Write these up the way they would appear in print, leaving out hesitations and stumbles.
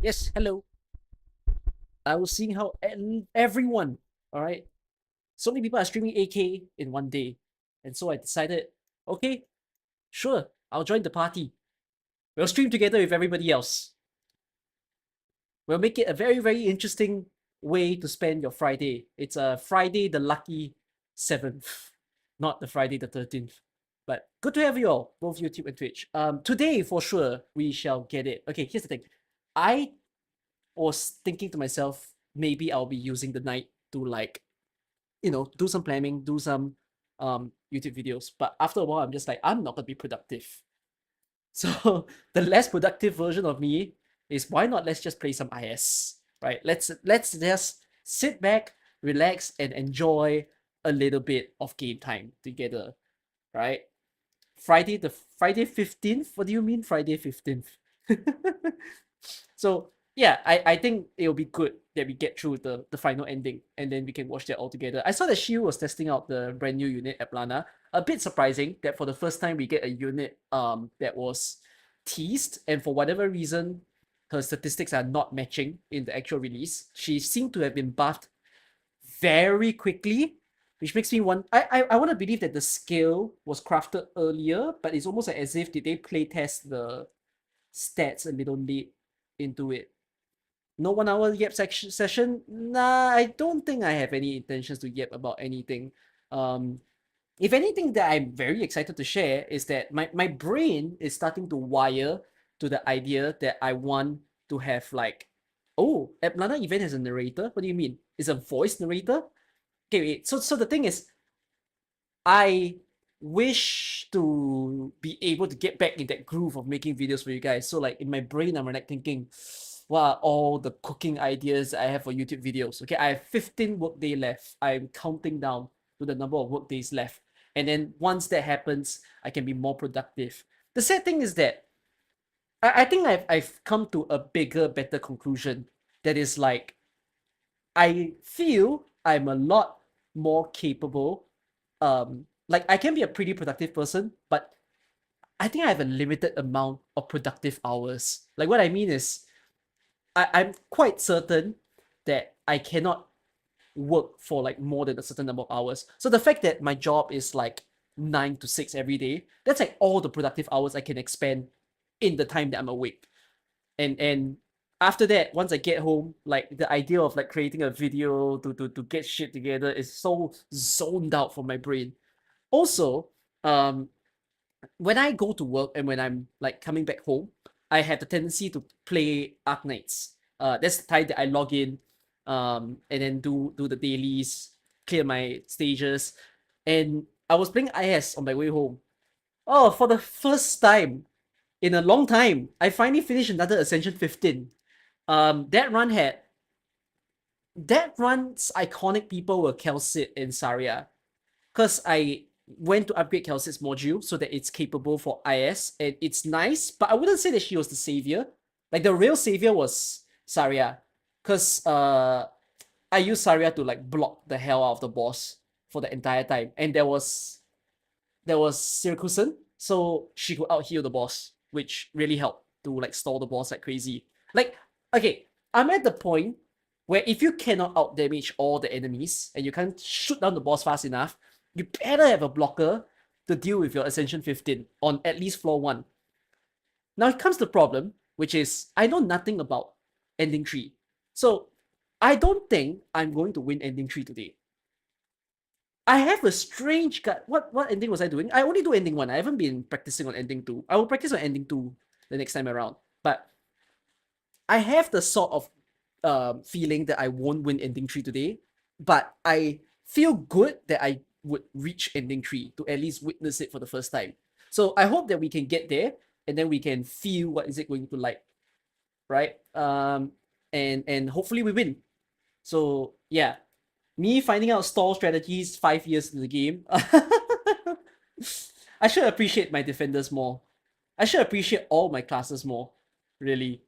Yes, hello. I was seeing how everyone, all right, so many people are streaming AK in one day. And so I decided, okay, sure, I'll join the party. We'll stream together with everybody else. We'll make it a very, very interesting way to spend your Friday. It's a Friday the lucky 7th, not the Friday the 13th. But good to have you all, both YouTube and Twitch. Today, for sure, we shall get it. Okay, here's the thing. I was thinking to myself, maybe I'll be using the night to do some planning, do some YouTube videos. But after a while, I'm just like, I'm not gonna be productive. So the less productive version of me is why not let's just play some IS, right? Let's just sit back, relax, and enjoy a little bit of game time together, right? Friday 15th. What do you mean Friday 15th? So yeah, I think it'll be good that we get through the final ending and then we can watch that all together. I saw that Shield was testing out the brand new unit at Plana. A bit surprising that for the first time we get a unit that was teased, and for whatever reason her statistics are not matching in the actual release. She seemed to have been buffed very quickly, which makes me want. I want to believe that the skill was crafted earlier, but it's almost like as if did they play test the stats a little late into it. No 1 hour yap session? Nah, I don't think I have any intentions to yap about anything. Um, if anything that I'm very excited to share is that my brain is starting to wire to the idea that I want to have like, oh, Atlanta event has a narrator. What do you mean? Is a voice narrator? Okay, wait. So the thing is, I wish to be able to get back in that groove of making videos for you guys. So like in my brain, I'm like thinking, what are all the cooking ideas I have for YouTube videos? Okay, I have 15 workday left. I'm counting down to the number of workdays left. And then once that happens, I can be more productive. The sad thing is that I think I've come to a bigger, better conclusion that is like I feel I'm a lot more capable. Like I can be a pretty productive person, but I think I have a limited amount of productive hours. Like what I mean is, I'm quite certain that I cannot work for like more than a certain number of hours. So the fact that my job is like 9 to 6 every day, that's like all the productive hours I can expend in the time that I'm awake. And after that, once I get home, like the idea of like creating a video to get shit together is so zoned out from my brain. Also, um, when I go to work and when I'm like coming back home, I have the tendency to play Arknights. That's the time that I log in, and then do the dailies, clear my stages, and I was playing IS on my way home. Oh, for the first time in a long time, I finally finished another Ascension 15. That run had that run's iconic people were Kelsit and Saria, because I went to upgrade Kelsey's module so that it's capable for IS, and it's nice, but I wouldn't say that she was the savior. Like the real savior was Saria, because I used Saria to like block the hell out of the boss for the entire time, and there was Syracuse, so she could out heal the boss, which really helped to like stall the boss like crazy. Like, okay, I'm at the point where if you cannot out damage all the enemies and you can't shoot down the boss fast enough, you better have a blocker to deal with your Ascension 15 on at least floor 1. Now it comes the problem, which is I know nothing about ending 3. So I don't think I'm going to win ending 3 today. I have a strange gut. What ending was I doing? I only do ending 1. I haven't been practicing on ending 2. I will practice on ending 2 the next time around. But I have the sort of feeling that I won't win ending 3 today. But I feel good that I would reach ending 3 to at least witness it for the first time. So I hope that we can get there and then we can feel what is it going to like, right? And hopefully we win. So yeah, me finding out stall strategies 5 years in the game. I should appreciate my defenders more. I should appreciate all my classes more. Really,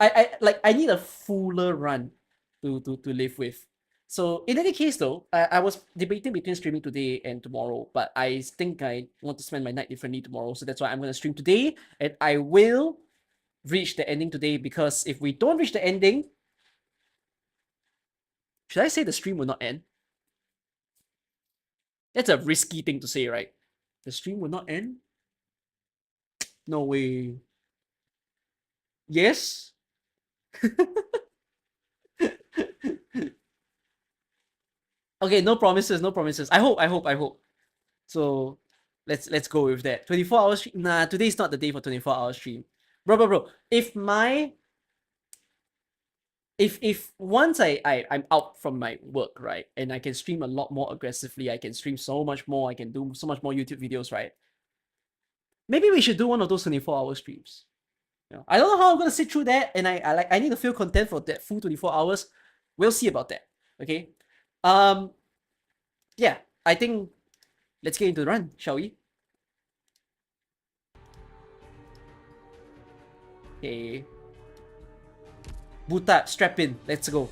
I need a fuller run to live with. So in any case, though, I was debating between streaming today and tomorrow, but I think I want to spend my night differently tomorrow, so that's why I'm gonna stream today, and I will reach the ending today, because if we don't reach the ending, should I say the stream will not end? That's a risky thing to say, right? The stream will not end? No way. Yes? Okay, no promises, no promises. I hope. So let's go with that. 24 hours stream. Nah, today's not the day for 24-hour stream. Bro. If once I'm out from my work, right, and I can stream a lot more aggressively, I can stream so much more, I can do so much more YouTube videos, right? Maybe we should do one of those 24-hour streams. You know, I don't know how I'm gonna sit through that, and I need to feel content for that full 24 hours. We'll see about that. Okay. Yeah, I think let's get into the run, shall we? Okay. Boot up, strap in, let's go.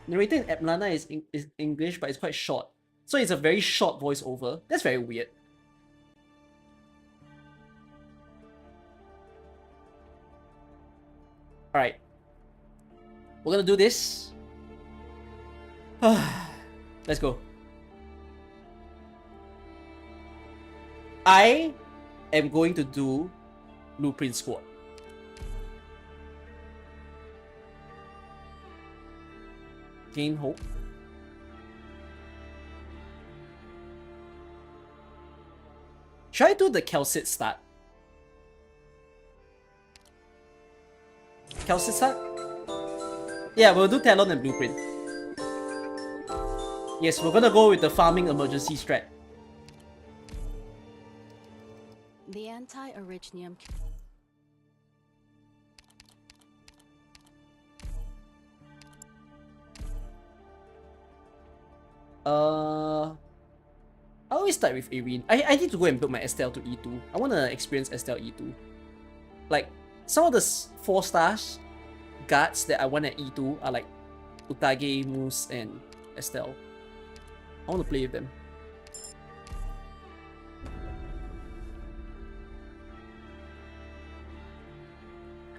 Narrator in Atlanta is English, but it's quite short. So it's a very short voiceover. That's very weird. Alright. We're gonna do this. Let's go. I am going to do Blueprint Squad. Gain hope. Should I do the Kelsit start? Kelsit start? Yeah, we'll do Talon and Blueprint. Yes, we're gonna go with the farming emergency strat. The anti-Orichnium. I always start with Irene. I need to go and build my Estelle to E2. I want to experience Estelle E2. Like, some of the 4 stars guards that I want at E2 are like Utage, Moose, and Estelle. I want to play with them.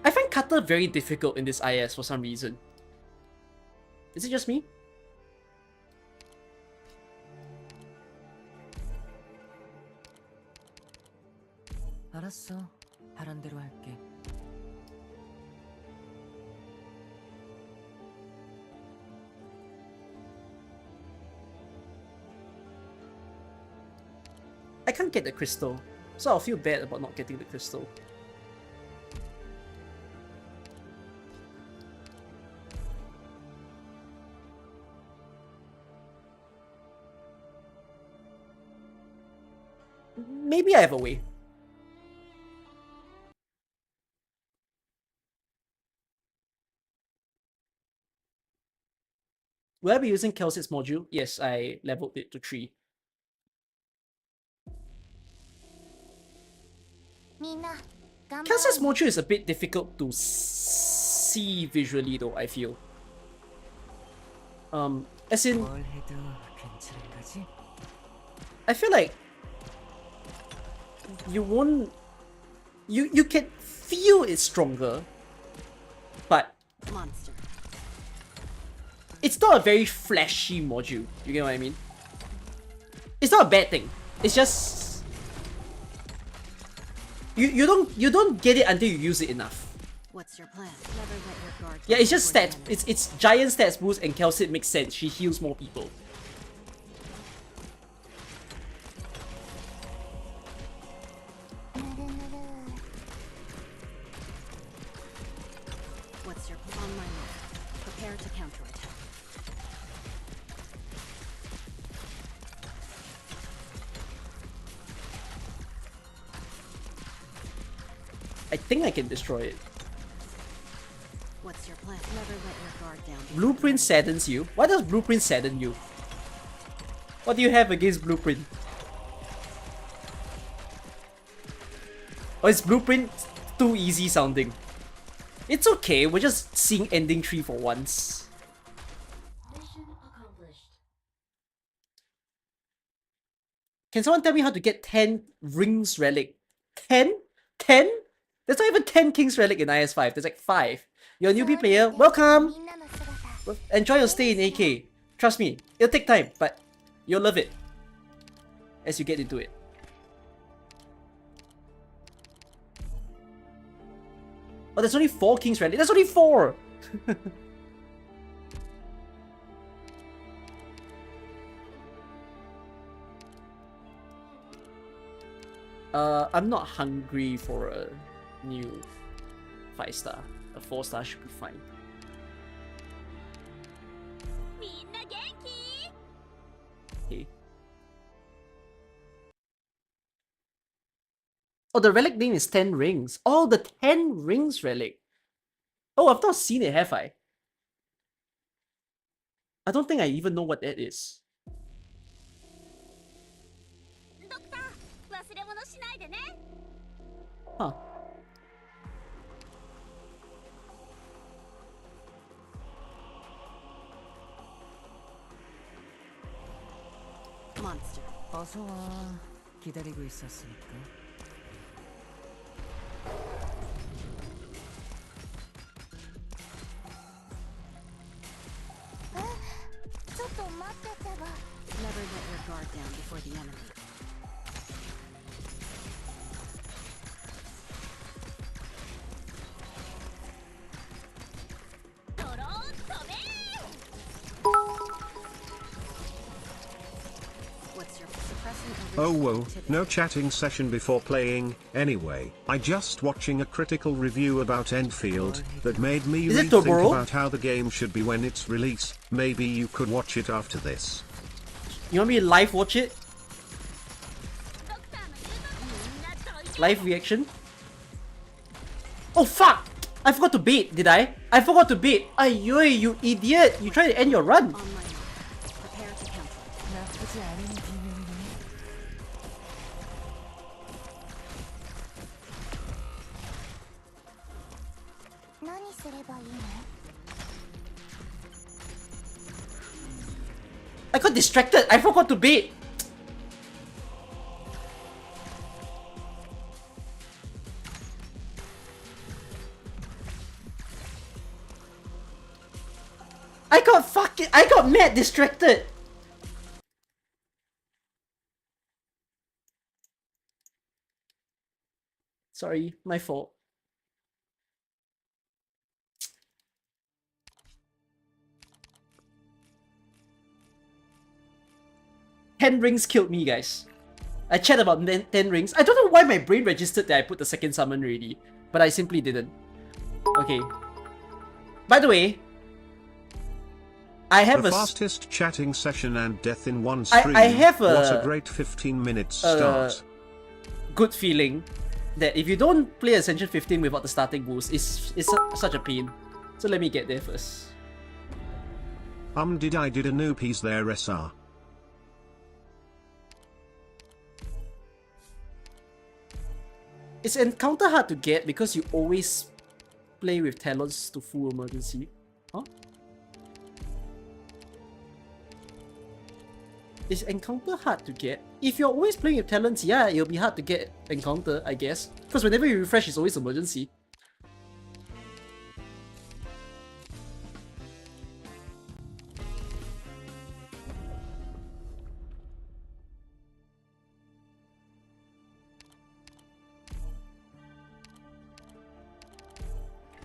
I find Cutter very difficult in this IS for some reason. Is it just me? 알았어. 바란 대로 할게. I can't get the crystal, so I'll feel bad about not getting the crystal. Maybe I have a way. Will I be using Kelsey's module? Yes, I leveled it to 3. Kelsey's module is a bit difficult to see visually though, I feel. As in, I feel like you won't... You can feel it's stronger, but Monster. it's not a very flashy module. You get what I mean? It's not a bad thing. It's just you don't get it until you use it enough. What's your plan? Never let your guard. Yeah, it's just stats. It's giant stats boost, and Kelsit makes sense. She heals more people. What's your plan? On my mark. Prepare to counterattack. I think I can destroy it. What's your plan? Never let your guard down. Blueprint saddens you. Why does Blueprint sadden you? What do you have against Blueprint? Or is Blueprint too easy sounding? It's okay, we're just seeing ending 3 for once. Mission accomplished. Can someone tell me how to get 10 rings relic? 10? 10? There's not even 10 kings relic in IS5. There's like 5. You're a newbie player. Welcome! Enjoy your stay in AK. Trust me, it'll take time, but you'll love it as you get into it. Oh, there's only 4 kings relic. There's only 4! I'm not hungry for a new 5-star. A 4-star should be fine. Okay. Oh, the relic name is 10 rings. Oh, the 10 rings relic. Oh, I've not seen it, have I? I don't think I even know what that is. Huh. Monster. 어서 와. 기다리고 있었으니까. Never let your guard down before the enemy. What's your suppressing a Oh risk whoa, activity? no chatting session before playing. Anyway, I just watching a critical review about Enfield that made me Is it rethink Toboro? about how the game should be when it's released. Maybe you could watch it after this. You want me to live watch it? Live reaction? Oh fuck! I forgot to bait, did I? I forgot to bait! Ayoy, you idiot! You tried to end your run! On my mark. Prepare to counter. 나쁘지 않은 비밀이네. I got distracted! I forgot to bait! I got mad distracted! Sorry, my fault. Ten rings killed me, guys. I chat about 10 rings. I don't know why my brain registered that I put the second summon already, but I simply didn't. Okay. By the way, I have The a fastest chatting session and death in one stream. I have What a a great 15-minute start. good feeling that if you don't play Ascension 15 without the starting boost, it's such a pain. So let me get there first. Did a new piece there, SR? Is encounter hard to get because you always play with talents to full emergency? Huh? Is encounter hard to get? If you're always playing with talents, yeah, it'll be hard to get encounter, I guess. Because whenever you refresh, it's always emergency.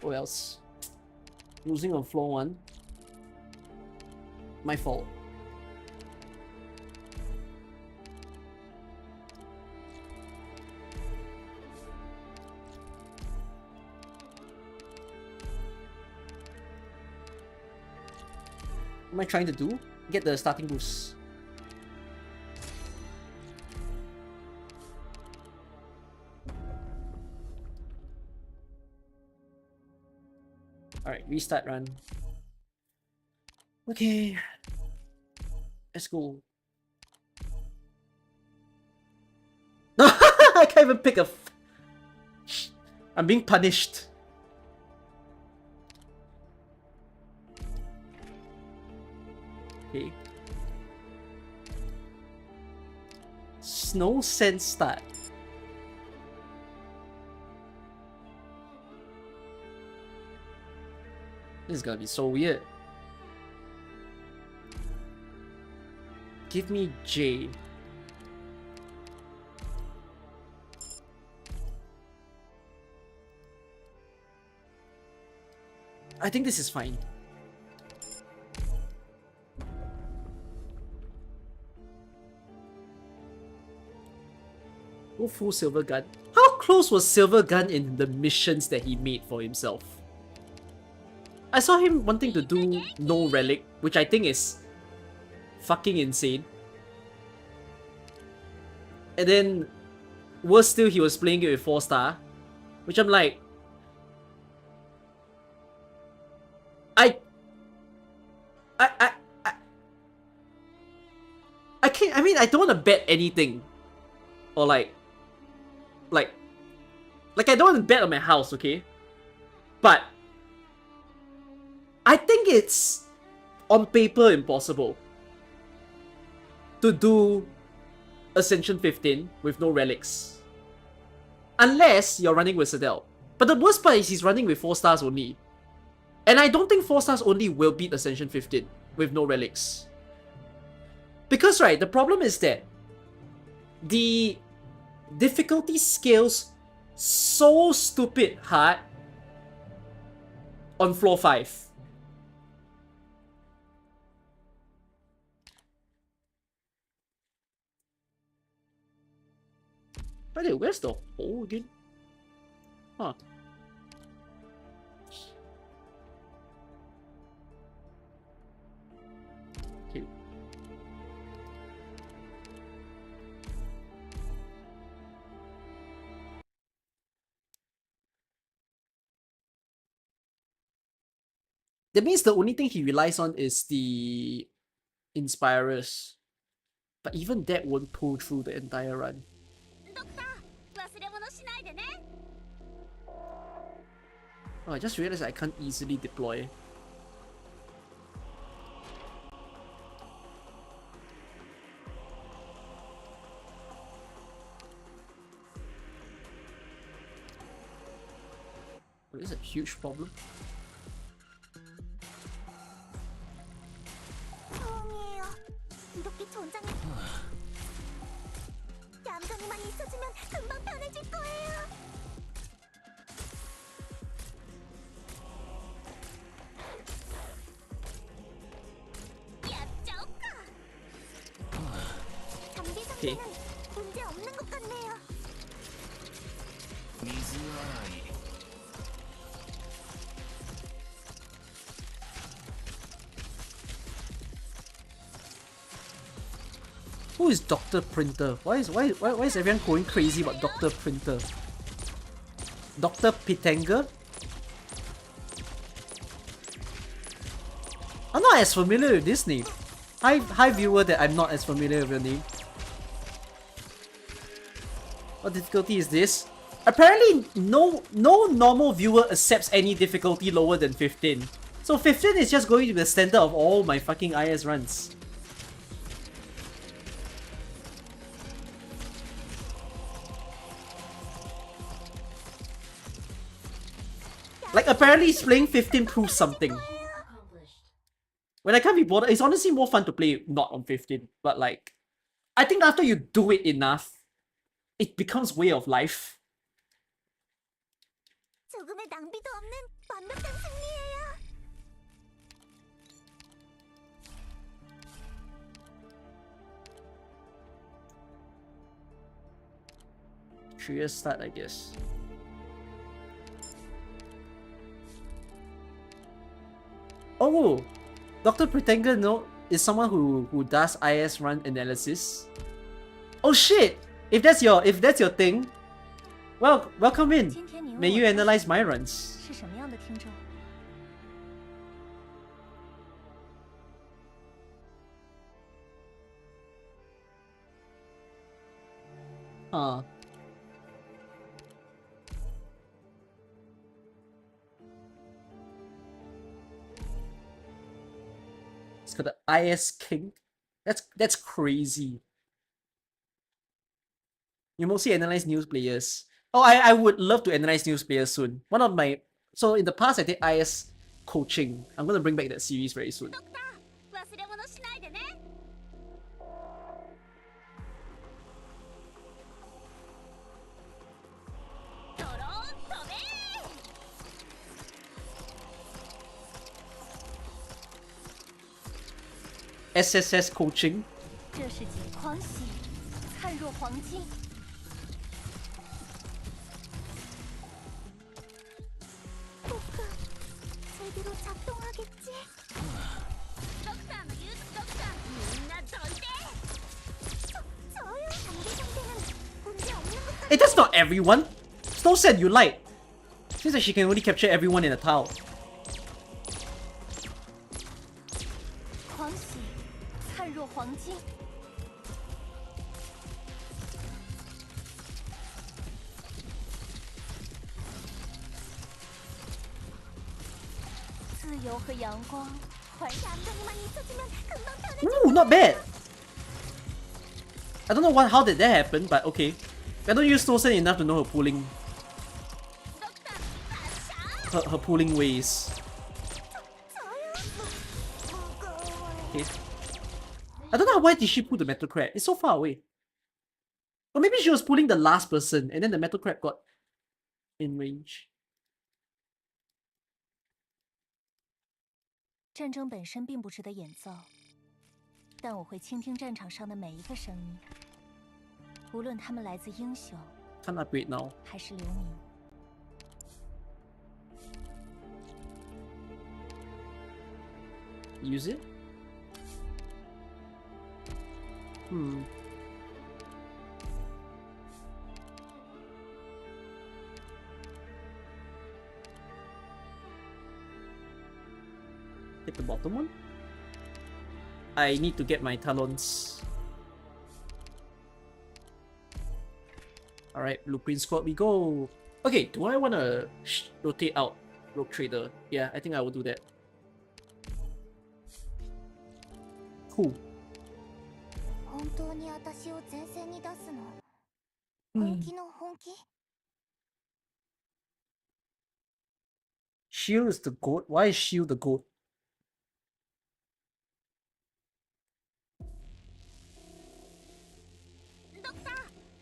What else? Losing on floor 1. My fault. What am I trying to do? Get the starting boost. Alright, restart run. Okay. Let's go. I can't even pick a... I'm being punished. Okay. makes no sense start. This is gonna be so weird. Give me J. I think this is fine. Go full Silver Gun. How close was Silver Gun in the missions that he made for himself? I saw him wanting to do no relic, which I think is fucking insane. And then, worse still, he was playing it with 4-star, which I'm like, I can't. I mean, I don't want to bet anything, or like I don't want to bet on my house, okay? But I think it's on paper impossible to do Ascension 15 with no relics, unless you're running with Citadel. But the worst part is he's running with 4 stars only, and I don't think 4 stars only will beat Ascension 15 with no relics. Because, right, the problem is that the difficulty scales so stupid hard on floor 5. By the way, where's the hole again? Huh. Okay. That means the only thing he relies on is the Inspirers. But even that won't pull through the entire run. Oh, I just realized I can't easily deploy. Oh, this is a huge problem. Okay. Who is Dr. Printer? Why is everyone going crazy about Dr. Printer? Dr. Pitanga? I'm not as familiar with this name. Hi viewer that I'm not as familiar with your name. What difficulty is this? Apparently no normal viewer accepts any difficulty lower than 15. So 15 is just going to be the standard of all my fucking IS runs. Like, apparently it's playing 15 proves something. When I can't be bothered, it's honestly more fun to play not on 15. But like, I think after you do it enough, it becomes way of life. Three-year start, I guess. Oh, Dr. Pretenger is someone who does IS run analysis. Oh shit! If that's your thing, well, welcome in. May you analyze my runs. Huh. It's got the IS King. That's crazy. You mostly analyze news players. Oh, I would love to analyze news players soon. One of my so in the past I did IS coaching. I'm gonna bring back that series very soon. 忘れ物しないでね。ドローン飛べ。SSS coaching. 这是解狂喜，灿若黄金。僕제대로 작동하겠지? ドクターの言うドクターみんなどいて。そういう단계 상태는 문제 없는 것 같아. Hey, that's not everyone. Snow said you lied. Seems like she can only capture everyone in a tile. 狂喜，灿若黄金。自由和阳光，环绕着你们있어주면 금방 편해져. Ooh, not bad. I don't know how did that happen, but okay. I don't use Snowsen enough to know her pulling her pulling ways. Okay. I don't know why did she pull the metal crab. It's so far away. Or maybe she was pulling the last person and then the metal crab got in range. 战争本身并不值得演奏，但我会倾听战场上的每一个声音，无论他们来自英雄 Can't upgrade now. 还是流民。 Use it? Hmm. Take the bottom one. I need to get my talons. Alright, blueprint squad we go. Okay, do I want to rotate out Rogue Trader? Yeah, I think I will do that. Cool. 本当に私を前線に出すの？ Hmm. 本気の本気？ Shield is the goat? Why is Shield the goat? ドクター、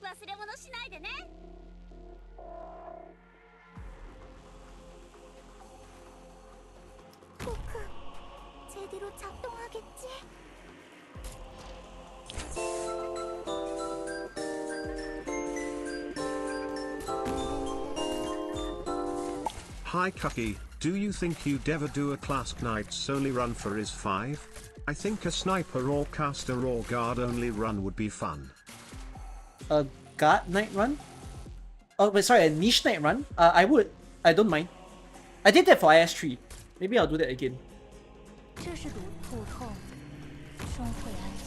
忘れ物しないでね。僕제대로 작동하겠지? Hi Cookie, do you think you'd ever do a Arknights only run for IS5? I think a sniper or caster or guard only run would be fun. A guard night run? Oh, wait, sorry, a niche night run? I would. I don't mind. I did that for IS3. Maybe I'll do that again. 这是毒苦痛，终会安息。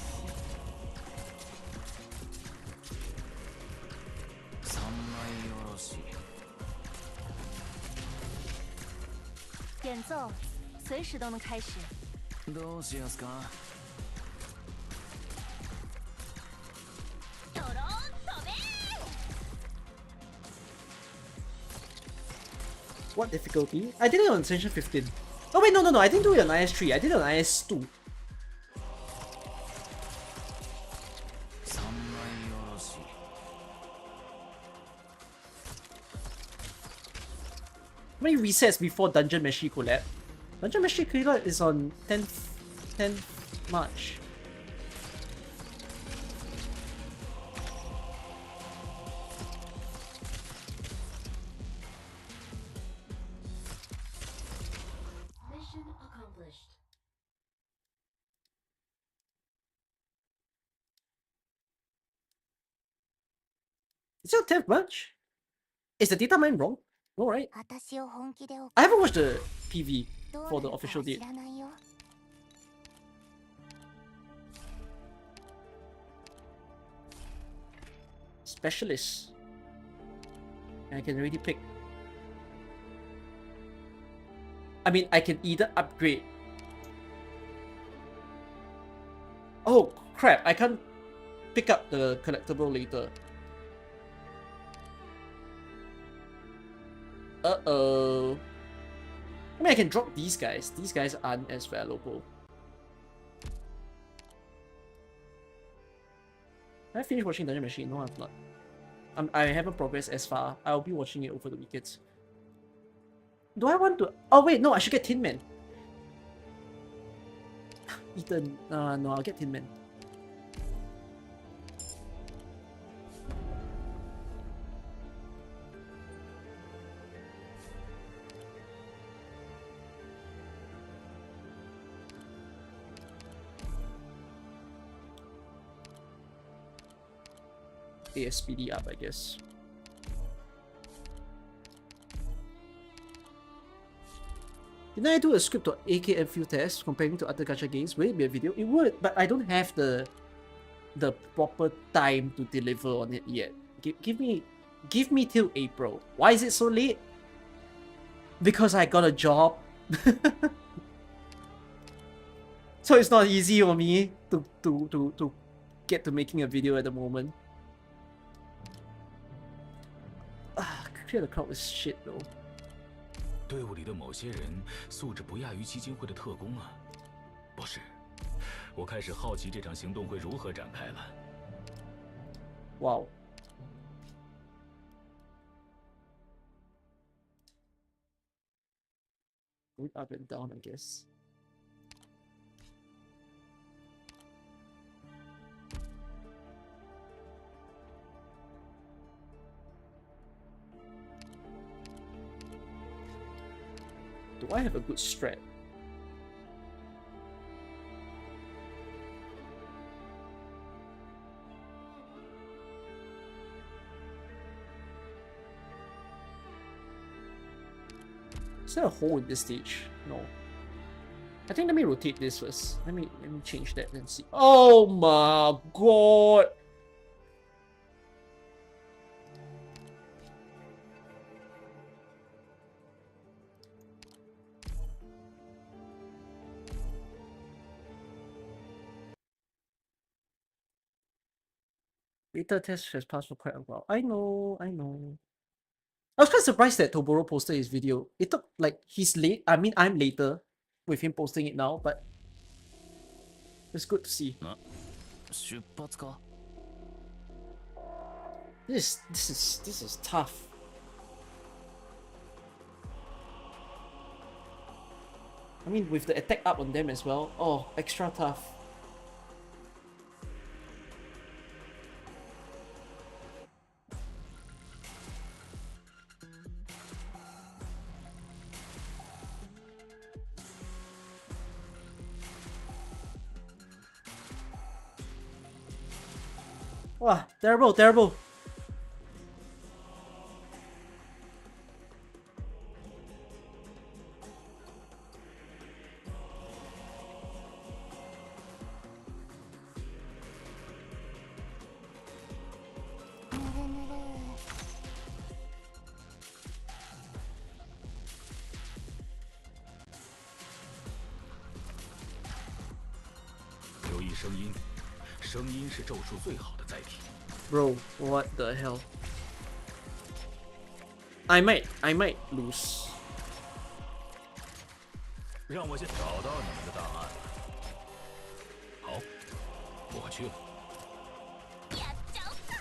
三枚おろし演奏，随时都能开始。どうしやすか ドローン飛べ！ What difficulty? I did it on Session 15. Oh wait, no, I didn't do it on IS3. I did it on IS2. 三枚おろし How many resets before Dungeon Meshi collab? Dungeon Meshi collab is on 10th March. Mission accomplished. Is it on 10th March? Is the data mine wrong? No, right? 私を本気で怒 I haven't watched the PV どう for な the るか official は知 date. らないよ。 Specialist. And I can already pick. I mean, I can either upgrade. Oh, crap. I can't pick up the collectible later. Uh-oh. I mean, I can drop these guys. These guys aren't as valuable. Have I finished watching Dungeon Machine? No, I've not. I haven't progressed as far. I'll be watching it over the weekends. Do I want to... Oh wait, no, I should get Tin Man. Ethan. No, I'll get Tin Man. ASPD up, I guess. Didn't I do a script or AK Enfield test comparing to other gacha games? Will it be a video? It would, but I don't have the proper time to deliver on it yet. Give me till April. Why is it so late? Because I got a job. So it's not easy for me to get to making a video at the moment. Clear the crowd is shit though. 队伍里的某些人素质不亚于基金会的特工啊！不是，我开始好奇这场行动会如何展开了。Wow. Going up and down, I guess. Do I have a good strat? Is there a hole in this stage? No. I think let me rotate this first. Let me change that and see. Oh my god! Beta test has passed for quite a while. I know. I was quite surprised that Toboro posted his video. It took like he's late. I mean, I'm later with him posting it now, but it's good to see. 出発か。This is tough. I mean, with the attack up on them as well. Oh, extra tough. Wow, terrible. 누르누르. 留意声音，声音是咒术最好的载体。 Bro, what the hell? I might lose. 让我先找到你们的档案。好，我去了。やっちゃおっか。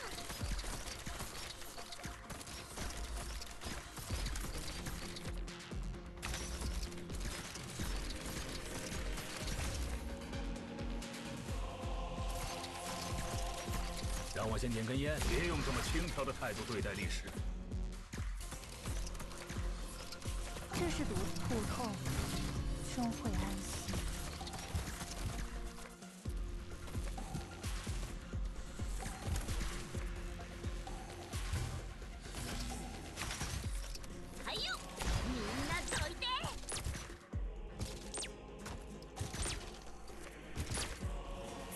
让我先点根烟，别用这么轻佻的态度对待历史。这是毒吐后，终会安息。还有，みんなどいて！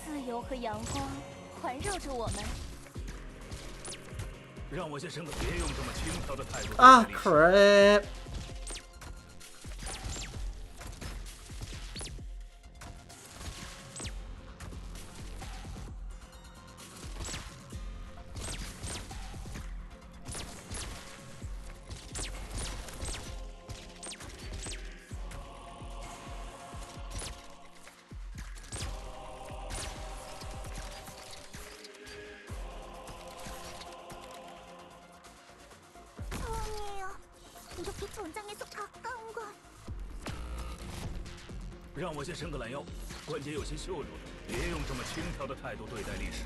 自由和阳光环绕着我们。 让我先升个，别用这么轻佻的态度对待 Ah, 历史。 crap. 让我先伸个懒腰，关节有些锈住了，别用这么轻佻的态度对待历史。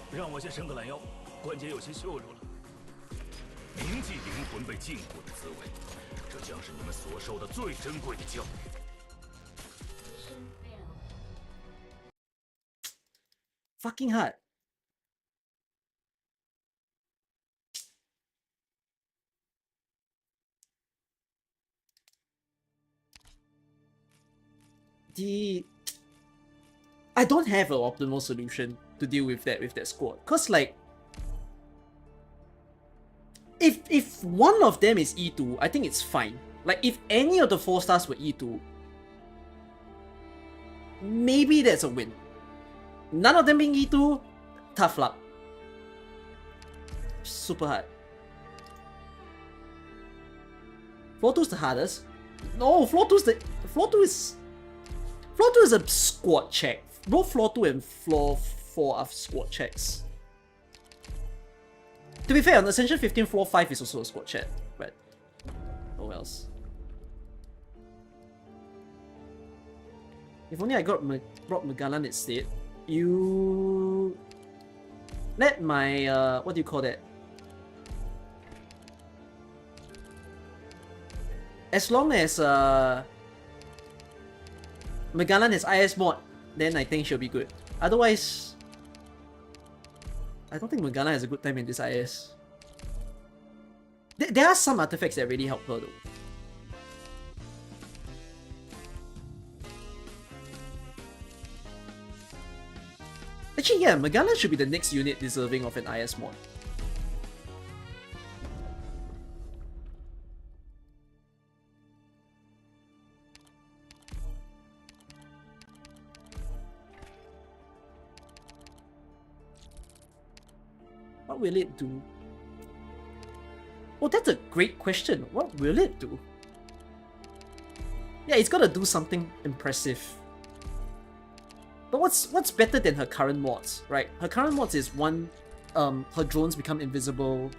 让我先伸个懒腰，关节有些锈住了。铭记灵魂被禁锢的滋味，这将是你们所受的最珍贵的教育。Fucking hard. I don't have an optimal solution to deal with that squad. Cause like if one of them is E2, I think it's fine. Like if any of the 4 stars were E2, maybe that's a win. None of them being E2, tough luck. Super hard. Floor 2 is the hardest. No, floor 2 is a squad check. Both floor 2 and floor 4 are squad checks. To be fair, on Ascension 15, floor 5 is also a squad check, but oh else. If only I brought Magalan instead. You let my what do you call that? As long as Magalan has IS mod, then I think she'll be good. Otherwise, I don't think Magalan has a good time in this IS. There are some artifacts that really help her though. Actually, yeah, Magalan should be the next unit deserving of an IS mod. What will it do? Oh, that's a great question. What will it do? Yeah, it's gotta do something impressive. But what's better than her current mods, right? Her current mods is one, her drones become invisible,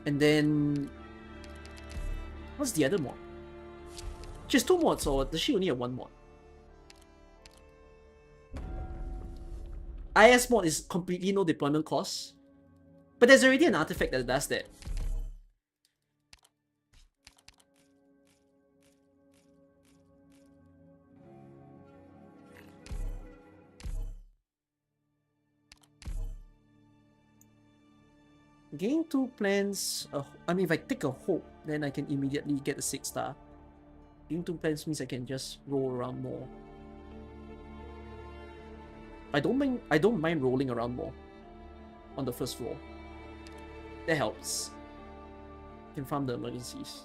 and then what's the other mod? She has 2 mods, or does she only have 1 mod? IS mod is completely no deployment cost, but there's already an artifact that does that. Gain 2 plans. I mean, if I take a hope, then I can immediately get a 6 star. Gain 2 plans means I can just roll around more. I don't mind rolling around more on the first floor. That helps. Can farm the emergencies.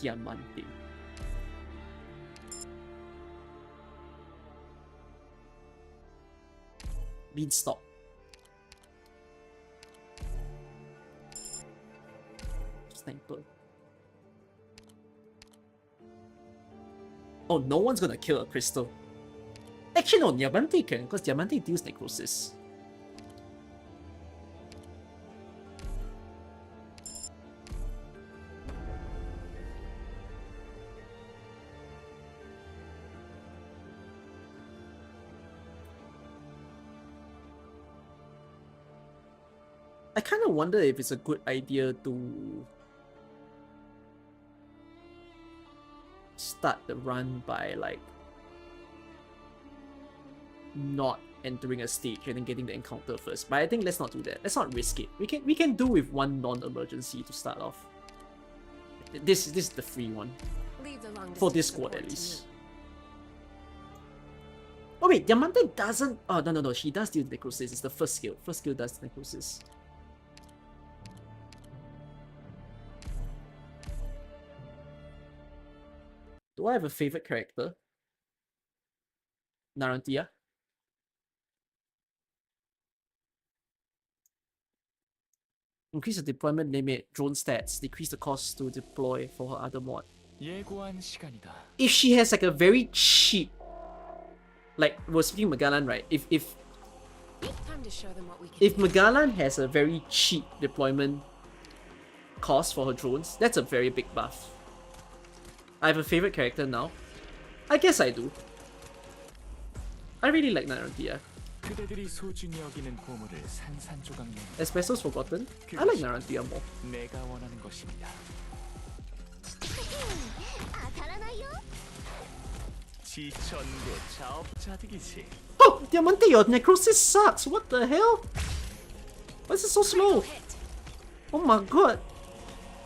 Diamante. Beanstalk. Sniper. Oh, no one's gonna kill a crystal. Actually, no, Diamante can, because Diamante deals necrosis. I kind of wonder if it's a good idea to start the run by like not entering a stage and then getting the encounter first. But I think let's not do that. Let's not risk it. We can do with one non-emergency to start off. This is the free one for this squad at least. Oh wait, Diamante doesn't. Oh no, she does deal necrosis. It's the first skill. First skill does necrosis. Do I have a favorite character? Narantia. Increase the deployment limit, drone stats, decrease the cost to deploy for her other mod. 예고한 시간이다. If she has like a very cheap, like we're speaking Magalan, right? Time to show them what we can If Magalan has a very cheap deployment cost for her drones, that's a very big buff. I have a favorite character now. I guess I do. I really like Narantia. 그대들이 소중히 여기는 보물을 산산조각 내는 Espresso's Forgotten. I like Narantia more. 내가 원하는 것입니다. 当たらないよ 지천고 자업자득이지. Oh, Diamante, your necrosis sucks. What the hell? Why is it so slow? Oh my god.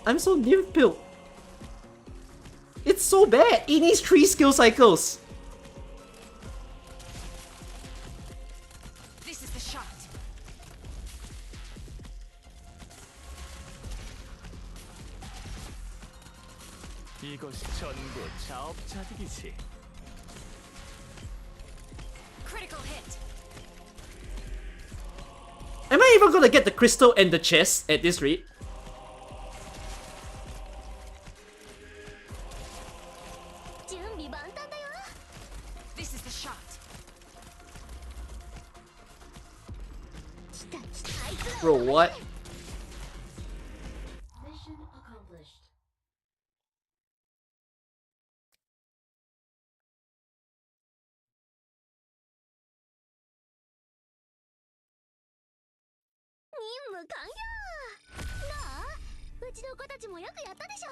I'm so nymph-built. It's so bad. It needs 3 skill cycles. This is the shot 이것이 전고 자업자득이지. critical hit Am I even gonna get the crystal and the chest at this rate? 준비 만단다요 This is the shot Bro, what? Mission accomplished任務完了どううちの子たちもよくやったでしょ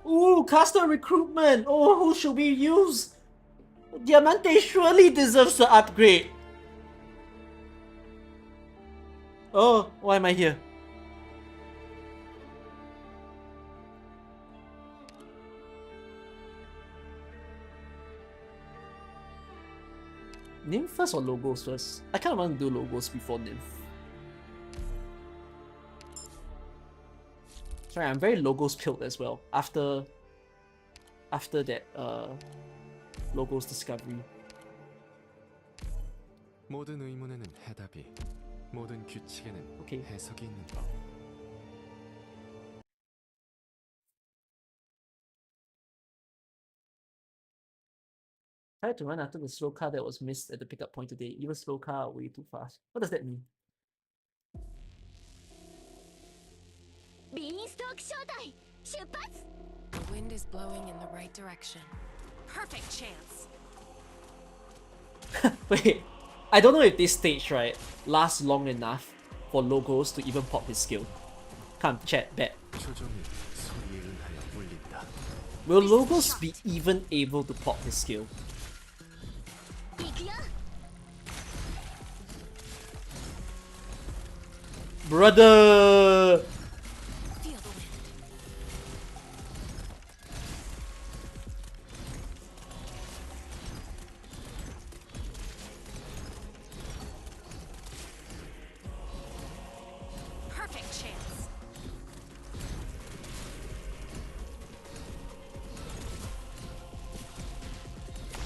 Ooh, caster recruitment. Oh, who should we use? Diamante surely deserves the upgrade. Oh, why am I here? Nymph first or logos first? I kind of want to do logos before Nymph. Sorry, I'm very logos pilled as well. After that logos discovery. 모든 의문에는 해답이, 모든 규칙에는 Okay. 해석이 있는 법. Tried to run after the slow car that was missed at the pickup point today. Even slow car are way too fast. What does that mean? ビーンストーク小隊出発 The wind is blowing in the right direction. Perfect chance Wait, I don't know if this stage, right, lasts long enough for logos to even pop his skill. Come, chat, bet. 초종이 소리에 의하여 울린다. Will logos be even able to pop his skill? 行くよ Brother! Feel the wind. Perfect chance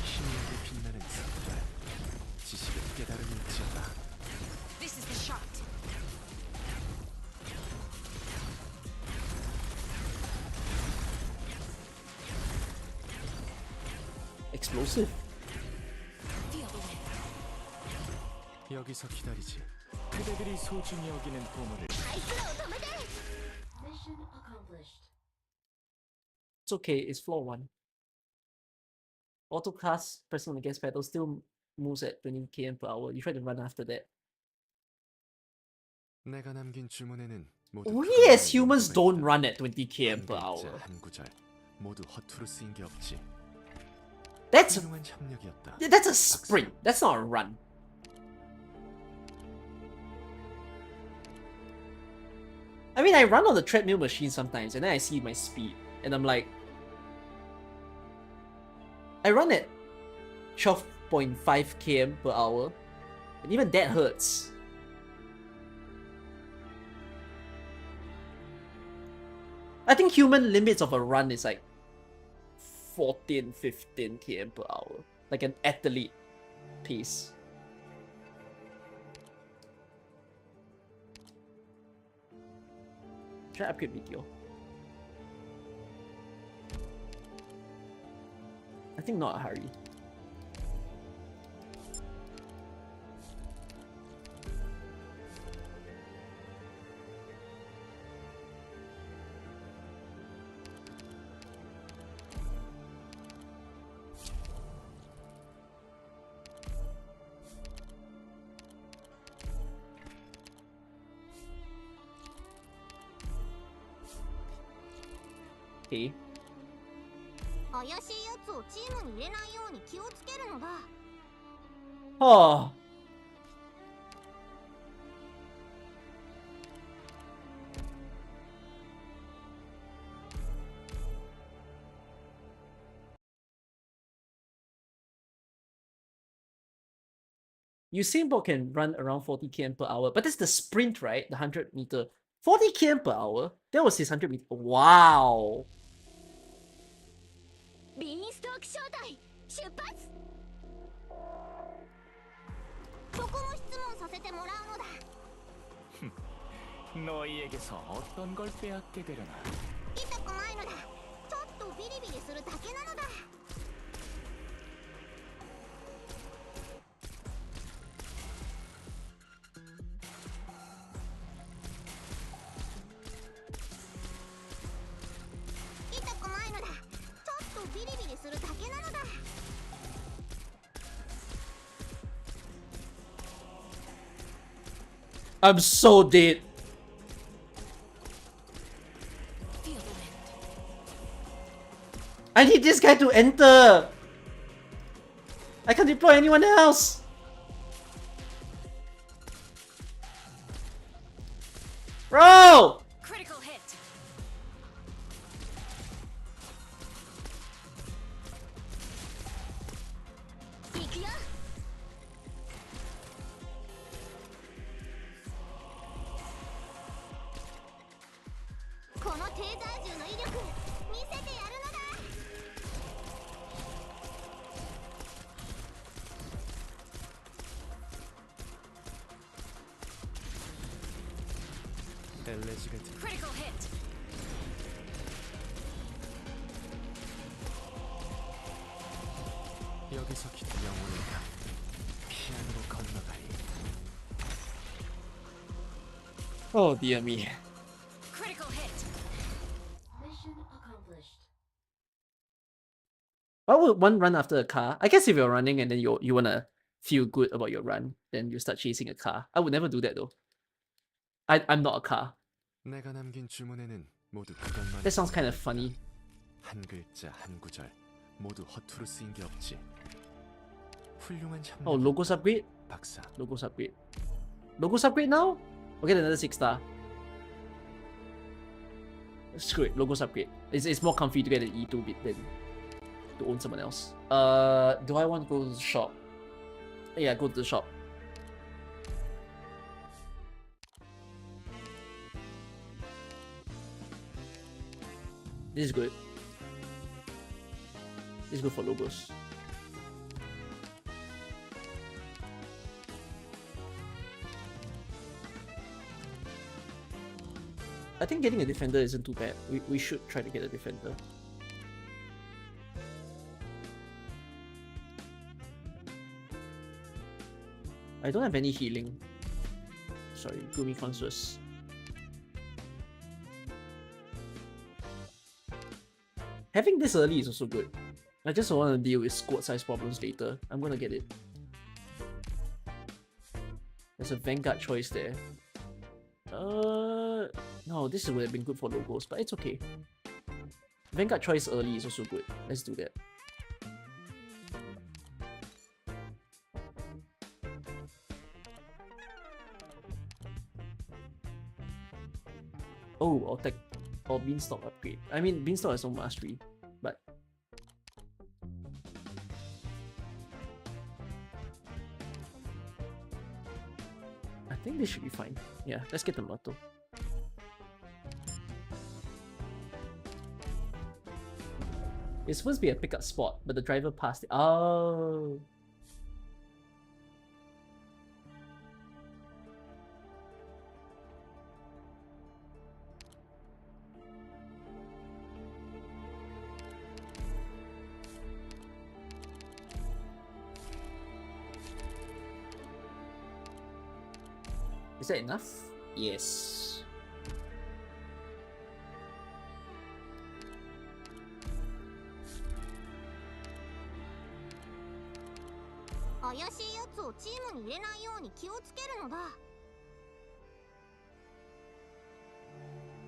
희미하게 빛나는 색깔. 지식은 깨달음이 지어다. This is the shot Explosive. Feel the wind. 여기서 기다리지. 그대들이 소중히 여기는 보물을 アイスロー止めて Mission accomplished. It's okay, it's floor 1. Autocast person on the gas pedal still moves at 20 km per hour. You try to run after that. 내가 남긴 주문에는 모두 We 그런 as humans 의미가 don't 있다. run at 20 km 한 per 글자, hour. 한 구절 모두 허투루 쓰인 게 없지. That's 훌륭한 협력이었다. that's a sprint. That's not a run. I mean, I run on the treadmill machine sometimes, and then I see my speed, and I'm like, I run at 12.5 km per hour, and even that hurts. I think human limits of a run is like 14, 15 km per hour. Like an athlete pace. Should I upgrade Meteor? I think not a hurry. Okay. 怪しいやつをチームに入れないように気をつけるのだ。 Oh. Usain Bolt can run around 40 km per hour, but that's the sprint, right? The 100 meter. 40 km per hour? That was his 100 meter. Wow. ビーンストーク小隊出発。そこも質問させてもらうのだ。 너희에게서 어떤 걸 빼앗게 되려나. 痛くないのだ。ちょっとビリビリするだけなのだ。 痛くないのだ。ちょっとビリビリするだけなのだ。 I'm so dead. Feel the wind. I need this guy to enter. I can't deploy anyone else. Bro! Critical hit. 行くよ。 このテーザー銃の威力見せてやるのだ。 엘레지게트. Critical hit. 여기서 기타 영혼을 피안으로 건너가리. Oh dear me. Critical hit. Mission accomplished. Why would one run after a car? I guess if you're running and then you wanna feel good about your run, then you start chasing a car. I would never do that though. I'm not a car. 내가 남긴 주문에는 모두 그것만. That sounds kind of funny. 한 글자 한 구절 모두 허투루 쓰인 게 없지. 훌륭한 Oh, 협력. logos upgrade? 박사. Logos upgrade. Logos upgrade now? We'll get another 6-star. Screw it, logos upgrade. It's more comfy to get an E2 bit than to own someone else. Do I want to go to the shop? Yeah, go to the shop. This is good. This is good for logos. I think getting a defender isn't too bad. We should try to get a defender. I don't have any healing. Sorry, Gloomy Consus. Having this early is also good. I just don't want to deal with squad size problems later. I'm gonna get it. There's a Vanguard choice there. No, this would have been good for logos, but it's okay. Vanguard choice early is also good. Let's do that. Oh, I'll take Beanstalk upgrade. I mean, Beanstalk has no mastery, but I think this should be fine. Yeah, let's get the motto. It's supposed to be a pickup spot, but the driver passed it. Oh. Is that enough? Yes.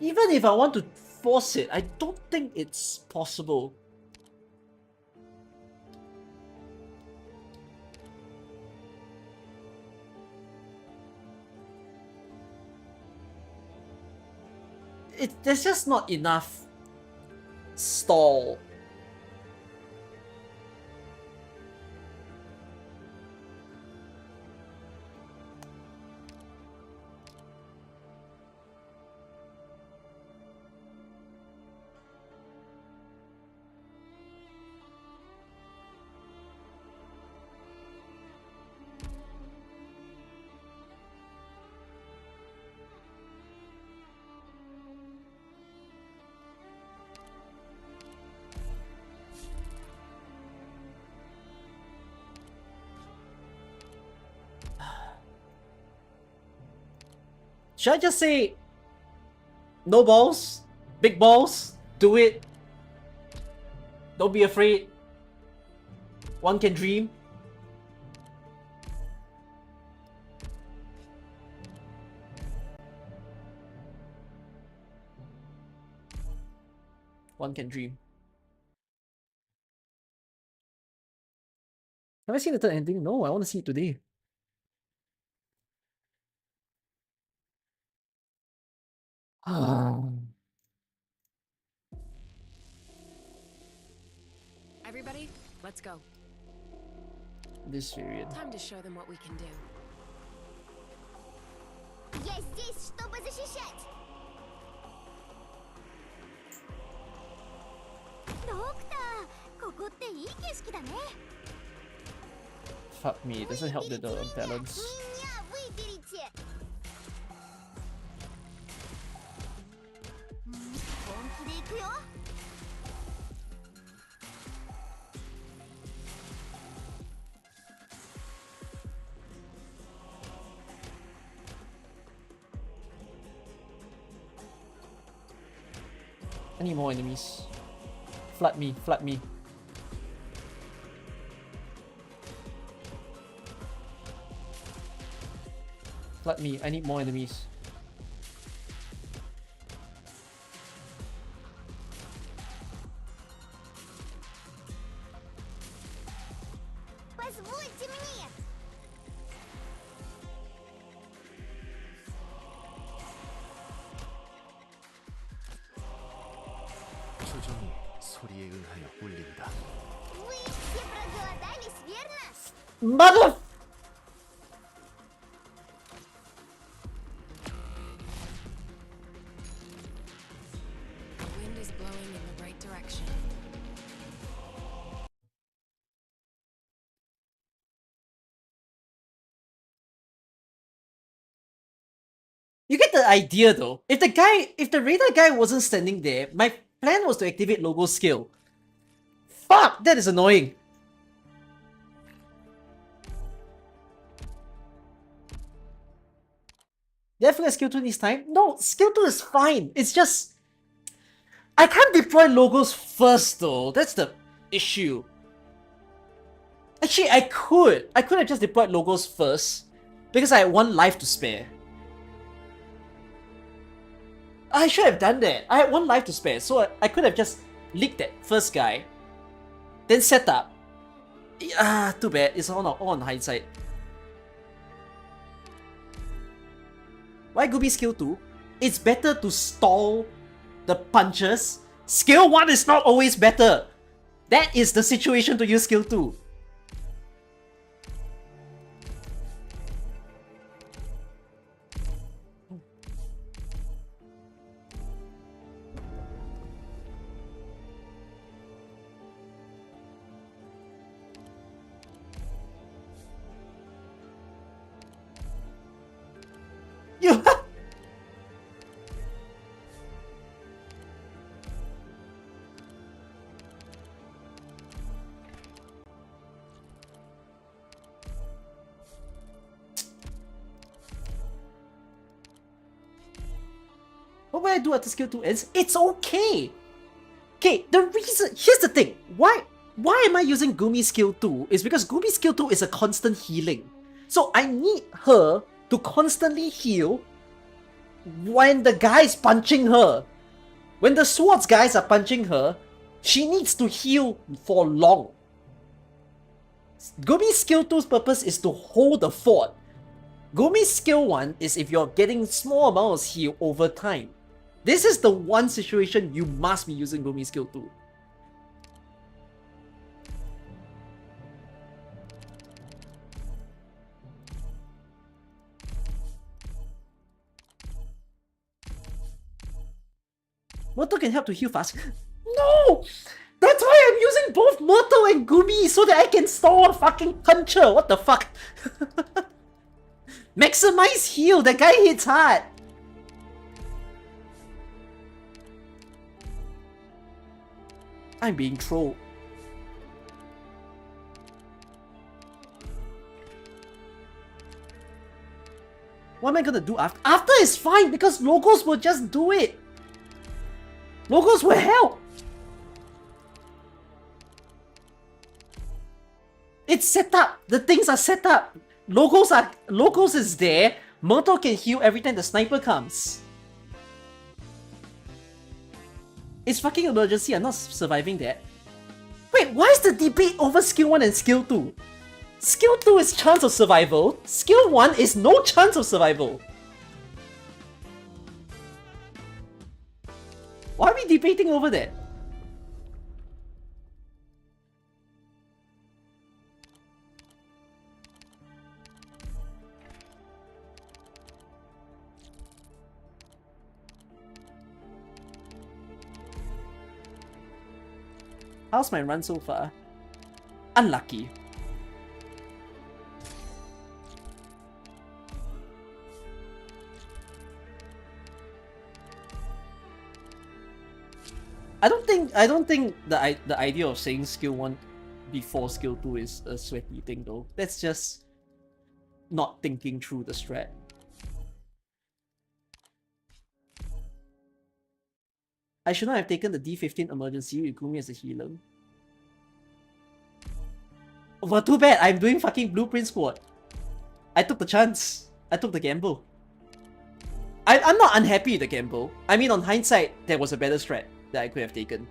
Even if I want to force it, I don't think it's possible. There's just not enough stall. Should I just say no balls, big balls, do it, don't be afraid, one can dream? One can dream. Have I seen the third ending? No, I want to see it today. Everybody, let's go. This variant. Time to show them what we can do. Я здесь, чтобы защищать. Доктор, ここっていい景色だね。Fuck me, it doesn't help with the balance. Меня выберите. 本気で行くよ。I need more enemies. Flood me, flood me. Flood me, I need more enemies. Позвольте мне. 표정이 소리에 의하여 울린다. Вы все проголодались, верно? Mother! The wind is blowing in the right direction. You get the idea though. If the radar guy wasn't standing there, my plan was to activate logo skill. Fuck, that is annoying. Did I forget skill 2 this time? No, skill 2 is fine. It's just I can't deploy logos first though. That's the issue. Actually, I could have just deployed logos first because I had 1 life to spare. I should have done that. I had 1 life to spare, so I could have just leaked that first guy, then set up. Too bad. It's all on hindsight. Why Gooby skill 2? It's better to stall the punches. Skill 1 is not always better. That is the situation to use skill 2. What will I do after skill 2 ends? It's okay! Okay, the reason... Here's the thing. Why am I using Gumi's skill 2? Is because Gumi's skill 2 is a constant healing. So I need her to constantly heal when the guys punching her. When the swords guys are punching her, she needs to heal for long. Gumi's skill 2's purpose is to hold the fort. Gumi's skill 1 is if you're getting small amounts of heal over time. This is the one situation you must be using Gumi's skill 2. Myrtle can help to heal fast. No! That's why I'm using both Myrtle and Gumi so that I can store a fucking puncher. What the fuck? Maximize heal. That guy hits hard. I'm being trolled. What am I gonna do after? After is fine because logos will just do it. Logos will help. It's set up. The things are set up. Logos is there. Myrtle can heal every time the sniper comes. It's fucking emergency. I'm not surviving that. Wait, why is the debate over skill 1 and skill 2? Skill 2 is chance of survival. Skill 1 is no chance of survival. Why are we debating over that? How's my run so far? Unlucky. I don't think the idea of saying skill 1 before skill 2 is a sweaty thing though. That's just not thinking through the strat. I should not have taken the D15 emergency with Gumi as a healer. But too bad, I'm doing fucking Blueprint Squad. I took the chance. I took the gamble. I'm not unhappy with the gamble. I mean, on hindsight, there was a better strat that I could have taken.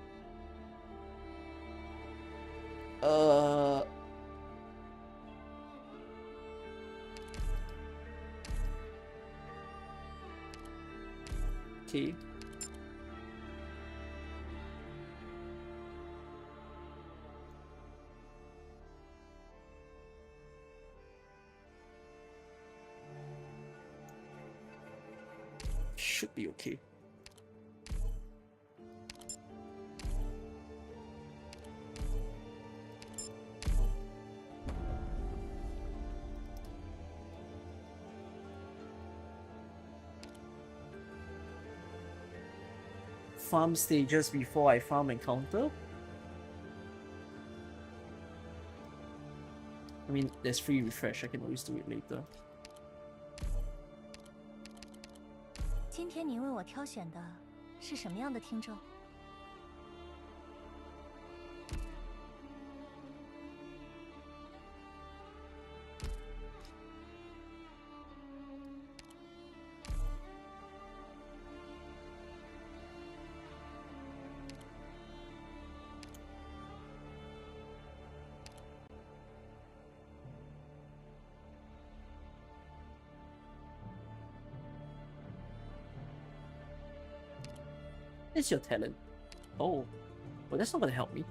Okay. Should be okay. Farm stages before I farm encounter. I mean, there's free refresh, I can always do it later. 今天您为我挑选的是什么样的听众？ It's your talent. Oh, but that's not gonna help me. "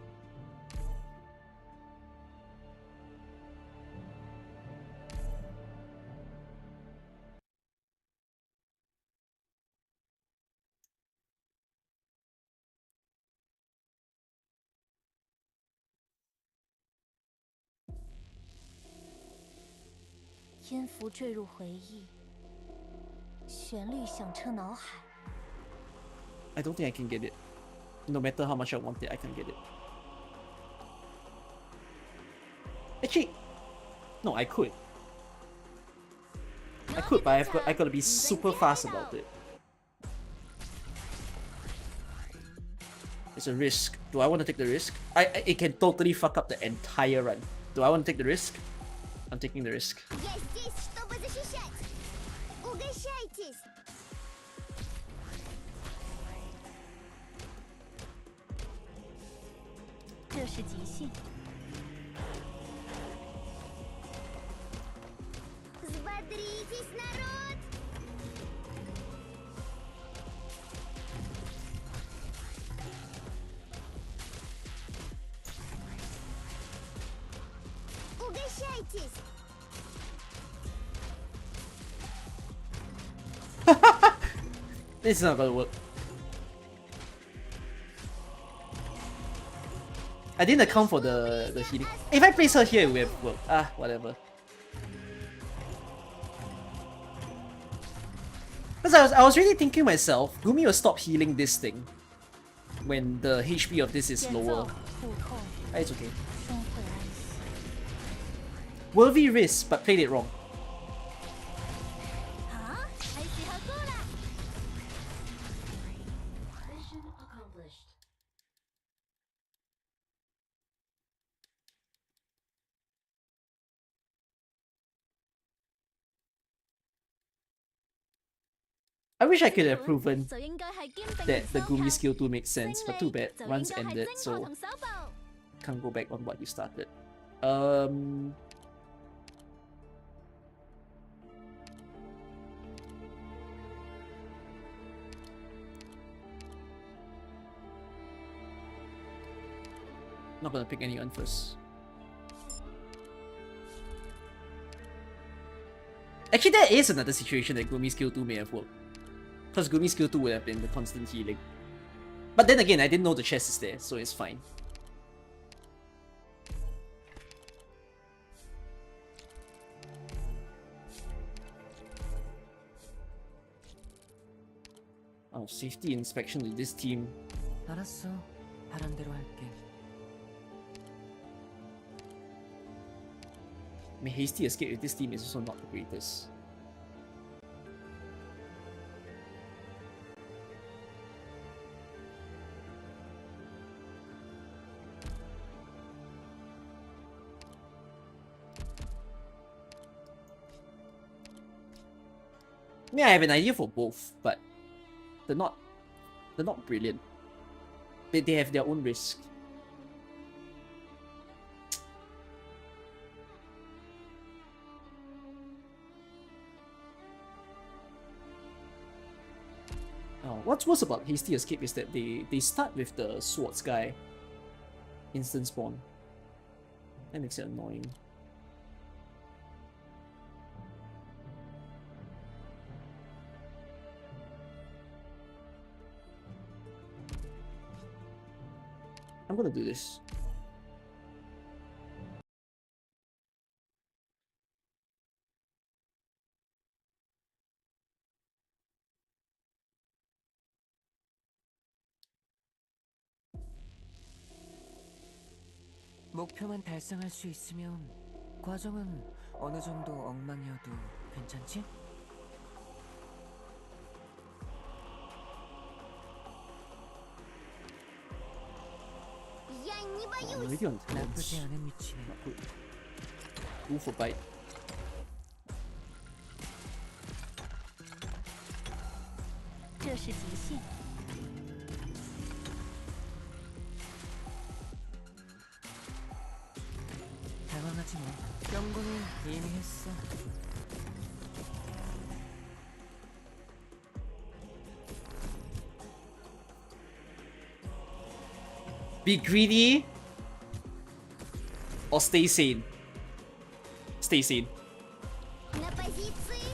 音符坠入回忆，旋律响彻脑海。 I don't think I can get it. No matter how much I want it, I can get it. Actually, no, I could. I could, but I gotta be super fast about it. It's a risk. Do I want to take the risk? It can totally fuck up the entire run. Do I want to take the risk? I'm taking the risk. Я здесь, чтобы защищать. Угощайтесь. 这是即兴。Взбодритесь, народ! Угощайтесь! It's not gonna work. I didn't account for the healing. If I place her here, it would have worked. Ah, whatever. Because I was really thinking myself, Gumi will stop healing this thing when the HP of this is lower. Ah, it's okay. Worthy risk, but played it wrong. I wish I could have proven that the Gumi skill 2 makes sense, but too bad. Runs ended, so can't go back on what you started. Not gonna pick anyone first. Actually, there is another situation that Gumi skill 2 may have worked. Because Gumi skill 2 would have been the constant healing. But then again, I didn't know the chest is there, so it's fine. Oh, safety inspection with this team. 알았어. 바람대로 할게. I mean, hasty escape with this team is also not the greatest. I mean, I have an idea for both, but they're not brilliant. They have their own risk. What's worse about hasty escape is that they start with the swords guy instant spawn. That makes it annoying. I'm gonna do this. 목표만 달성할 수 있으면 과정은 어느 정도 엉망이어도 괜찮지? Я не I'm боюсь! already on 나쁘지 10. 않은 위치네. Not good. Go for bite.这是即兴。 당황하지 마. 연구는 이미 했어. Be greedy or stay sane. Stay sane. 那позиции，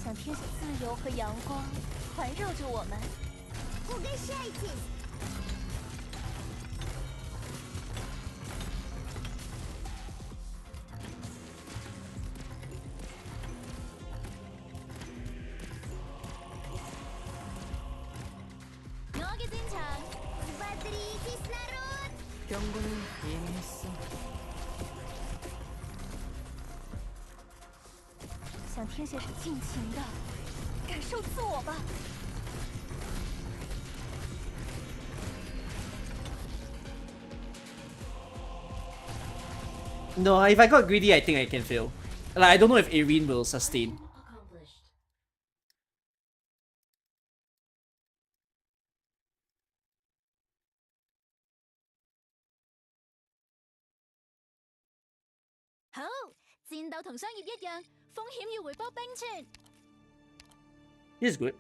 想听见自由和阳光环绕着我们。Угощайтесь！ 여기 진창 Взбодритесь, народ! 연구는 이미 했어. 想听些是尽情的感受自我吧。No, if I got greedy, I think I can fail. Like, I don't know if Irene will sustain. This is good.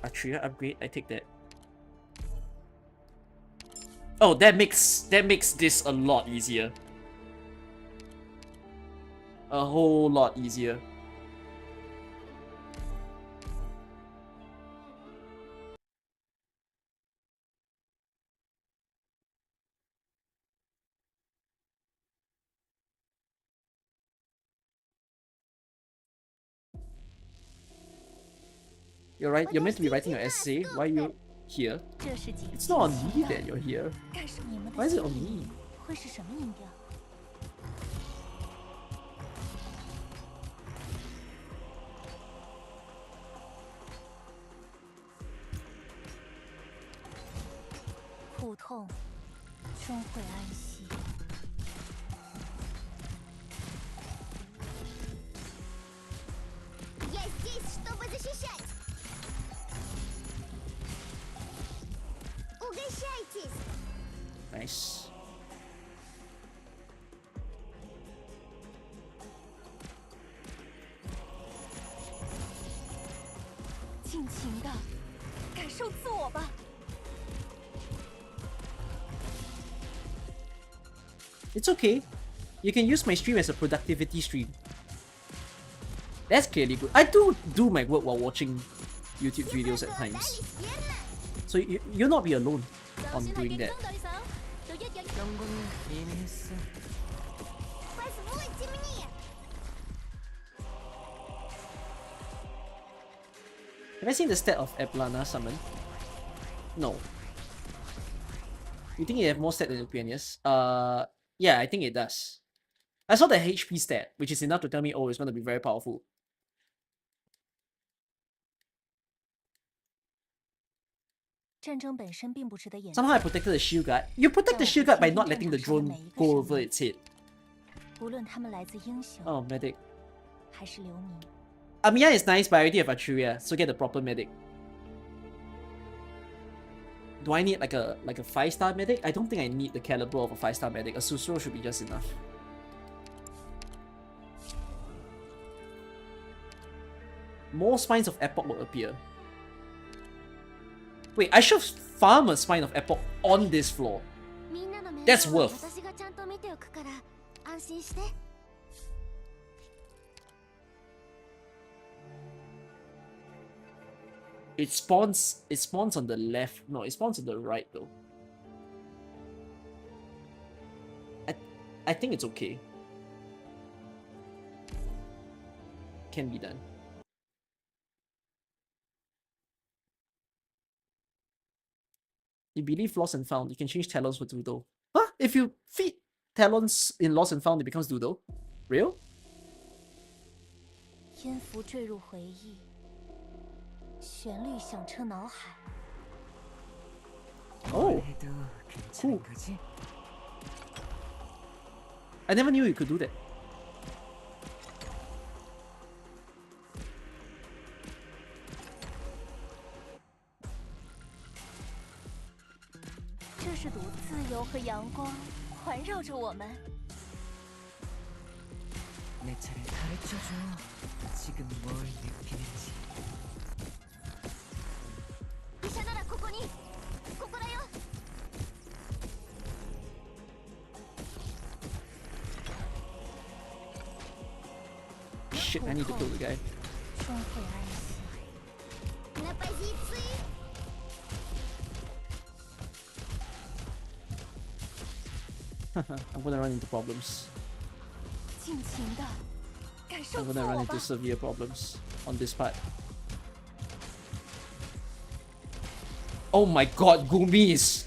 A trigger upgrade, I take that. Oh, that makes this a lot easier. A whole lot easier. You're right. You're meant to be writing your essay. Why are you here? It's not on me that you're here. Why is it on me? 会是什么音调？苦痛终会安息。Я здесь, чтобы защищать. Угощайтесь. Nice. It's okay. You can use my stream as a productivity stream. That's clearly good. I do my work while watching YouTube videos at times. So you'll not be alone on doing that. 경고는 이미 했어. Позвольте мне. Have I seen the stat of Eplana summon? No. You think it have more stat than Upianius? Yeah, I think it does. I saw the HP stat, which is enough to tell me, oh, it's going to be very powerful. Somehow I protected the shield guard. You protect the shield guard by not letting the drone go over its head. Oh, medic. Amiya is nice, but I already have Arturia, so get the proper medic. Do I need like a 5-star medic? I don't think I need the caliber of a 5-star medic. A Susuro should be just enough. More spines of Epoch will appear. Wait, I should farm a spine of Epoch on this floor. That's worth. It spawns on the left. No, it spawns on the right though. I think it's okay. Can be done. You believe Lost and Found, you can change Talons for Doodle. Huh? If you feed Talons in Lost and Found, it becomes Doodle? Real? Oh, cool. I never knew you could do that. 내 차례 가르쳐줘. 지금 뭘 느끼는지. Shit, I need to kill the guy. I'm gonna run into problems. I'm gonna run into severe problems on this part. Oh my god, Gumis!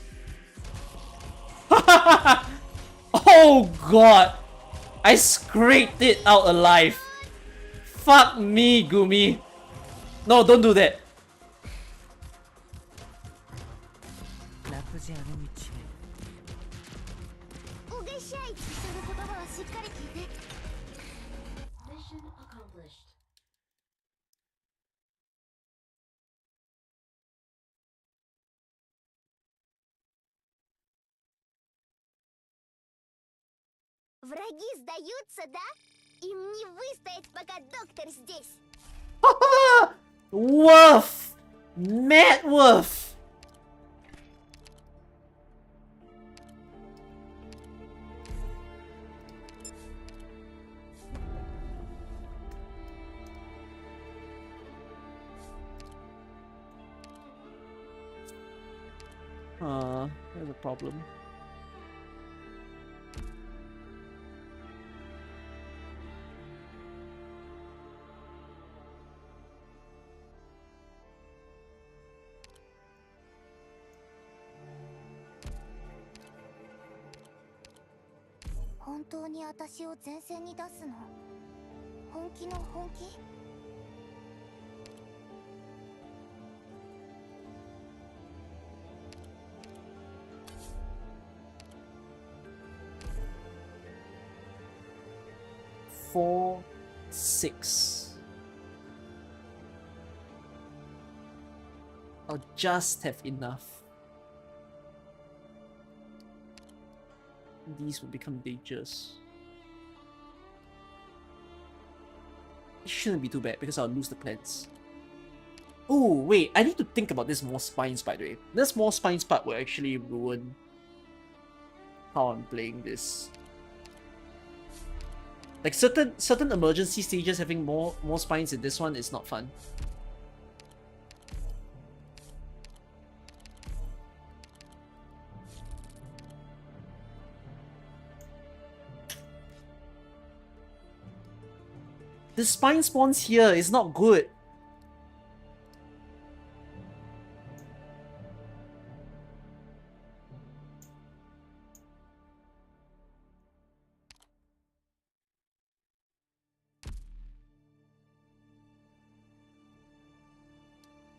Oh god! I scraped it out alive! Fuck me, Gumi! No, don't do that! 나쁘지 않은 위치네. Враги сдаются, да? Им не выстоять, пока доктор здесь. Woof! Mad Woof! There's a problem. Honki no honki? Four, 6. I'll just have enough. These will become dangerous. It shouldn't be too bad because I'll lose the plants. Oh, wait, I need to think about this more spines, by the way. This more spines part will actually ruin how I'm playing this. Like certain emergency stages having more spines in this one is not fun. The spine spawns here is not good.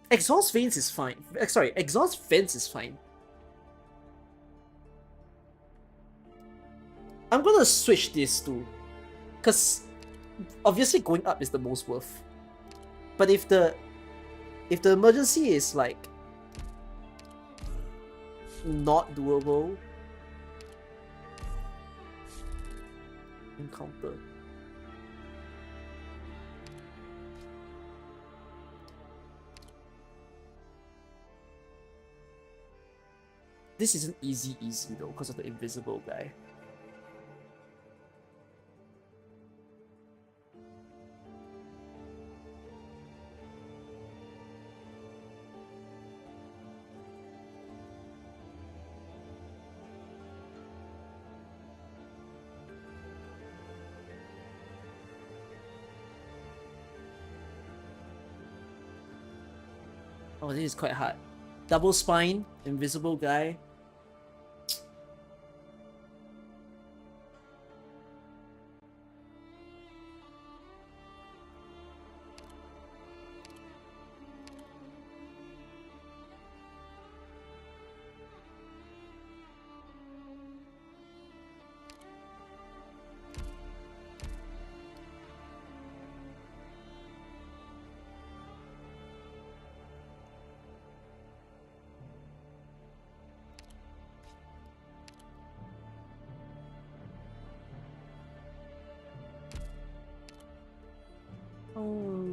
Exhaust veins is fine. Sorry, exhaust vents is fine. I'm gonna switch this too, cause obviously going up is the most worth. But if the emergency is like not doable, encounter. This isn't easy though, because of the invisible guy. Oh, this is quite hard. Double spine, invisible guy.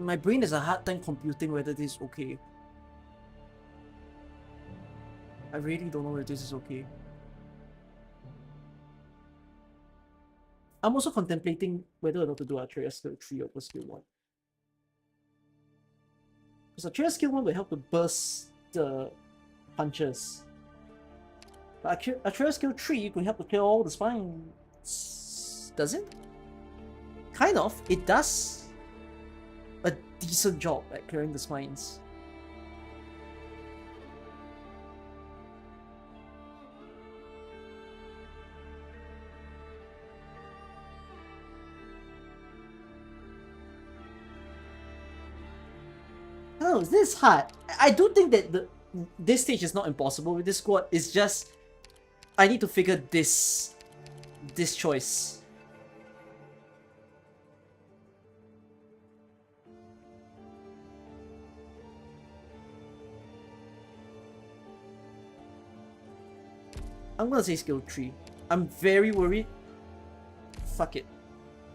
My brain has a hard time computing whether this is okay. I really don't know whether this is okay. I'm also contemplating whether or not to do Archeria skill 3 or skill 1. Because Archeria skill 1 will help to burst the punches. But Archeria skill 3 could help to clear all the spines. Does it? Kind of. It does a decent job at clearing the spines. Oh, this is hard. I do think that this stage is not impossible with this squad. It's just I need to figure this choice. I'm gonna say skill 3. I'm very worried Fuck it.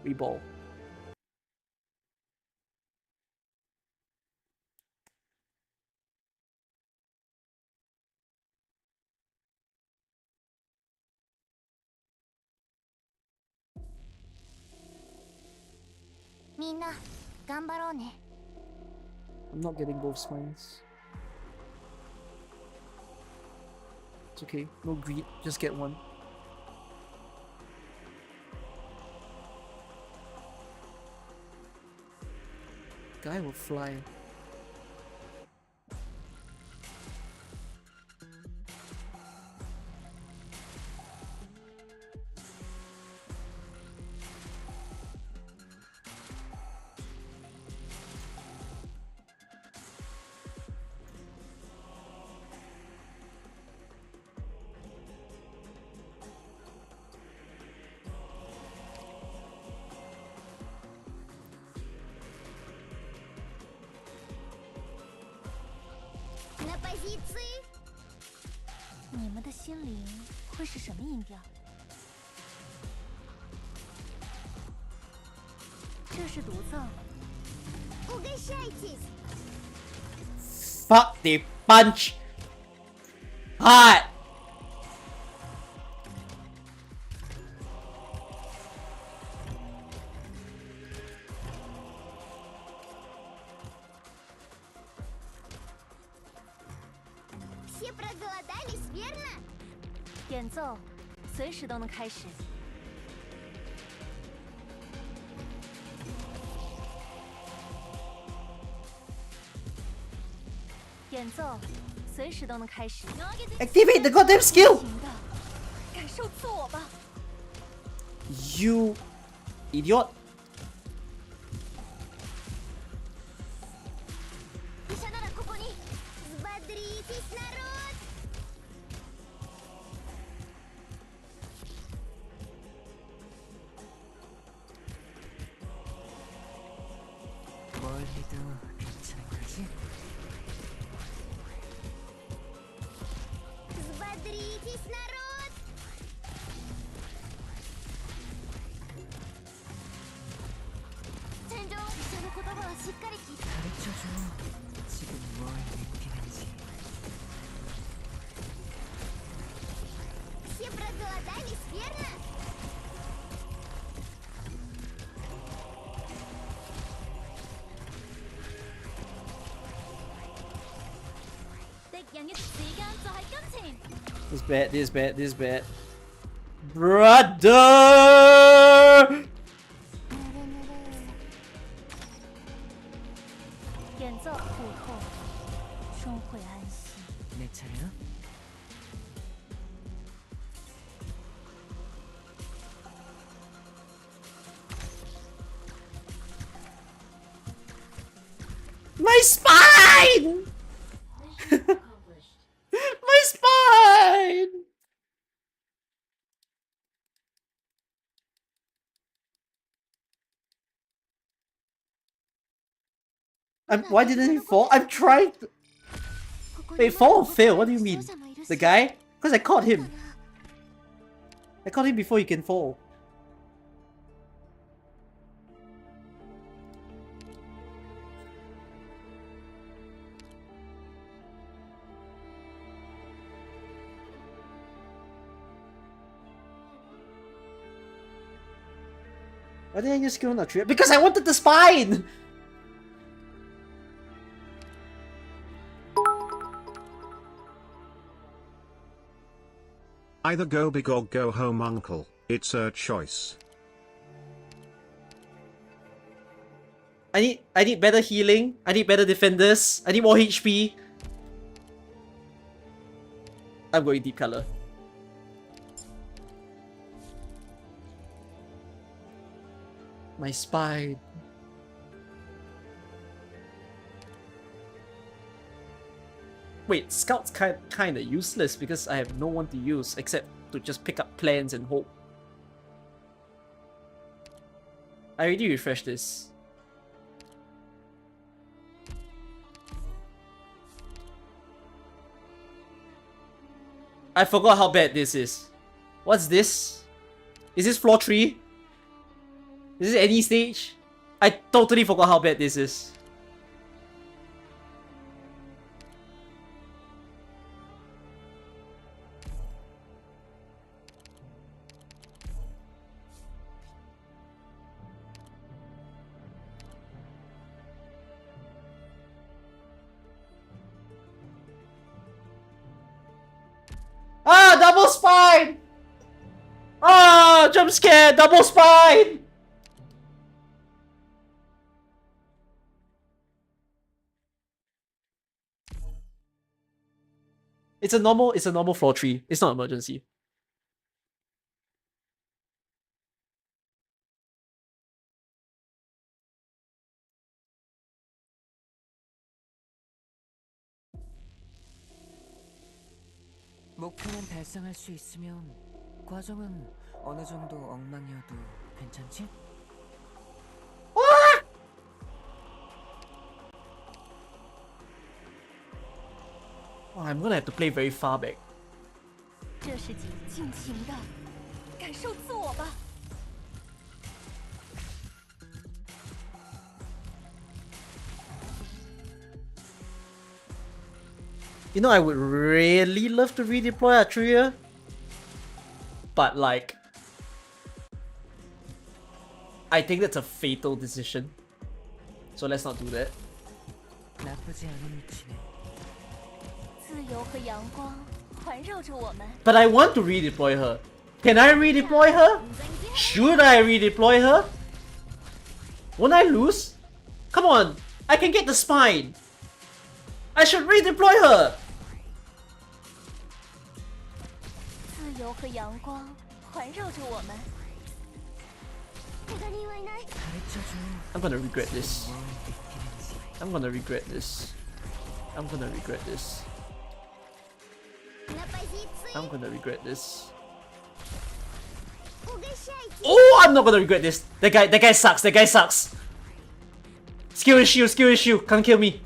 Reball. I'm not getting both spines. It's okay. No greed. Just get one. Guy will fly. На позиции. 你们的心灵会是什么音调？这是独奏。Угощайтесь. Fuck the punch! Hot! Все проголодались, верно? 演奏随时都能开始。演奏随时都能开始。 Activate the goddamn skill! 行的，感受自我吧。 You idiot! Взбодритесь, народ! 멀리도 괜찮은 거지? Взбодритесь, народ! 젠종, その言葉はしっかり聞いて。 가르쳐줘. 지금 뭘 느끼는지. Все проголодались, верно? This is bad, this is bad, this is bad. Brother! 演奏过后，终会安息。 내 차례야? My spine! My spine! Why didn't he fall? I'm trying to... Wait, fall or fail? What do you mean? The guy? Because I caught him. I caught him before he can fall. Why didn't I use skill on the tree? Because I wanted the spine! Either go big or go home, uncle. It's a choice. I need better healing. I need better defenders. I need more HP. I'm going deep color. My spine. Wait, Scout's kinda useless because I have no one to use except to just pick up plans and hope. I already refreshed this. I forgot how bad this is. What's this? Is this floor 3? Is this any stage? I totally forgot how bad this is. Ah, double spine! Ah, jump scare, double spine! It's a normal floor 3. It's not emergency. 목표는 달성할 수 있으면 과정은 어느 정도 엉망이어도 괜찮지? Oh, I'm gonna have to play very far back. 这是己尽情的感受自我吧。 You know, I would really love to redeploy Atria, but like, I think that's a fatal decision. So let's not do that. 나쁘지 않은 위치네. 自由和阳光环绕着我们。 But I want to redeploy her. Can I redeploy her? Should I redeploy her? Won't I lose? Come on, I can get the spine. I should redeploy her. 自由和阳光环绕着我们。怪我はいない。 가르쳐줘. I'm gonna regret this. 뭘 느끼는지. I'm gonna regret this. I'm gonna regret this. I'm gonna regret this. Oh, I'm not gonna regret this. That guy sucks. That guy sucks. Skill issue. Can't kill me.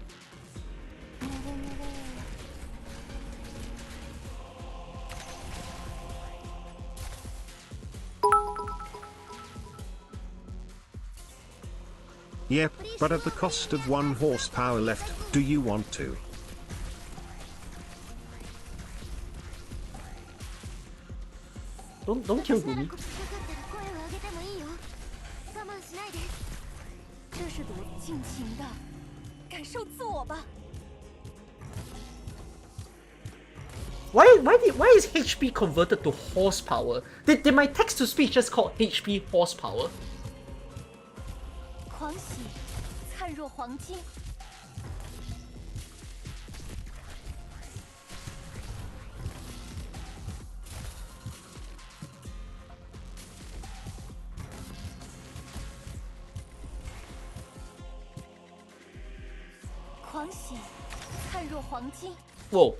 Yep, but at the cost of 1 horsepower left, do you want to? Don't kill Gumi. 这是我尽情的感受自我吧。 Why is HP converted to horsepower? Did my text to speech just called HP horsepower? 狂喜灿若黄金。 狂喜灿若黄金。 Whoa.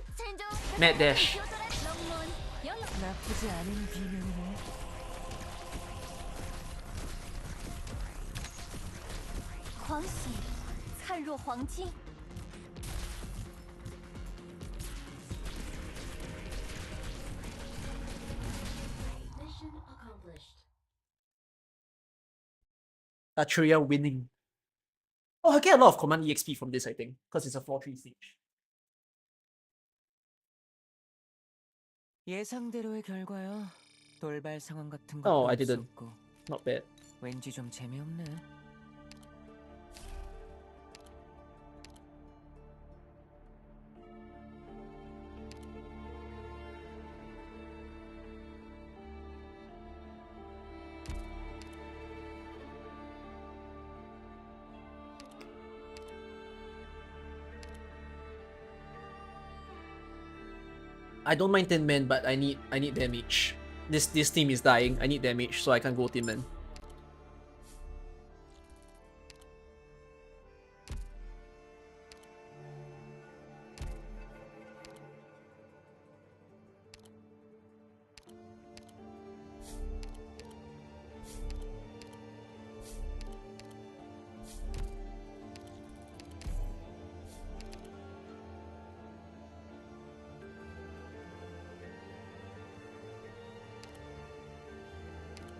Mad dash. 나쁘지 않은 비명이네. Atria winning. Oh, I get a lot of command EXP from this, I think, because it's a 4-3 stage. 예상대로의 결과야. 돌발 상황 같은 것도 Oh, I didn't. 없었고. Not bad. 왠지 좀 재미없네. I don't mind 10 men, but I need damage. This team is dying. I need damage, so I can't go 10 men.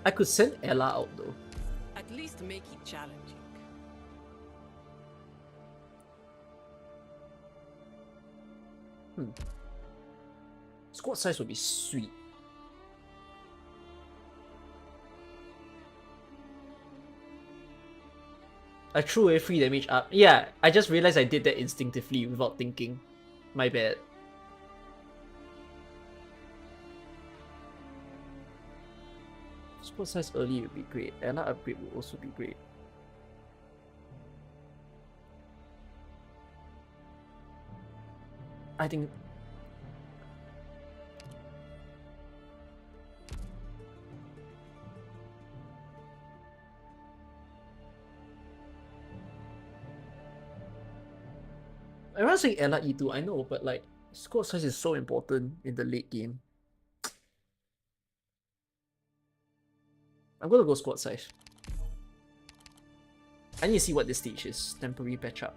I could send Ella out though. At least make it challenging. Squad size would be sweet. I threw away free damage up. Yeah, I just realized I did that instinctively without thinking. My bad. Squad size early would be great. Ella upgrade would also be great. I think everyone's saying Ella E2, I know, but like squad size is so important in the late game. I'm gonna go squad size. I need to see what this stage is. Temporary patch up.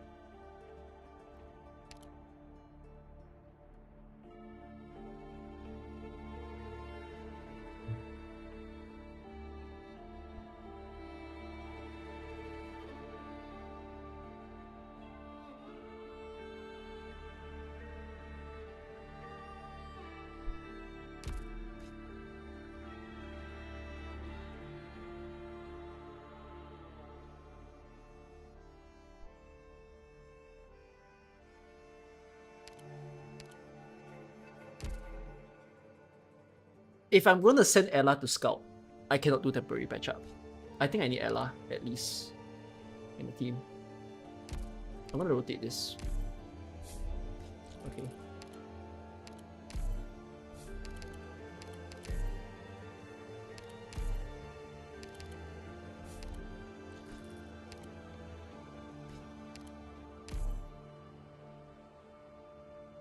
If I'm going to send Ella to scout, I cannot do temporary patch up. I think I need Ella, at least, in the team. I'm gonna rotate this. Okay.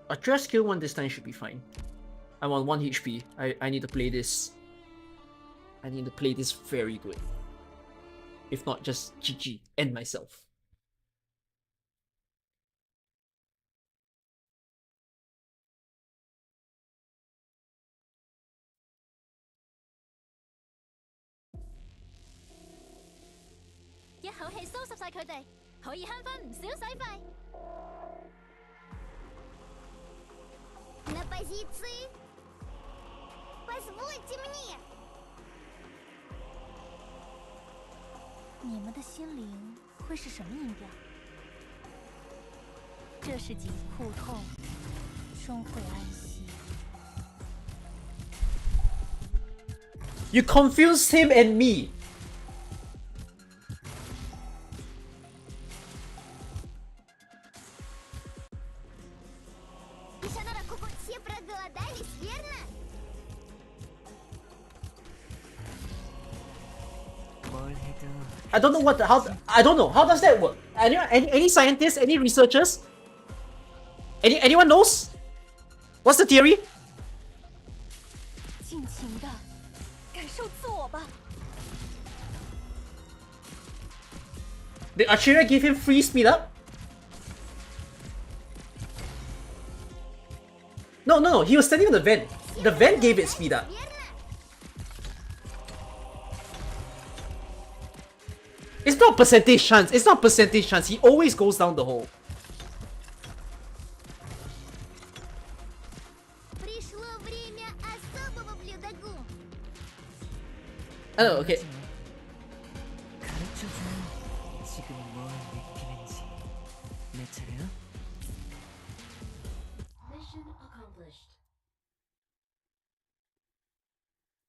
A dress skill 1 this time should be fine. I'm on 1 HP. I need to play this. I need to play this very good. If not, just GG. End myself. На позиции. Позвольте мне. 你们的心灵会是什么音调？这是集苦痛，终会安息。 You confused him and me. Все проголодались, верно? I don't know what how I don't know how does that work. Any scientists, any researchers? Anyone knows? What's the theory? 尽情的感受自我吧。 Did Archeria give him free speed up? No, he was standing on the vent. The vent gave it speed up. It's not percentage chance. It's not percentage chance. He always goes down the hole. Пришло время особого блюдогу. Oh, okay. 가르쳐줘. 지금 뭘 느끼는지. 내 차례야?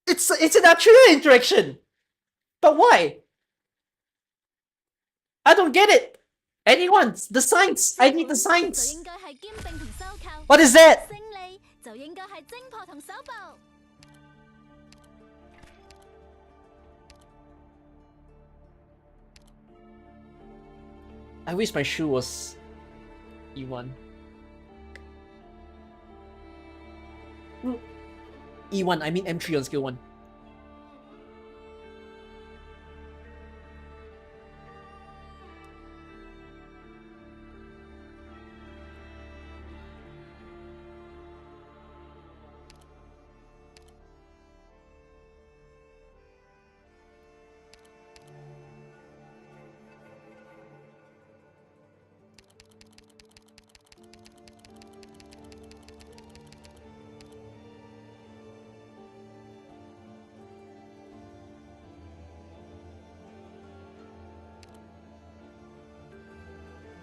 It's an Archeria interaction. But why? I don't get it. Anyone? The signs. I need the signs. What is that? 勝利就應該係精破同手部。 I wish my shoe was E1. E1, I mean M3 on skill 1.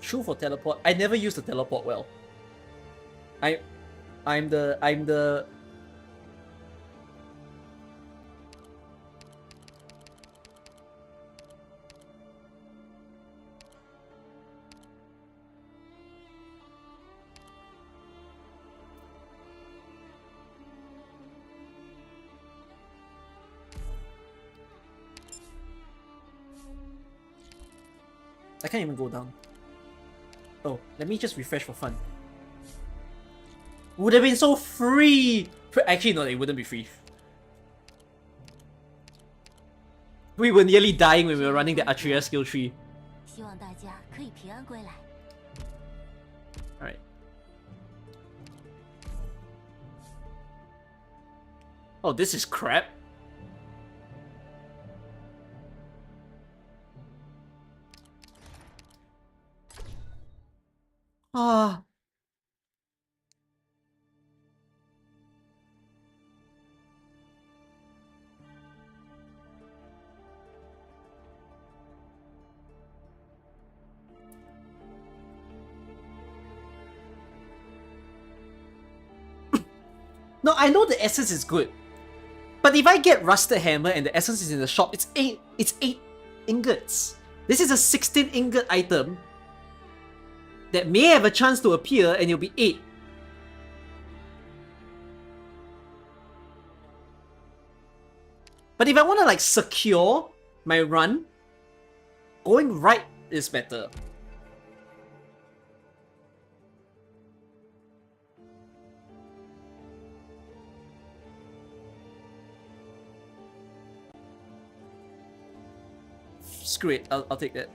True for teleport. I never use the teleport well. I'm the I can't even go down. Oh, let me just refresh for fun. Would have been so free! Actually, no, it wouldn't be free. We were nearly dying when we were running the Atria skill tree. 希望大家可以平安归来。 Alright. Oh, this is crap. Ah. No, I know the essence is good. But if I get Rusted Hammer and the essence is in the shop, it's 8 ingots. This is a 16 ingot item that may have a chance to appear and it'll be 8. But if I want to like secure my run, going right is better. Screw it, I'll take that.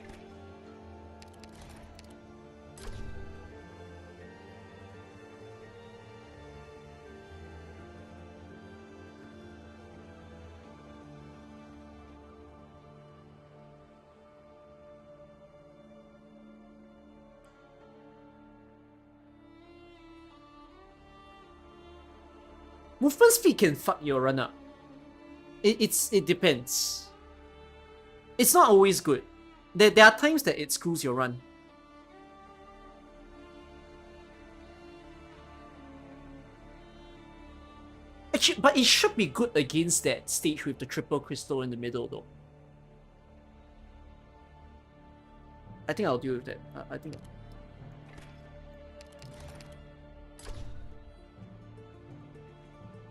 Movement speed can fuck your run up. It depends. It's not always good. There are times that it screws your run. Actually, but it should be good against that stage with the triple crystal in the middle though. I think I'll deal with that. I think...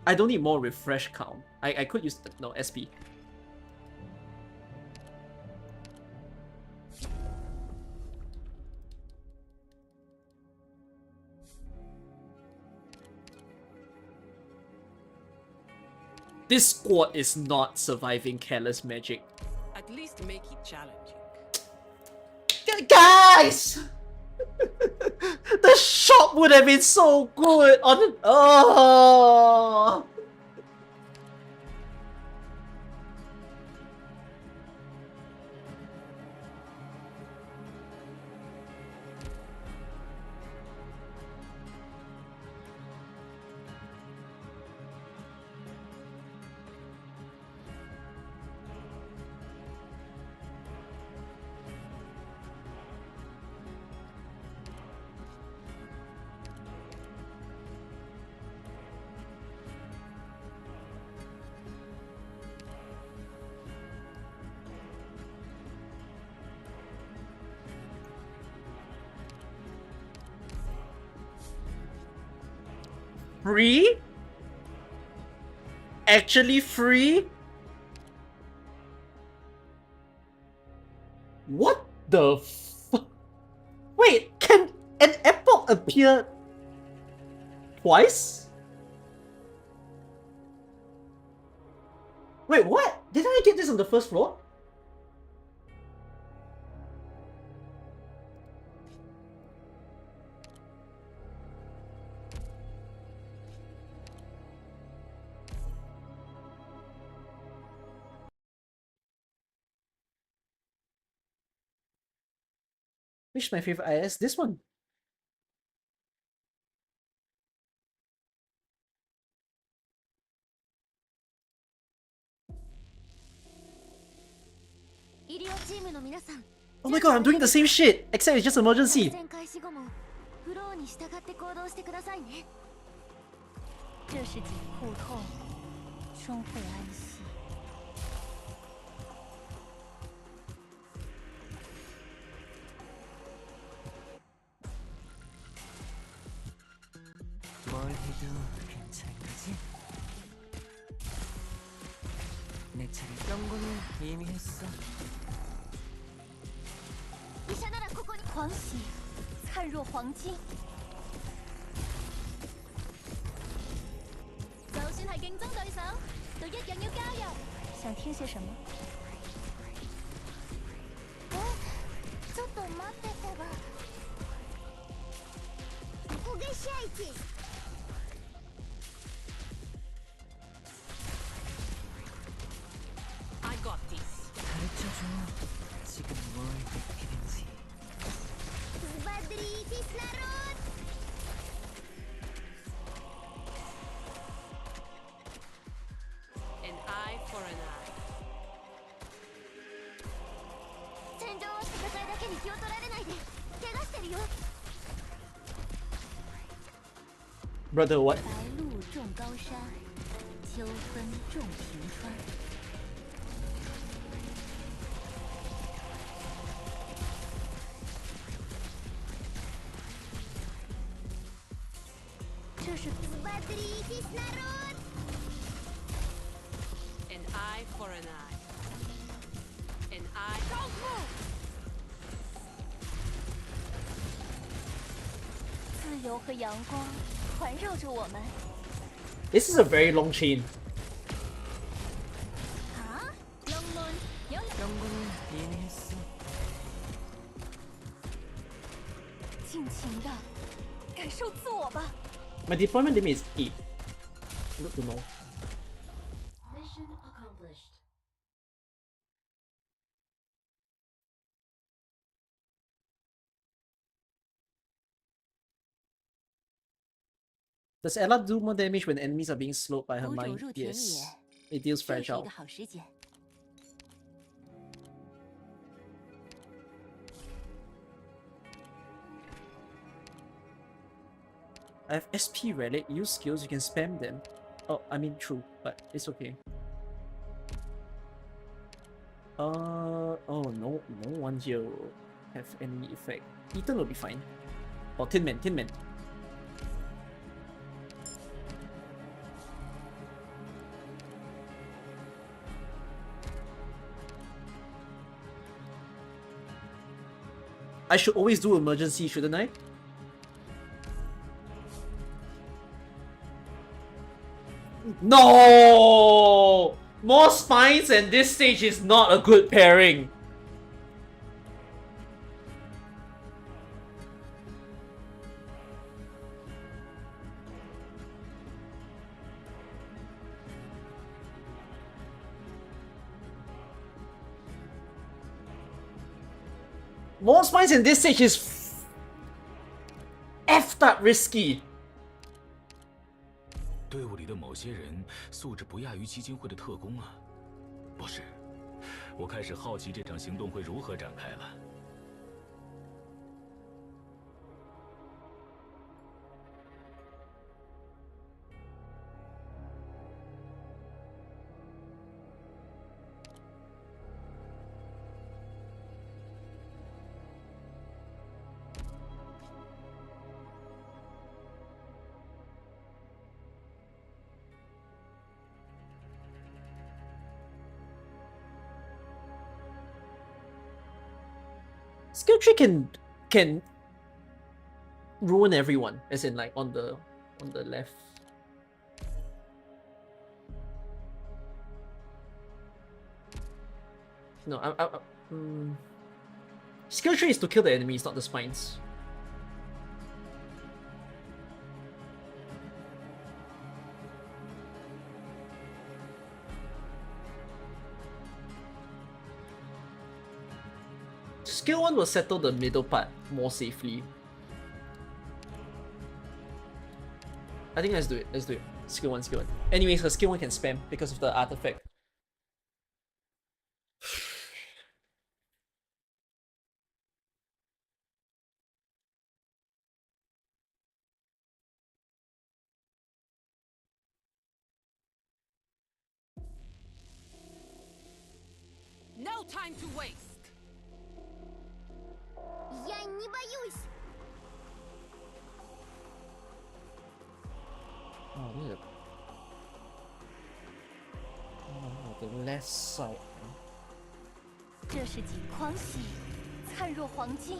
I don't need more refresh count. I could use... no, SP. This squad is not surviving Careless Magic. At least make it challenging. Guys! The shop would have been so good on... Oh! Free? Actually free? What the fuck? Wait, can an epoch appear twice? Wait, what? Didn't I get this on the first floor? Which is my favorite IS? This one.医療チームの皆さん、Oh my god, I'm doing the same shit, except it's just emergency. 戦開始後もフローに従って行動してくださいね。这是紧裤痛，终会安息。뭘 해도 괜찮은 거지? 내 차례 경고는 이미 했어. 医者ならここに。狂喜，灿若黄金。就算係競爭對手，都一樣要加油。想听些什么？ちょっと待っててば。ここが試合地。 I got this. 가르쳐줘. 지금 뭘 느끼는지. 스바드리 티스나롯. An eye for an eye. 戦場は戦いだけに気を取られないで。怪我してるよ。 Brother, what? 白露重高山，秋分重平川。这是 스바드리 티스나롯. An eye for an eye. An eye. Don't move! 自由和阳光环绕着我们。 This is a very long chain. 啊？龙门有 경고는 이미 했어. 尽情的感受自我吧。 My deployment limit is 8. Good to know. Mission accomplished. Does Ella do more damage when enemies are being slowed by her 谷主 mind? 入田野， Yes. It deals 这是一 fragile. 个好时间。 I have SP relic. Use skills, you can spam them. Oh, I mean true, but it's okay. Oh no one here will have any effect. Ethan will be fine. Or Tin Man. I should always do emergency, shouldn't I? No! More spines and this stage is not a good pairing. More spines in this stage is effed up risky. 队伍里的某些人素质不亚于基金会的特工啊！不是，我开始好奇这场行动会如何展开了。 Skill tree can ruin everyone, as in like on the left. No, skill tree is to kill the enemies, not the spines. Skill 1 will settle the middle part more safely. I think let's do it. Skill 1. Anyways, her skill 1 can spam because of the artifact. time to waste. Я не боюсь. Oh, look. Oh, the left side. 这是几狂喜，灿若黄金。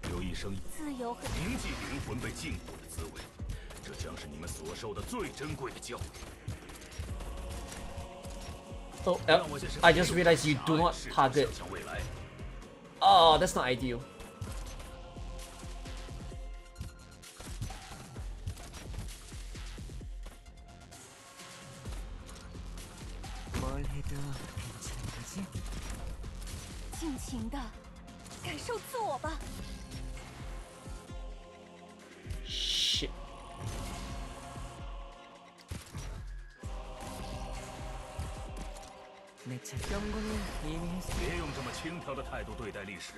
有一生自由和铭记灵魂被禁锢的滋味，这将是你们所受的最珍贵的教育。 Oh, 让我先 I just realized you do not target. 想象未来。 Oh, that's not ideal. 뭘 해도 괜찮은 거지? 尽情的感受自我吧。 Shit. 내 차 경고는 이미 했어. 别用这么轻佻的态度对待历史。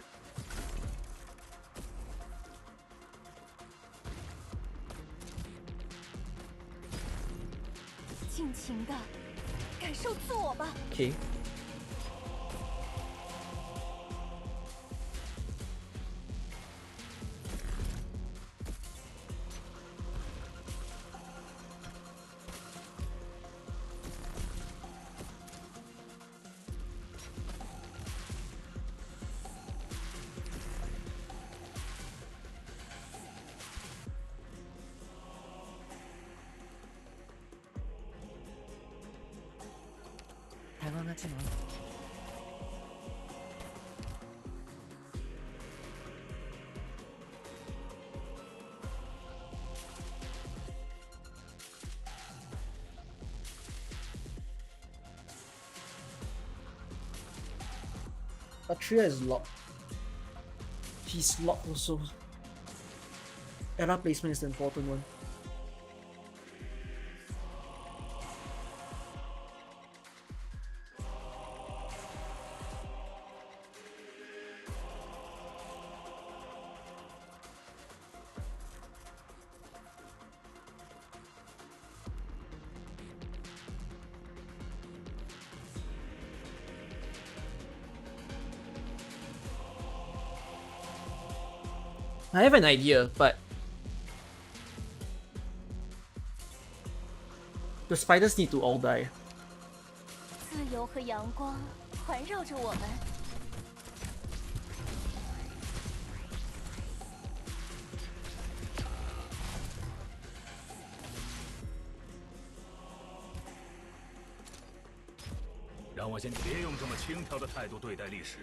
尽情的感受自我吧。 Okay. 당황하지 마. Atria is locked. He's locked also. Era placement is the important one. I have an idea, but the spiders need to all die. 自由和阳光环绕着我们。 让我先别用这么轻佻的态度对待历史。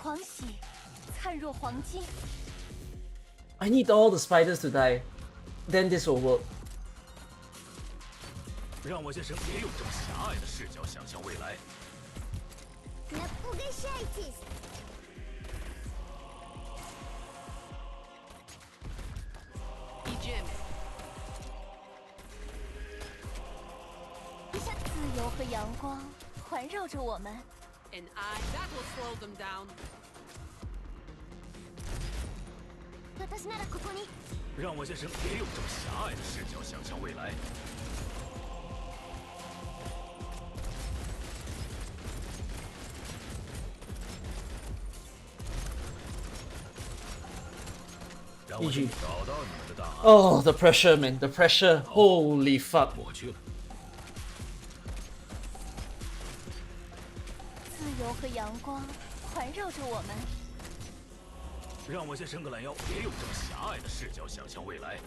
狂喜，灿若黄金。 I need all the spiders to die. Then this will work. 让我先生别用这么狭隘的视角想象未来。 Напугащайтесь. Ejim. 自由和阳光环绕着我们。 And that will slow them down. 私ならここに。让我先生别用这么狭隘的视角想象未来。让我先找到你们的答案。 Oh, the pressure, man. The pressure. Holy fuck. 我去了。 自由和阳光环绕着我们。 让我先伸个懒腰，别用这么狭隘的视角想象未来。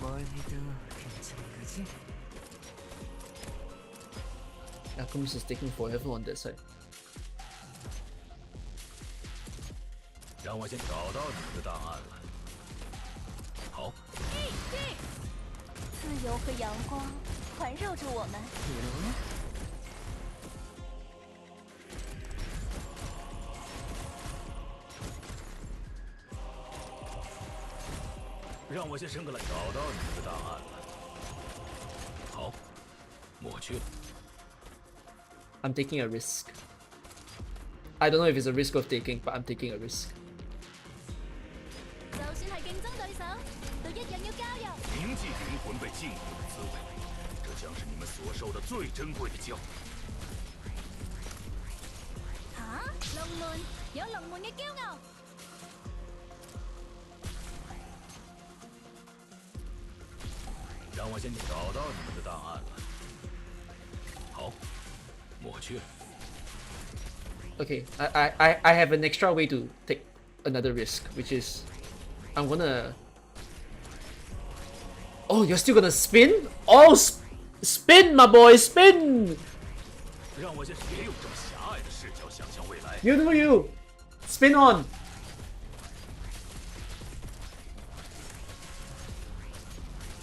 뭘 해도 괜찮은 거지? Alchemist is taking forever on that side. 让我先找到你们的答案了。好， 自由和阳光环绕着我们。让我先伸个懒，找到你们的档案了。好，抹去了。 I'm taking a risk. I don't know if it's a risk worth taking, but I'm taking a risk. 就算係競爭對手，都一樣要交入。铭记灵魂被禁锢的滋味，这将是你们所受的最珍贵的教育。嚇！龍門有龍門嘅驕傲。让我先找到你们的档案了。好，抹去了。 Okay, I have an extra way to take another risk, which is I'm gonna. Oh, you're still gonna spin? Oh, spin, my boy, spin! 让我先别用这么狭隘的视角想象未来。 You do you. Spin on.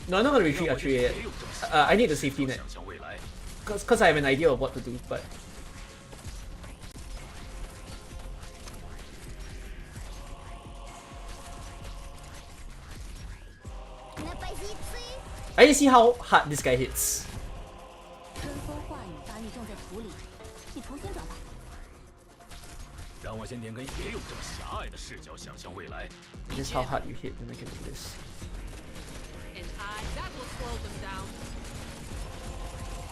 No, I'm not gonna retreat actually yet. I need the safety net. 想象未来。 Cause I have an idea of what to do, but. I need to see how hard this guy hits. 春风化雨，把你种在土里，你重新找吧。让我先点根，别用这么狭隘的视角想象未来。 This is how hard you hit, then I can do this. And that will slow them down.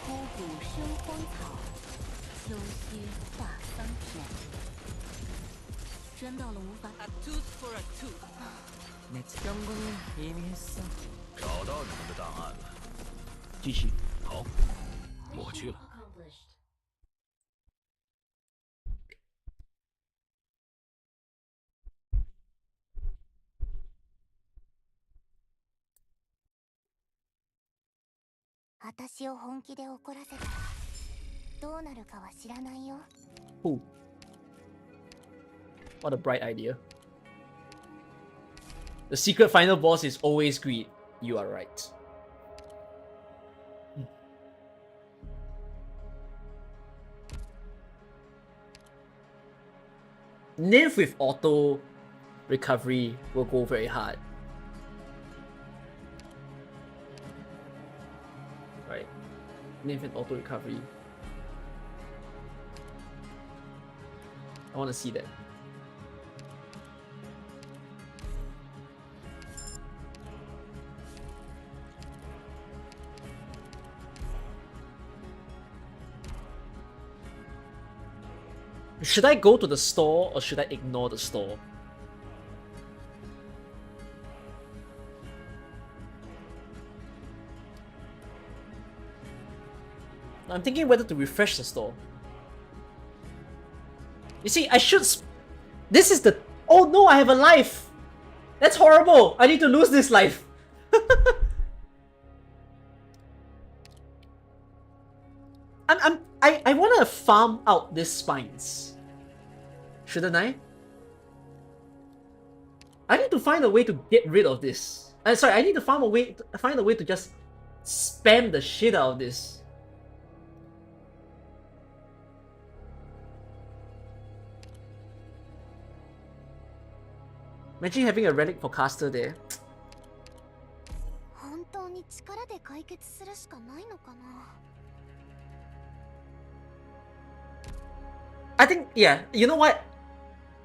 枯骨生荒草，秋须化桑田。真到了无法。 A tooth for a tooth. 내 경고는 이미 했어. 找到你们的档案了。 GG. 好，抹去了。 私を本気で怒らせたらどうなるかは知らないよ。 Ooh. What a bright idea. The secret final boss is always greed. You are right. Nymph with auto recovery will go very hard. Right. Nymph and auto recovery. I want to see that. Should I go to the store or should I ignore the store? I'm thinking whether to refresh the store. You see, I should. This is the. Oh no, I have a life! That's horrible! I need to lose this life! I wanna farm out these spines. Shouldn't I? I need to find a way to get rid of this. Sorry, I need to find a way to just spam the shit out of this. Imagine having a relic for caster there. 本当に力で解決するしかないのかな。 I think, yeah, you know what?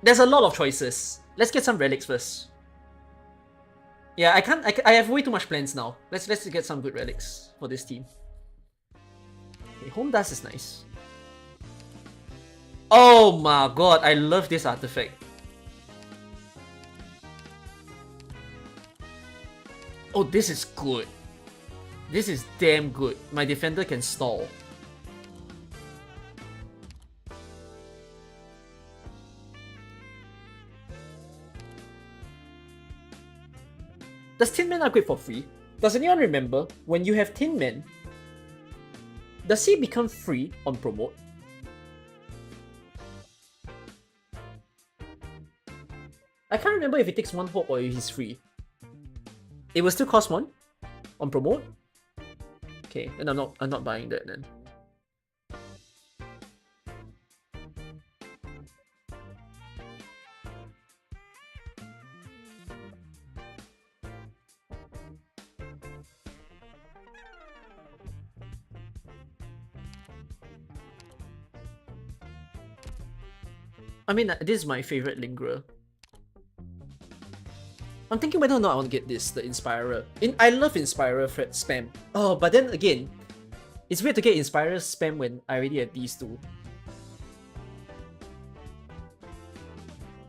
There's a lot of choices. Let's get some relics first. Yeah, I have way too much plans now. Let's get some good relics for this team. Okay, home dust is nice. Oh my god, I love this artifact. Oh, this is good. This is damn good. My defender can stall. Does Tin Man upgrade for free? Does anyone remember when you have Tin Man? Does he become free on promote? I can't remember if it takes one hope or if he's free. It will still cost one on promote? Okay, then I'm not buying that then. I mean, this is my favorite lingerer. I'm thinking whether or not I want to get this, the Inspirer. I love Inspirer spam. Oh, but then again, it's weird to get Inspirer spam when I already have these two.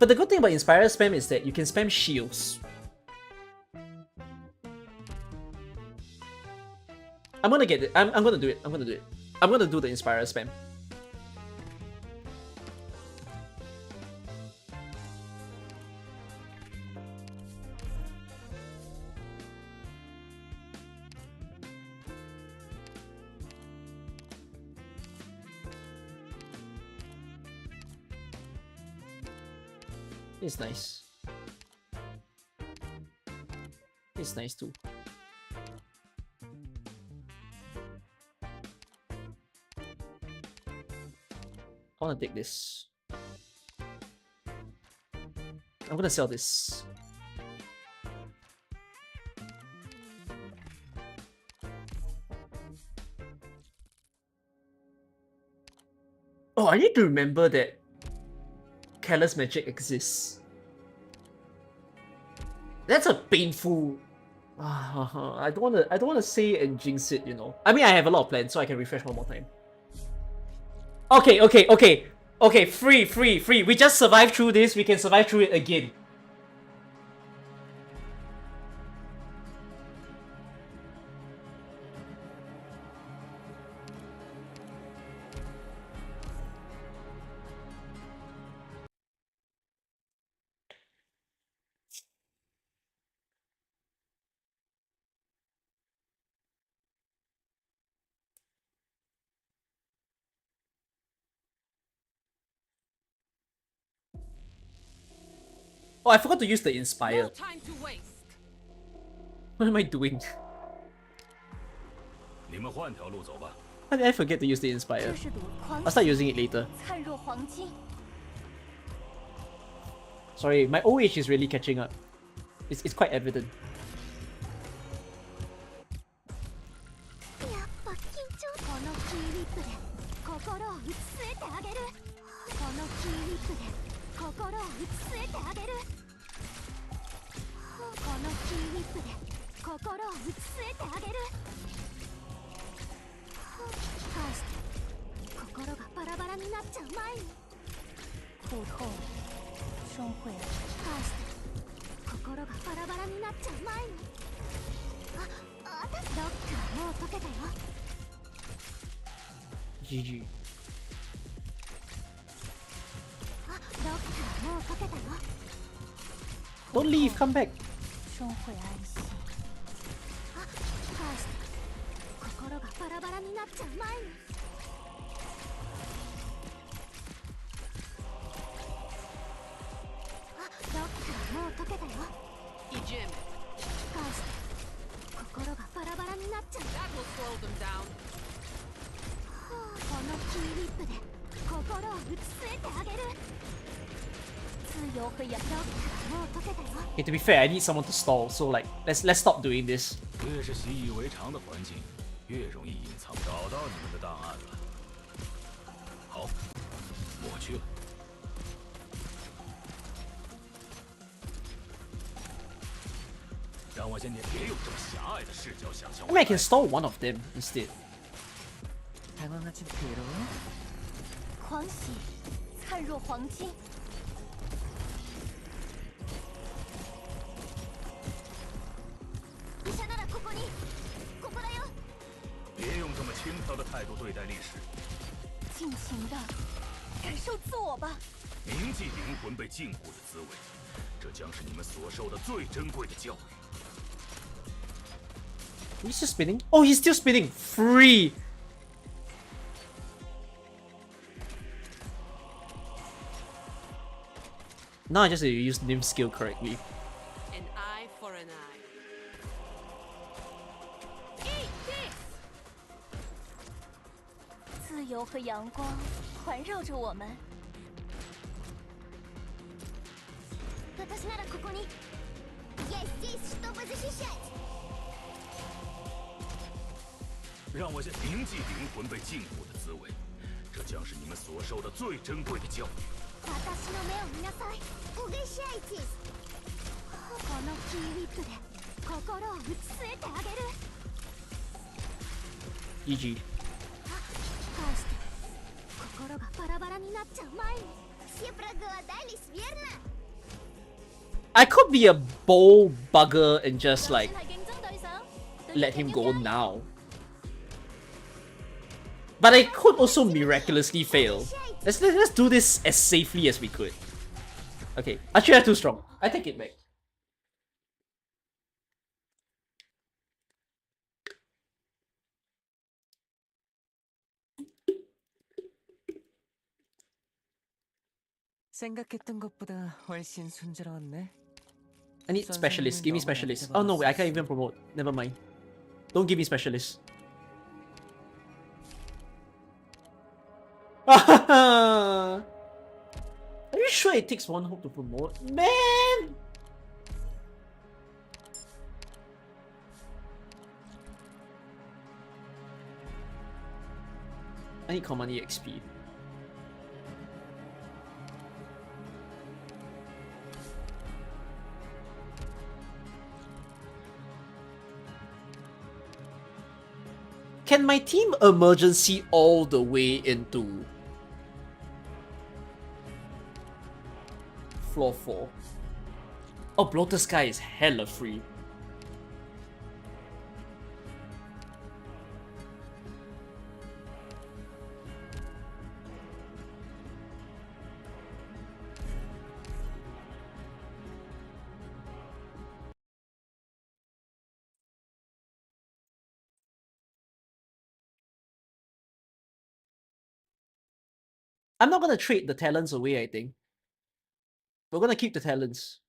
But the good thing about Inspirer spam is that you can spam shields. I'm gonna get it. I'm gonna do it. I'm gonna do it. I'm gonna do the Inspirer spam. It's nice. It's nice too. I wanna take this. I'm gonna sell this. Oh, I need to remember that Careless Magic exists. That's a painful. I don't wanna say and jinx it, you know. I mean, I have a lot of plans, so I can refresh one more time. Okay, free. We just survived through this, we can survive through it again. Oh, I forgot to use the Inspire. No time to waste. What am I doing? 你们换条路走吧。 How did I forget to use the Inspire? 这是朵狂 I'll start using it later. 灿若黄金。 Sorry, my old age is really catching up. It's quite evident. やっぱ緊張。このキーウィップで心を打ち据えてあげる。このキーウィップで心を打ち据えてあげる。このキーウィップで心を打ち据えてあげる。引き返して心がバラバラになっちゃう前に。苦痛终会引き返して心がバラバラになっちゃう前に。ロックはもう解けたよ。 GG. ロックはもう解けたよ。 Don't leave, come back. 终会安息。引き返して心がバラバラになっちゃう前に。ロックはもう解けたよ。 Ejim. 引き返して心がバラバラになっちゃう。 That will slow them down. このキーウィップで心を打ち据えてあげる。自由和阳ロックはもう解けたよ。 Okay, to be fair, I need someone to stall, so like let's stop doing this. 越是习以为常的环境，越容易隐藏。找到你们的档案了。好，我去了。让我先点，别用这么狭隘的视角想象 I mean, I can stall one of them instead. 당황하지 괴로워? 狂喜灿若黄金。医者ならここに。ここだよ。别用这么轻佻的态度对待历史。尽情的感受自我吧。铭记灵魂被禁锢的滋味，这将是你们所受的最珍贵的教育。 He's still spinning? Oh, he's still spinning! Free! Now I just need to use Nim skill correctly. An eye for an eye. Eat this! 自由和阳光环绕着我们。私ならここに。Я здесь, чтобы защищать。 让我先铭记灵魂被禁锢的滋味，这将是你们所受的最珍贵的教育。私の目を見なさい。おげしあいち。このキーウィップで心を打ち据えてあげる。 GG. 返して。心がバラバラになっちゃう前に。Все проголодались, верно? I could be a bold bugger and just like let him go now. But I could also miraculously fail. Let's do this as safely as we could. Okay, actually I'm too strong. I take it back. 생각했던 것보다 훨씬 순조로웠네. I need specialist. Give me specialist. Oh no, wait, I can't even promote. Never mind. Don't give me specialist. Are you sure it takes one hope to promote? Man! I need command EXP. Can my team emergency all the way into floor 4? Oh, Bloated Sky is hella free. I'm not gonna trade the talents away, I think. We're gonna keep the talents.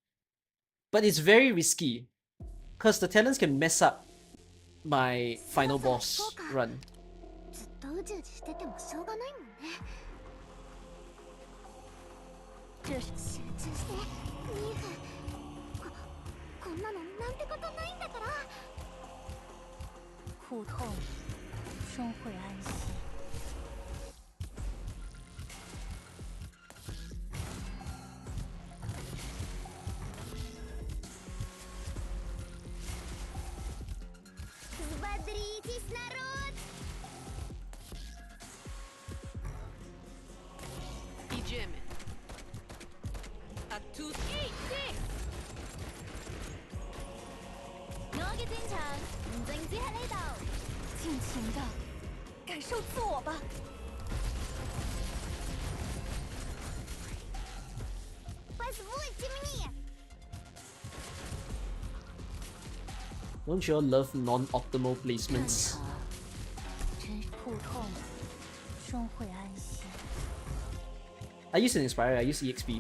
But it's very risky. Because the talents can mess up my final boss run. ずっとうじうじしててもしょうがないもんね。集中して2分。こんなのなんてことないんだから。苦痛，终会安息。Взбодритесь, народ! Idziemy. A tu... Ej, ty! 我嘅戰場唔淨止喺呢度，盡情地感受自我吧。Позвольте мне. Don't you all love non-optimal placements? 真苦痛，终会安息。 I use an Inspire, I use EXP.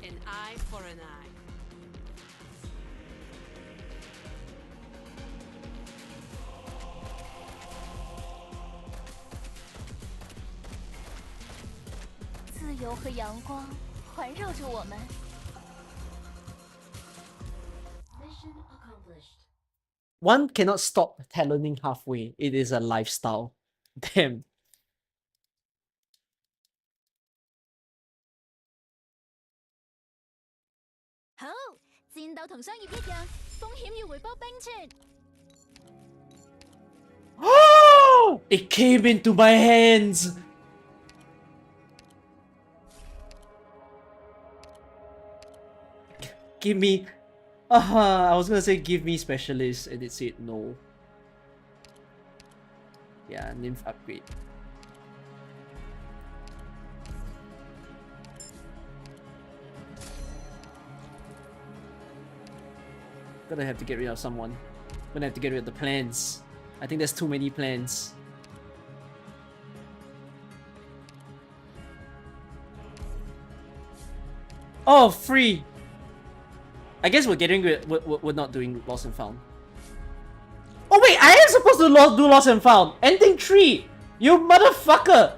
An eye for an eye. Mission accomplished. One cannot stop talenting halfway. It is a lifestyle. Damn. It came into my hands! Give me... I was gonna say give me specialist and it said no. Yeah, nymph upgrade. Gonna have to get rid of someone. Gonna have to get rid of the plans. I think there's too many plans. Oh, free! I guess we're getting rid. We're not doing lost and found. Oh wait, I am supposed to do lost and found. Ending 3. You motherfucker!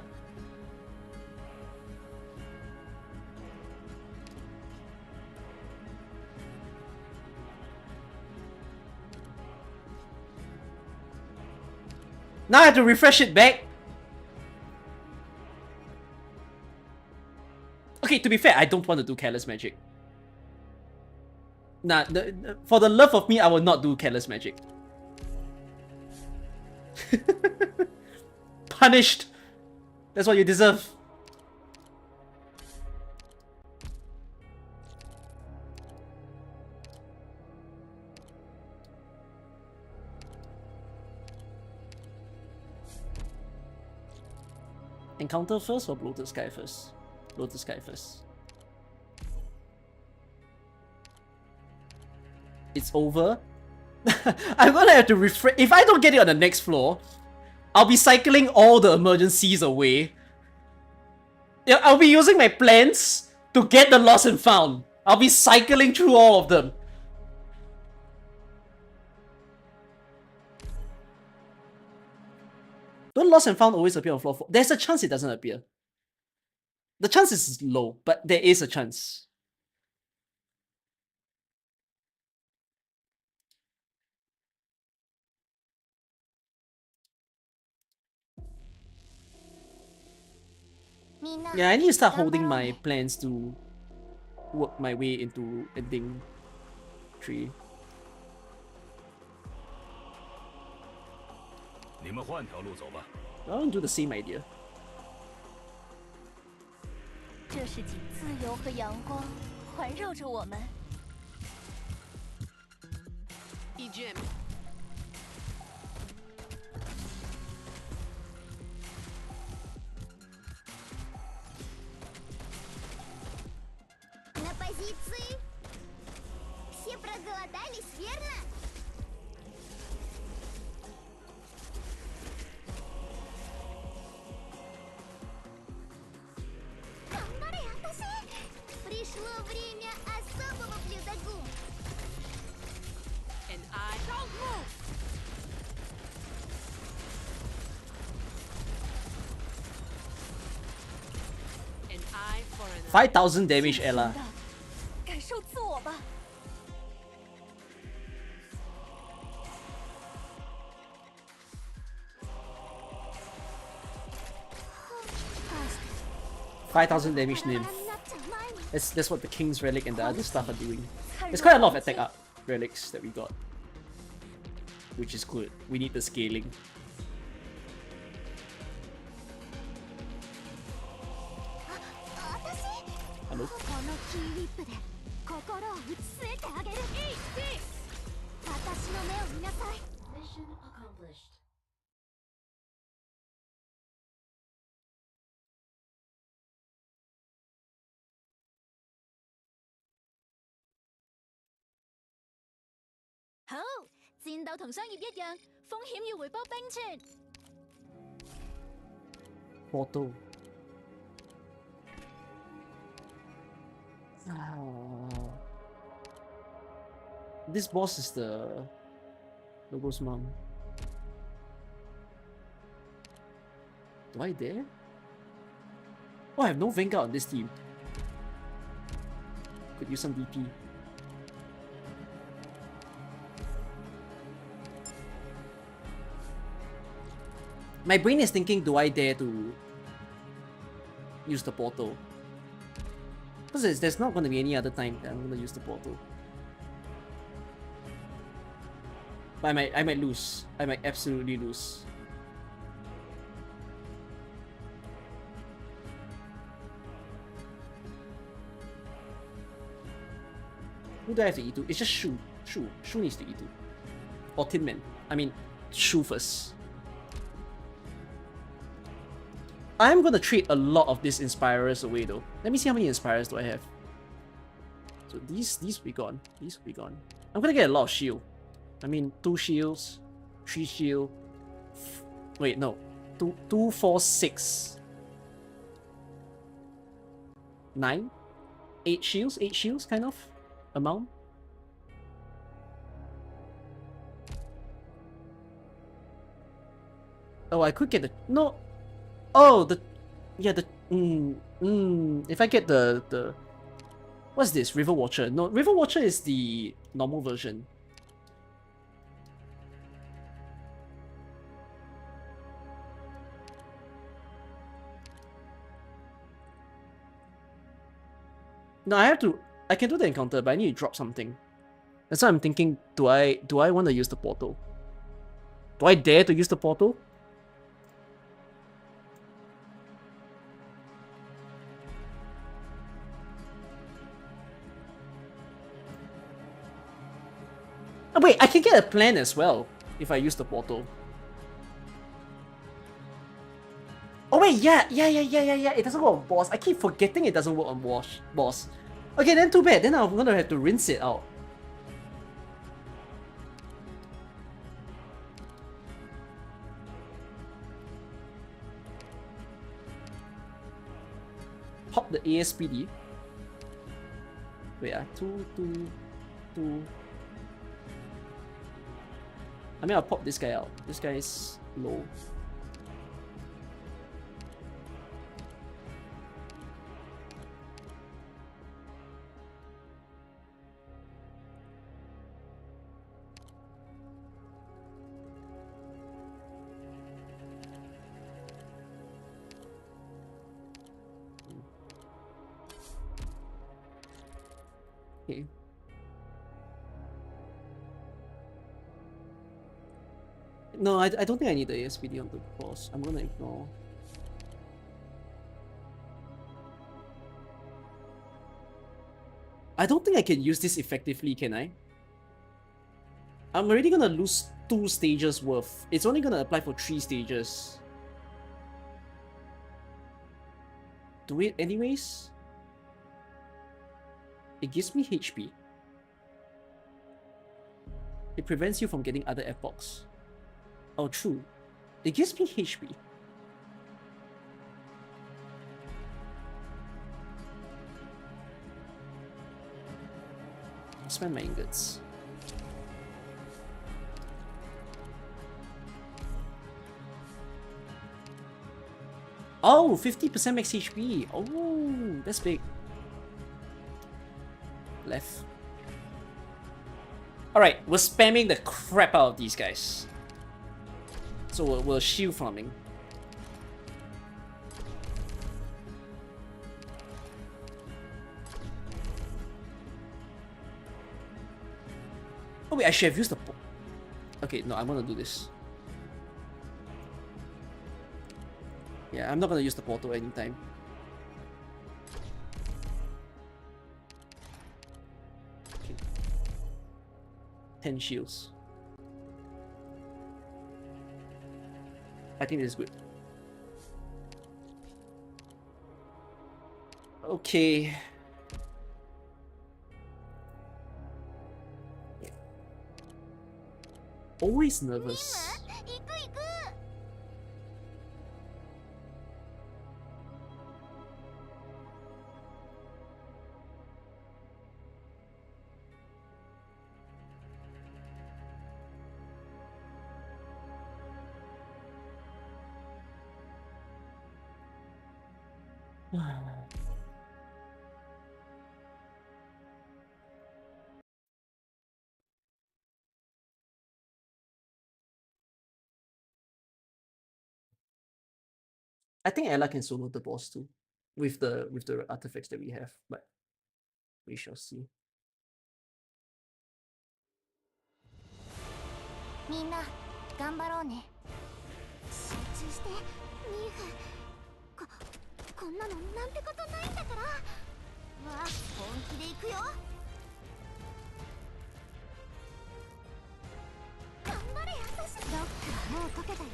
Now I have to refresh it back. Okay, to be fair, I don't want to do Careless Magic. Nah, for the love of me, I will not do Careless Magic. Punished! That's what you deserve. Encounter first or Bloated Sky first? Bloated Sky first. It's over. I'm gonna have to refresh. If I don't get it on the next floor, I'll be cycling all the emergencies away. Yeah, I'll be using my plans to get the lost and found. I'll be cycling through all of them. Don't lost and found always appear on floor 4? There's a chance it doesn't appear. The chance is low, but there is a chance. Yeah, I need to start holding my plans to work my way into ending 3. 你们换条路走吧。 I want to do the same idea. 这是仅自由和阳光环绕着我们。 E-Gym. На позиции. Все проголодались, верно? Пришло время особого блюдогу. And I don't move. An eye for an eye. 5000 damage, Ella. 感受自我吧。 5,000 damage nymph. That's what the King's Relic and the other stuff are doing. There's quite a lot of attack up relics that we got, which is good. We need the scaling. Hello? このキーウィップで心を打ち据えてあげる。私の目を見なさい。Mission accomplished. Oh, 戰鬥同商業一樣，風險要回報並存。 Portal. This boss is the Logo's mom. Do I dare? Oh, I have no Vanguard on this team. Could use some DP. My brain is thinking, do I dare to use the portal? Because there's not going to be any other time that I'm going to use the portal. But I might lose. I might absolutely lose. Who do I have to E2? It's just Shu. Shu needs to E2. Or Tin Man. I mean, Shu first. I'm gonna trade a lot of these Inspirers away though. Let me see how many Inspirers do I have. So these will be gone. These will be gone. I'm gonna get a lot of shield. I mean, 2 shields, 3 shield. Wait, no. 2, 4, 6. 9? 8 shields? 8 shields kind of amount. Oh, I could get the... No! Oh, the... Yeah, the... if I get the... What's this? River Watcher. No, River Watcher is the normal version. No, I have to. I can do the encounter, but I need to drop something. That's why I'm thinking. Do I want to use the portal? Do I dare to use the portal? Oh, wait, I can get a plan as well if I use the portal. Oh wait, yeah. It doesn't work on boss. I keep forgetting it doesn't work on boss. Okay, then too bad. Then I'm gonna have to rinse it out. Pop the ASPD. Wait, 2. I mean, I'll pop this guy out. This guy is low. Okay. No, I don't think I need the ASPD on the boss. I'm gonna ignore. I don't think I can use this effectively, can I? I'm already gonna lose 2 stages worth. It's only gonna apply for 3 stages. Do it anyways? It gives me HP. It prevents you from getting other epochs. Oh, true. It gives me HP. Spend my ingots. Oh, 50% max HP. Oh, that's big. Left. Alright, we're spamming the crap out of these guys. So we're shield farming. Oh wait, I should have used the... Okay, no, I'm gonna do this. Yeah, I'm not gonna use the portal anytime. Okay. 10 shields. I think this is good. Okay. Always nervous. I think Ella can solo the boss too, with the artifacts that we have, but we shall see. みんな頑張ろうね。集中してミーフ。こんなのなんてことないんだから。わあ、本気で行くよ。頑張れ私。ロックはもう解けたよ。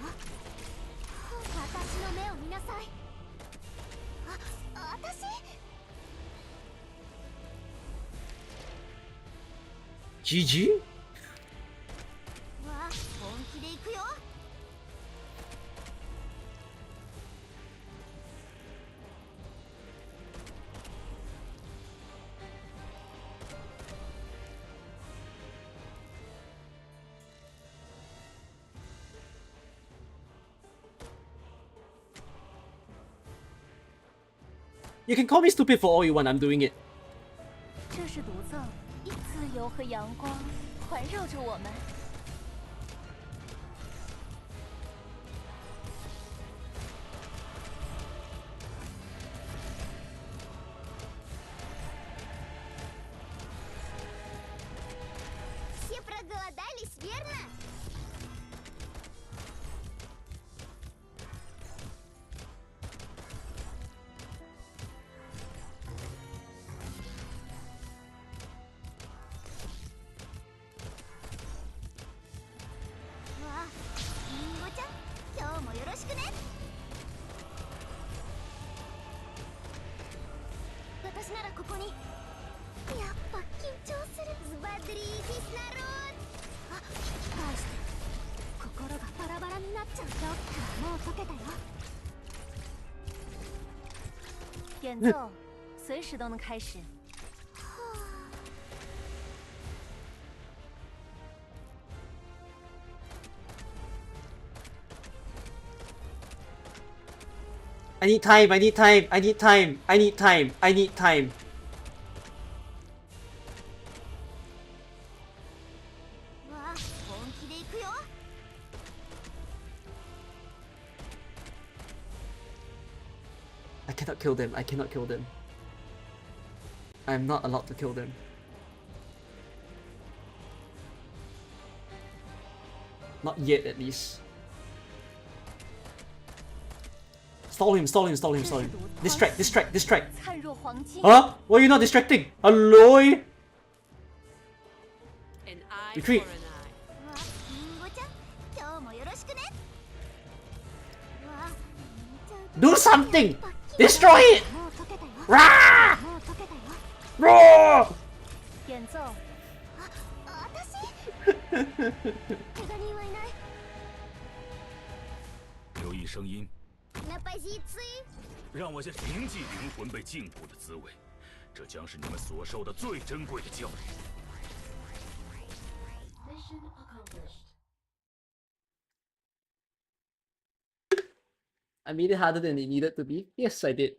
私の目を見なさい。私GG? わあ、本気で行くよ。You can call me stupid for all you want, I'm doing it. 这是独奏，自由和阳光环绕着我们。は代理しビエルナ。わあ、リンゴちゃん、今日もよろしくね。私ならここに。やっぱ緊張する。ズバドリーフィスナロー。あ、返して。心がバラバラになっちゃう。ロックはもう解けたよ。演奏随时都能开始。I need time, I need time, I need time, I need time, I need time. I cannot kill them, I cannot kill them. I am not allowed to kill them. Not yet, at least. Stall him, stall him, stall him, stall him. Distract, distract, distract. Huh? Why are you not distracting? Hello? An eye Retreat. for an eye. Do something! Destroy it! Rah! Roar! 留意声音，那百西催。让我先铭记灵魂被禁锢的滋味，这将是你们所受的最珍贵的教育。 I made it harder than it needed to be. Yes, I did.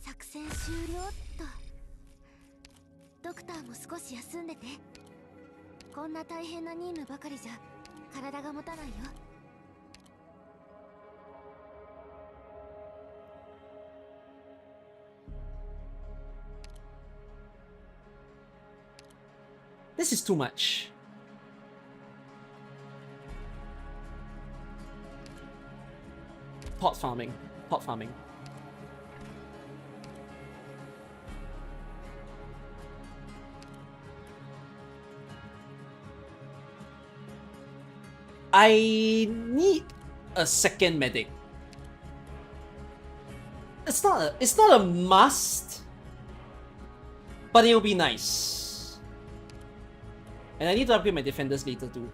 作戦終了っと。ドクターも少し休んでて。こんな大変な任務ばかりじゃ体が持たないよ。This is too much. Pot farming. Pot farming. I need a second medic. It's not a must, but it'll be nice. And I need to upgrade my defenders later too.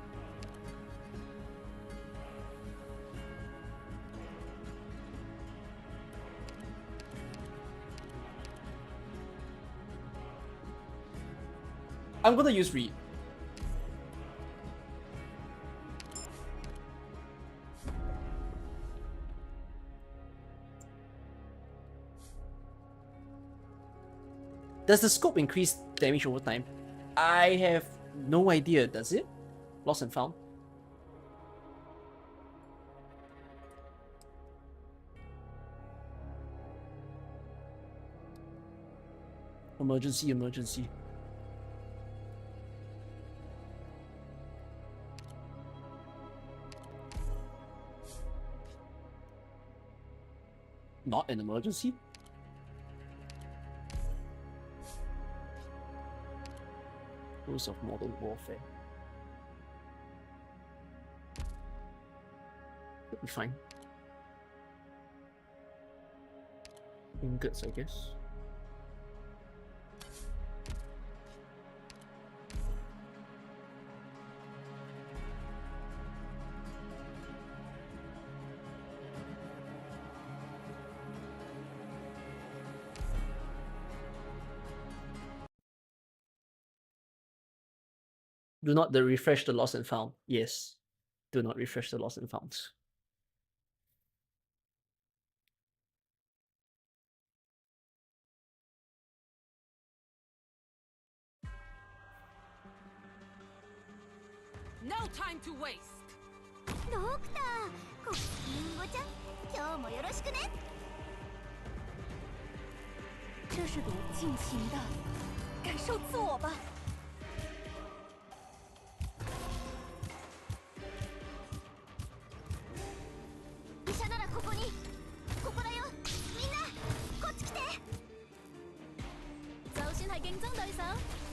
I'm gonna use Reed. Does the scope increase damage over time? I have no idea, does it? Lost and found. Emergency, emergency. Not an emergency? Rules of modern warfare. It'll be fine. Ingots, I guess. Do not refresh the lost and found. Yes. Do not refresh the lost and founds. No time to waste. ドクター、リンゴちゃん、今日もよろしくね。这是毒，尽情的感受自我吧。医者ならここに。ここだよ。みんな、こっち来て。就算係競爭對手，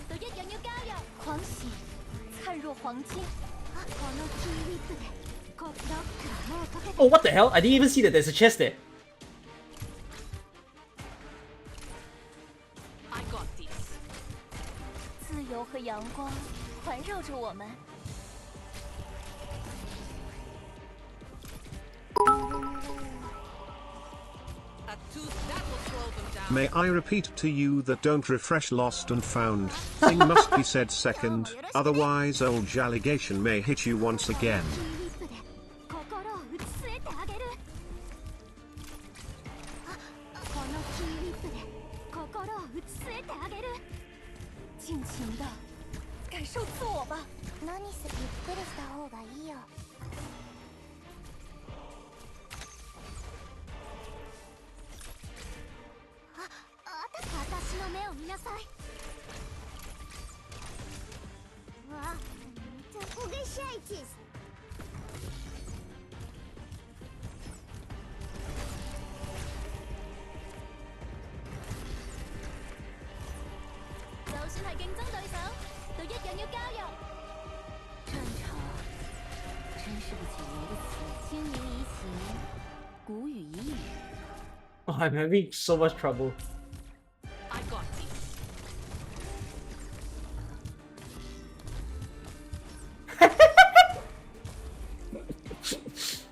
都一樣要交入。狂喜，燦若黃金。このキーウィップで、ロックはもう解けて。 Oh, what the hell? I didn't even see that there's a chest there. I got this. 自由和阳光环绕着我们。 A tooth that will slow them down. May I repeat to you that don't refresh lost and found. Thing must be said second, otherwise old Jalligation may hit you once again. キーウィップで心を打ち据えてあげる。このキーウィップで心を打ち据えてあげる。尽情的感受自我吧。何せゆっくりした方がいいよ。私の目を見なさい。わあ、这不给下一次。就算係競爭對手，都一樣要交入。戰場真是個簡陋的詞，輕盈怡情，古語一語。 Oh, I'm having so much trouble. I got this.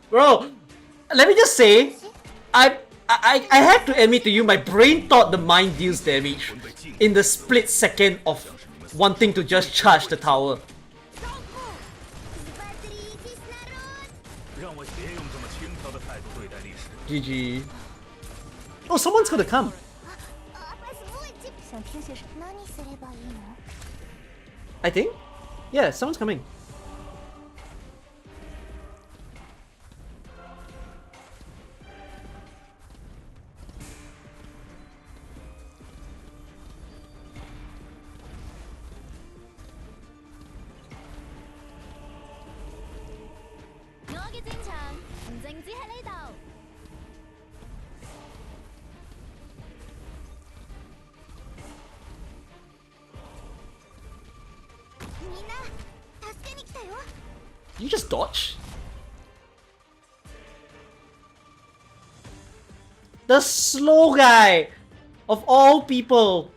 Bro, let me just say, I have to admit to you, my brain thought the mine deals damage in the split second of wanting to just charge the tower. 让我别用这么轻佻的态度对待历史。 GG. Oh, someone's gonna come. 想听些什么？何すればいいの？ I think? Yeah, someone's coming. You just dodge? The slow guy! Of all people!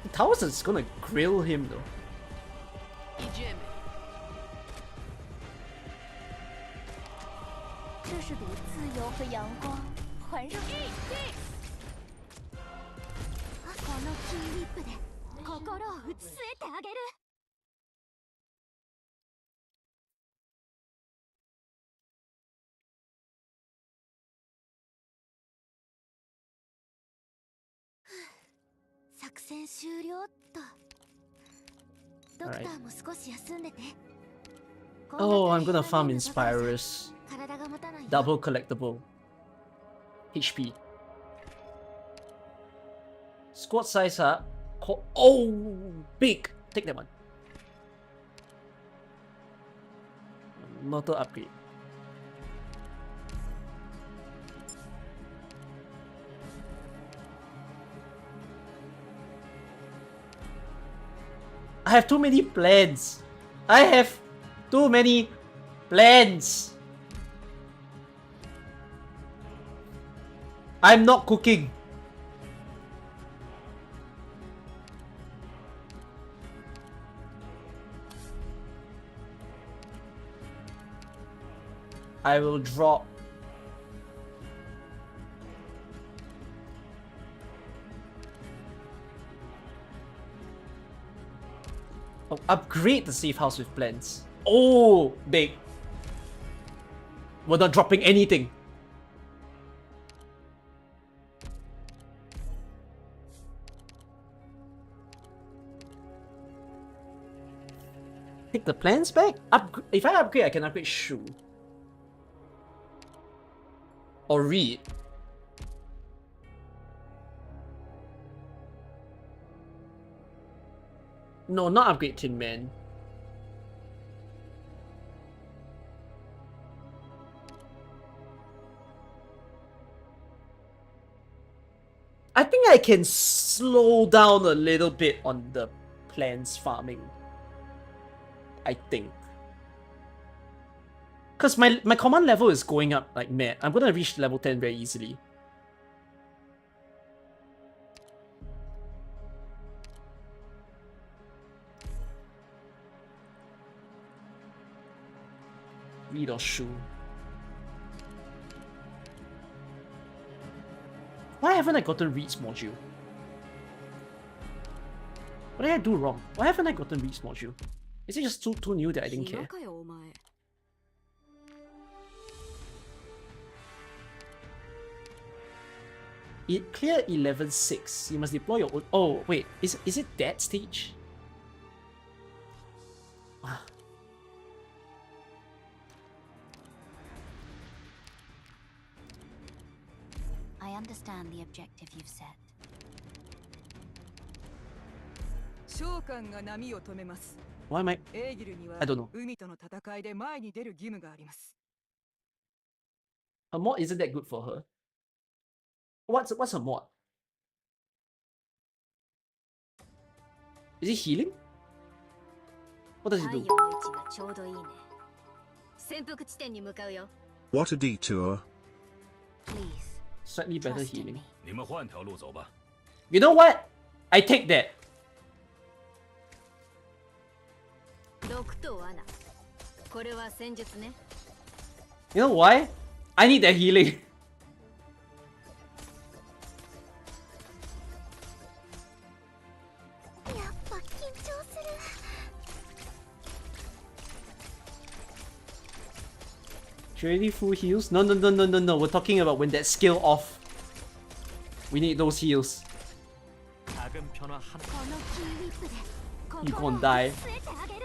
The Towers is gonna grill him though. Idziemy. 这是股自由和阳光环绕。このキーウィップで心を打ち据えてあげる。作戦終了っと。ドクターも少し休んでて。 Oh, I'm gonna farm Inspirers. 体が持たないよ。 Double collectible. HP. Squad size up. Oh, big. Take that one. Motor upgrade. I have too many plans. I have too many plans. I'm not cooking. I will drop. Oh, upgrade the safe house with plans. Oh, big. We're not dropping anything. Take the plans back? If I upgrade, I can upgrade Shu. Or Reed. No, not upgrade Tin Man. I think I can slow down a little bit on the plants farming. I think. Because my command level is going up like mad. I'm gonna reach level 10 very easily. Read or Shu. Why haven't I gotten Reed's module? What did I do wrong? Why haven't I gotten Reed's module? Is it just too new that I didn't care? Clear 11-6. You must deploy your own. Oh wait, is it that stage? I understand the objective you've set. 召喚が波を止めます。 Why am I? エーギルには I don't know. 海との戦いで前に出る義務があります。 Her mod isn't that good for her. What's her mod? Is it healing? What does it do? 太陽の位置がちょうどいいね。潜伏地点に向かうよ。 What a detour. Please. Slightly better Trust in healing. me. 你们换条路走吧。 You know what? I take that. 毒と罠。これは戦術ね。 You know why? I need that healing. やっぱ緊張する。 She already full heals? No. We're talking about when that skill off. We need those heals. 작은 변화 하나. このキーウィップで You gonna die. 据えてあげる。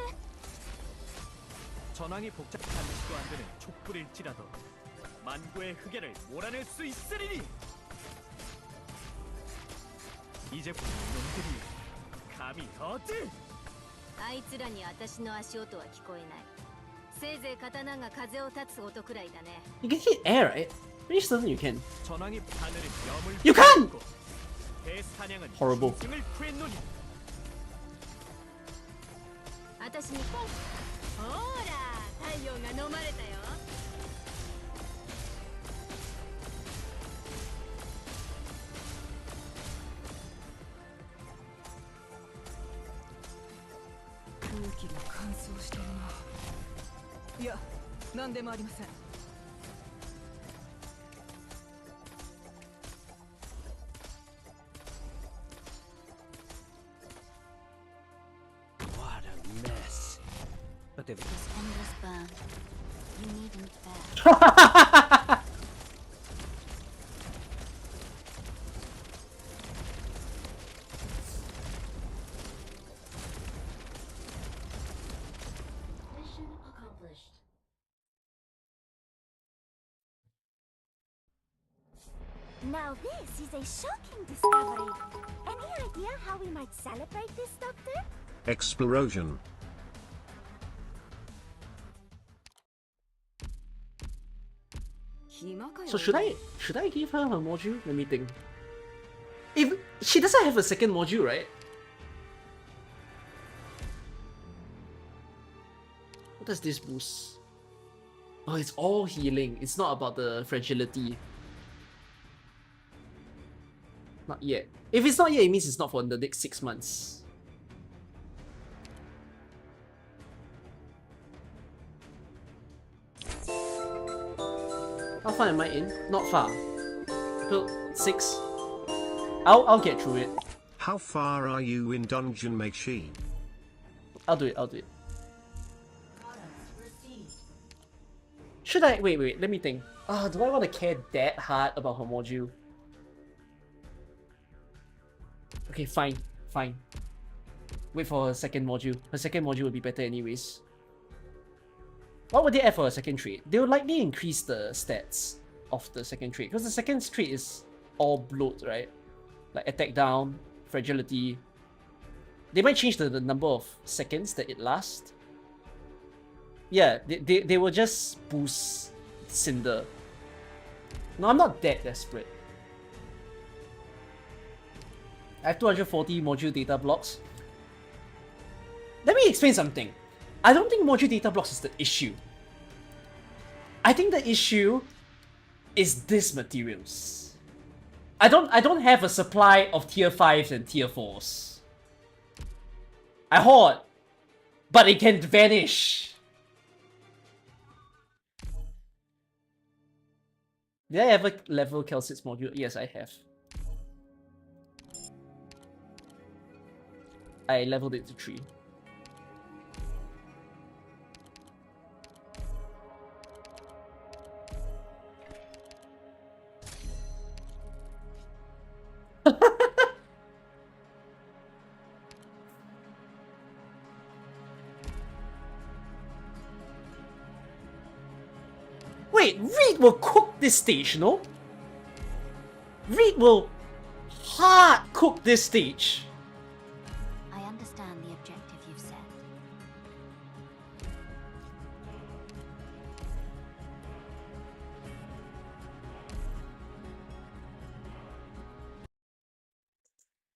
전황이 복잡한 시도 안 되는 촛불일지라도 만구의 흑해를 몰아낼 수 있으리니. 이제 놈들이 감히 어찌? あいつらに私の足音は聞こえない。せいぜい刀が風を立つ音くらいだね。 You can hit air, right? Pretty certain you can. 전황이 하늘의 염을 You can! 고 대사냥은 Horrible. 짐승을 구했노니. 私にポン。ほら、太陽が飲まれたよ。 空気が乾燥してるな。いや、何でもありません。 What a mess. But they've This endless burn. You needn't bear. Mission accomplished. Now this is a shocking discovery. Any idea how we might celebrate this, Doctor? Explosion. So should I give her module? Let me think. If she doesn't have a second module, right? What does this boost? Oh, it's all healing. It's not about the fragility. Not yet. If it's not yet, it means it's not for the next 6 months. How far am I in? Not far. Build 6. I'll get through it. How far are you in Dungeon Machine? I'll do it. Should I? Wait, let me think. Do I want to care that hard about her module? Okay, fine. Wait for her second module. Her second module will be better anyways. What would they add for a second trait? They will likely increase the stats of the second trait, because the second trait is all bloat, right? Like attack down, fragility. They might change the number of seconds that it lasts. Yeah, they will just boost Cinder. No, I'm not that desperate. I have 240 module data blocks. Let me explain something. I don't think module data blocks is the issue. I think the issue is these materials. I don't have a supply of tier 5s and tier 4s. I hoard, but it can vanish. Did I ever level Calcit's module? Yes, I have. I leveled it to 3. Wait, Reed will cook this stage, no? Reed will hard cook this stage. I understand the objective you've set.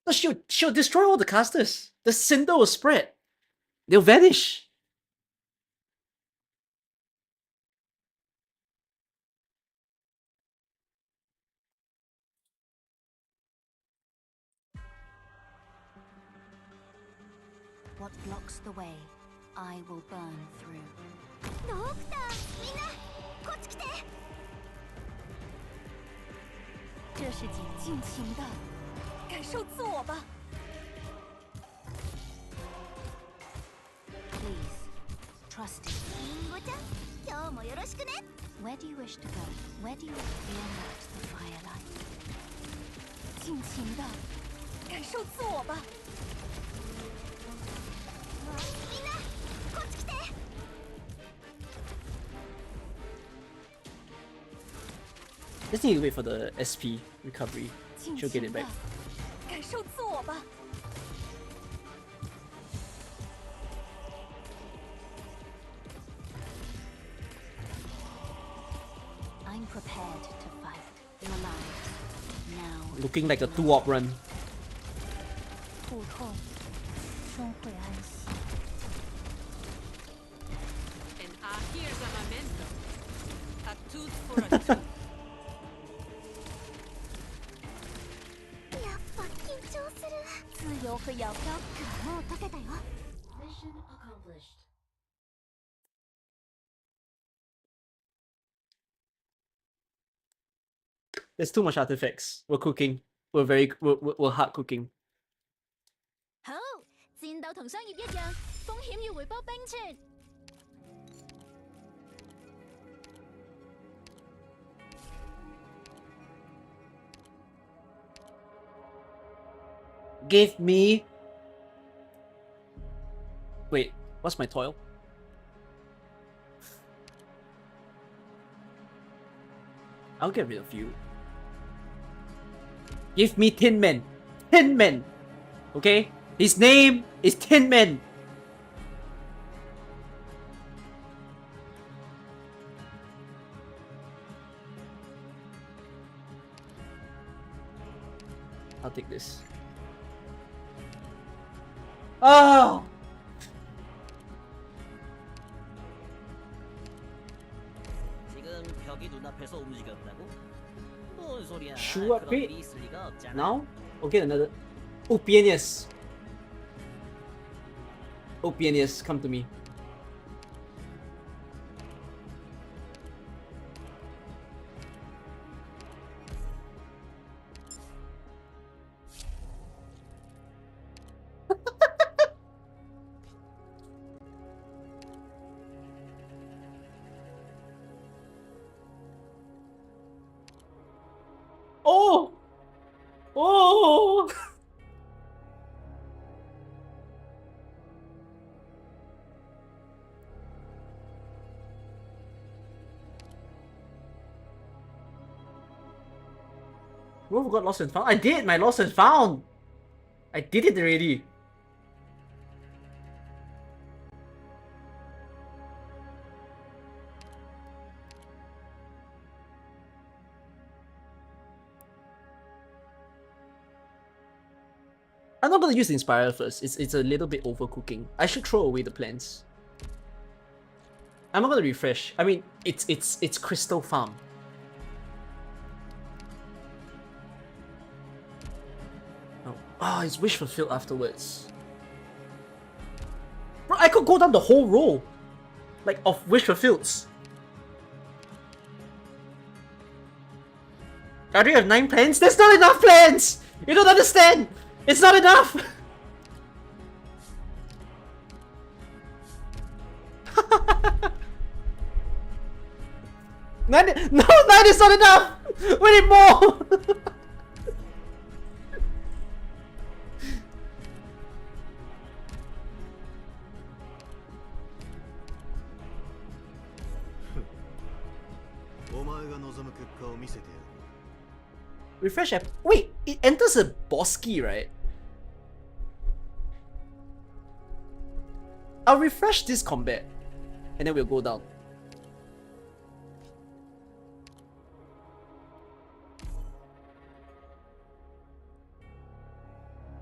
But she'll destroy all the casters. The Cinder will spread. They'll vanish. What blocks the way, I will burn through. Doctor, みんな、こっち来て。这是尽情的感受自我吧。Please, trust it. リンゴちゃん、今日もよろしくね。Where do you wish to go? Where do you feel not the firelight? 尽情的感受自我吧。 Just need to wait for the SP recovery. She'll get it back. 感受自我吧。I'm prepared to fight. Your lives now. Looking like a 2-op run. 苦痛终会安息。 And here's a memento. A tooth for a tooth. やっぱ緊張する。自由和窈窕もう解けたよ。Mission accomplished. There's too much artifacts. We're cooking. We're hard cooking. 好，戰鬥同商業一樣，風險要回報並存。Give me... Wait, what's my toil? I'll get rid of you. Give me Tin Man. Tin Man! Okay? His name is Tin Man! I'll take this. Oh! 지금 벽이 눈앞에서 움직였다고? 뭔 소리야? Sure, 그런 wait. 일이 있을 리가 없잖아. Now? We'll get another... Oh, Pianius! Oh, Pianius, come to me. Oh! Oh! Who got lost and found? I did my lost and found. I did it already. I'm not gonna use the Inspire first. It's a little bit overcooking. I should throw away the plants. I'm not gonna refresh. I mean, it's Crystal Farm. Oh, it's wish fulfilled afterwards. Bro, I could go down the whole row, like of wish fulfilleds. I already have 9 plants. There's not enough plants. You don't understand. It's not enough! Nine is not enough! We need more! Refresh app. Wait, it enters a boss key, right? I'll refresh this combat, and then we'll go down.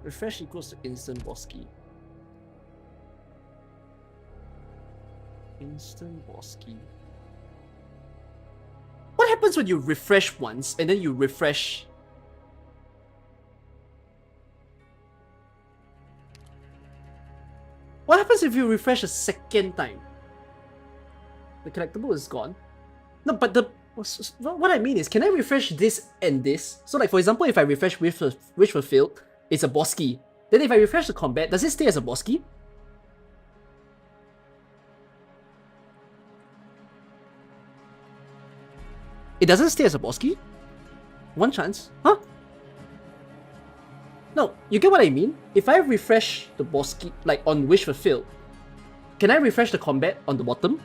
Refresh equals to instant boss key. Instant boss key. What happens when you refresh once, and then you refresh? What happens if you refresh a second time? The collectible is gone. No, but what I mean is, can I refresh this and this? So like, for example, if I refresh Wish Fulfilled, it's a boss key. Then if I refresh the combat, does it stay as a boss key? It doesn't stay as a boss key? One chance? Huh? No, you get what I mean? If I refresh the boss key, like on Wish Fulfilled, can I refresh the combat on the bottom?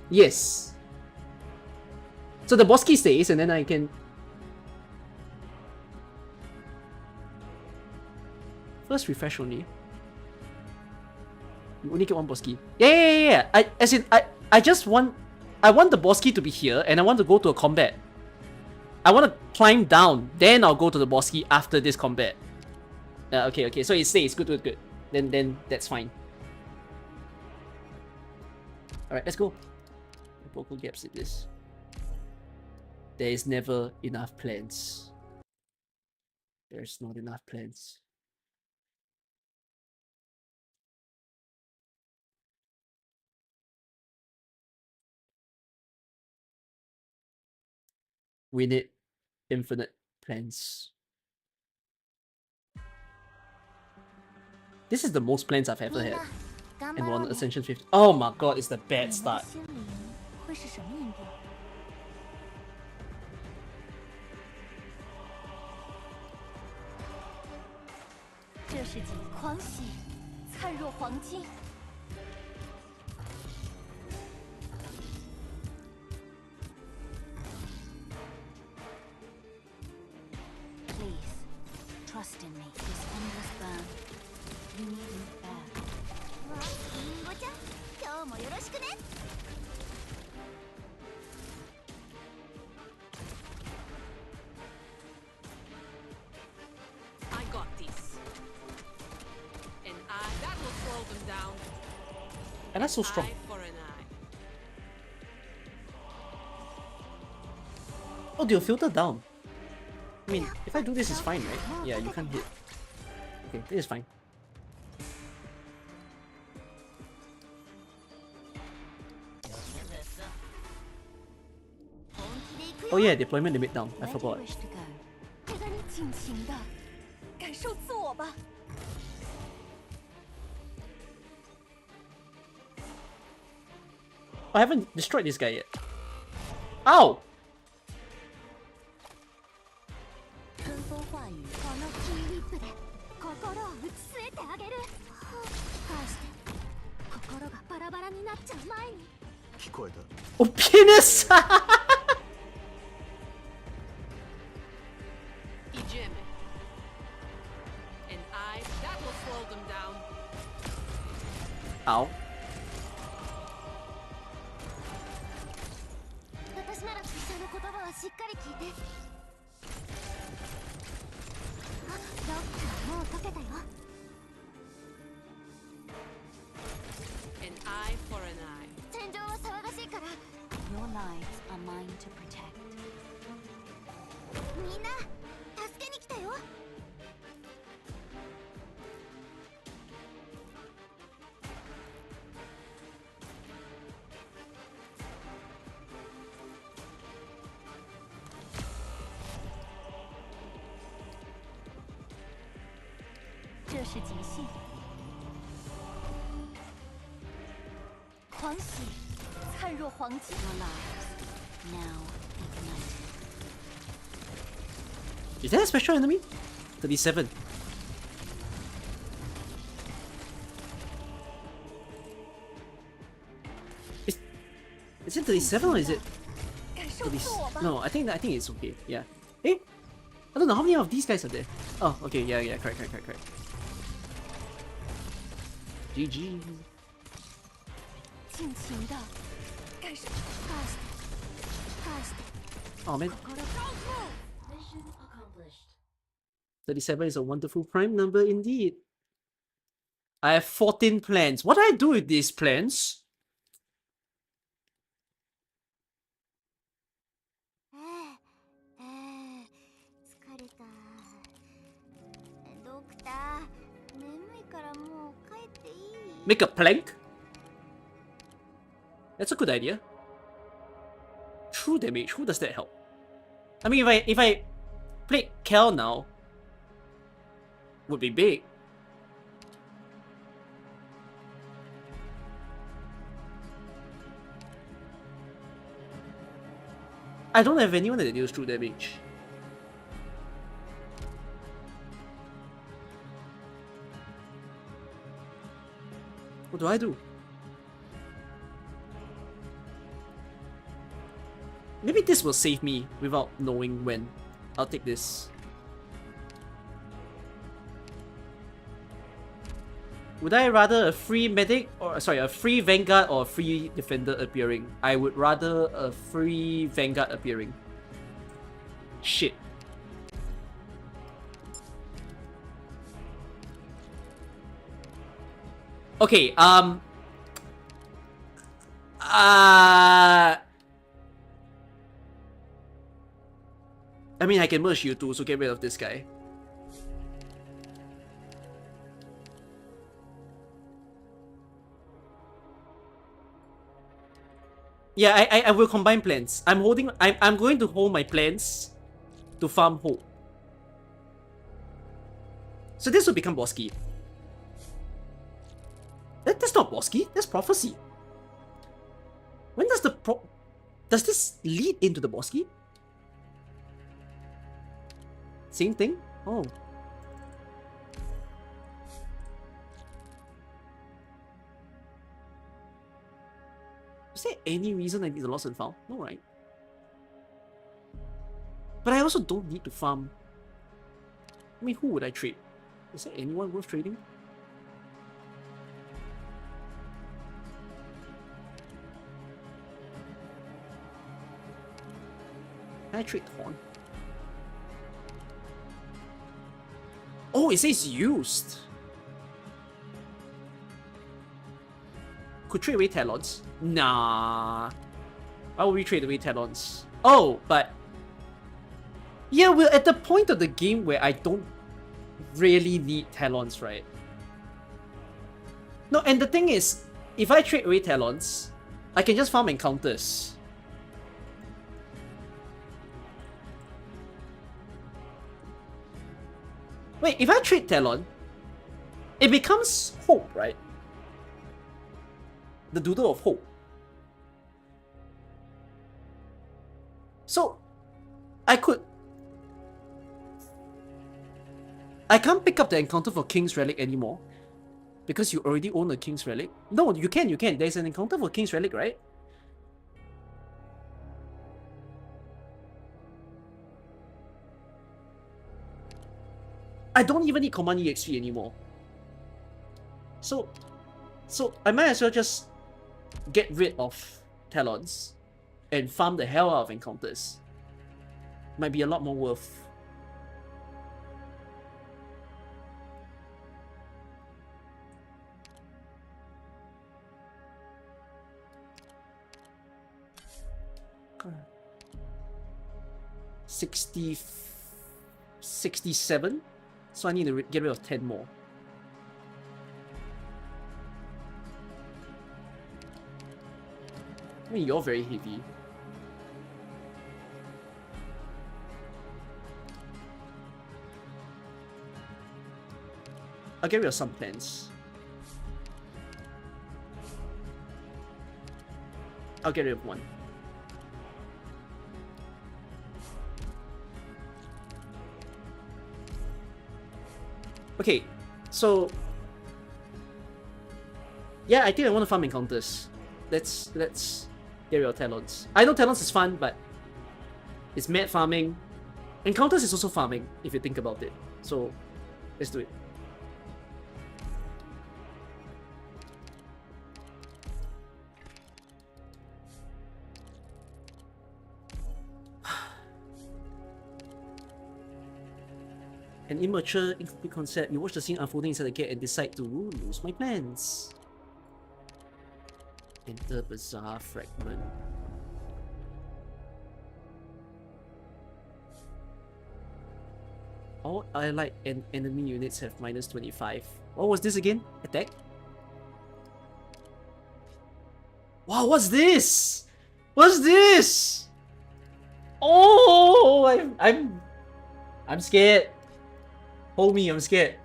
Yes. So the boss key stays, and then I can... First refresh only. You only get one boss key. Yeah. I just want... I want the boss key to be here, and I want to go to a combat. I want to climb down, then I'll go to the boss key after this combat. Okay, so it stays. Good. Then that's fine. Alright, let's go. Vocal gaps it is. There is never enough plants. There's not enough plants. We need infinite plants. This is the most plants I've ever had. And we're on Ascension 50. Oh my god, it's the bad start. Trust in me. This endless burn. You need me back. I got this. And that will slow them down. And that's so strong. Eye for an eye. Oh, they'll filter down. I mean, if I do this, it's fine, right? Yeah, you can't hit. Okay, this is fine. Oh yeah, deployment limit down. I forgot. I haven't destroyed this guy yet. Ow! 聞こえた。 Oh, penis! Idziemy. And that will slow them down. Ow. 私ならその言葉はしっかり聞いて。あ、ロックはもう解けたよ。An eye for an eye. 戦場は騒がしいから。 Your lives are mine to protect. みんな助けに来たよ。这是急信。狂喜，灿若黄金。Your lives now ignited. Is that a special enemy? 37. Is it 37 or is it 30? No, I think it's okay. Yeah. Eh? I don't know how many of these guys are there. Oh, okay. Yeah. Correct. GG. 尽情的感受，返して返して。 Oh man. 心 Mission accomplished. 37 is a wonderful prime number indeed. I have 14 plans. What do I do with these plans? 疲れた。ドクター、眠いからもう帰っていい？ Make a plank? That's a good idea. True damage. Who does that help? I mean, if I play Cal now, would be big. I don't have anyone that deals true damage. What do I do? Maybe this will save me without knowing when. I'll take this. Would I rather a free medic or sorry, a free vanguard or a free defender appearing? I would rather a free vanguard appearing. Shit. Okay, I mean, I can merge you two, so get rid of this guy. Yeah, I will combine plans. I'm going to hold my plans to farm hope. So this will become Bosky. That's not Bosky, that's Prophecy. When does does this lead into the Bosky? Same thing? Oh. Is there any reason I need the lost and found? No, right? But I also don't need to farm. I mean, who would I trade? Is there anyone worth trading? Can I trade Thorn? Oh, it says used. Could trade away Talons? Nah. Why would we trade away Talons? Oh, but... yeah, we're at the point of the game where I don't really need Talons, right? No, and the thing is, if I trade away Talons, I can just farm encounters. Wait, if I trade Talon, it becomes Hope, right? The Doodle of Hope. So, I can't pick up the encounter for King's Relic anymore. Because you already own a King's Relic. No, you can. There's an encounter for King's Relic, right? I don't even need command EXP anymore. So I might as well just get rid of Talons and farm the hell out of encounters. Might be a lot more worth. God. 67? So I need to get rid of 10 more. I mean, you're very heavy. I'll get rid of some plans. I'll get rid of one. Okay, so yeah, I think I want to farm encounters. Let's get rid of Talons. I know Talons is fun, but it's mad farming. Encounters is also farming, if you think about it. So let's do it. An immature, incomplete concept. You watch the scene unfolding inside the gate and decide to lose my plans. Enter Bizarre Fragment. All allied and enemy units have minus 25. What was this again? Attack? Wow, what's this? What's this? Oh, I'm scared. Hold me, I'm scared.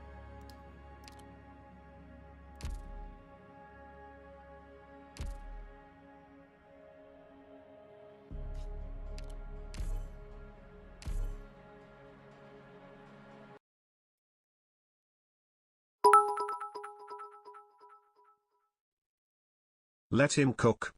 Let him cook.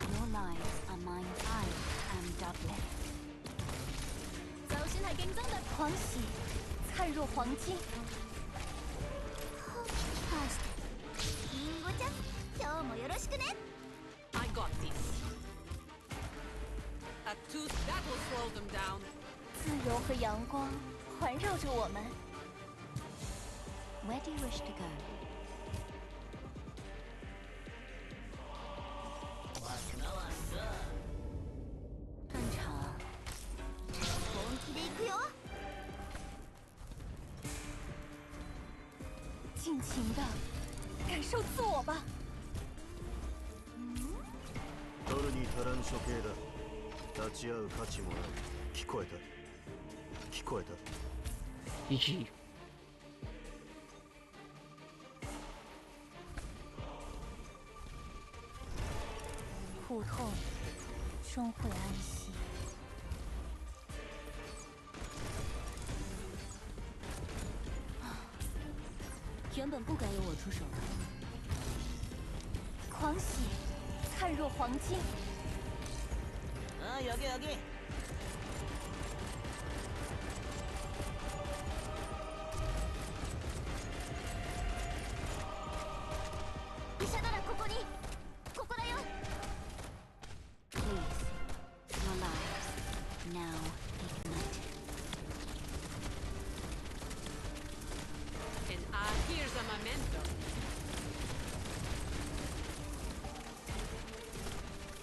Your lives are mine. I am Dudley. 走先係競爭的狂喜，燦若黃金。りんごちゃん、今日もよろしくね。I got this. A tooth that will slow them down. 自由和阳光环绕着我们。Where do you wish to go? 战场，本気で行くよ。尽情的感受自我吧。取るに足らぬ処刑だ。立ち会う価値もない。聞こえた。聞こえた。GG。苦痛终会安息。原本不该由我出手的。狂喜，灿若黄金。아 여기 여기.医者ならここに。ここだよ。Please, your lives now ignited. And here's a memento.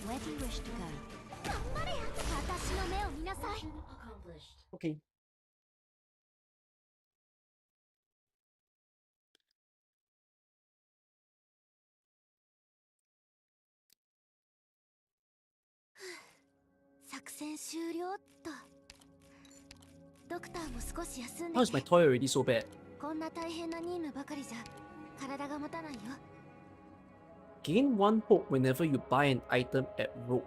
Where do you wish to go? 頑張れ。私の目を見なさい。Okay. 作戦終了っと。ドクターも少し休ん How で is my て。 toy already so bad? こんな大変な任務ばかりじゃ体が持たないよ。 Gain 1 hope whenever you buy an item at Rogue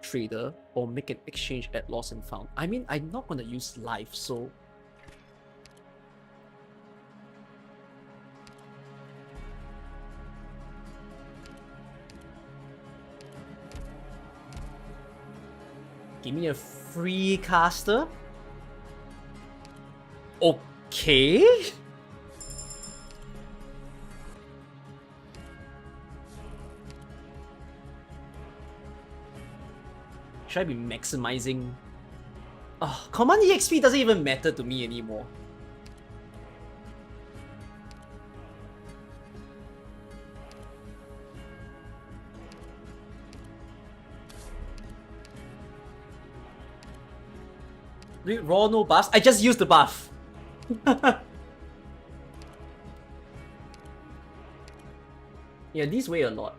Trader or make an exchange at Lost and Found. I mean, I'm not gonna use life, so... Give me a free caster? Okay? Should I be maximizing? Oh, Command EXP doesn't even matter to me anymore. Do it raw, no buffs? I just used the buff. Yeah, these weigh a lot.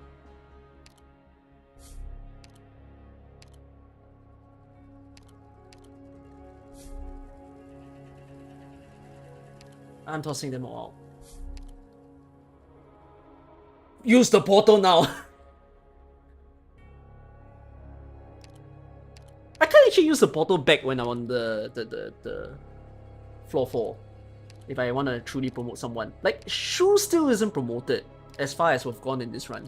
I'm tossing them all out. Use the portal now. I can't actually use the portal back when I'm on the floor 4. If I want to truly promote someone. Like, Shu still isn't promoted as far as we've gone in this run.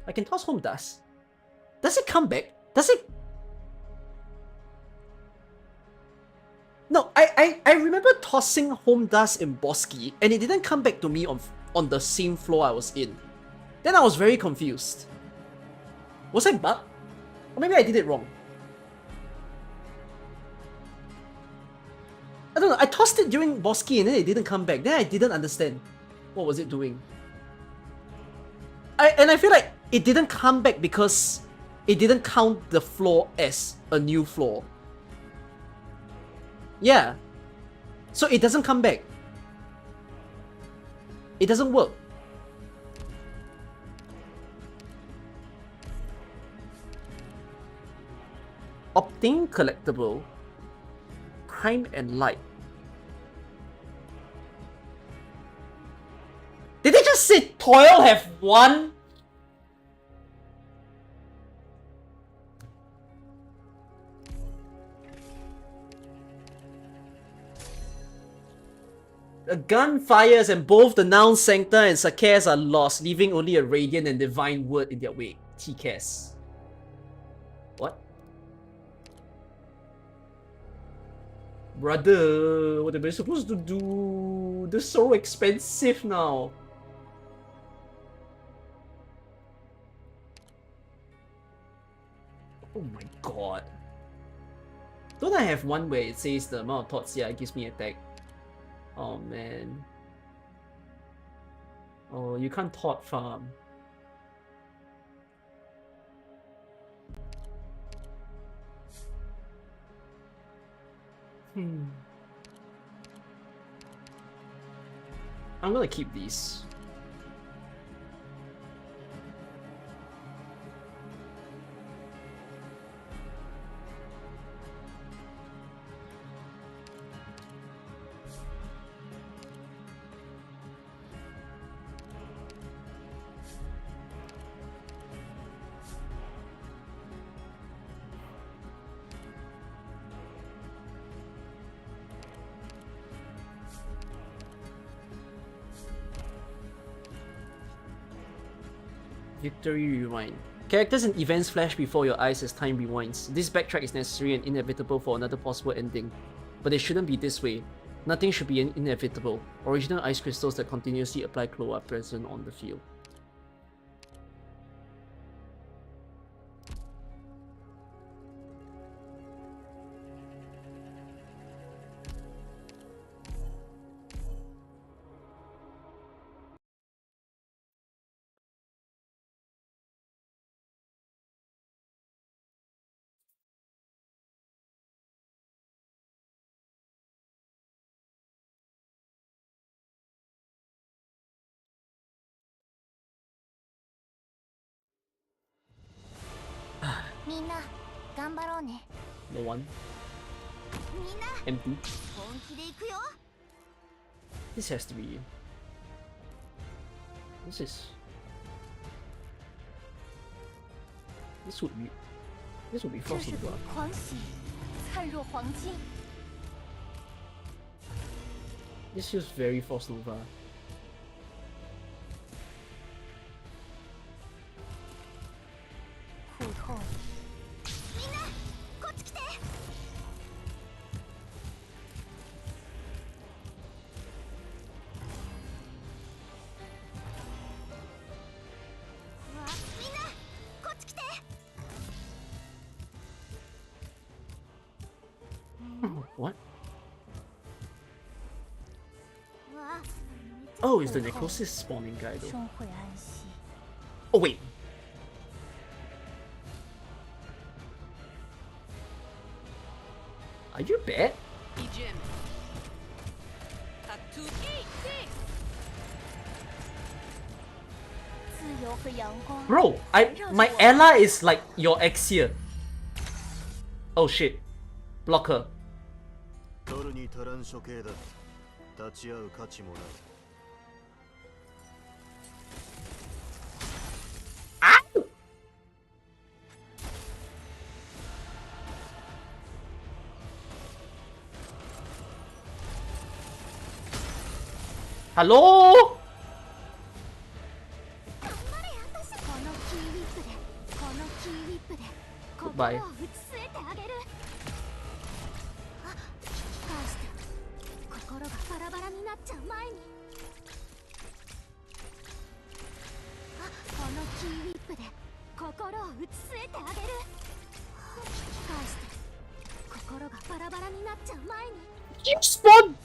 I can toss home dust. Does it come back? Does it? No, I remember tossing home dust in Bosky and it didn't come back to me on the same floor I was in. Then I was very confused. Was I bugged? Or maybe I did it wrong. I don't know, I tossed it during Bosky and then it didn't come back. Then I didn't understand. What was it doing? I feel like it didn't come back because it didn't count the floor as a new floor. Yeah. So it doesn't come back. It doesn't work. Obtain collectible. Time and light. Did they just say toil have one? A gun fires and both the noun Sancta and Sakaz are lost, leaving only a radiant and divine word in their wake. TCAS. What? Brother, what am I supposed to do? This is so expensive now. Oh my god. Don't I have one where it says the amount of thoughts here gives me attack? Oh man. Oh, you can't thought farm. I'm gonna keep these. Victory Rewind. Characters and events flash before your eyes as time rewinds. This backtrack is necessary and inevitable for another possible ending. But it shouldn't be this way. Nothing should be inevitable. Original ice crystals that continuously apply glow are present on the field. みんな頑張ろうね。 No one. みんな Empty. 本気で行くよ。 This has to be. This is. This would be. This would be 这 Frost 是 Nova. 朵狂喜，灿若黄金。 This feels very Frost Nova. 苦痛。みんなこっち来て。うわ、みんなこっち来て。 What? うわ、 Oh, it's the necrosis spawning guy though. 终会安息。 Oh wait. Are you bad? Ejim. A 2 8 6. 自由和阳光。 Bro, my Ella is like your ex here. Oh shit. Block her. 取るに足らん処刑だ。立ち会う価値もない。 Hello? 頑張れ私。このキーウィップで、このキーウィップで、心を Goodbye. 打ち据えてあげる。あ、引き返して。心がバラバラになっちゃう前に。あ、このキーウィップで、心を打ち据えてあげる。引き返して。心がバラバラになっちゃう前に。 You spawn!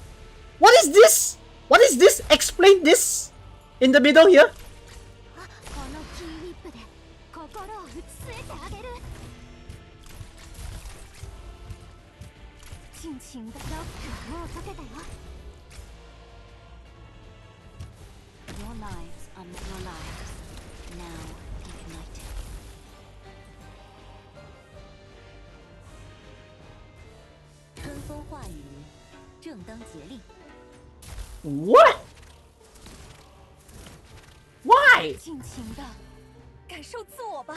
What is this? What is this? Explain this! In the middle here? あ、このキーウィップで、心を打ち据えてあげる。尽情的ロックはもう解けたよ。 Your lives are your lives. Now ignited. 春风化雨，正当竭力。 What? Why? 尽情的感受自我吧。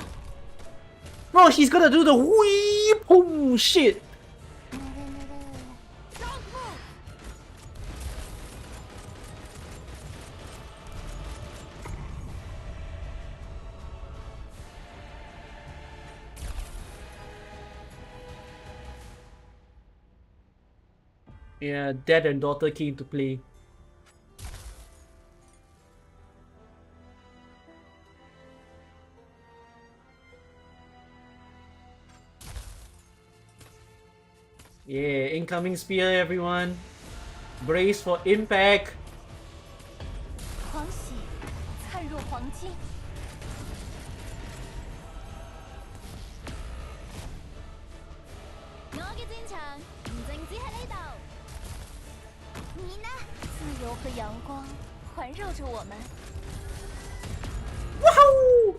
Bro, he's gonna do the wee boom shit. Yeah, dad and daughter came to play. Yeah, incoming spear, everyone. Brace for impact. 狂喜，灿若黄金。我嘅戰場唔淨止喺呢度。你呢？自由和陽光環繞着我們。 Woohoo!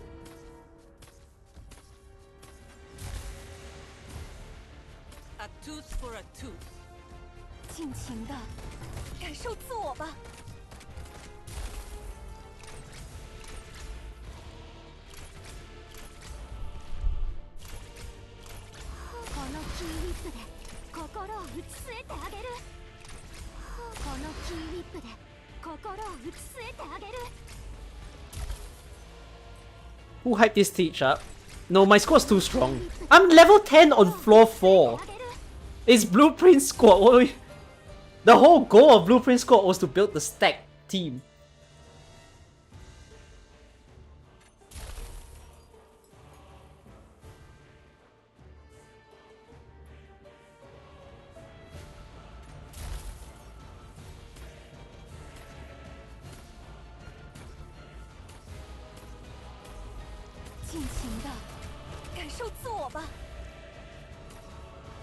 A tooth for a tooth. 尽情的感受自我吧。このキーウィップで心を打ち据えてあげる。このキーウィップで心を打ち据えてあげる。 Who hyped this teach up? No, my squad's too strong. I'm level 10 on floor 4. It's Blueprint Squad. The whole goal of Blueprint Squad was to build the stack team.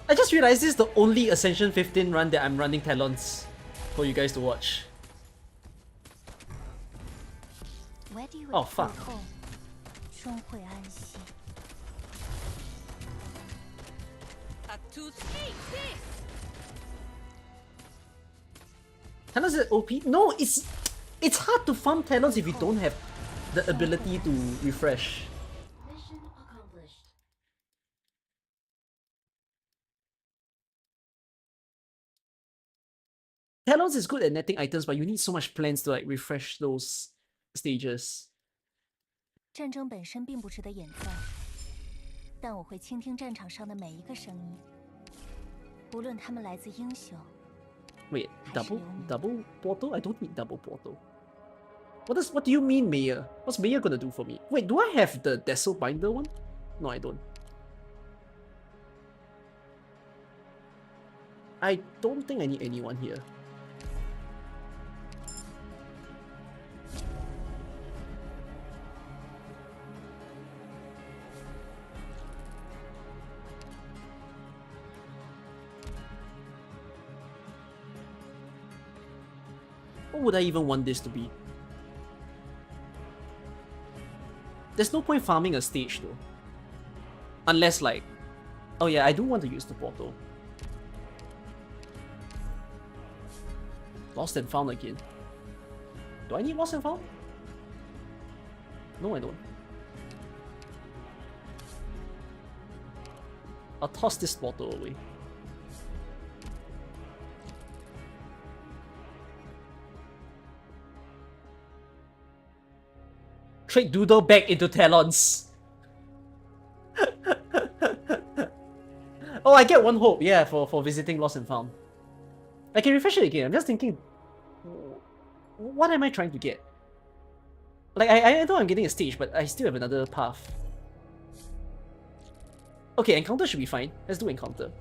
I just realized this is the only Ascension 15 run that I'm running Talons for you guys to watch. Oh fuck. had to take this. Talons is OP? No, it's hard to farm Talons if you don't have the ability to refresh. Mission accomplished. Talons is good at netting items, but you need so much plans to like refresh those stages. 战争本身并不值得演奏，但我会倾听战场上的每一个声音，无论他们来自英雄。 Wait, double portal? I don't need double portal. What do you mean, Mayor? What's Mayor gonna do for me? Wait, do I have the Deso Binder one? No, I don't. I don't think I need anyone here. What would I even want this to be? There's no point farming a stage though. Unless like... Oh yeah, I do want to use the portal. Lost and found again. Do I need lost and found? No, I don't. I'll toss this portal away. Trade Doodle back into Talons. Oh, I get one hope, yeah, for visiting Lost and Found. I can refresh it again. I'm just thinking, what am I trying to get? Like, I know I'm getting a stage, but I still have another path. Okay, encounter should be fine. Let's do encounter.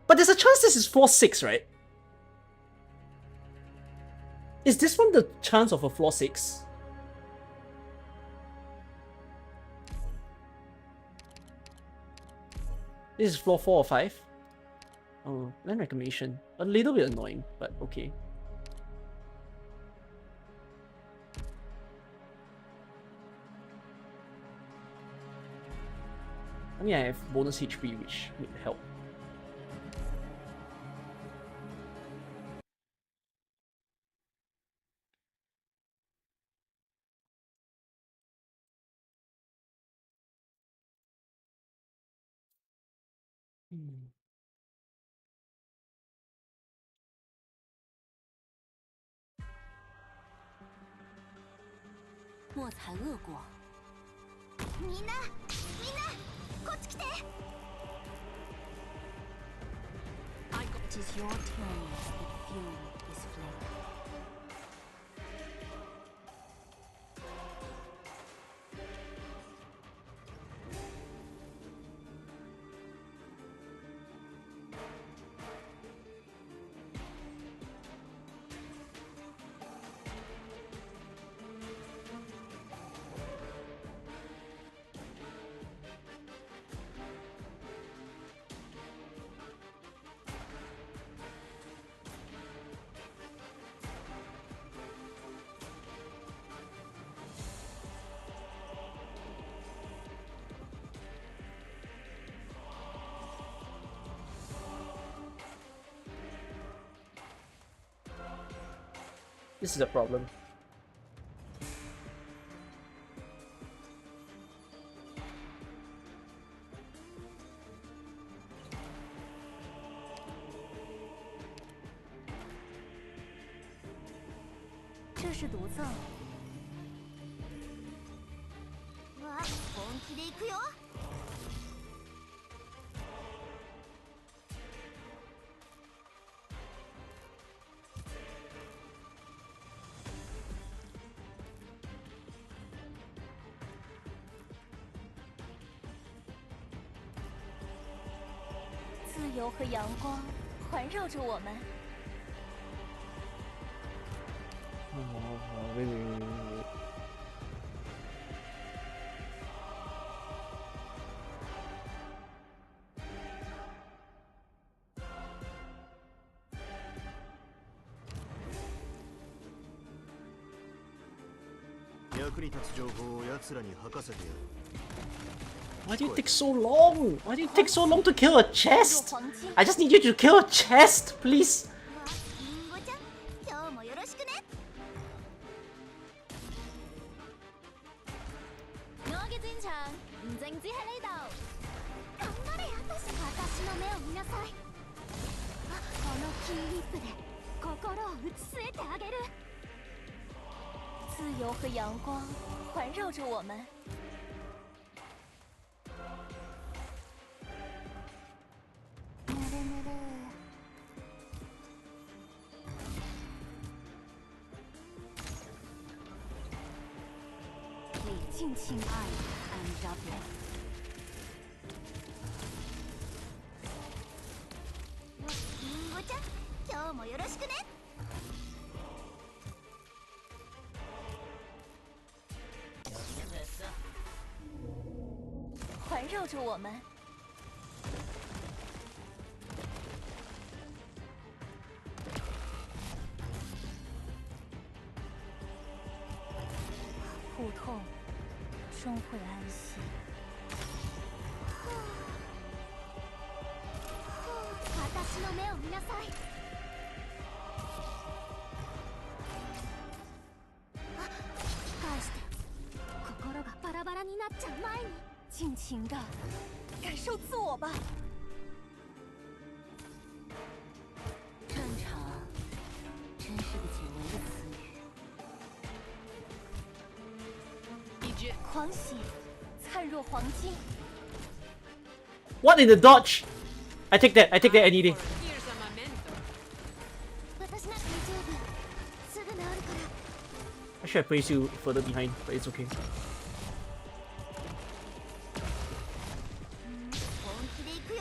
But there's a chance this is floor 6, right? Is this one the chance of a floor 6? This is floor 4 or 5? Oh, land reclamation. A little bit annoying, but okay. I mean, I have bonus HP, which would help. Hmm. 莫采恶果。みんな、こっち来て。It is your turn to fuel this flame. This is a problem. This is 毒赠。わ、本気で行くよ。自由和阳光环绕着我们。脈役に立つ情報を奴らに吐かせてやる。 Why do you take so long? Why do you take so long to kill a chest? I just need you to kill a chest, please. リンゴちゃん今日もよろしくね。我嘅戰場唔淨止喺呢度。頑張れ私の目を見なさい。このキーリップで心を打ち据えてあげる。自由和阳光环绕着我们。ぬるぬる。可以尽情爱 and W。リンゴちゃん今日もよろしくね。环绕着我们。苦痛终会安息。私の目を見なさい。引き返して心がバラバラになっちゃう前に尽情的感受自我吧。战场真是个久违的词语。狂喜灿若黄金。 What in the dodge? I take that any day. 私なら大丈夫。すぐ治るから。 I should have placed you further behind, but it's okay. 本気で行くよ。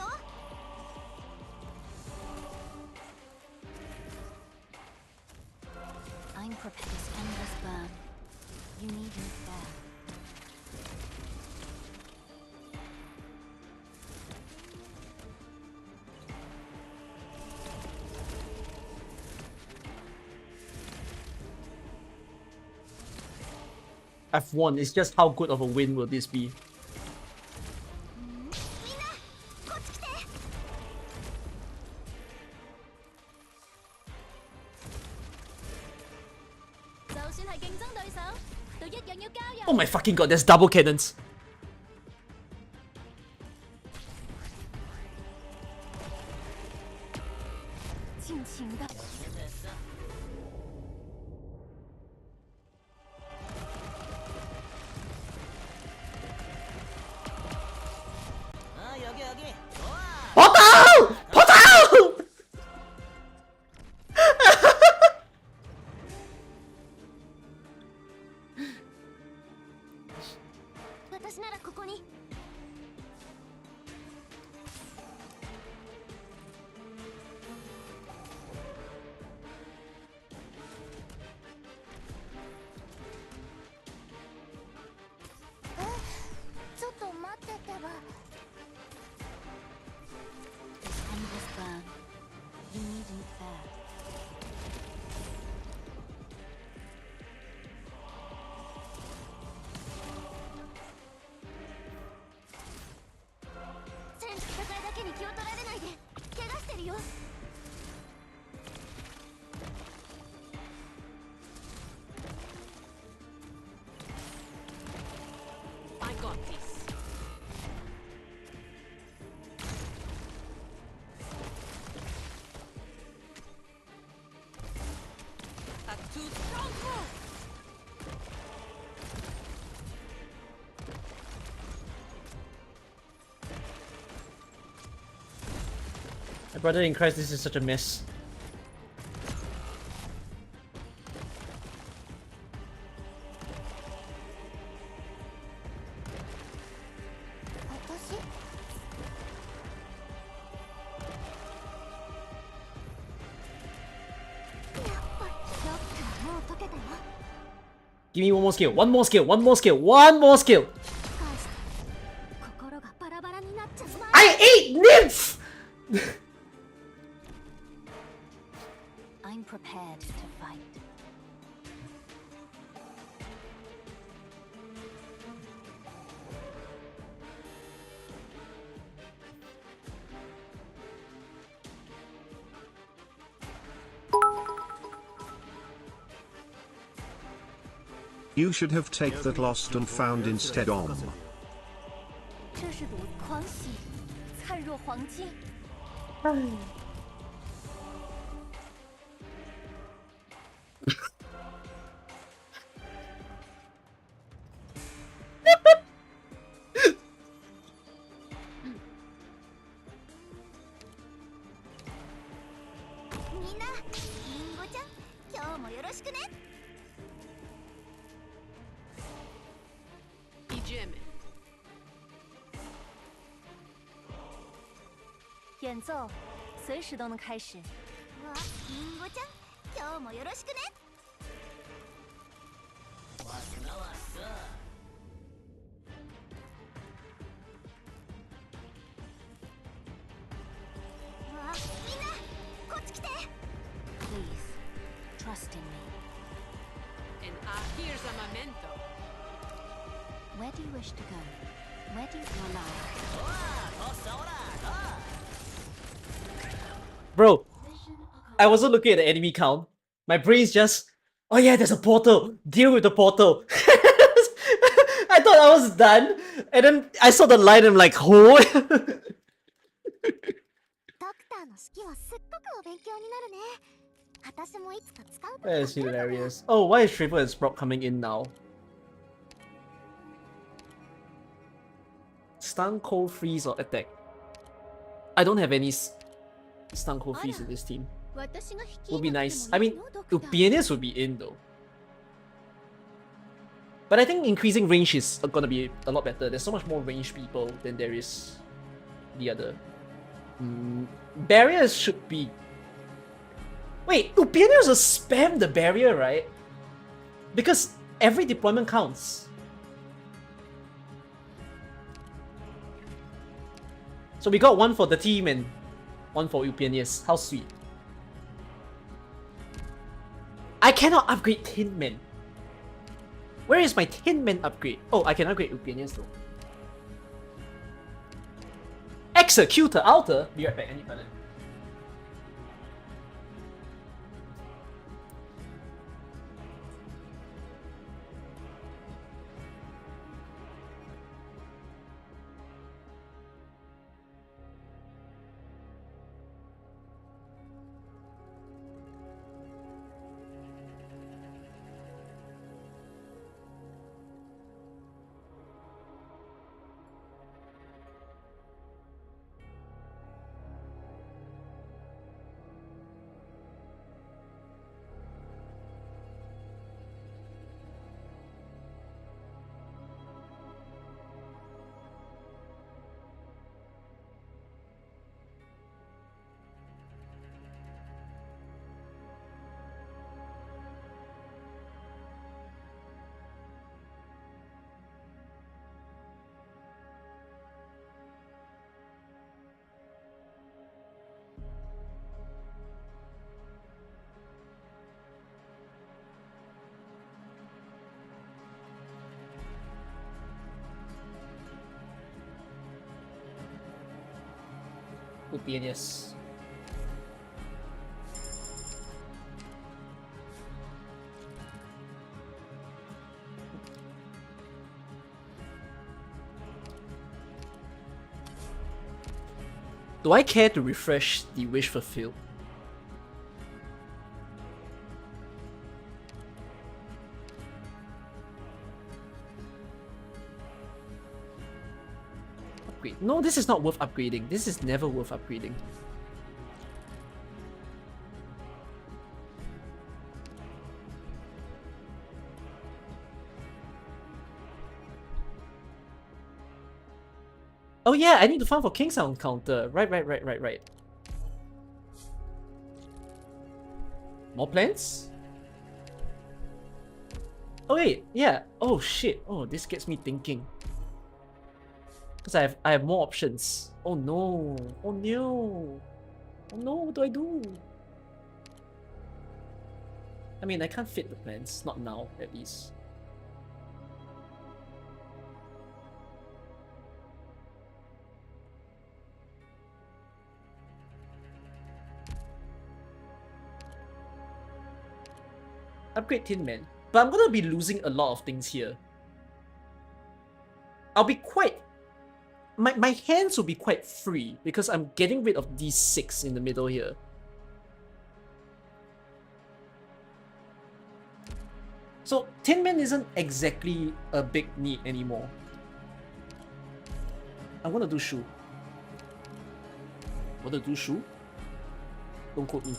I'm prepared to end this burn. You need me there. I've won. It's just how good of a win will this be? みんなこっち来て。就算係競爭對手，都一樣要交由。 Oh my fucking god! There's double cannons. 尽情的。아 여기 여기. 좋아. Portal! Portal! 私ならここに。ちょっと待っててば。This endless burn. You needn't fear. 戦いだけに気を取られないで。怪我してるよ。I got this. A too strong move. My brother in Christ, this is such a mess. 私？やっぱりロックはもう解けたよ。 Give me one more skill. One more skill. One more skill. One more skill. 返して心がバラバラになっちゃう前 I ate nymph. I'm prepared to fight. You should have take that lost and found instead. 这是朵狂喜，灿若黄金。みんな、りんごちゃん、今日もよろしくね。Idziemy. 演奏随时都能开始。わ、りんごちゃん、今日もよろしくね。わ、みんな、こっち来て。Please, trust in me. And here's a memento. Where do you wish to go? Where do you lie? Bro, I wasn't looking at the enemy count. My brain's just, oh yeah, there's a portal. Deal with the portal. I thought I was done, and then I saw the light and I'm like, oh. ドクターの指揮はすっごくお勉強になるね。私もいつか使うことが That is hilarious. Oh, why is Triple and Sprout coming in now? Stun, cold, freeze, or attack? I don't have any stun, cold, freeze in this team. 私が率い Would be なくて nice. も I いい mean, のドクター Upianius would be in though. But I think increasing range is gonna be a lot better. There's so much more range people than there is the other. Barriers should be... Wait, Upianius will spam the barrier, right? Because every deployment counts. So we got one for the team and one for Upianius. How sweet. I cannot upgrade Tin Men. Where is my Tin Men upgrade? Oh, I can upgrade Upianius though. Executor Alter. Be right back, any minute. Upianius. Do I care to refresh the wish fulfilled? Upgrade. No, this is not worth upgrading. This is never worth upgrading. Oh yeah, I need to farm for King Sound counter. Right. More plants? Oh wait, yeah. Oh shit. Oh, this gets me thinking. Because I have more options. Oh no. Oh no. Oh no, what do I do? I mean, I can't fit the plants. Not now, at least. Upgrade Tin Man. but I'm gonna be losing a lot of things here. I'll be quite... My hands will be quite free because I'm getting rid of these 6 in the middle here. So Tin Man isn't exactly a big need anymore. I'm gonna do Shu. I'm gonna do Shu. Don't quote me.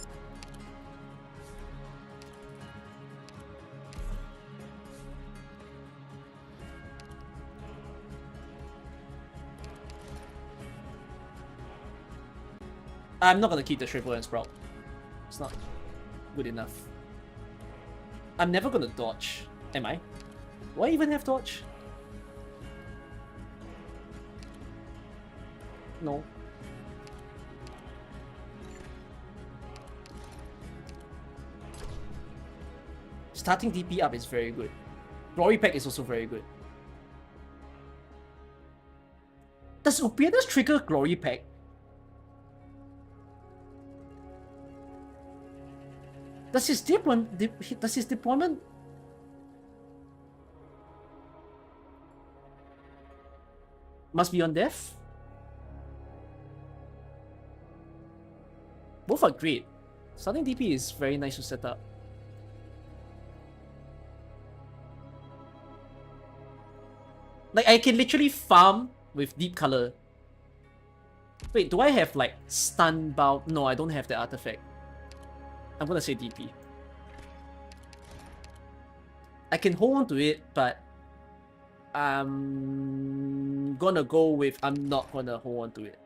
I'm not gonna keep the Shrivel and Sprout. It's not good enough. I'm never gonna dodge. Am I? Do I even have dodge? No. Starting DP up is very good. Glory Pack is also very good. Does Upiadas trigger Glory Pack? Does his deployment must be on death? Both are great. Starting DP is very nice to set up. Like, I can literally farm with deep color. Wait, do I have like stun bound? No, I don't have the artifact. I'm gonna say DP. I can hold on to it, but I'm gonna go with I'm not gonna hold on to it.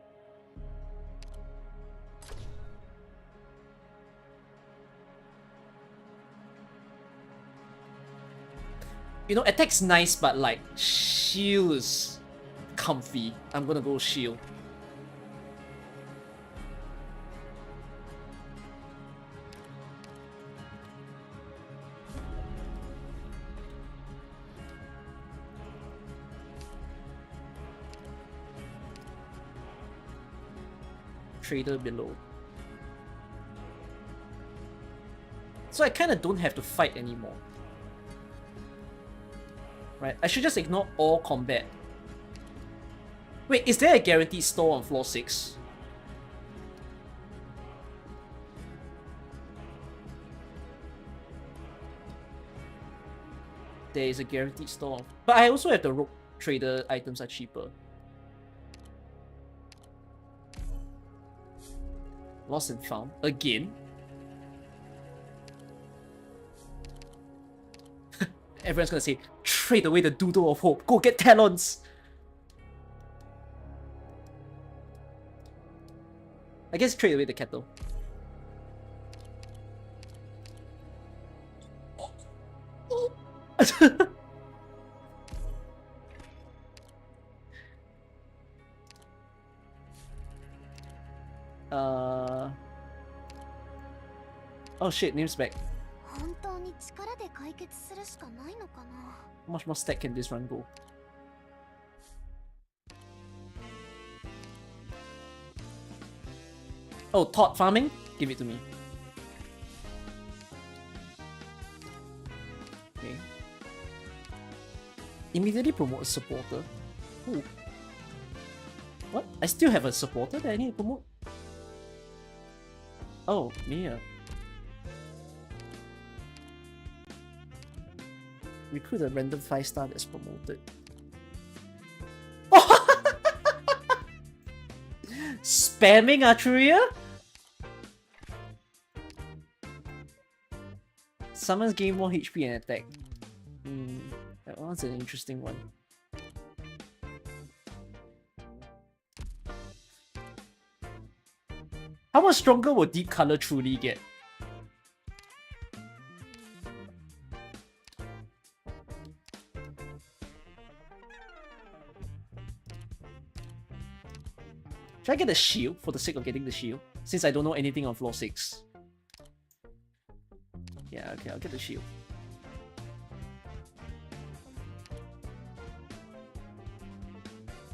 You know, attack's nice, but like shield is comfy. I'm gonna go shield. Trader below. So I kind of don't have to fight anymore. Right, I should just ignore all combat. Wait, is there a guaranteed store on floor 6? There is a guaranteed store. But I also have the rogue trader items are cheaper. Lost and found. Again? Everyone's gonna say, trade away the Doodle of Hope. Go get Talons! I guess trade away the Kettle. Oh shit, name's back. How much more stack can this run go? Oh, Todd farming? Give it to me. Okay. Immediately promote a supporter. Ooh. What? I still have a supporter that I need to promote? Oh, Mia. Recruit a random 5-star that's promoted. Spamming Archeria? Summons gain more HP and attack. That one's an interesting one. How much stronger will Deep Color truly get? Should I get the shield for the sake of getting the shield? Since I don't know anything on floor 6. Yeah, okay, I'll get the shield.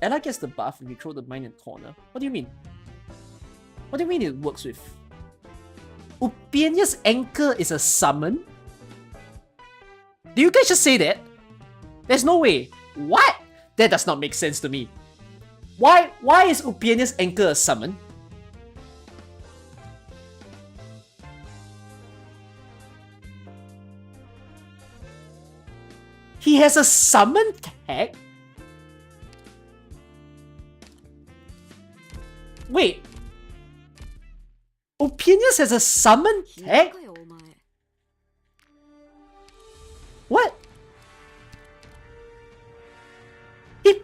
Ella gets the buff if you throw the mine in the corner. What do you mean? What do you mean it works with? Upienya's Anchor is a summon? Do you guys just say that? There's no way. What? That does not make sense to me. Why is Upiania's anchor a summon? He has a summon tag? Wait. Opinius has a summon tag? What? He...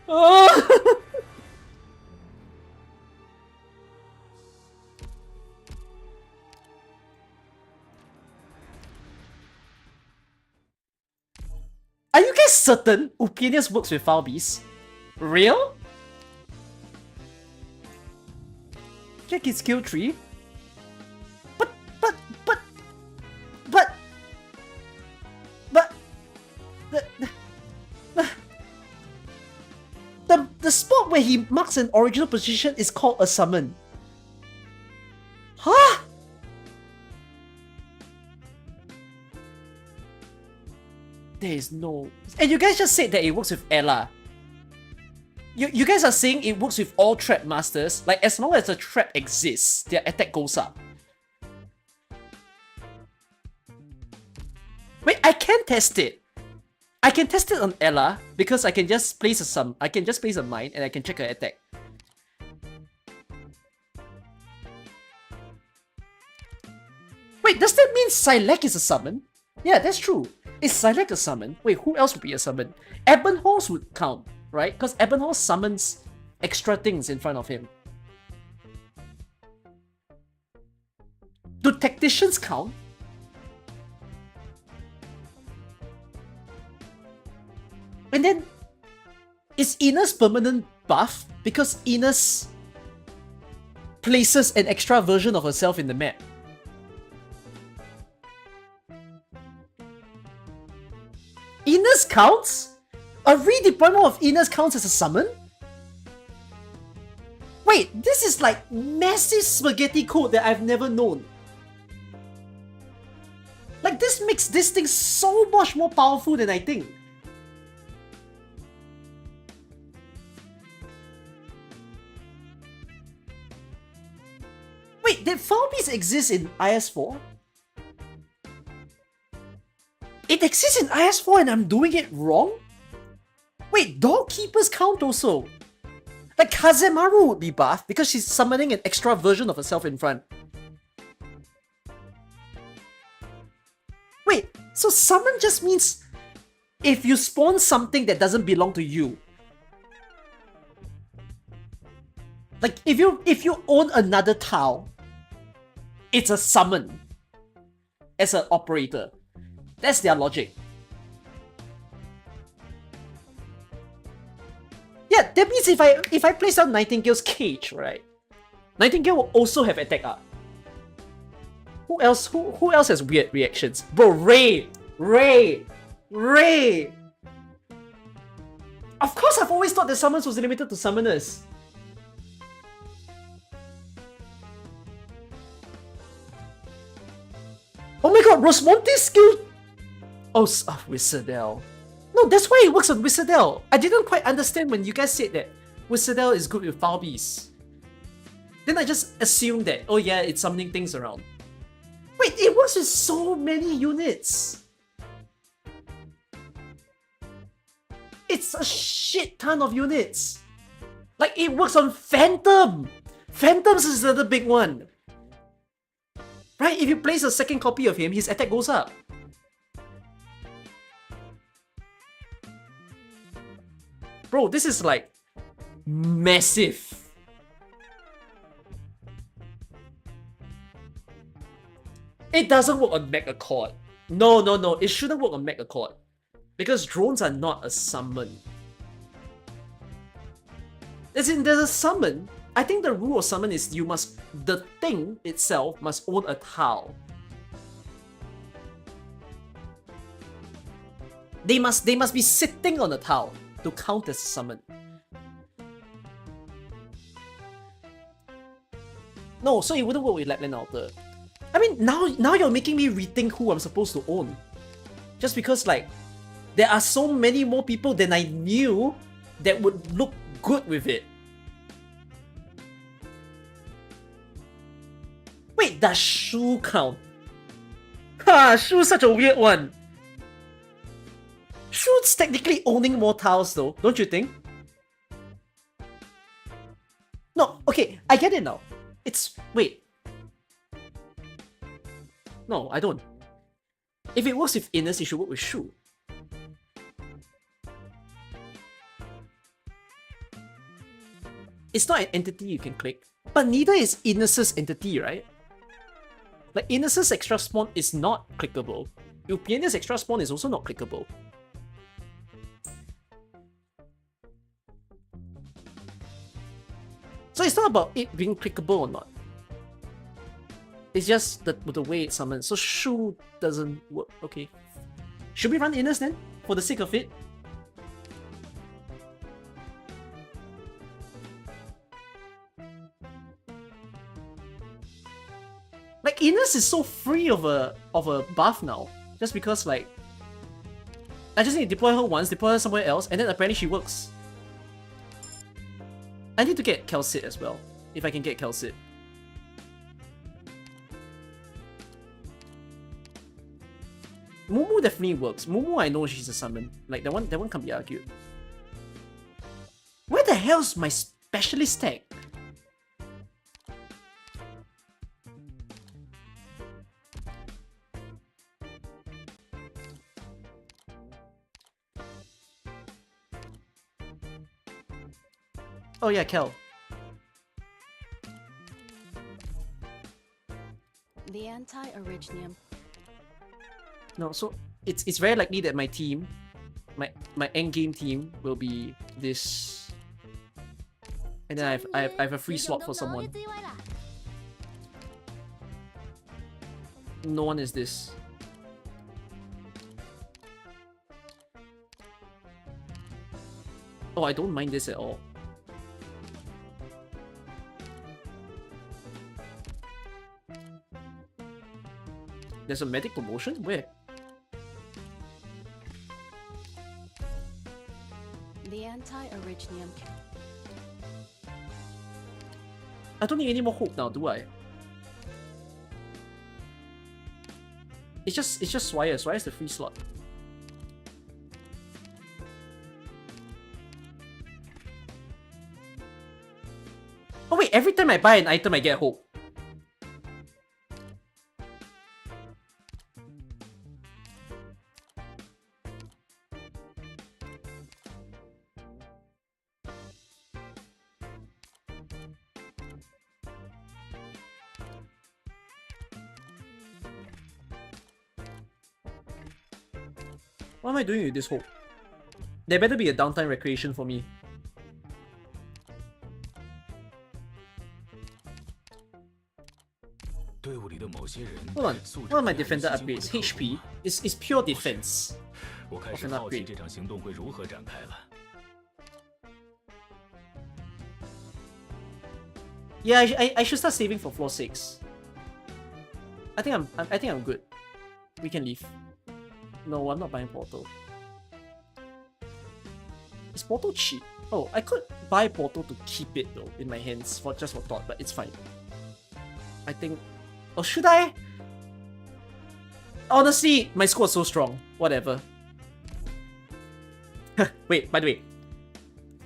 Oh. Are you guys certain Opinius works with Foul Beast? Real? Check his skill tree. But the spot where he marks an original position is called a summon. Huh? There is no... And you guys just said that it works with Ella. You guys are saying it works with all trap masters. Like, as long as the trap exists, their attack goes up. Wait, I can test it. I can test it on Ella because I can just place a mine and I can check her attack. Wait, does that mean Silek is a summon? Yeah, that's true. Is Silek a summon? Wait, who else would be a summon? Ebonhorse would count, right? Because Ebonhorse summons extra things in front of him. Do Tacticians count? And then, is Inus permanent buff? Because Inus places an extra version of herself in the map. Inus counts? A redeployment of Inus counts as a summon? Wait, this is like massive spaghetti code that I've never known. Like, this makes this thing so much more powerful than I think. Wait, did Foul Beast exist in IS4? It exists in IS4 and I'm doing it wrong? Wait, Doorkeepers count also. Like, Kazemaru would be buffed because she's summoning an extra version of herself in front. Wait, so summon just means if you spawn something that doesn't belong to you. Like, if you own another tile, it's a summon as an operator. That's their logic. Yeah, that means if I place down Nightingale's cage, right? Nightingale will also have attack up. Who else has weird reactions? Bro, Ray! Of course I've always thought that summons was limited to summoners. Oh my god, Rosmonte's skill... Oh, Wizardell. No, that's why it works on Wizardell. I didn't quite understand when you guys said that Wizardell is good with Foul Beast. Then I just assumed that, oh yeah, it's summoning things around. Wait, it works with so many units. It's a shit ton of units. Like, it works on Phantom. Phantoms is the other big one. Right, if you place a second copy of him, his attack goes up. Bro, this is like massive. It doesn't work on Mech Accord. No, it shouldn't work on Mech Accord. Because drones are not a summon. As in, there's a summon. I think the rule of summon is the thing itself must own a tile. They must be sitting on a tile to count as a summon. No, so it wouldn't work with Lapland Altar. I mean, now you're making me rethink who I'm supposed to own. just because like there are so many more people than I knew that would look good with it. Wait, does Shu count? Ha, Shu's such a weird one. Shu's technically owning more tiles though, don't you think? No, okay, I get it now. It's... wait. No, I don't. If it works with Innes, it should work with Shu. It's not an entity you can click, but neither is Innes' entity, right? Like, Innes' extra spawn is not clickable. Eupiania's extra spawn is also not clickable. So it's not about it being clickable or not. It's just the way it summons. So Shu doesn't work. Okay. Should we run Innes then? For the sake of it? Like, Innes is so free of a buff now. Just because, like, I just need to deploy her once, deploy her somewhere else, and then apparently she works. I need to get Kelsit as well, if I can get Kelsit. Mumu definitely works. Mumu, I know she's a summon. Like, that one can't be argued. Where the hell's my specialist tag? Oh yeah, Kel. The anti-originium. No, so it's very likely that my team, my endgame team will be this, and then I have a free slot for someone. No one is this. Oh, I don't mind this at all. There's a medic promotion? Where? The anti-originium. I don't need any more hope now, do I? It's just Swire. Swire's the free slot. Oh wait, every time I buy an item I get hope. What am I doing with this hope? There better be a downtime recreation for me. Hold on, one of my defender upgrades, HP, is pure defense of an upgrade. Yeah, I should start saving for floor 6. I think I'm good. We can leave. No, I'm not buying Portal. Is Portal cheap? Oh, I could buy Portal to keep it though in my hands for just for thought, but it's fine. I think. Or should I? Honestly, my squad's so strong. Whatever. Wait, by the way,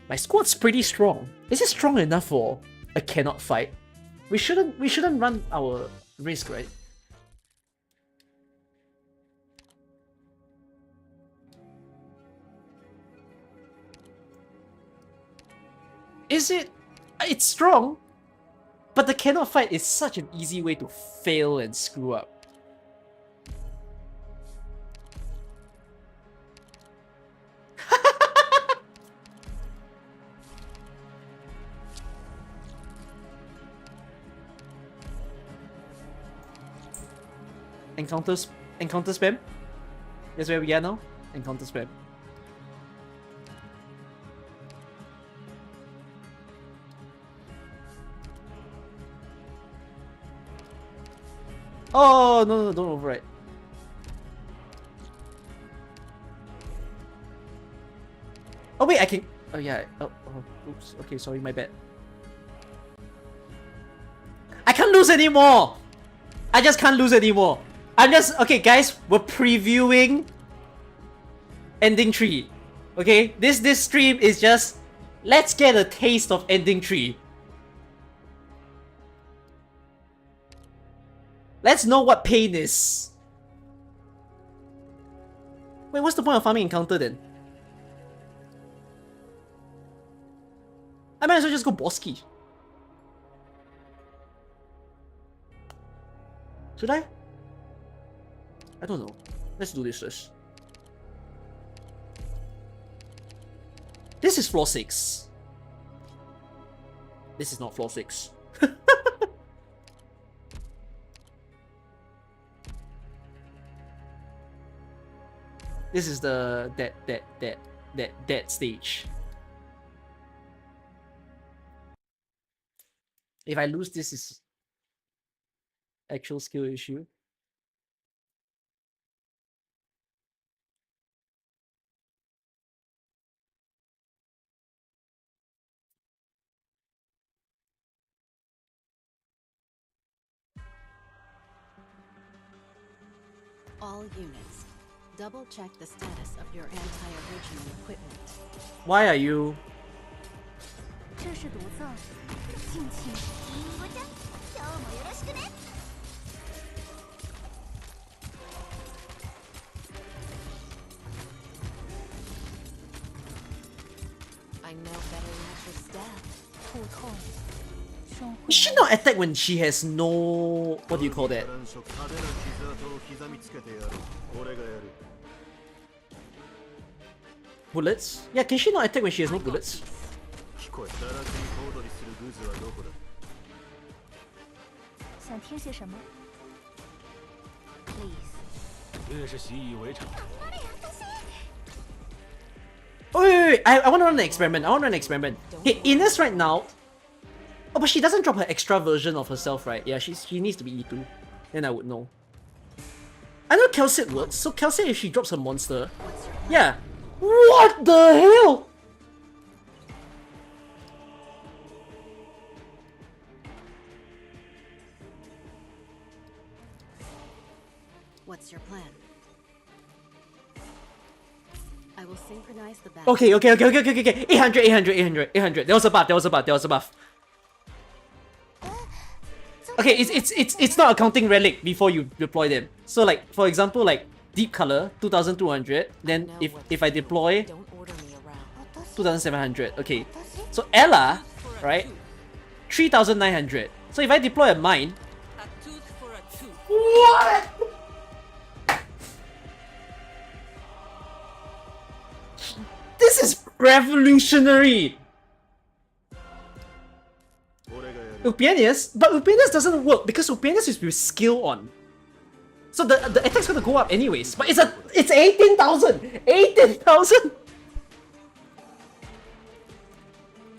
my squad's pretty strong. Is it strong enough for a cannot fight? We shouldn't run our risk, right? Is it? It's strong, but the cannot fight is such an easy way to fail and screw up. Encounter spam? That's where we are now? Encounter spam. Oh, no, don't override. Oh wait, I can. Oh yeah. Oh, oops. Okay, sorry, my bad. I can't lose anymore. I just can't lose anymore. I'm just okay, guys. We're previewing Ending 3. Okay, this stream is just let's get a taste of Ending 3. Let's know what pain is. Wait, what's the point of farming encounter then? I might as well just go Bosky. Should I? I don't know. Let's do this first. This is floor 6. This is not floor 6. This is the that stage. If I lose, this is actual skill issue. All units, double check the status of your anti-original equipment. Why are you? 这是毒色，敬请听我讲，今日もよろしくね。I know better match your staff. 苦痛，生活。Is she not attack when she has no? What do you call that? Bullets? Yeah, can she not attack when she has no bullets? 想听些什么 Please. 越是习以为常。 Oh wait, I want to run an experiment. I want to run an experiment. Okay, Ines right now. Oh, but she doesn't drop her extra version of herself, right? Yeah, she needs to be E2. Then I would know. I know Kelsit works. So Kelsit, if she drops her monster, yeah. What the hell? What's your plan? I will synchronize the battle. Okay. 800. There was a buff. Okay, it's not a counting relic before you deploy them. So like, for example, like deep color 2200. Then if I deploy 2700. Okay, so Ella, right? 3900. So if I deploy a mine, what? This is revolutionary. Upianius, but Upianius doesn't work because Upianius is with skill on. So the attack's gonna go up anyways. But it's 18,000! 18,000!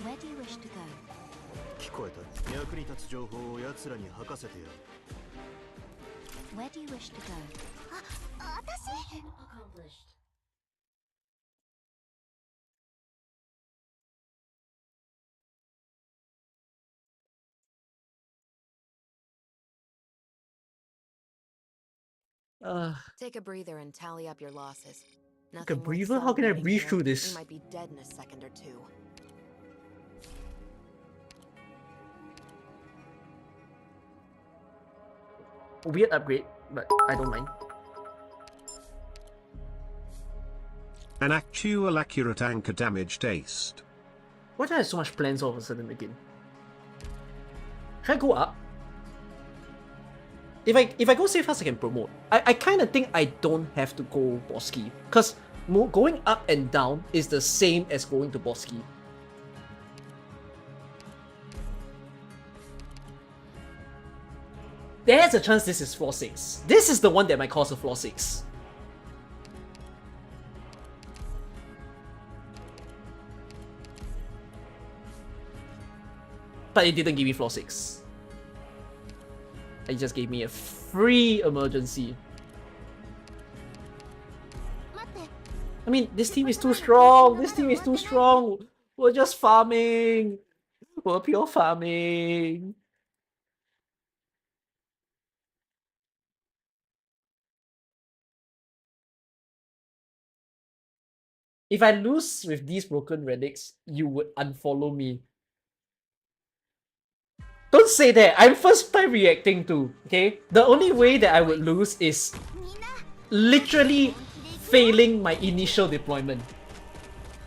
Where do you wish to go? 聞こえた。役に立つ情報を奴らに吐かせてやる。Where do you wish to go? 私 Accomplished. Take a breather and tally up your losses. Take a breather? How can I breathe through this? You might be dead in a second or two. Weird upgrade, but I don't mind. An actual accurate anchor damage aced. Why do I have so much plans all of a sudden again? Should I go up? If I go safe fast, I can promote. I kind of think I don't have to go Bosky, because going up and down is the same as going to Bosky. There's a chance this is floor 6. This is the one that might cause a floor 6. But it didn't give me floor 6. It just gave me a free emergency. I mean, this team is too strong. This team is too strong. We're just farming. We're pure farming. If I lose with these broken relics, you would unfollow me. Don't say that. I'm first time reacting to, okay? The only way that I would lose is literally failing my initial deployment.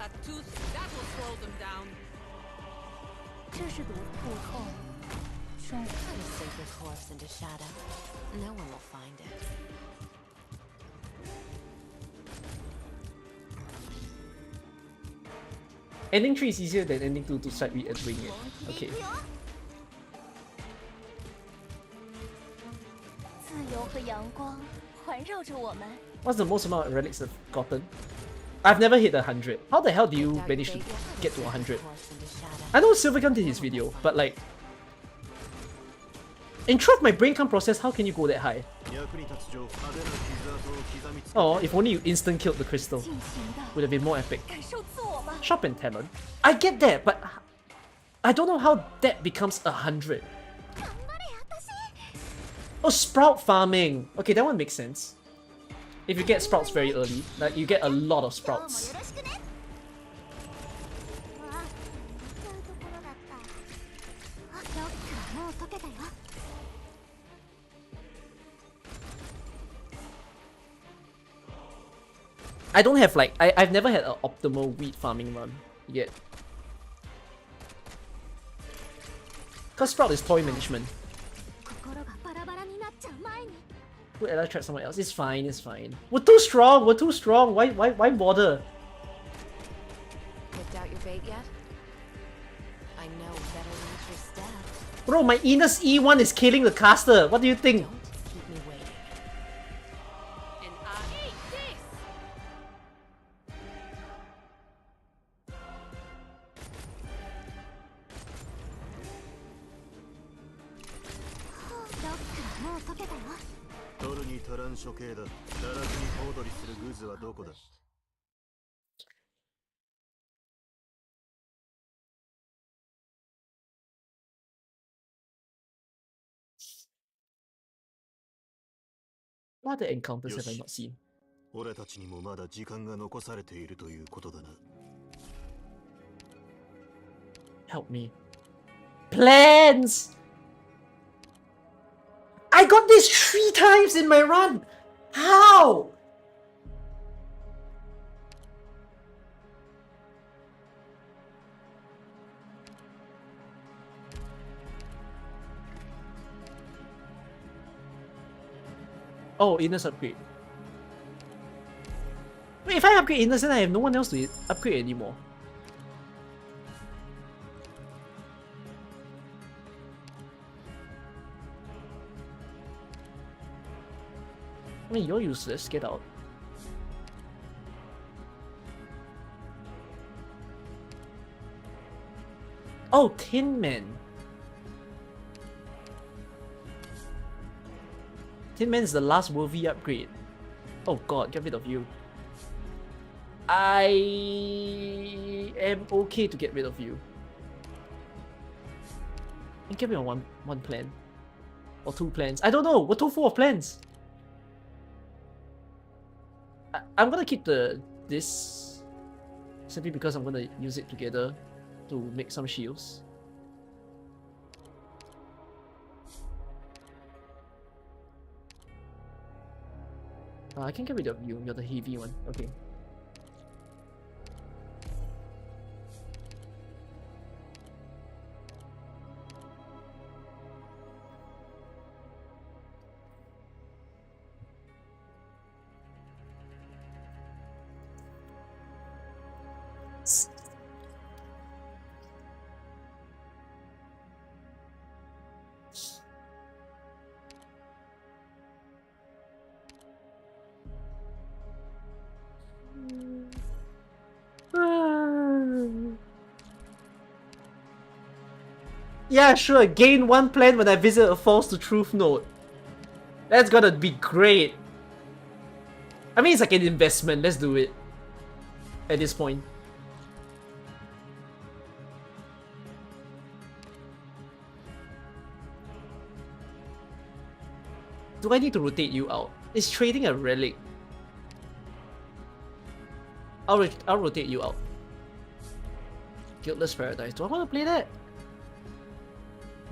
A tooth that will slow them down. 这是堵破口，生 You sink your corpse into shadow. No one will find it. Ending 3 is easier than ending 2 to start read and wing it. Okay. 自由和阳光环绕着我们。 What's the most amount of relics I've gotten? I've never hit 100. How the hell do you manage to get to 100? I know Silvergun did his video, but like... In truth, my brain can't process how can you go that high. Oh, if only you instant killed the crystal. Would have been more epic. Sharpened talent. I get that, but... I don't know how that becomes 100. Oh, sprout farming. Okay, that one makes sense. If you get sprouts very early, like you get a lot of sprouts. I don't have like, I've never had an optimal wheat farming run yet. Cause sprout is toy management. Put ally trap somewhere else. It's fine, it's fine. We're too strong, we're too strong. Why bother? Picked out your bait yet? I know better than your step. Bro, my Enos E1 is killing the caster. What do you think? Don't keep me waiting. And I hate this. What other encounters have I not seen? 俺たちにもまだ時間が残されているということだな。 Help me. Plans! I got this 3 times in my run! How? Oh, Innes upgrade. Wait, if I upgrade Innes, then I have no one else to upgrade anymore. I mean, you're useless. Get out. Oh, Tin Man. Tin Man is the last worthy upgrade. Oh god, get rid of you. I am okay to get rid of you. And get rid of one plan. Or 2 plans. I don't know, we're too full of plans. I'm gonna keep this simply because I'm gonna use it together to make some shields. I can get rid of you, you're the heavy one. Okay. Yeah, sure, gain 1 plan when I visit a false to truth node. That's gonna be great. I mean, it's like an investment, let's do it. at this point. Do I need to rotate you out? It's trading a relic. I'll rotate you out. Guiltless Paradise. Do I want to play that?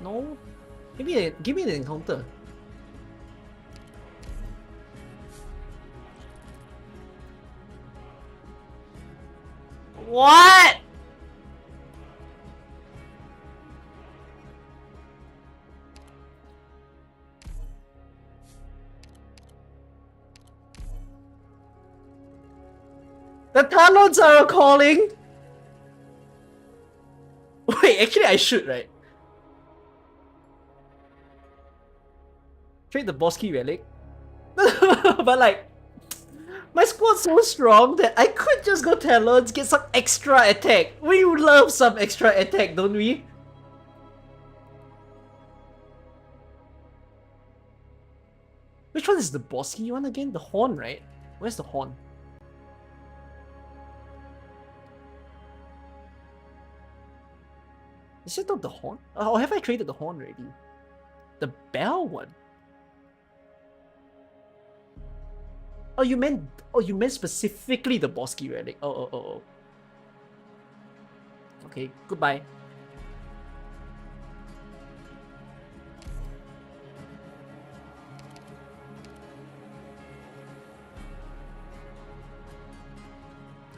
No. Give me an encounter. What? The Talons are calling. Wait, actually I should, right? Trade the Bosky relic. But like, my squad's so strong that I could just go Talons, get some extra attack. We love some extra attack, don't we? Which one is the Bosky one again? The Horn, right? Where's the Horn? Is it not the Horn? Or have I traded the Horn already? The Bell one? Oh, you meant specifically the Bosky relic. Oh. Okay, goodbye.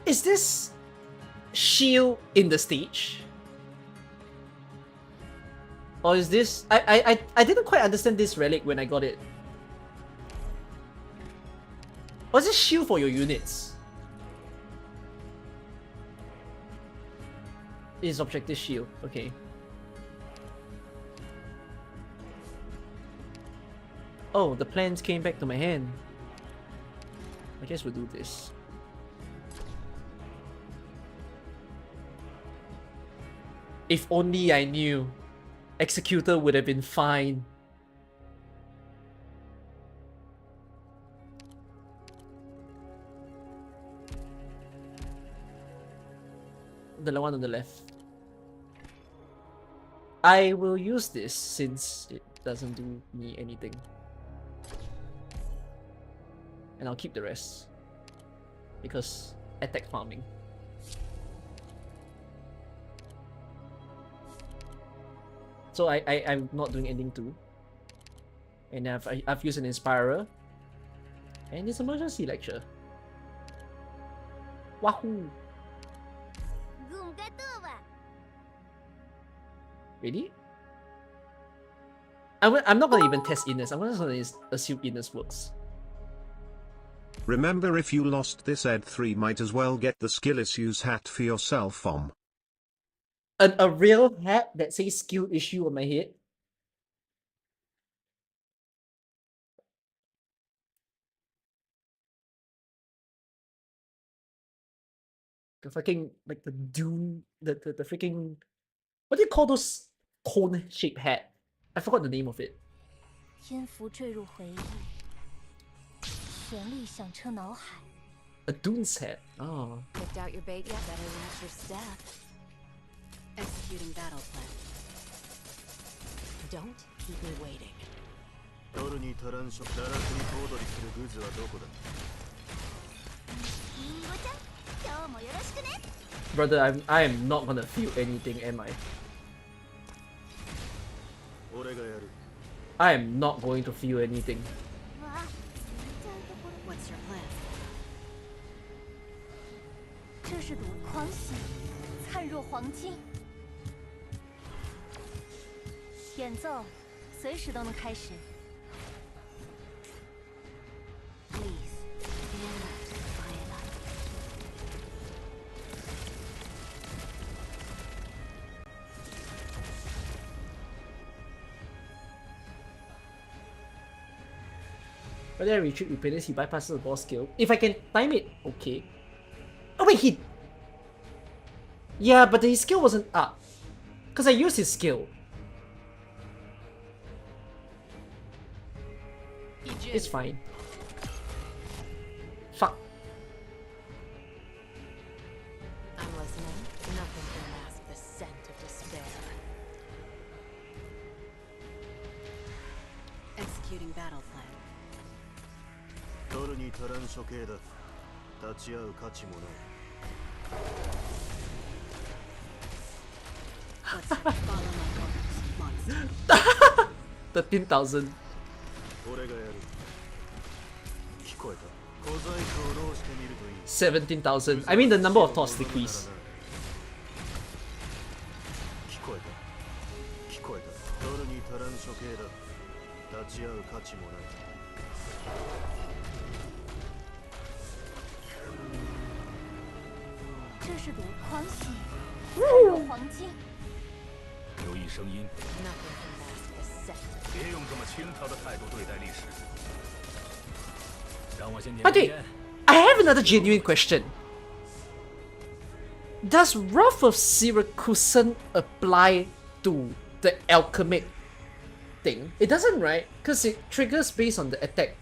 Is this shield in the stage? Or is this... I didn't quite understand this relic when I got it. Or is this shield for your units? It is objective shield, okay. Oh, the plans came back to my hand. I guess we'll do this. If only I knew. Executor would have been fine. The one on the left. I will use this since it doesn't do me anything. And I'll keep the rest. Because attack farming. So I'm not doing anything too. And I've used an Inspirer. And it's emergency lecture. Wahoo! Really? I'm not gonna even test Innes. I'm just gonna assume Innes works. Remember, if you lost this ED3, might as well get the skill issues hat for yourself, A real hat that says skill issue on my head? The fucking, like the Dune, the freaking, what do you call those cone-shaped hat? I forgot the name of it. 天符坠入回忆，旋律响彻脑海。 A Dune's hat. Oh. Picked out your bait yet? Better watch your step. Executing battle plan. Don't keep me waiting. 夜に足らん食、奈落に小躍りするグズはどこだ。リンゴちゃん、今日もよろしくね。 Brother, I am not gonna feel anything, am I? 俺がやる。I am not going to feel anything. What's your plan? 这是朵狂喜，灿若黄金。演奏随时都能开始。Please, stand up to the firelight. But then retreat replace, he bypasses the boss skill. If I can time it, okay. Oh wait, he... Yeah, but his skill wasn't up. Because I used his skill. It's fine. Fuck. 取るに足らん処刑だ。立ち会う価値もない。What's that? Follow my orders, monster. 13,000. 俺がやる。聞こえた。小細工を浪してみるといい。17,000. I mean, the number of thoughts decrease. 聞こえた。聞こえた。取るに足らん処刑だ。立ち会う価値もない。这是朵狂喜，还有黄金。留意声音， Nothing can mask the scent. 别用这么轻佻的态度对待历史。让我先点 But 根 wait, 烟。 I have another genuine question. Does Wrath of Syracusan apply to the alchemic thing? It doesn't, right? Because it triggers based on the attack.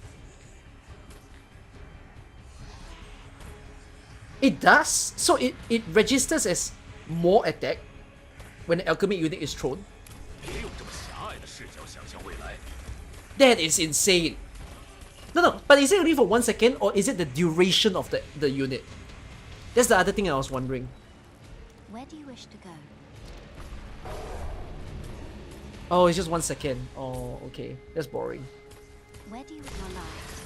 It does? So it registers as more attack when the alchemic unit is thrown? 别用这么狭隘的视角想象未来。 That is insane. No, but is it only for 1 second or is it the duration of the unit? That's the other thing I was wondering. Where do you wish to go? Oh, it's just 1 second. Oh, okay. That's boring. Where do you your life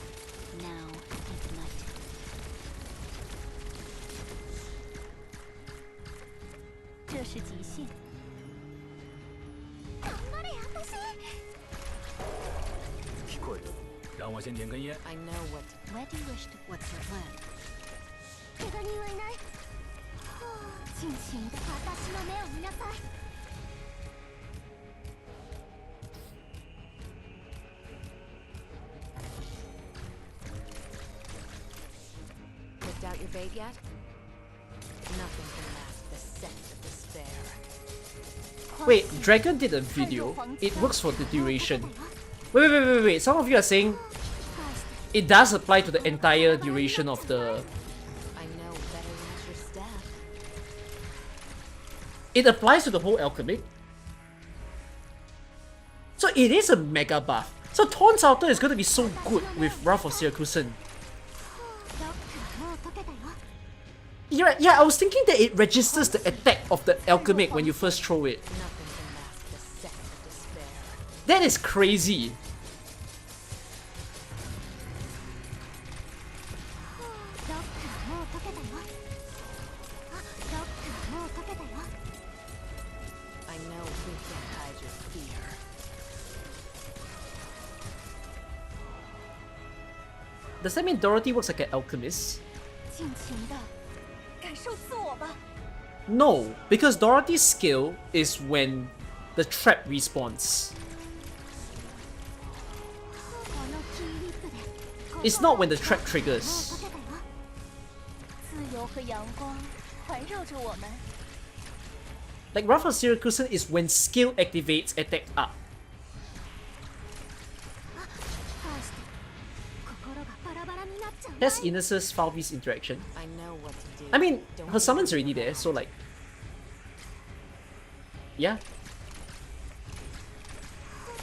now ignited? 这是极限。頑張れ、私。聞こえた。让我先点根烟。 I know what. Where do you wish to? What's your plan? 怪我人はいない。尽情的私の目を見なさい。 Picked out your bait yet? Nothing can mask the scent of despair. Wait, Dragon did a video. It works for the duration. Wait. Some of you are saying it does apply to the entire duration of the... I know better than your staff. It applies to the whole alchemic. So it is a mega buff. So Torn Salter is going to be so good with Wrath of Syracusan. Yeah, I was thinking that it registers the attack of the alchemic when you first throw it. Nothing can mask the scent of despair. That is crazy. I know we can hide your fear. Does that mean Dorothy works like an alchemist? 尽情的感受自我吧。 No, because Dorothy's skill is when the trap respawns. It's not when the trap triggers. 自由和阳光环绕着我们。 Like Wrath of Syracusan is when skill activates attack up. 心がバラバラになっちゃう。 That's Ines' Falvis interaction. I know what to do. I mean, Don't her summon's already there, so like... Yeah.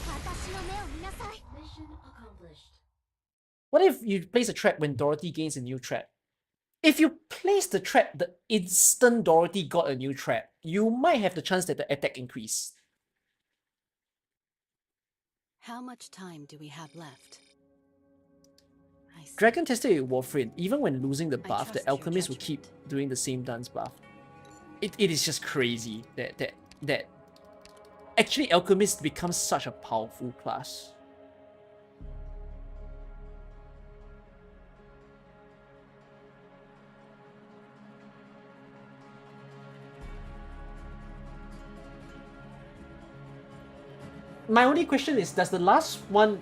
私の目を見なさい。 What if you place a trap when Dorothy gains a new trap? If you place the trap the instant Dorothy got a new trap, you might have the chance that the attack increase. How much time do we have left? I see. Dragon tested it with Warframe. Even when losing the buff, trust the your alchemist will keep doing the same dance buff. It is just crazy that actually alchemist becomes such a powerful class. My only question is, does the last one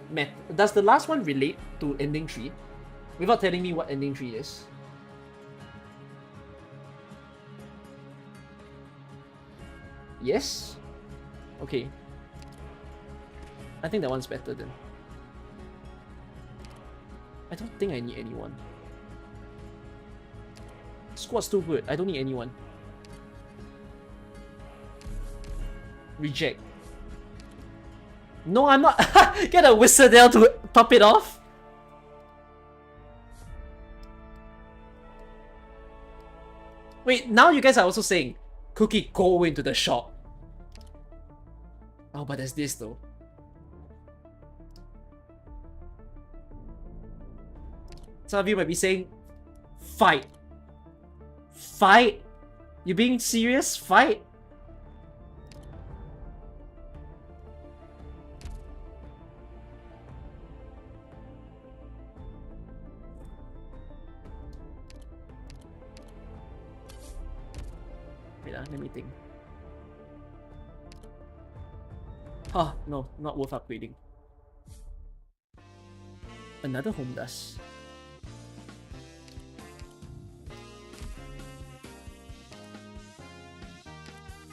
relate to ending 3? Without telling me what ending 3 is. Yes? Okay. I think that one's better then. I don't think I need anyone. Squad's too good. I don't need anyone. Reject. No, I'm not. Get a Whistle to top it off. Wait, now you guys are also saying, Cookie, go into the shop. Oh, but there's this though. Some of you might be saying, fight. Fight? You being serious? Fight? Wait, let me think. Oh, no, not worth upgrading. Another home dust.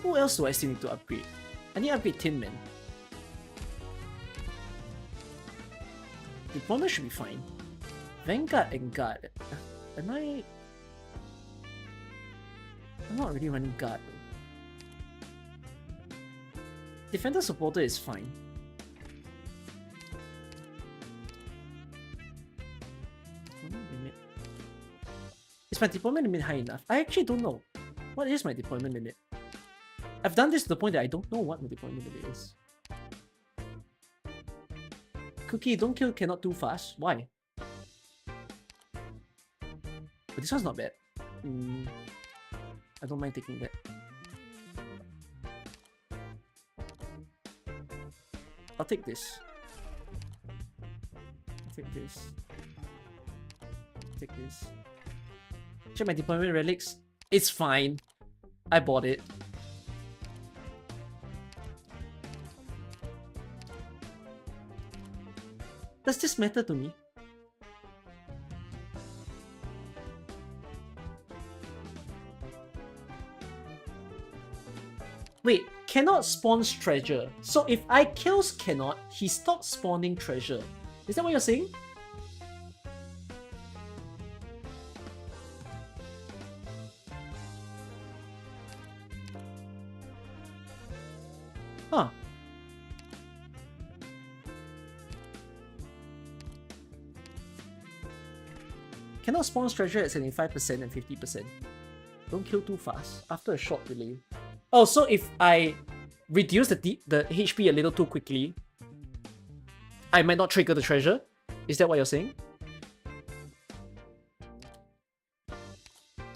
Who else do I still need to upgrade? I need to upgrade Tin Man. Deployment should be fine. Vanguard and Guard. Am I... I'm not really running Guard though. Defender Supporter is fine. Limit. Is my deployment limit high enough? I actually don't know. What is my deployment limit? I've done this to the point that I don't know what my deployment limit is. Cookie, don't kill cannot too fast. Why? But this one's not bad. I don't mind taking that. I'll take this. I'll take this. Take this. Check my deployment relics. It's fine. I bought it. Does this matter to me? Wait, cannot spawns treasure. So if I kills cannot, he stops spawning treasure. Is that what you're saying? Huh. Cannot spawn treasure at 75% and 50%. Don't kill too fast after a short delay. Oh, so if I reduce the HP a little too quickly, I might not trigger the treasure? Is that what you're saying?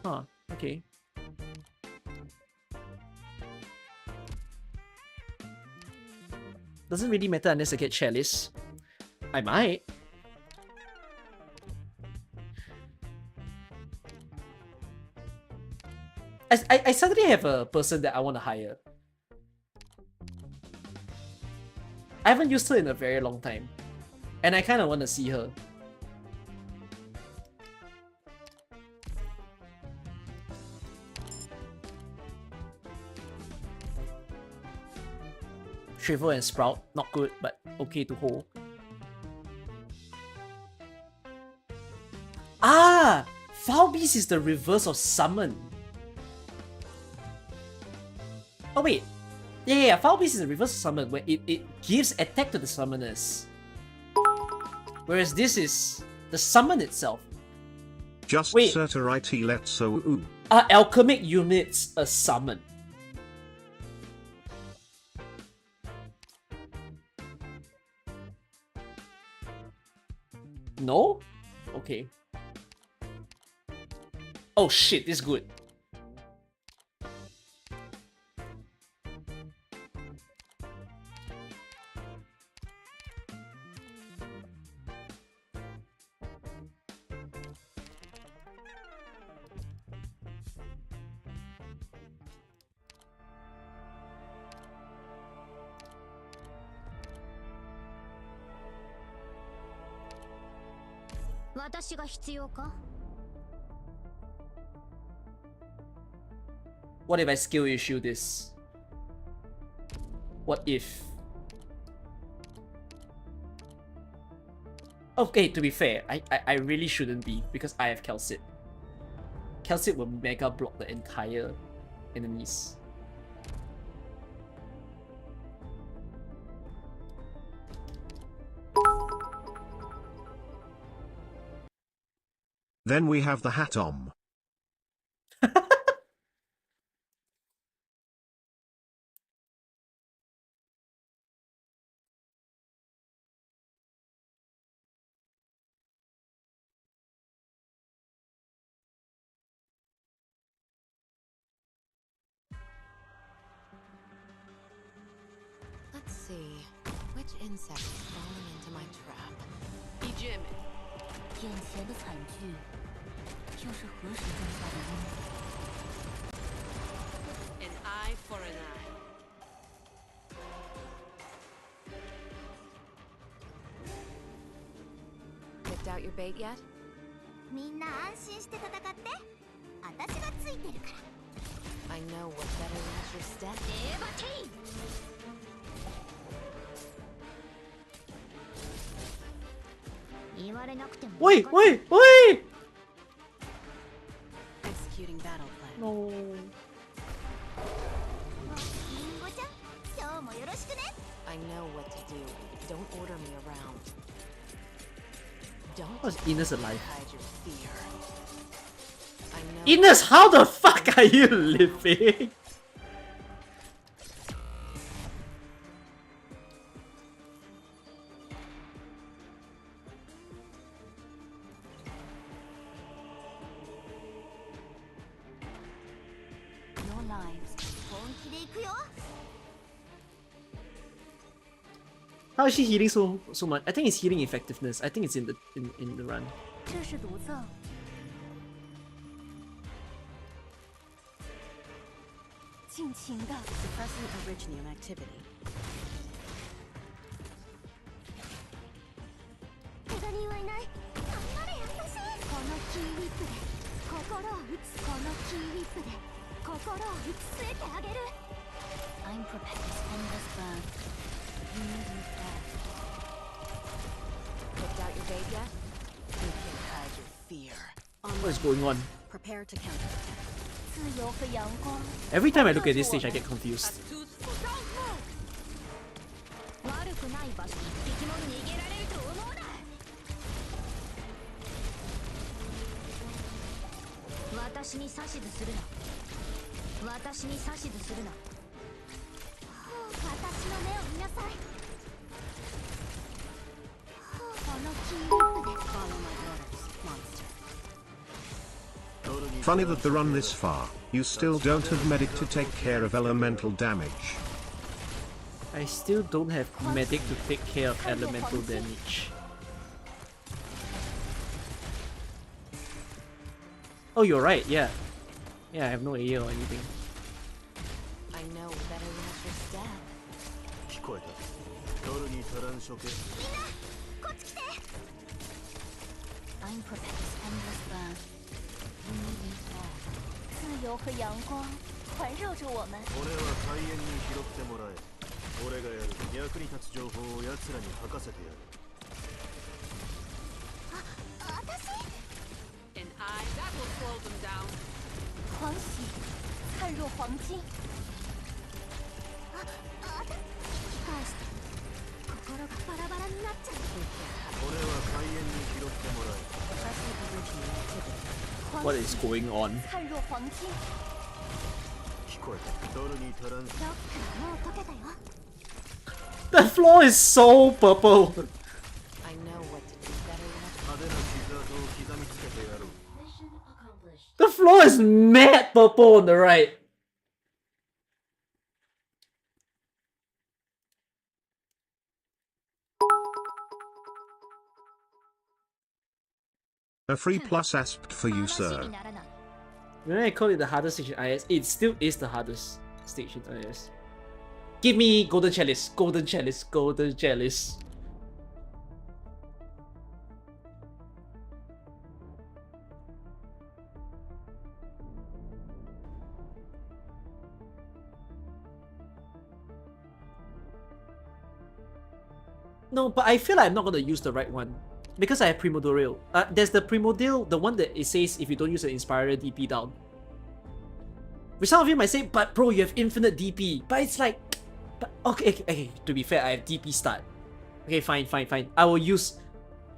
Huh, okay. Doesn't really matter unless I get Chalice. I might. I suddenly have a person that I want to hire. I haven't used her in a very long time. And I kind of want to see her. Shrivel and Sprout, not good, but okay to hold. Ah! Foul Beast is the reverse of Summon. Oh wait, yeah, Foul Beast is a reverse summon where it gives attack to the summoners. Whereas this is the summon itself. Just wait, Certarite let's so are alchemic units a summon? No? Okay. Oh shit, this is good. What if I skill issue this? What if? Okay, to be fair, I really shouldn't be because I have Calcit. Calcit will mega block the entire enemies. Then we have the Hatom. insect falling into my trap. 一 gem. 眼前的惨剧，又是何时种下的因？ An eye for an eye. Picked out your bait yet? みんな安心して戦って。私がついてるから。I know what better than your step. エヴァティ言われなくても。Wait, wait, wait! Executing battle plan. No. リンゴちゃん、今日もよろしくね。I know what to do. Don't order me around. Don't How's Ines alive? hide your fear. I know. Ines, how the fuck are you living? No lives。本気で行くよ。How is she healing so much? I think it's healing effectiveness. I think it's in the run. 这是毒赠。尽情的。 Suppressing original activity. 怪我人はいない。頑張れ優しい。このキーウィップで心を打つ。このキーウィップで心を打ち据えてあげる。I'm prepared to spend this burn. You need me there. Picked out your bait yet? You can't hide your fear. What is going on? Prepare to counterattack. 自由和阳光。 Every time I look at this stage, I get confused. 悪くない場所に敵も逃げられると思うな。私に指図するな。私に指図するな。私の目を見なさい。このキーウィップで Follow my orders, monster. Funny that the run this far, you still don't have medic to take care of elemental damage. I still don't have medic to take care of elemental damage. Oh, you're right, yeah. Yeah, I have no AO or anything. I know better than your step. 聞こえた。夜に足らん処刑。みんなこっち来て。I'm prepared to spend this burn. You need me there. 自由和阳光环绕着我们。骨は海縁に拾ってもらえ。俺がやる。役に立つ情報を奴らに吐かせてやる。私 An eye that will slow them down. 狂喜灿若黄金。引き返して心がバラバラになっちゃう。俺は海縁に拾ってもらえ。 Suppressing original activity. What is going on? 灿若黄金。聞こえた。夜に足らん。ロックはもう解けたよ。 The floor is so purple. I know what to do better than 派手な傷跡を刻みつけてやろう。 The floor is mad purple on the right. A free plus asped for you, 話 sir. にならない。 When I call it the hardest stage in IS, it still is the hardest stage in IS. Give me golden chalice, golden chalice, golden chalice. No, but I feel like I'm not gonna use the right one. Because I have Primordial. There's the Primordial, the one that it says if you don't use an Inspirer, DP down. Which some of you might say, but bro, you have infinite DP. But it's like, but okay, to be fair, I have DP start. Okay, fine. I will use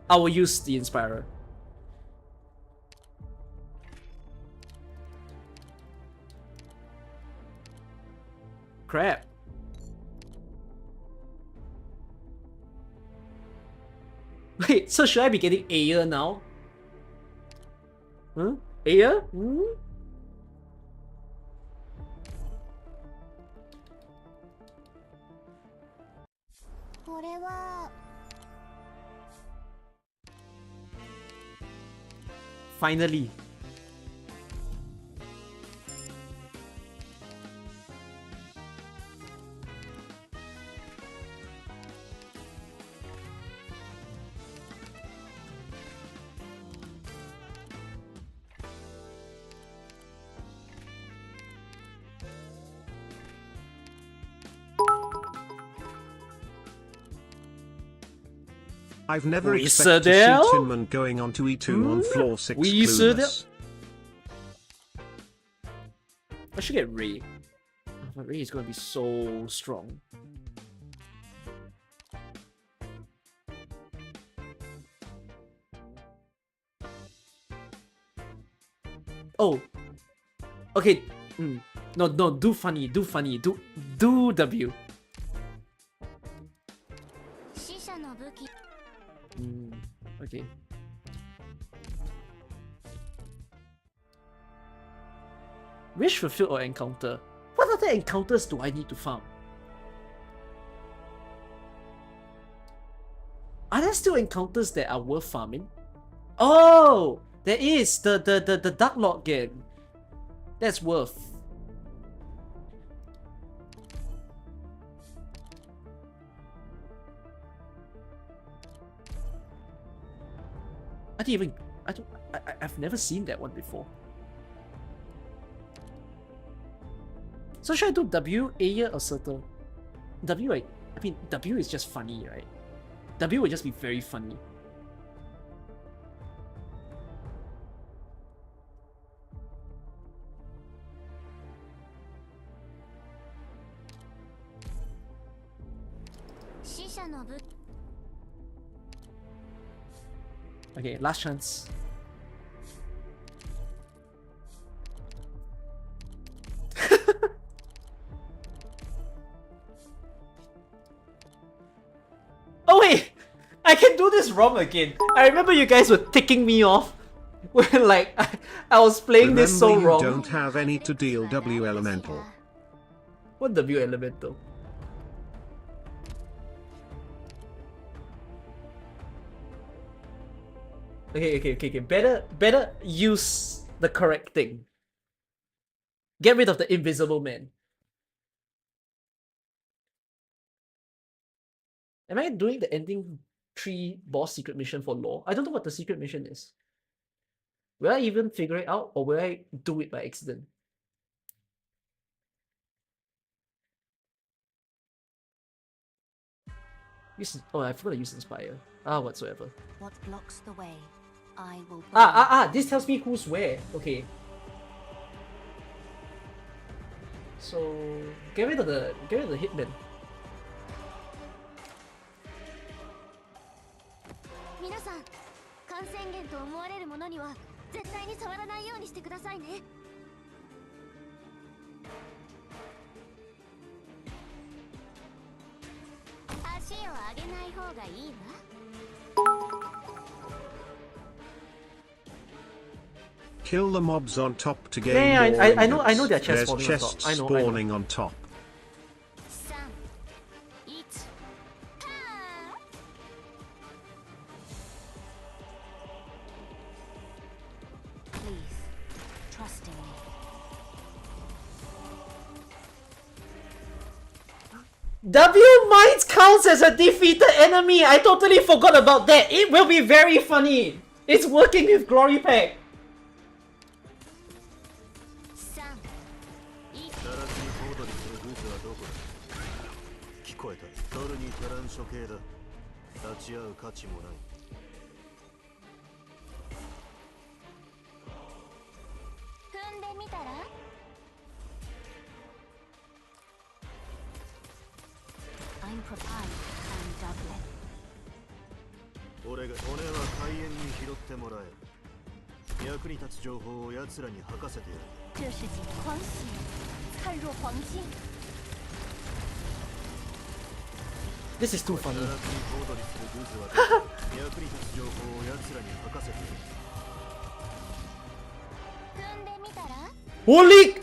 the Inspirer. Crap. Wait, so should I be getting Ayer now? Huh? Ayer? Hmm? これは Finally. I've never We expected to Sedell? see Tinman going on to E2 on floor 6 We clueless. I should get Ray. But Ray is gonna be so strong. Oh. Okay. No, do funny, do W. 死者の武器 Okay. Wish fulfilled or encounter? What other encounters do I need to farm? Are there still encounters that are worth farming? Oh, there is the Dark Lord game. That's worth. I've never seen that one before. So should I do W, Aya, or Surtur? W, I mean, W is just funny, right? W would just be very funny. Okay, last chance. Oh wait! I can do this wrong again. I remember you guys were ticking me off when like I was playing this so Remember, wrong. you don't have any to deal W elemental. What W elemental? Okay. Better use the correct thing. Get rid of the invisible man. Am I doing the ending 3 boss secret mission for lore? I don't know what the secret mission is. Will I even figure it out, or will I do it by accident? Oh, I forgot to use Inspire. Whatsoever. What blocks the way, I will. This tells me who's where. Okay. So get rid of the hitman. 皆さん、感染源と思われるものには絶対に触らないようにしてくださいね。足を上げない方がいいわ。Kill the mobs on top to gain Yeah, more I know units. there are chests There's spawning on top. chests I know. spawning on top. 3、1、Please, trust in me. W Mines counts as a defeated enemy! I totally forgot about that! It will be very funny! It's working with Glory Pack! 3、1。ガラスにコードにするグズはどこだ。聞こえた。ドルに足らん処刑だ。立ち会う価値もない。踏んでみたら I'm prepared and Dublin. 俺は海縁に拾ってもらえ。役に立つ情報を奴らに吐かせてやる。这是景狂喜，灿若黄金。 This is too funny. ガラスにコードにするグズはどこだ。役に立つ情報を奴らに吐かせてやる。踏んでみたら Holy!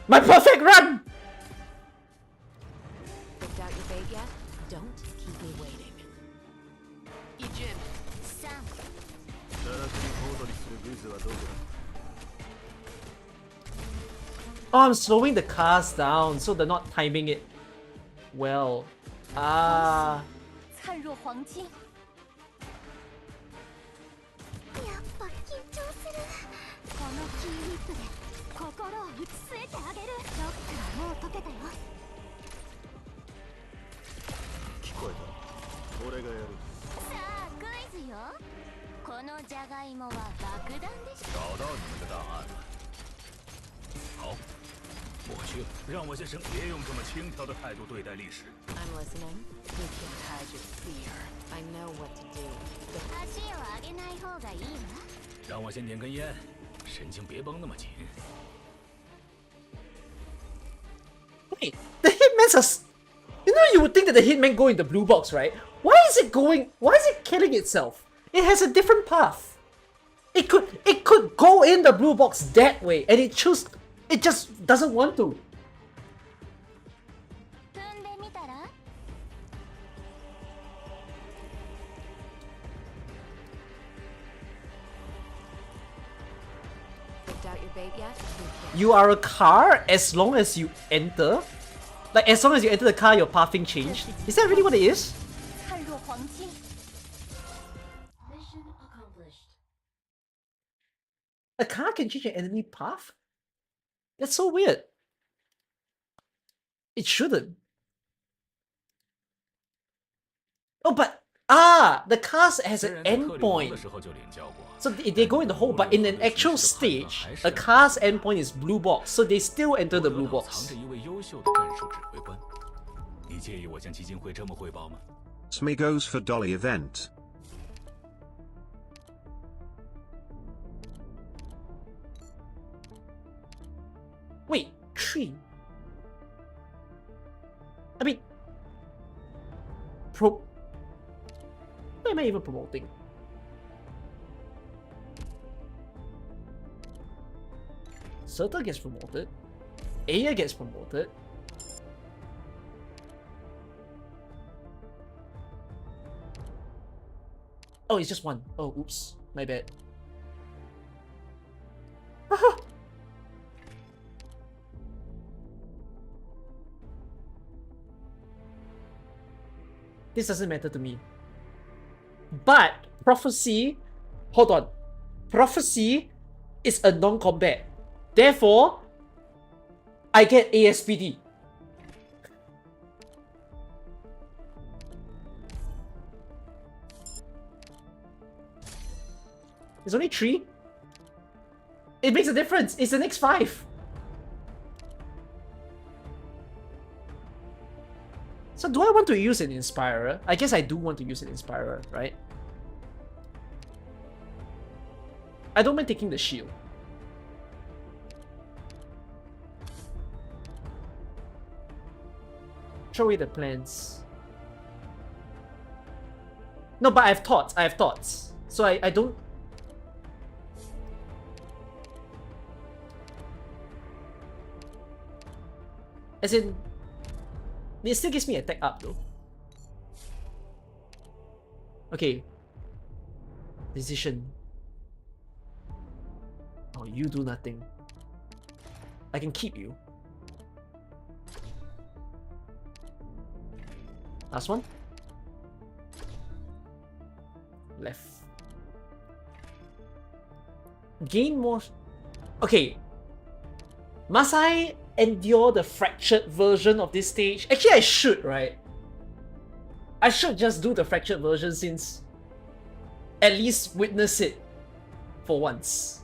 My perfect run! Picked out your bait yet? Oh, I'm slowing the cars down so they're not timing it well. Ah. 灿若黄金。やっぱ緊張する。このキーウィップで心を打ち据えてあげる。ロックはもう解けたよ。聞こえた。俺がやる。さあクイズよ。このジャガイモは爆弾でしょ。找到你们的档案了。好，我去，让我先生别用这么轻佻的态度对待历史。 I'm listening. You can't hide your fear. I know what to do. 足を上げない方がいいわ。让我先点根烟，神经别绷那么紧。 Wait, the hitman's are... You know, you would think that the hitman go in the blue box, right? Why is it going... Why is it killing itself? It has a different path. It could go in the blue box that way, and it just doesn't want to. 踏んでみたら。 Picked out your bait yet? You are a car as long as you enter. Like, as long as you enter the car, your pathing changed. Is that really what it is? 灿若黄金。 Mission accomplished. A car can change an enemy path? That's so weird. It shouldn't. Oh, but... Ah! The car has an endpoint. So they go in the hole, but in an actual stage, a car's endpoint is blue box, so they still enter the blue box. SME goes for Dolly event. Wait, 3. I mean... What am I even promoting? Serta gets promoted. Aya gets promoted. Oh, it's just one. Oh, oops. My bad. This doesn't matter to me. But Prophecy, hold on. Prophecy is a non-combat. Therefore, I get ASPD. There's only 3. It makes a difference. It's an X5. So do I want to use an Inspirer? I guess I do want to use an Inspirer, right? I don't mind taking the shield. Throw away the plans. No, but I have thoughts. I have thoughts. So I don't... As in... It still gives me attack up though. Okay. Decision. Oh, you do nothing. I can keep you. Last one. Left. Gain more... Okay. Must I endure the fractured version of this stage? Actually, I should, right? I should just do the fractured version since... At least witness it for once.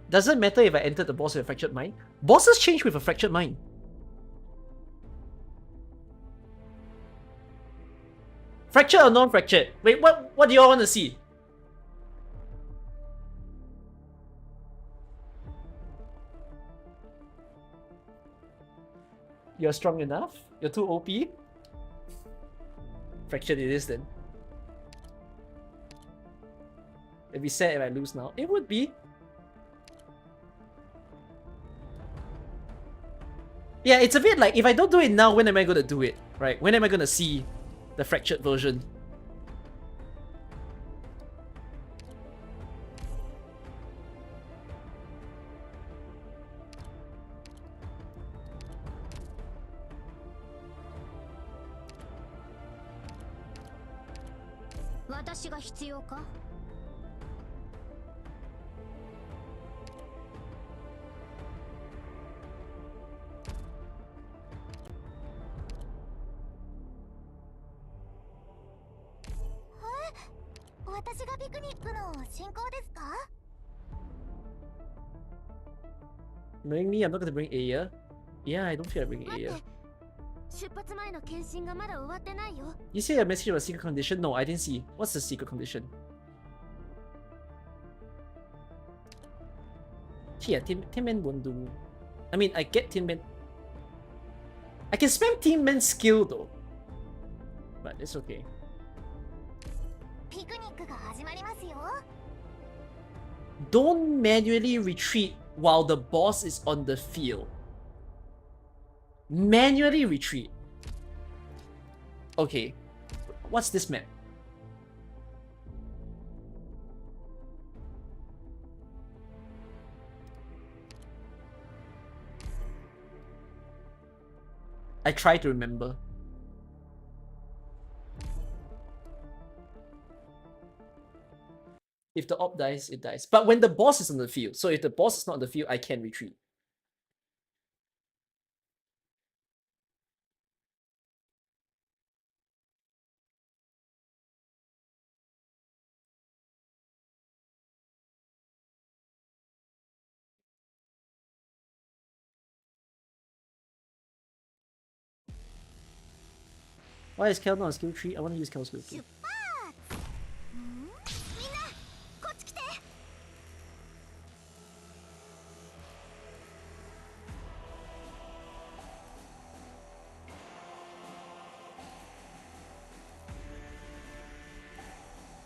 Doesn't matter if I enter the boss with a fractured mind. Bosses change with a fractured mind. Fractured or non-fractured? Wait, what do y'all want to see? You're strong enough? You're too OP? Fractured it is then. It'd be sad if I lose now. It would be. Yeah, it's a bit like, if I don't do it now, when am I gonna do it? Right? When am I gonna see the fractured version? Bring me? I'm not gonna bring Aya. Yeah, I don't feel like bringing Aya. You see a message about secret condition? No, I didn't see. What's the secret condition? Yeah, Tin Man won't do. I mean, I get Tin Man. I can spam Tin Man's skill though. But it's okay. Don't manually retreat while the boss is on the field. Manually retreat. Okay. What's this map? I try to remember. If the op dies, it dies. But when the boss is on the field, so if the boss is not on the field, I can retreat. Why is Kel not on skill 3? I want to use Kel's skill 3.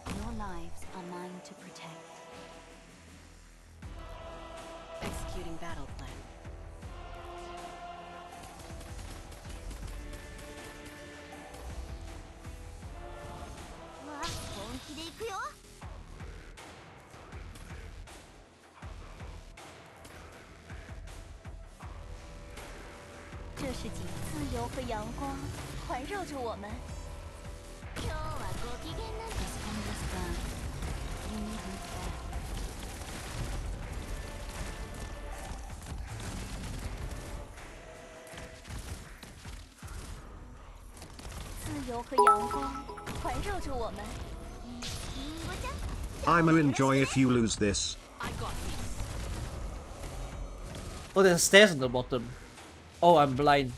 Your lives are mine to protect. Executing battle plan. I'ma enjoy if you lose this. Oh, there's stairs on the bottom. Oh, I'm blind.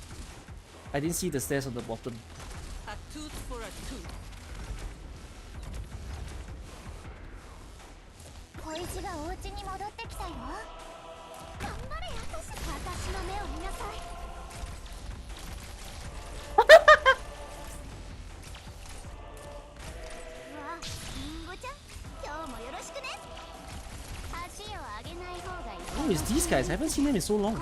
I didn't see the stairs on the bottom. A tooth for a tooth. Who is these guys? I haven't seen them in so long.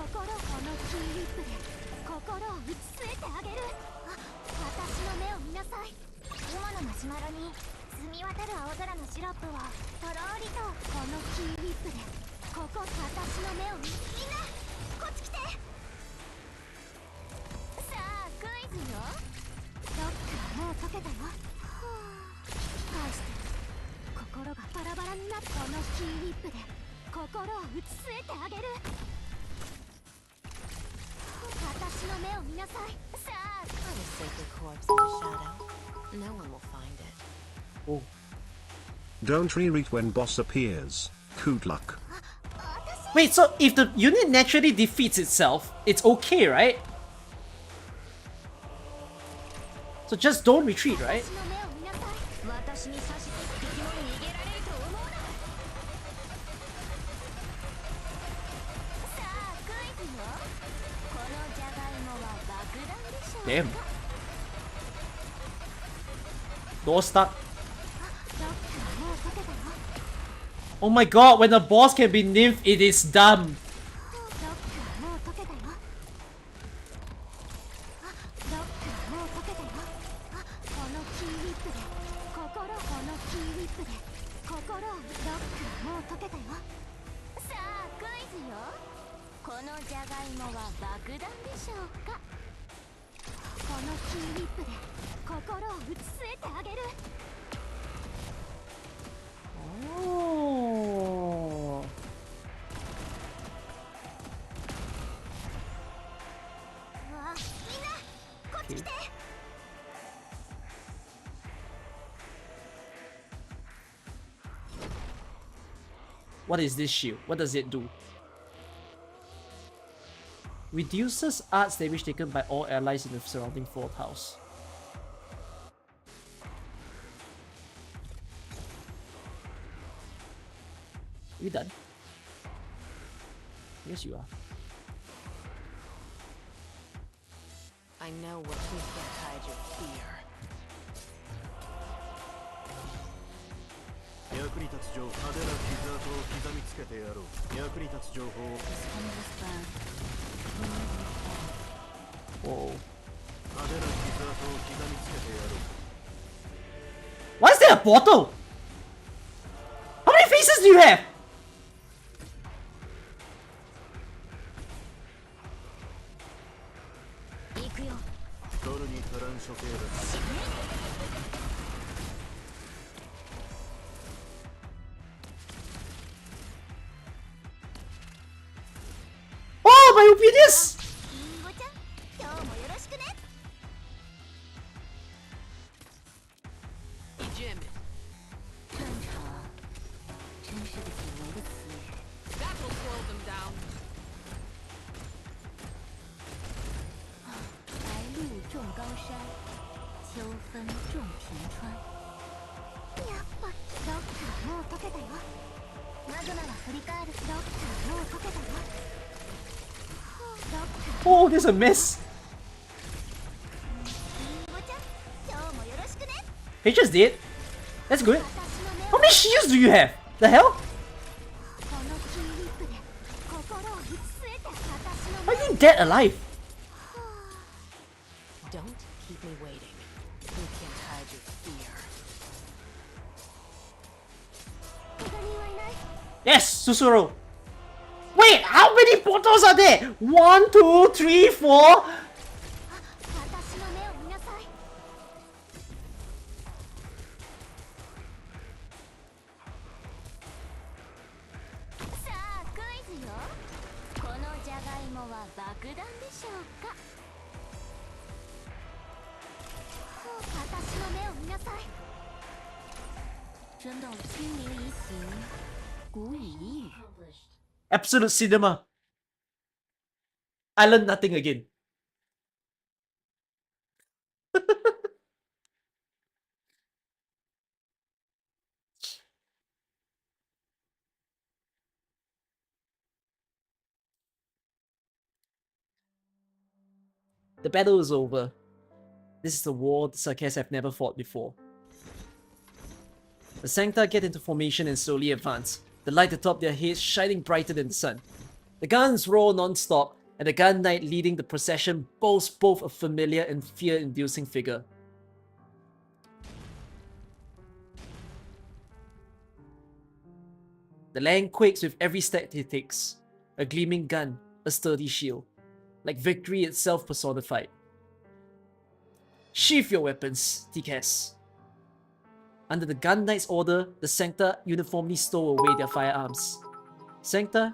No one will find it. Oh. Don't reread when boss appears. Good luck. Wait, so if the unit naturally defeats itself, it's okay, right? So just don't retreat, right? Damn. Door stuck. Oh my god, when a boss can be nymph, it is dumb. プで心このキーウィップで心をロックもう解けたよ。さあクイズよ。このじゃがいもは爆弾でしょうか。このキーウィップで心を打ち据えてあげる。Oh. Okay. What is this shield? What does it do? Reduces arts damage taken by all allies in the surrounding 4th house. You done? Yes, you are. I know what we can hide your fear. 役に立つ情報、派手な傷跡を刻みつけてやろう。役に立つ情報を Whoa. 派手な傷跡を刻みつけてやろう。 Why is there a bottle? How many faces do you have? Oh, my obedience! That will slow them down. 白露重高山，秋分重平川。やっぱロックもう解けたよ。マグマが振り返る。ロックもう解けたよ。Oh, there's a mess. Nature's dead. That's good. How many shields do you have? The hell? Are you dead alive? Don't keep me waiting. We can't hide your fear. Yes, Susuru. Wait, how many portals are there? 1, 2, 3, 4. Absolute cinema. I learned nothing again. The battle is over. This is the war the Sarkis have never fought before. The Sancta get into formation and slowly advance, the light atop their heads shining brighter than the sun. The guns roar non-stop, and the gun knight leading the procession boasts both a familiar and fear-inducing figure. The land quakes with every step he takes. A gleaming gun, a sturdy shield, like victory itself personified. Sheath your weapons, Tikes. Under the gun knight's order, the Sancta uniformly stow away their firearms. Sancta,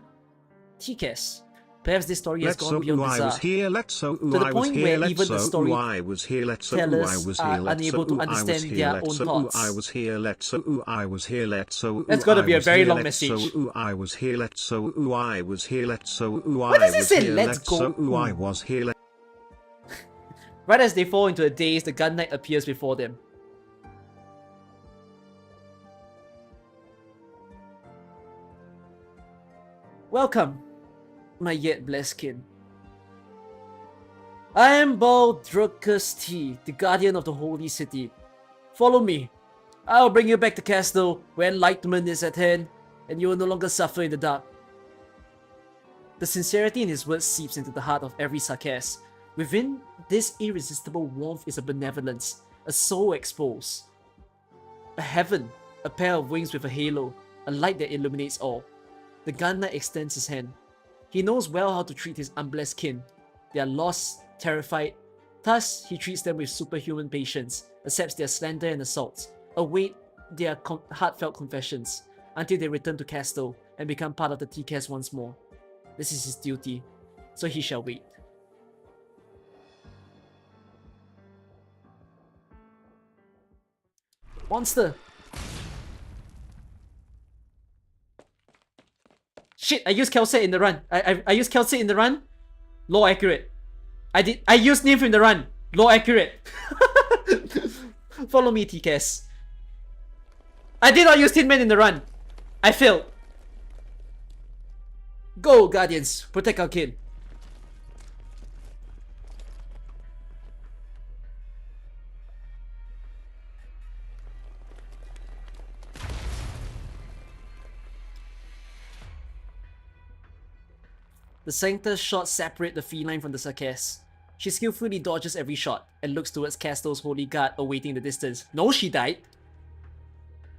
Tikes. Perhaps this story has gone beyond bizarre. To the point where even the storytellers are unable to understand their own thoughts. That's gotta be a very long message. Why does it say let's go? Right as they fall into a daze, the gun knight appears before them. Welcome, my yet blessed kin. I am Baldrucus T, the guardian of the holy city. Follow me. I will bring you back to castle where enlightenment is at hand, and you will no longer suffer in the dark. The sincerity in his words seeps into the heart of every Sarkis. Within this irresistible warmth is a benevolence, a soul exposed, A heaven, a pair of wings with a halo, a light that illuminates all. The Gun Knight extends his hand. He knows well how to treat his unblessed kin. They are lost, terrified. Thus, he treats them with superhuman patience, accepts their slander and assaults, await their heartfelt confessions, until they return to Castle and become part of the TCAS once more. This is his duty, so he shall wait. Monster! Shit, I used Kelset in the run. I used Kelset in the run. Low accurate. I used Nymph in the run. Low accurate. Follow me, TCAS. I did not use Tin Man in the run. I failed. Go, Guardians. Protect our kin. The Sanctus shots separate the feline from the Sarkis. She skillfully dodges every shot and looks towards Castle's holy guard awaiting the distance. No, she died!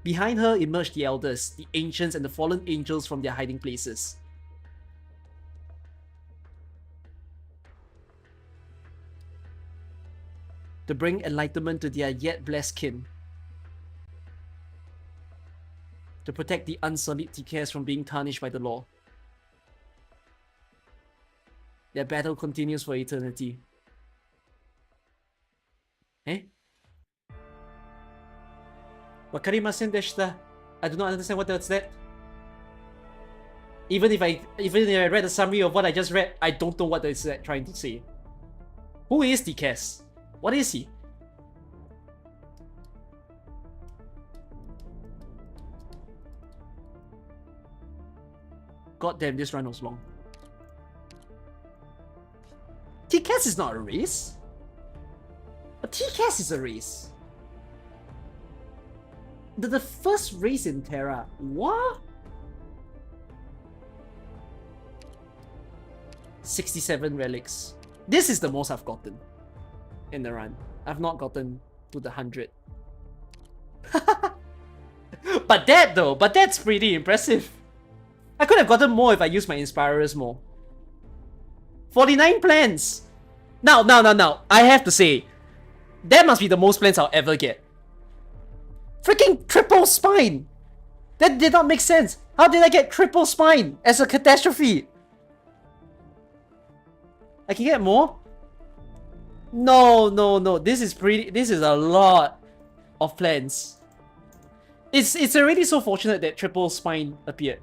Behind her emerge the Elders, the Ancients and the fallen angels from their hiding places. To bring enlightenment to their yet blessed kin. To protect the unsullied TKS from being tarnished by the law. Their battle continues for eternity. Eh? Wakarimasen deshita. I do not understand what that's that. Even if I read a summary of what I just read, I don't know what it's trying to say. Who is TKS? What is he? God damn, this run was long. TCAS is not a race. A TCAS is a race. The first race in Terra. What? 67 relics. This is the most I've gotten in the run. I've not gotten to the 100. But that's pretty impressive. I could have gotten more if I used my Inspirers more. 49 plans! Now, I have to say, that must be the most plans I'll ever get. Freaking triple spine! That did not make sense. How did I get triple spine as a catastrophe? I can get more? No. This is a lot of plans. It's already so fortunate that triple spine appeared.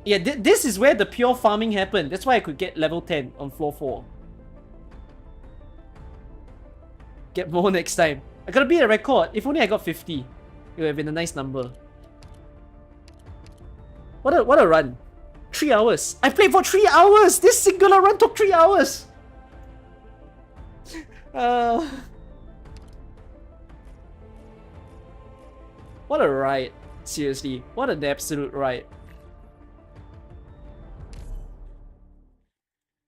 Yeah, this is where the pure farming happened. That's why I could get level 10 on floor 4. Get more next time. I gotta beat a record. If only I got 50. It would have been a nice number. What a run. 3 hours. I played for 3 hours! This singular run took 3 hours! What a ride. Seriously. What an absolute ride.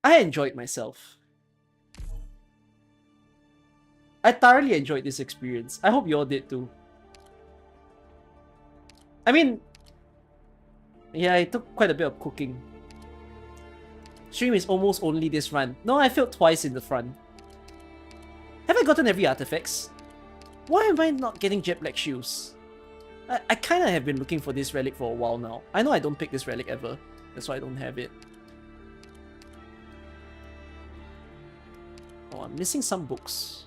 I enjoyed myself. I thoroughly enjoyed this experience. I hope you all did too. I mean, yeah, it took quite a bit of cooking. Stream is almost only this run. No, I failed twice in the front. Have I gotten every artifacts? Why am I not getting jet black shoes? I kinda have been looking for this relic for a while now. I know I don't pick this relic ever. That's why I don't have it. Oh, I'm missing some books.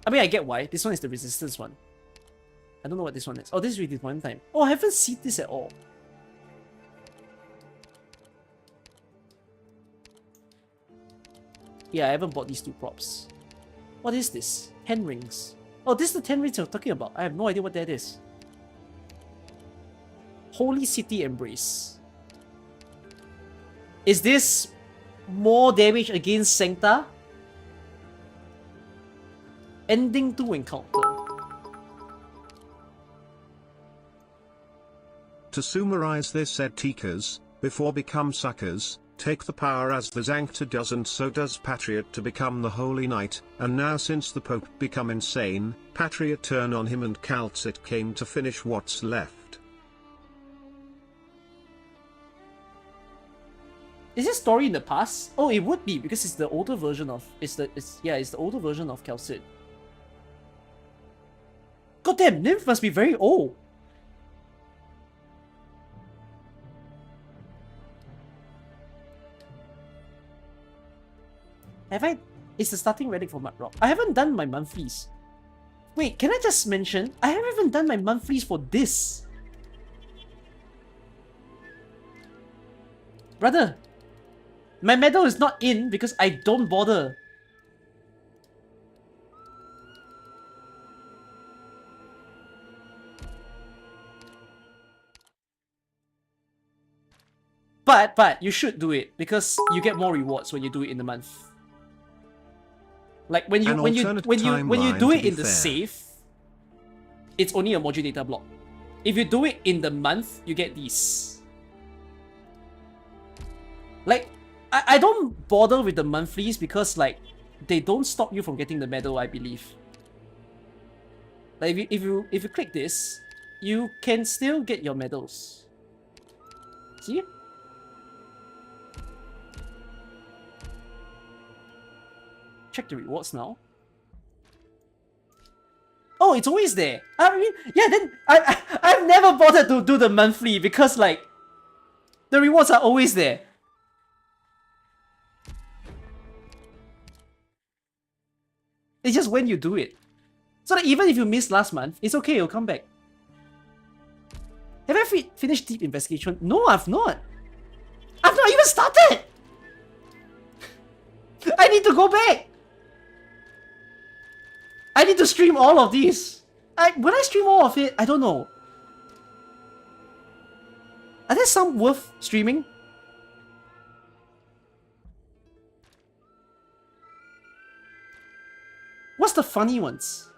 I mean, I get why. This one is the resistance one. I don't know what this one is. Oh, this is really one time. Oh, I haven't seen this at all. Yeah, I haven't bought these two props. What is this? 10 rings. Oh, this is the 10 rings you're talking about. I have no idea what that is. Holy City Embrace. Is this more damage against Sancta? Ending to encounter. To summarize this, said Tikas, before become suckers, take the power as the Zancta does, and so does Patriot to become the Holy Knight, and now since the Pope become insane, Patriot turn on him and Calcit came to finish what's left. Is this story in the past? Oh, it would be, because it's the older version of... It's the older version of Calcit. Goddamn, Nymph must be very old. Have I... It's the starting relic for Mudrock. I haven't done my monthlies. Wait, can I just mention? I haven't even done my monthlies for this. Brother, my medal is not in because I don't bother. But you should do it because you get more rewards when you do it in the month. Like when you do it in the save, it's only a module data block. If you do it in the month, you get these. Like I don't bother with the monthlies because like they don't stop you from getting the medal, I believe. Like if you click this, you can still get your medals. See? Check the rewards now. Oh, it's always there. I mean, yeah, then I've never bothered to do the monthly because like the rewards are always there. It's just when you do it. So that even if you missed last month, it's okay, it'll come back. Have I finished Deep Investigation? No, I've not. I've not even started! I need to go back! I need to stream all of these. Will I stream all of it? I don't know. Are there some worth streaming? What's the funny ones?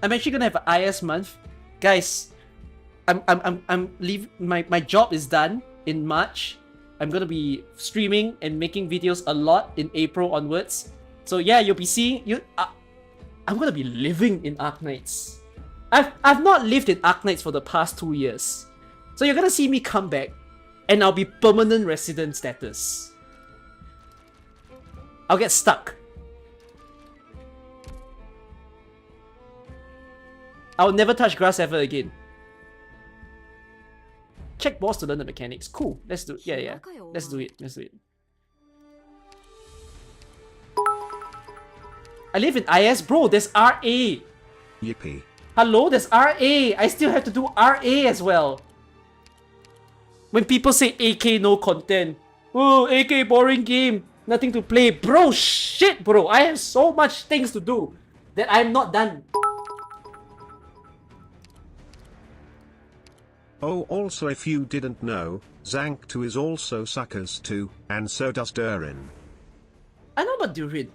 I'm actually gonna have an IS month. Guys, I'm leaving. My job is done in March. I'm gonna be streaming and making videos a lot in April onwards. So yeah, you'll be seeing you. I'm gonna be living in Arknights. I've not lived in Arknights for the past 2 years. So you're gonna see me come back, and I'll be permanent resident status. I'll get stuck. I'll never touch grass ever again. Check boss to learn the mechanics. Cool. Let's do it. Yeah. Let's do it. Let's do it. I live in IS, bro. There's RA. Yippee. Hello, there's RA. I still have to do RA as well. When people say AK no content. Oh, AK boring game. Nothing to play. Bro, shit, bro. I have so much things to do that I'm not done. Oh, also if you didn't know, Zank2 is also Suckers too, and so does Durin. I know about Durin.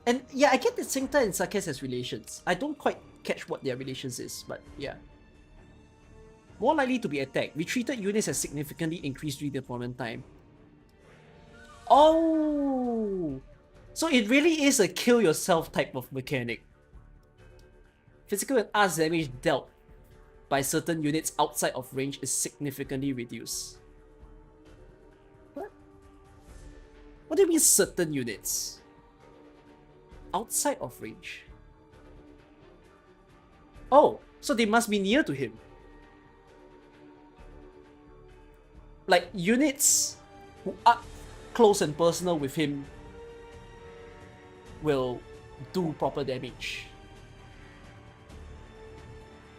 And yeah, I get that Singta and Suckers has relations. I don't quite catch what their relations is, but yeah. More likely to be attacked. Retreated units have significantly increased redeployment time. Oh! So it really is a kill yourself type of mechanic. Physical and arts damage dealt by certain units outside of range is significantly reduced. What? What do you mean certain units? Outside of range? Oh, so they must be near to him. Like units who are close and personal with him will do proper damage.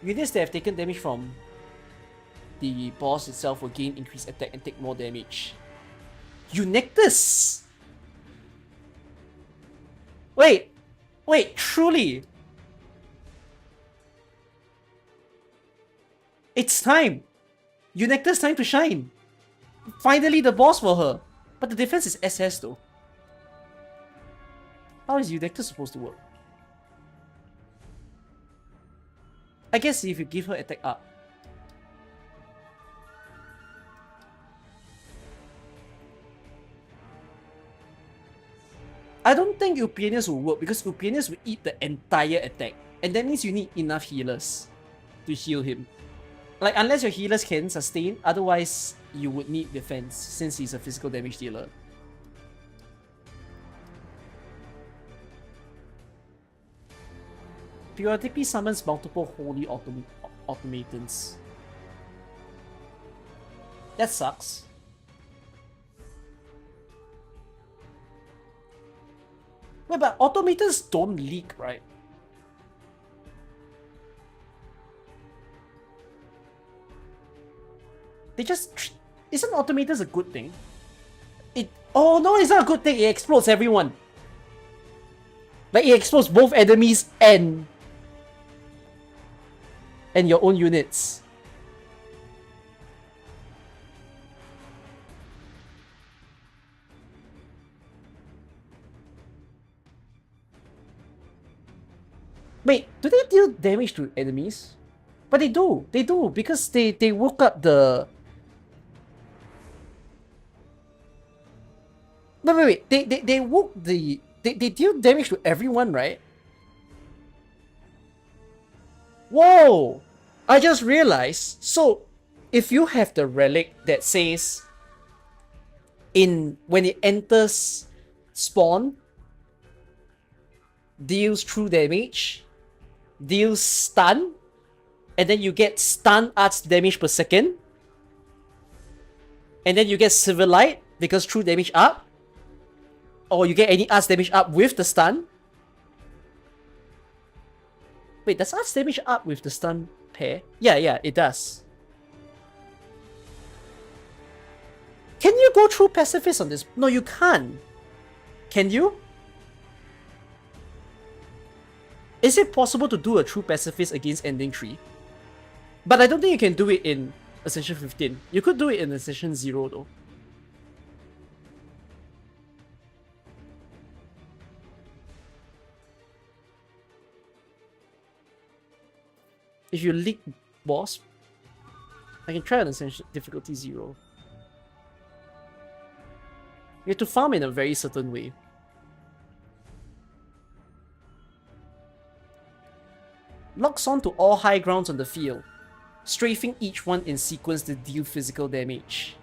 Units that have taken damage from the boss itself will gain increased attack and take more damage. Eunectus! Wait, truly? It's time! Eunectus time to shine! Finally the boss for her! But the defense is SS though. How is Eunectus supposed to work? I guess if you give her attack up. I don't think Upianius will work because Upianius will eat the entire attack. And that means you need enough healers to heal him. Like, unless your healers can sustain, otherwise you would need defense since he's a physical damage dealer. Periodically summons multiple holy automatons. That sucks. Wait, but automatons don't leak, right? They just... Isn't automatons a good thing? Oh no, it's not a good thing. It explodes everyone. Like, it explodes both enemies and your own units. Wait, do they deal damage to enemies? But they do, because they woke up the... Wait, they woke the... They deal damage to everyone, right? Whoa! I just realized, so if you have the relic that says when it enters spawn, deals true damage, deals stun, and then you get stun arts damage per second, and then you get Civil Light because true damage up, or you get any arts damage up with the stun. Wait, does arts damage up with the stun pair? Yeah, it does. Can you go through pacifist on this? No, you can't. Can you? Is it possible to do a true pacifist against ending 3? But I don't think you can do it in Ascension 15. You could do it in Ascension 0 though. If you leak boss, I can try an Ascension difficulty 0. You have to farm in a very certain way. Locks on to all high grounds on the field, strafing each one in sequence to deal physical damage.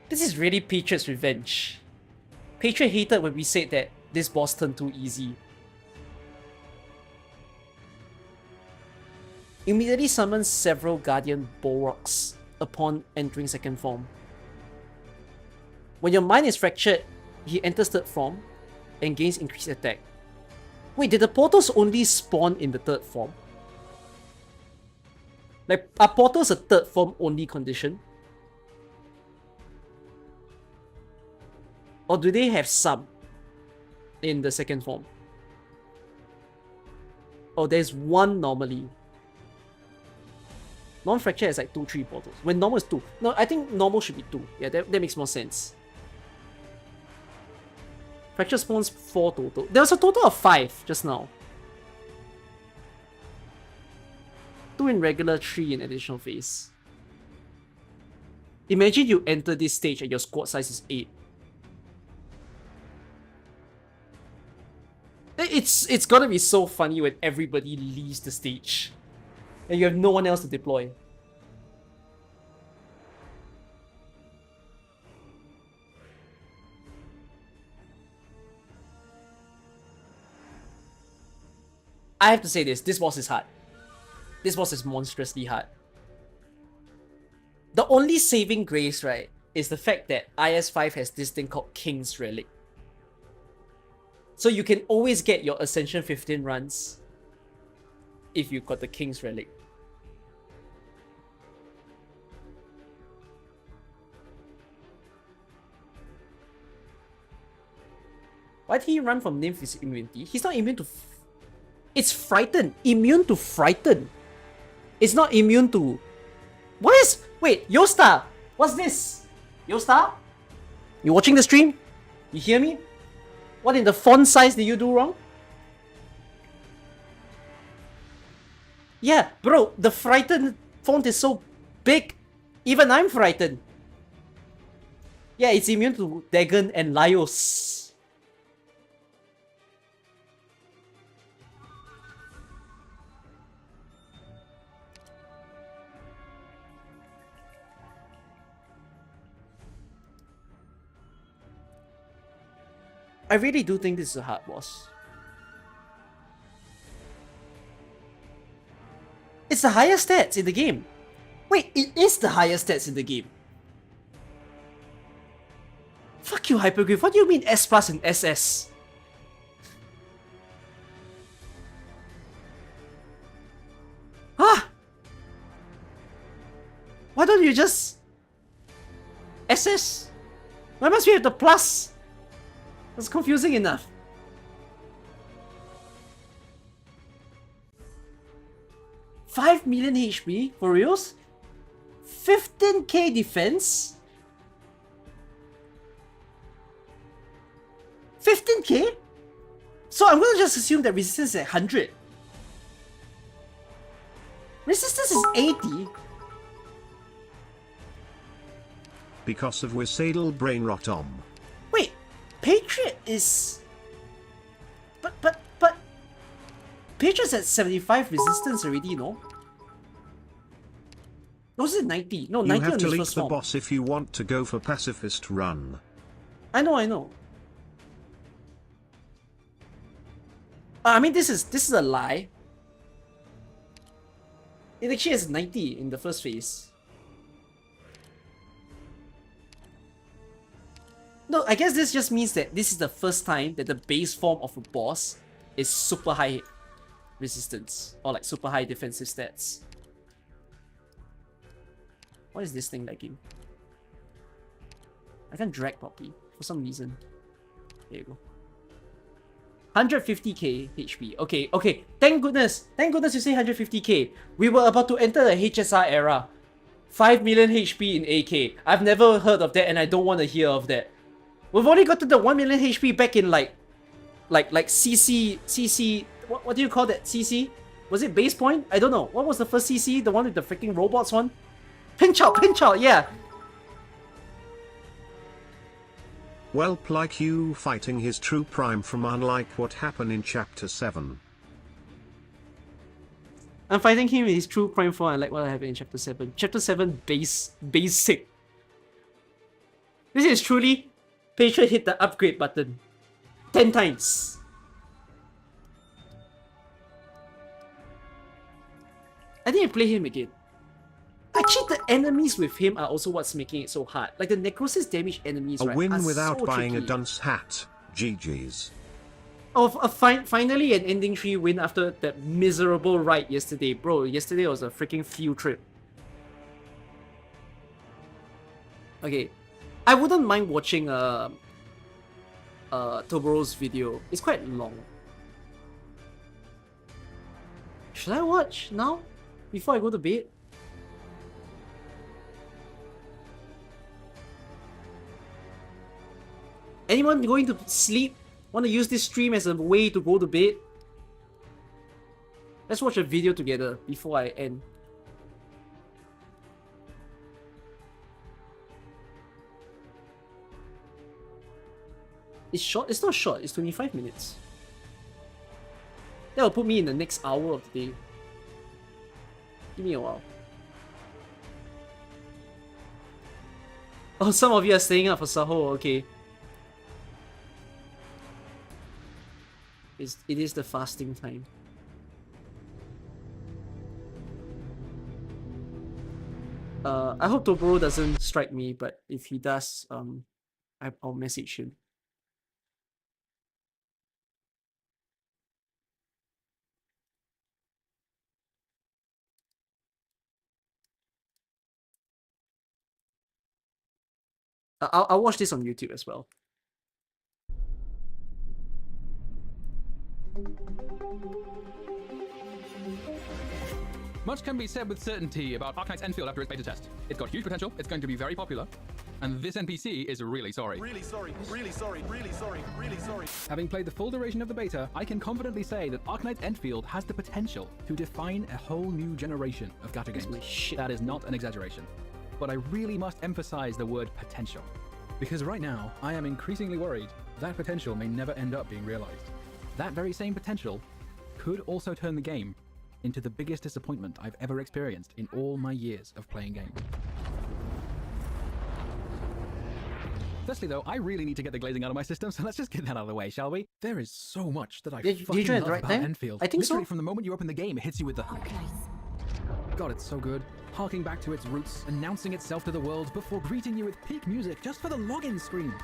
This is really Patriot's revenge. Patriot hated when we said that this boss turned too easy. Immediately summons several Guardian Bulwarks upon entering second form. When your mind is fractured, he enters third form and gains increased attack. Wait, did the portals only spawn in the third form? Like, are portals a third form only condition? Or do they have some in the second form? Oh, there's one normally. Non-fracture is like 2-3 portals. When normal is 2. No, I think normal should be 2. Yeah, that makes more sense. Fracture spawns 4 total. There was a total of 5 just now. 2 in regular, 3 in additional phase. Imagine you enter this stage and your squad size is 8. It's gonna be so funny when everybody leaves the stage and you have no one else to deploy. I have to say this boss is hard. This boss is monstrously hard. The only saving grace, right, is the fact that IS5 has this thing called King's Relic. So you can always get your Ascension 15 runs if you got the King's Relic. Why did he run from Nymph immunity? He's not immune to... It's Frighten. Immune to Frighten. It's not immune to... What is... Wait, Yosta! What's this? Yosta? You watching the stream? You hear me? What in the font size did you do wrong? Yeah, bro, the frightened font is so big. Even I'm frightened. Yeah, it's immune to Dagon and Laios. I really do think this is a hard boss. It's the highest stats in the game. Wait, it is the highest stats in the game. Fuck you, Hypergriff. What do you mean S plus and SS? Huh? Why don't you just SS? Why must we have the plus? That's confusing enough. $5 million HP for reals? 15k defense? 15k? So I'm gonna just assume that resistance is at 100. Resistance is 80. Because of Wisadal brain rot Wait, Patriot is... But... Patriot's at 75 resistance already, you know? Or was it 90? No, 90 You have on to his leak first the form. boss if you want to go for pacifist run. I know. I mean, this is a lie. It actually has 90 in the first phase. No, I guess this just means that this is the first time that the base form of a boss is super high resistance or like super high defensive stats. What is this thing lagging? I can't drag properly for some reason. There you go. 150k HP. Okay. Thank goodness you say 150k. We were about to enter the HSR era. 5 million HP in AK. I've never heard of that and I don't want to hear of that. We've only got to the 1 million HP back in like CC. What do you call that? CC? Was it base point? I don't know. What was the first CC? The one with the freaking robots one? Pinch out, yeah. Well, like you fighting his true prime from unlike what happened in Chapter 7. I'm fighting him in his true prime form, unlike what happened in Chapter 7. Chapter 7 basic. This is truly Patriot hit the upgrade button 10 times. I think I play him again. Actually, the enemies with him are also what's making it so hard. Like the necrosis damage enemies, A right, win are without so buying tricky. a dunce hat. GG's. Finally an ending 3 win after that miserable ride yesterday. Bro, yesterday was a freaking field trip. Okay. I wouldn't mind watching Toboro's video. It's quite long. Should I watch now? Before I go to bed? Anyone going to sleep? Want to use this stream as a way to go to bed? Let's watch a video together before I end. It's short? It's not short, it's 25 minutes. That will put me in the next hour of the day. Give me a while. Oh, some of you are staying up for Saho, okay. It is the fasting time. I hope Toboro doesn't strike me, but if he does, I'll message him. I'll watch this on YouTube as well. Much can be said with certainty about Arknights Enfield after its beta test. It's got huge potential, it's going to be very popular, And this NPC is really sorry. Really sorry, really sorry, really sorry, really sorry. Having played the full duration of the beta, I can confidently say that Arknights Enfield has the potential to define a whole new generation of gacha games. That is not an exaggeration. But I really must emphasize the word potential. Because right now, I am increasingly worried that potential may never end up being realized. That very same potential could also turn the game into the biggest disappointment I've ever experienced in all my years of playing games. Firstly though, I really need to get the glazing out of my system, so let's just get that out of the way, shall we? There is so much that I fucking love about Enfield. I think Literally so. From the moment you open the game, it hits you with the... God, it's so good. Harking back to its roots, announcing itself to the world before greeting you with peak music just for the login screen.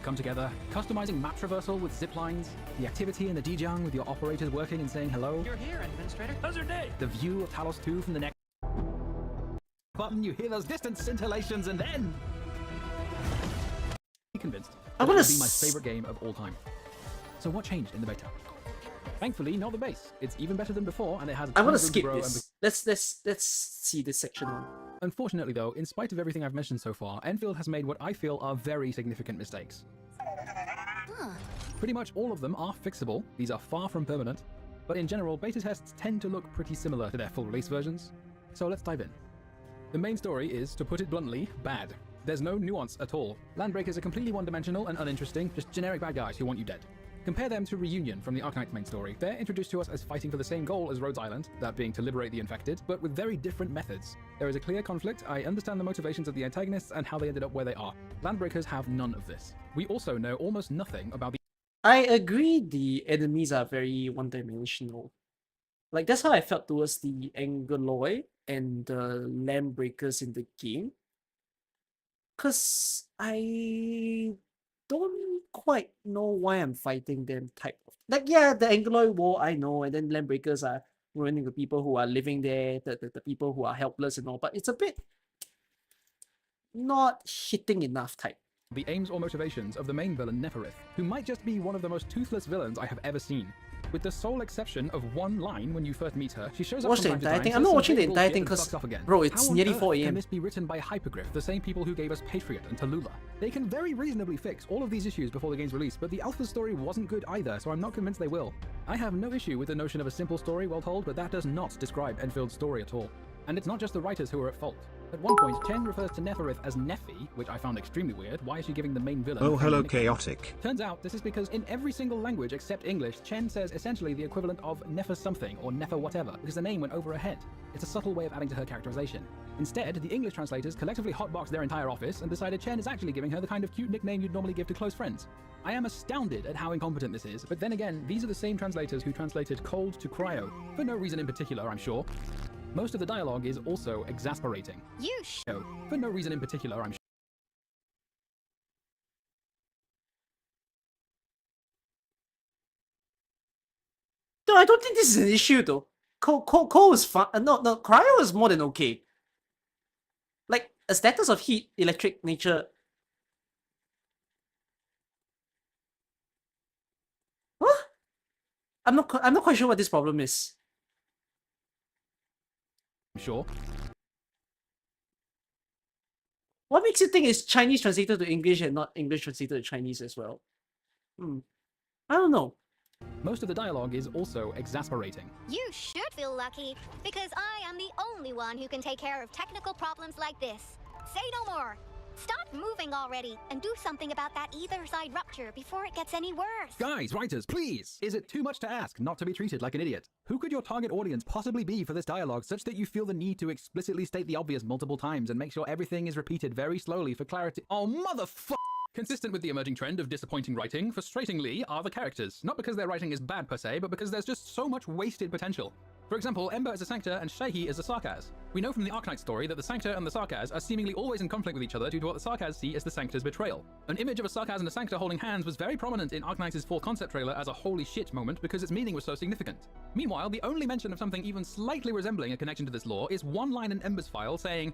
Come together, customizing map traversal with zip lines, the activity in the Dijang with your operators working and saying hello. You're here, Administrator. How's your day? The view of Talos 2 from the next button, you hear those distant scintillations, and then... I'm convinced that it will be my favorite game of all time. So what changed in the beta? Thankfully, not the base. It's even better than before, and it has. I'm gonna skip this. Let's see this section on. Unfortunately, though, in spite of everything I've mentioned so far, Enfield has made what I feel are very significant mistakes. Pretty much all of them are fixable. These are far from permanent, but in general, beta tests tend to look pretty similar to their full release versions. So let's dive in. The main story is, to put it bluntly, bad. There's no nuance at all. Landbreakers are completely one-dimensional and uninteresting, just generic bad guys who want you dead. Compare them to Reunion from the Arknights main story. They're introduced to us as fighting for the same goal as Rhodes Island, that being to liberate the infected, but with very different methods. There is a clear conflict, I understand the motivations of the antagonists and how they ended up where they are. Landbreakers have none of this. We also know almost nothing about the... I agree the enemies are very one-dimensional. Like, that's how I felt towards the Angoloi and the Landbreakers in the game. Because I don't quite know why I'm fighting them type of... Like, yeah, the Angoloi war, I know, and then Landbreakers are ruining the people who are living there, the people who are helpless and all, but it's a bit not hitting enough type. The aims or motivations of the main villain Neferith, who might just be one of the most toothless villains I have ever seen. With the sole exception of one line when you first meet her, she shows up Watch from the time to entire time, thing. says I'm not some watching the big entire bullshit thing and because, fucks off again. bro, it's How on nearly earth 4 can AM. this be written by Hypergriff, the same people who gave us Patriot and Tallulah? They can very reasonably fix all of these issues before the game's release, but the Alpha story wasn't good either, so I'm not convinced they will. I have no issue with the notion of a simple story well told, but that does not describe Enfield's story at all. And it's not just the writers who are at fault. At one point, Chen refers to Neferith as Nephi, which I found extremely weird. Why is she giving the main villain? Oh, hello, nickname? chaotic. Turns out this is because in every single language except English, Chen says essentially the equivalent of Nefer something or Nefer whatever, because the name went over her head. It's a subtle way of adding to her characterization. Instead, the English translators collectively hotboxed their entire office and decided Chen is actually giving her the kind of cute nickname you'd normally give to close friends. I am astounded at how incompetent this is, but then again, these are the same translators who translated cold to cryo, for no reason in particular, I'm sure. Most of the dialogue is also exasperating. For no reason in particular, I'm sure. No, I don't think this is an issue though. Cold is fun. No, cryo is more than okay. Like, a status of heat, electric nature. What? I'm not quite sure what this problem is. Sure. What makes you think it's Chinese translated to English and not English translated to Chinese as well? I don't know. Most of the dialogue is also exasperating. You should feel lucky, because I am the only one who can take care of technical problems like this. Say no more. Stop moving already, and do something about that either side rupture before it gets any worse. Guys, writers, please! Is it too much to ask not to be treated like an idiot? Who could your target audience possibly be for this dialogue such that you feel the need to explicitly state the obvious multiple times and make sure everything is repeated very slowly for clarity? Oh, motherfucker! Consistent with the emerging trend of disappointing writing, frustratingly, are the characters. Not because their writing is bad per se, but because there's just so much wasted potential. For example, Ember is a Sancta and Shaihi is a Sarkaz. We know from the Arknights story that the Sancta and the Sarkaz are seemingly always in conflict with each other due to what the Sarkaz see as the Sancta's betrayal. An image of a Sarkaz and a Sancta holding hands was very prominent in Arknights' full concept trailer as a holy shit moment because its meaning was so significant. Meanwhile, the only mention of something even slightly resembling a connection to this lore is one line in Ember's file saying,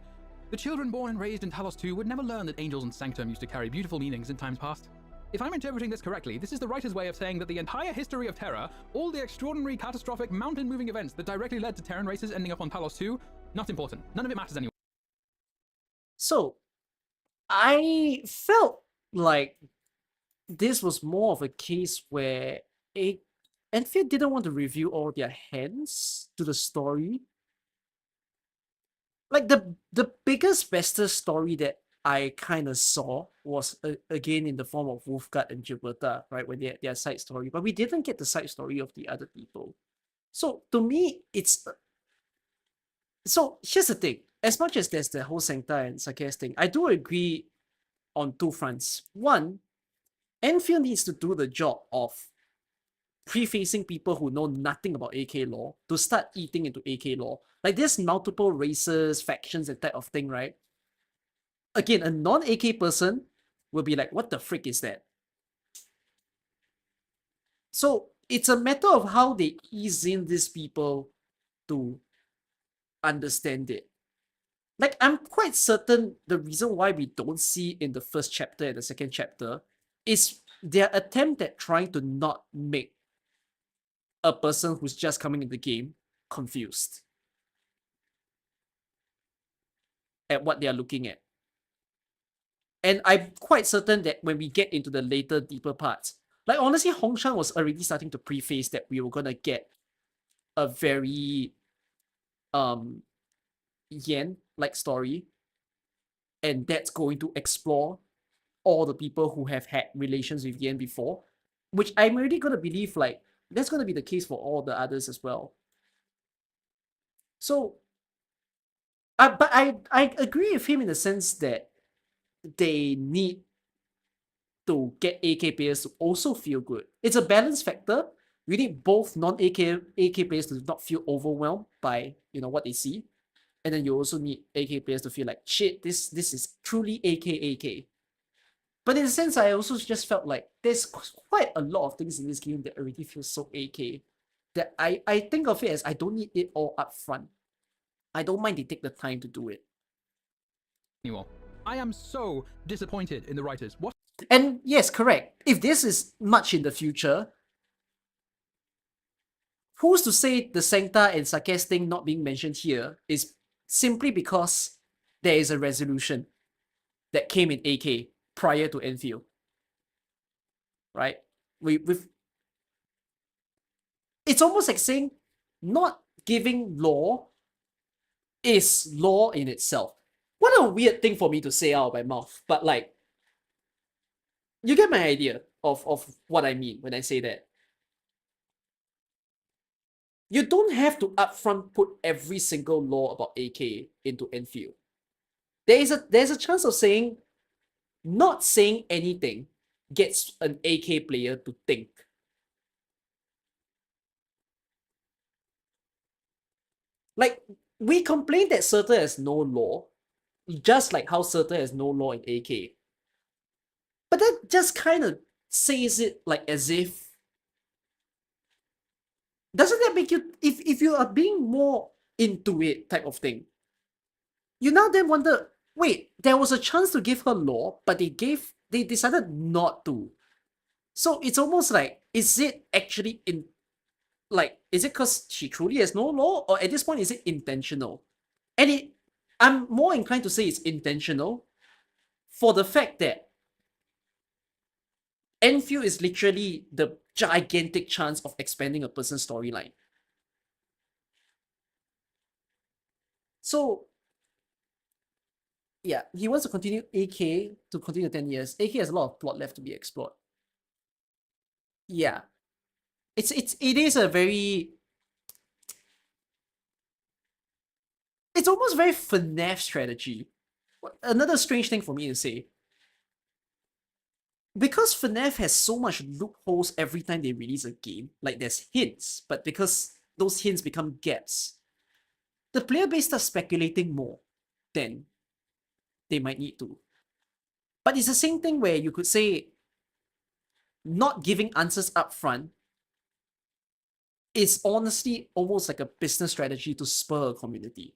"The children born and raised in Talos 2 would never learn that angels and sanctum used to carry beautiful meanings in times past." If I'm interpreting this correctly, this is the writer's way of saying that the entire history of Terra, all the extraordinary, catastrophic, mountain-moving events that directly led to Terran races ending up on Talos 2, not important. None of it matters anymore. So, I felt like this was more of a case where Enfield didn't want to reveal all their hands to the story. Like the biggest, bestest story that I kind of saw was again in the form of Wolfguard and Gilberta, right? When they had their side story, but we didn't get the side story of the other people. So to me, it's so here's the thing. As much as there's the whole Sancta and Sarkis thing, I do agree on two fronts. One, Enfield needs to do the job of prefacing people who know nothing about AK lore to start eating into AK lore. Like there's multiple races, factions, and type of thing, right? Again, a non-AK person will be like, what the frick is that? So it's a matter of how they ease in these people to understand it. Like, I'm quite certain the reason why we don't see in the first chapter and the second chapter is their attempt at trying to not make a person who's just coming in the game confused at what they are looking at. And I'm quite certain that when we get into the later, deeper parts, like honestly, Hongshan was already starting to preface that we were gonna get a very Yen-like story, and that's going to explore all the people who have had relations with Yen before, which I'm already gonna believe like that's gonna be the case for all the others as well. So, but I agree with him in the sense that they need to get AK players to also feel good. It's a balance factor. We need both non-AK players to not feel overwhelmed by what they see, and then you also need AK players to feel like shit. This is truly AK. But in a sense, I also just felt like there's quite a lot of things in this game that already feel so AK that I think of it as I don't need it all up front. I don't mind they take the time to do it. Anymore. I am so disappointed in the writers. What? And yes, correct. If this is much in the future, who's to say the Sancta and Sarkis thing not being mentioned here is simply because there is a resolution that came in AK prior to Enfield, right? It's almost like saying not giving law is law in itself. What a weird thing for me to say out of my mouth, but like, you get my idea of what I mean when I say that. You don't have to upfront put every single law about AK into Enfield. There's a chance of saying, not saying anything gets an AK player to think. Like, we complain that Surtur has no law, just like how Surtur has no law in AK. But that just kind of says it like as if... Doesn't that make you... If you are being more into it type of thing, you now then wonder, wait, there was a chance to give her law, but they decided not to. So it's almost like, is it actually is it because she truly has no law, or at this point is it intentional? And I'm more inclined to say it's intentional for the fact that Enfield is literally the gigantic chance of expanding a person's storyline. So, yeah, he wants to continue AK to continue 10 years. AK has a lot of plot left to be explored. Yeah. It is a very... It's almost very FNAF strategy. Another strange thing for me to say. Because FNAF has so much loopholes every time they release a game, like there's hints, but because those hints become gaps, the player base starts speculating more than they might need to. But it's the same thing where you could say not giving answers up front is honestly almost like a business strategy to spur a community.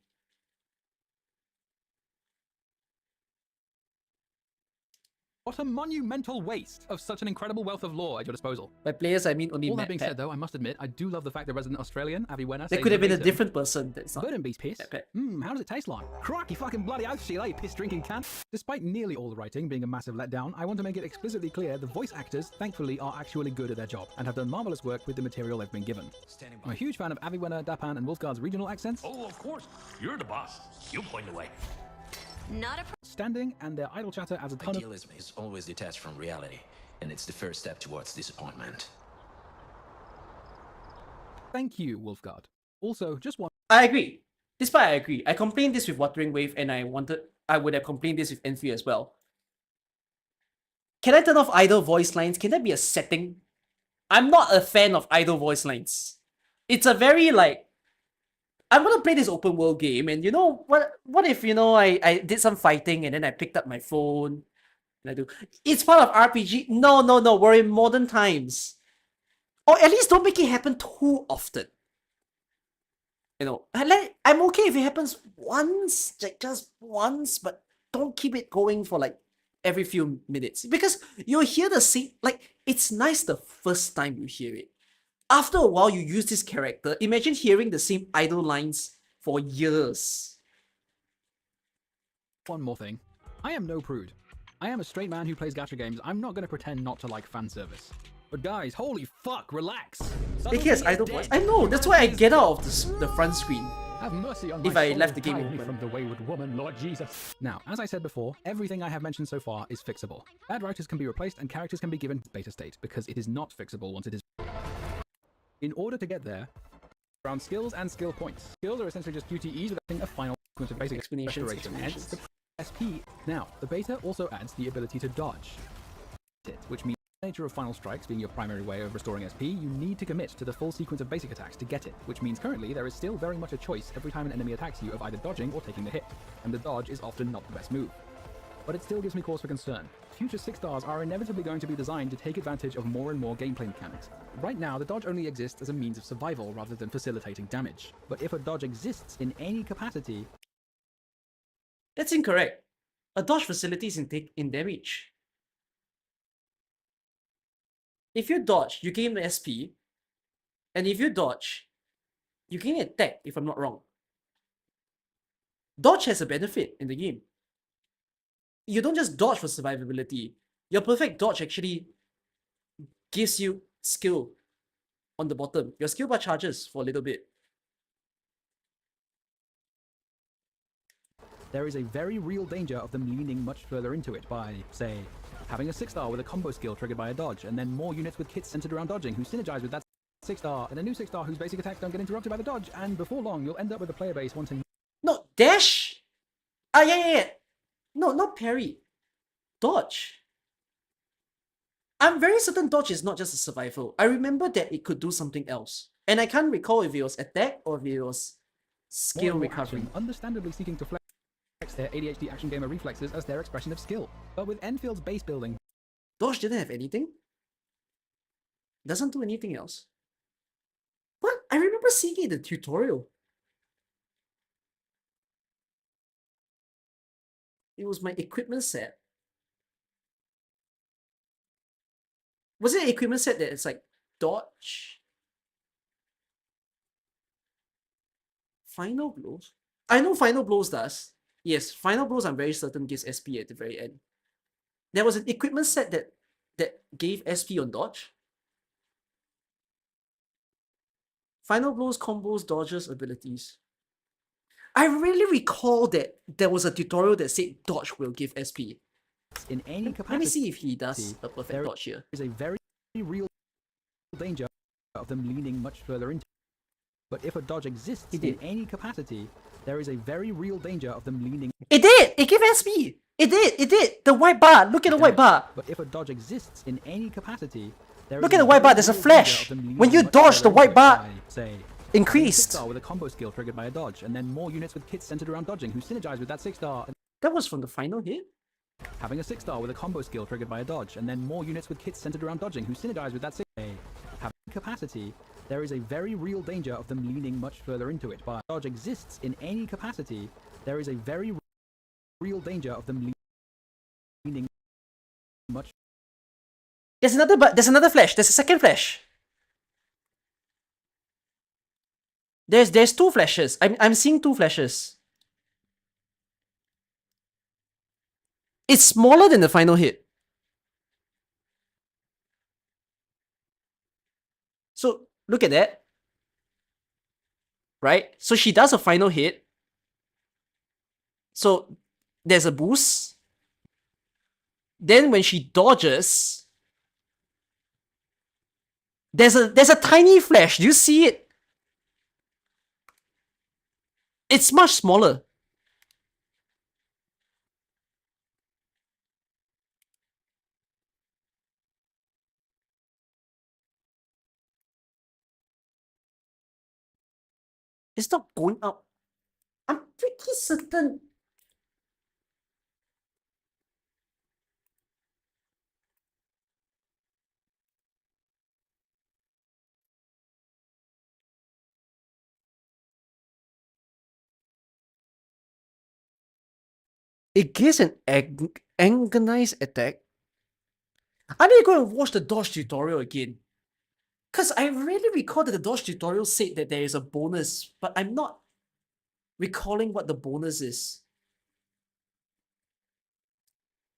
What a monumental waste of such an incredible wealth of lore at your disposal. By players, I mean only All that Matt being Pat. said, though, I must admit, I do love the fact that resident Australian, Aviwena, There could have been a different person that's not Bird Beast piss. Matt Pat. How does it taste like? Crikey fucking bloody oath, Sheila, you piss-drinking cunt. Despite nearly all the writing being a massive letdown, I want to make it explicitly clear the voice actors, thankfully, are actually good at their job and have done marvelous work with the material they've been given. I'm a huge fan of Aviwena, Dapan, and Wolfguard's regional accents. Oh, of course. You're the boss. You point the way. Not a Standing and their idle chatter adds a ton of Idealism is always detached from reality, and it's the first step towards disappointment. thank you, Wolfguard. Also, just one. I agree. This part I agree. I complained this with Wuthering Wave, and I would have complained this with Enfield as well. Can I turn off idle voice lines? Can that be a setting? I'm not a fan of idle voice lines. It's a very like, I'm gonna play this open world game, and you know what if, you know, I did some fighting and then I picked up my phone and I do. It's part of RPG. No, we're in modern times. Or at least don't make it happen too often. You know, I'm okay if it happens once, like just once, but don't keep it going for like every few minutes. Because you'll hear the same, like, it's nice the first time you hear it. After a while, you use this character. Imagine hearing the same idle lines for years. One more thing. I am no prude. I am a straight man who plays gacha games. I'm not going to pretend not to like fan service. But guys, holy fuck, relax. It has idle voice. I know, that's why I get out of the front screen. Have mercy on if my I soul, left the game hide me open. from the wayward woman, Lord Jesus. Now, as I said before, everything I have mentioned so far is fixable. Bad writers can be replaced and characters can be given beta state because it is not fixable once it is. In order to get there, around skills and skill points. Skills are essentially just QTEs with a final sequence of basic restoration. Hence the SP. Now, the beta also adds the ability to dodge, which means the nature of final strikes being your primary way of restoring SP, you need to commit to the full sequence of basic attacks to get it, which means currently there is still very much a choice every time an enemy attacks you of either dodging or taking the hit, and the dodge is often not the best move. But it still gives me cause for concern. Future 6 stars are inevitably going to be designed to take advantage of more and more gameplay mechanics. Right now, the dodge only exists as a means of survival rather than facilitating damage. But if a dodge exists in any capacity... That's incorrect. A dodge facilitates in damage. If you dodge, you gain SP. And if you dodge, you gain attack, if I'm not wrong. Dodge has a benefit in the game. You don't just dodge for survivability. Your perfect dodge actually gives you skill on the bottom. Your skill bar charges for a little bit. There is a very real danger of them leaning much further into it by, say, having a 6-star with a combo skill triggered by a dodge, and then more units with kits centered around dodging who synergize with that 6-star, and a new 6-star whose basic attacks don't get interrupted by the dodge, and before long you'll end up with a player base wanting... No, dash? Yeah. No, not parry. Dodge. I'm very certain dodge is not just a survival. I remember that it could do something else. And I can't recall if it was attack or if it was skill recovery. Understandably seeking to flex their ADHD action gamer reflexes as their expression of skill. But with Enfield's base building... Dodge didn't have anything? Doesn't do anything else? What? I remember seeing it in the tutorial. It was my equipment set. Was it an equipment set that it's like dodge? Final blows? I know final blows does. Yes, final blows I'm very certain gives SP at the very end. There was an equipment set that gave SP on dodge. Final blows, combos, dodges, abilities. I really recall that there was a tutorial that said dodge will give SP. In any capacity, let me see if he does a perfect dodge here. There is a very real danger of them leaning much further into. But if a dodge exists in any capacity, there is a very real danger of them leaning... It did! It gave SP! It did! The white bar! Look at the white bar! But if a dodge exists in any capacity, there look at the white bar, there's a flash! When you dodge, the white bar increased! 6-star with a combo skill triggered by a dodge, and then more units with kits centered around dodging who synergize with that 6-star. That was from the final hit? Having a 6-star with a combo skill triggered by a dodge, and then more units with kits centered around dodging who synergize with that 6-star. Having capacity, there is a very real danger of them leaning much further into it. But dodge exists in any capacity, there is a very real danger of them leaning There's another flash. There's a second flash. There's two flashes. I'm seeing two flashes. It's smaller than the final hit. So look at that. Right? So she does a final hit. So there's a boost. Then when she dodges, there's a tiny flash. Do you see it? It's much smaller. It's not going up. I'm pretty certain. It gives an agonized attack. I need to go and watch the dodge tutorial again. Because I really recall that the dodge tutorial said that there is a bonus, but I'm not recalling what the bonus is.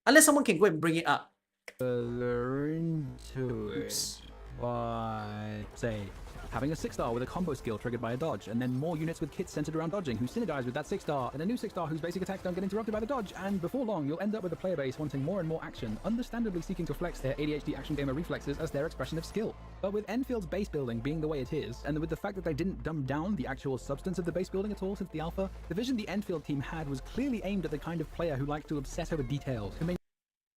Unless someone can go and bring it up. Oops. Why? Say, having a 6-star with a combo skill triggered by a dodge, and then more units with kits centered around dodging who synergize with that 6-star, and a new 6-star whose basic attacks don't get interrupted by the dodge, and before long you'll end up with a player base wanting more and more action, understandably seeking to flex their ADHD action gamer reflexes as their expression of skill. But with Enfield's base building being the way it is, and with the fact that they didn't dumb down the actual substance of the base building at all since the alpha, the vision the Enfield team had was clearly aimed at the kind of player who likes to obsess over details, who may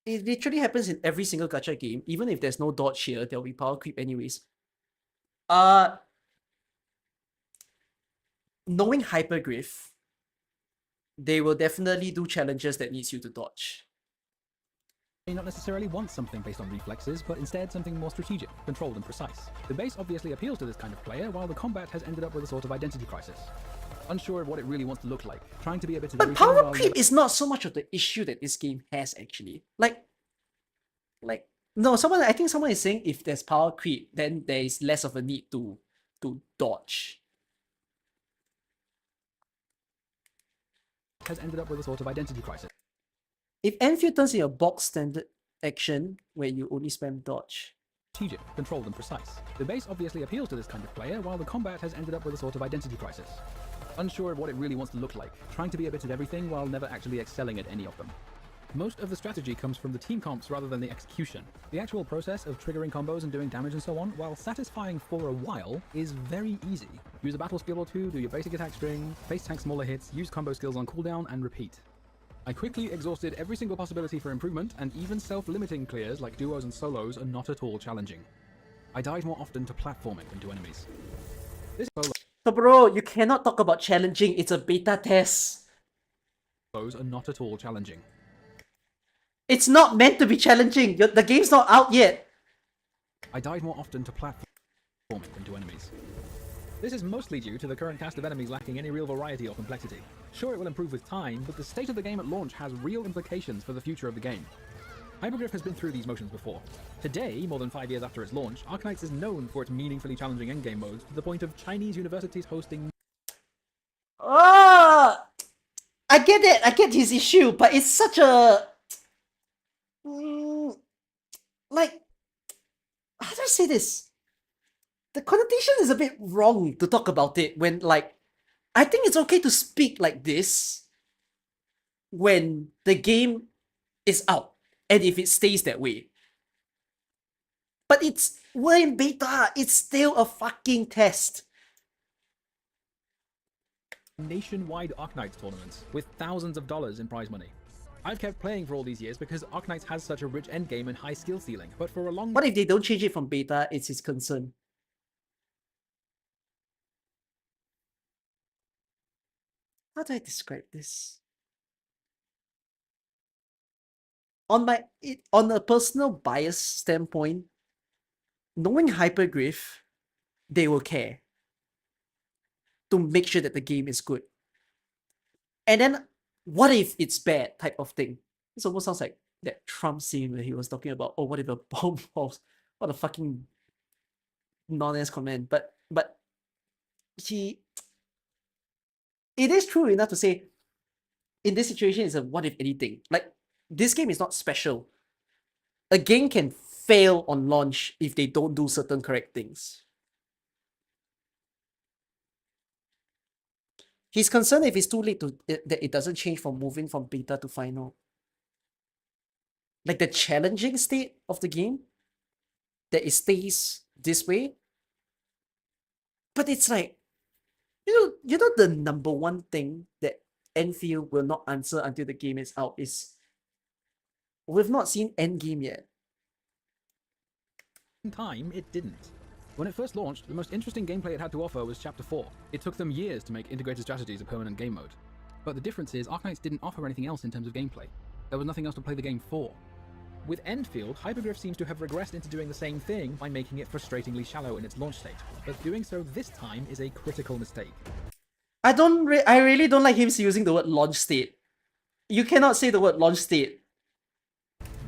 It literally happens in every single gacha game. Even if there's no dodge here, there'll be power creep anyways. Knowing Hyperglyph, they will definitely do challenges that needs you to dodge. may not necessarily want something based on reflexes, but instead something more strategic, controlled and precise. The base obviously appeals to this kind of player, while the combat has ended up with a sort of identity crisis. Unsure of what it really wants to look like, trying to be a bit of But everything power while creep is not so much of the issue that this game has actually. No, I think someone is saying if there's power creep, then there is less of a need to dodge. has ended up with a sort of identity crisis. If Enfield turns in a box standard action where you only spam dodge. Strategic, controlled and precise. The base obviously appeals to this kind of player, while the combat has ended up with a sort of identity crisis. Unsure of what it really wants to look like, trying to be a bit of everything while never actually excelling at any of them. Most of the strategy comes from the team comps rather than the execution. The actual process of triggering combos and doing damage and so on, while satisfying for a while, is very easy. Use a battle skill or two, do your basic attack string, face tank smaller hits, use combo skills on cooldown, and repeat. I quickly exhausted every single possibility for improvement, and even self-limiting clears like duos and solos are not at all challenging. I died more often to platforming than to enemies. This solo But bro, you cannot talk about challenging, it's a beta test. solos are not at all challenging. It's not meant to be challenging. The game's not out yet. I died more often to platforming than to enemies. This is mostly due to the current cast of enemies lacking any real variety or complexity. Sure, it will improve with time, but the state of the game at launch has real implications for the future of the game. Hyperglyph has been through these motions before. Today, more than 5 years after its launch, Arknights is known for its meaningfully challenging endgame modes to the point of Chinese universities hosting I get it. I get his issue, but it's such a like, how do I say this? The connotation is a bit wrong to talk about it when, like, I think it's okay to speak like this when the game is out and if it stays that way. But we're in beta. It's still a fucking test. nationwide Arknights tournaments with thousands of dollars in prize money. I've kept playing for all these years because Arknights has such a rich endgame and high skill ceiling, but for a long What if they don't change it from beta? It's his concern. How do I describe this? On a personal bias standpoint, knowing Hyperglyph, they will care to make sure that the game is good. And then, what if it's bad type of thing? This almost sounds like that Trump scene where he was talking about, oh, what if a bomb falls? What a fucking non-ass comment. But he, it is true enough to say, in this situation, it's a what if anything. Like, this game is not special. A game can fail on launch if they don't do certain correct things. He's concerned if it's too late that it doesn't change from moving from beta to final. Like the challenging state of the game, that it stays this way. But it's like, you know the number one thing that Enfield will not answer until the game is out is, we've not seen endgame yet. Time, it didn't. When it first launched, the most interesting gameplay it had to offer was Chapter 4. It took them years to make integrated strategies a permanent game mode. But the difference is, Arknights didn't offer anything else in terms of gameplay. There was nothing else to play the game for. With Enfield, Hypergriff seems to have regressed into doing the same thing by making it frustratingly shallow in its launch state. But doing so this time is a critical mistake. I really don't like him using the word launch state. You cannot say the word launch state.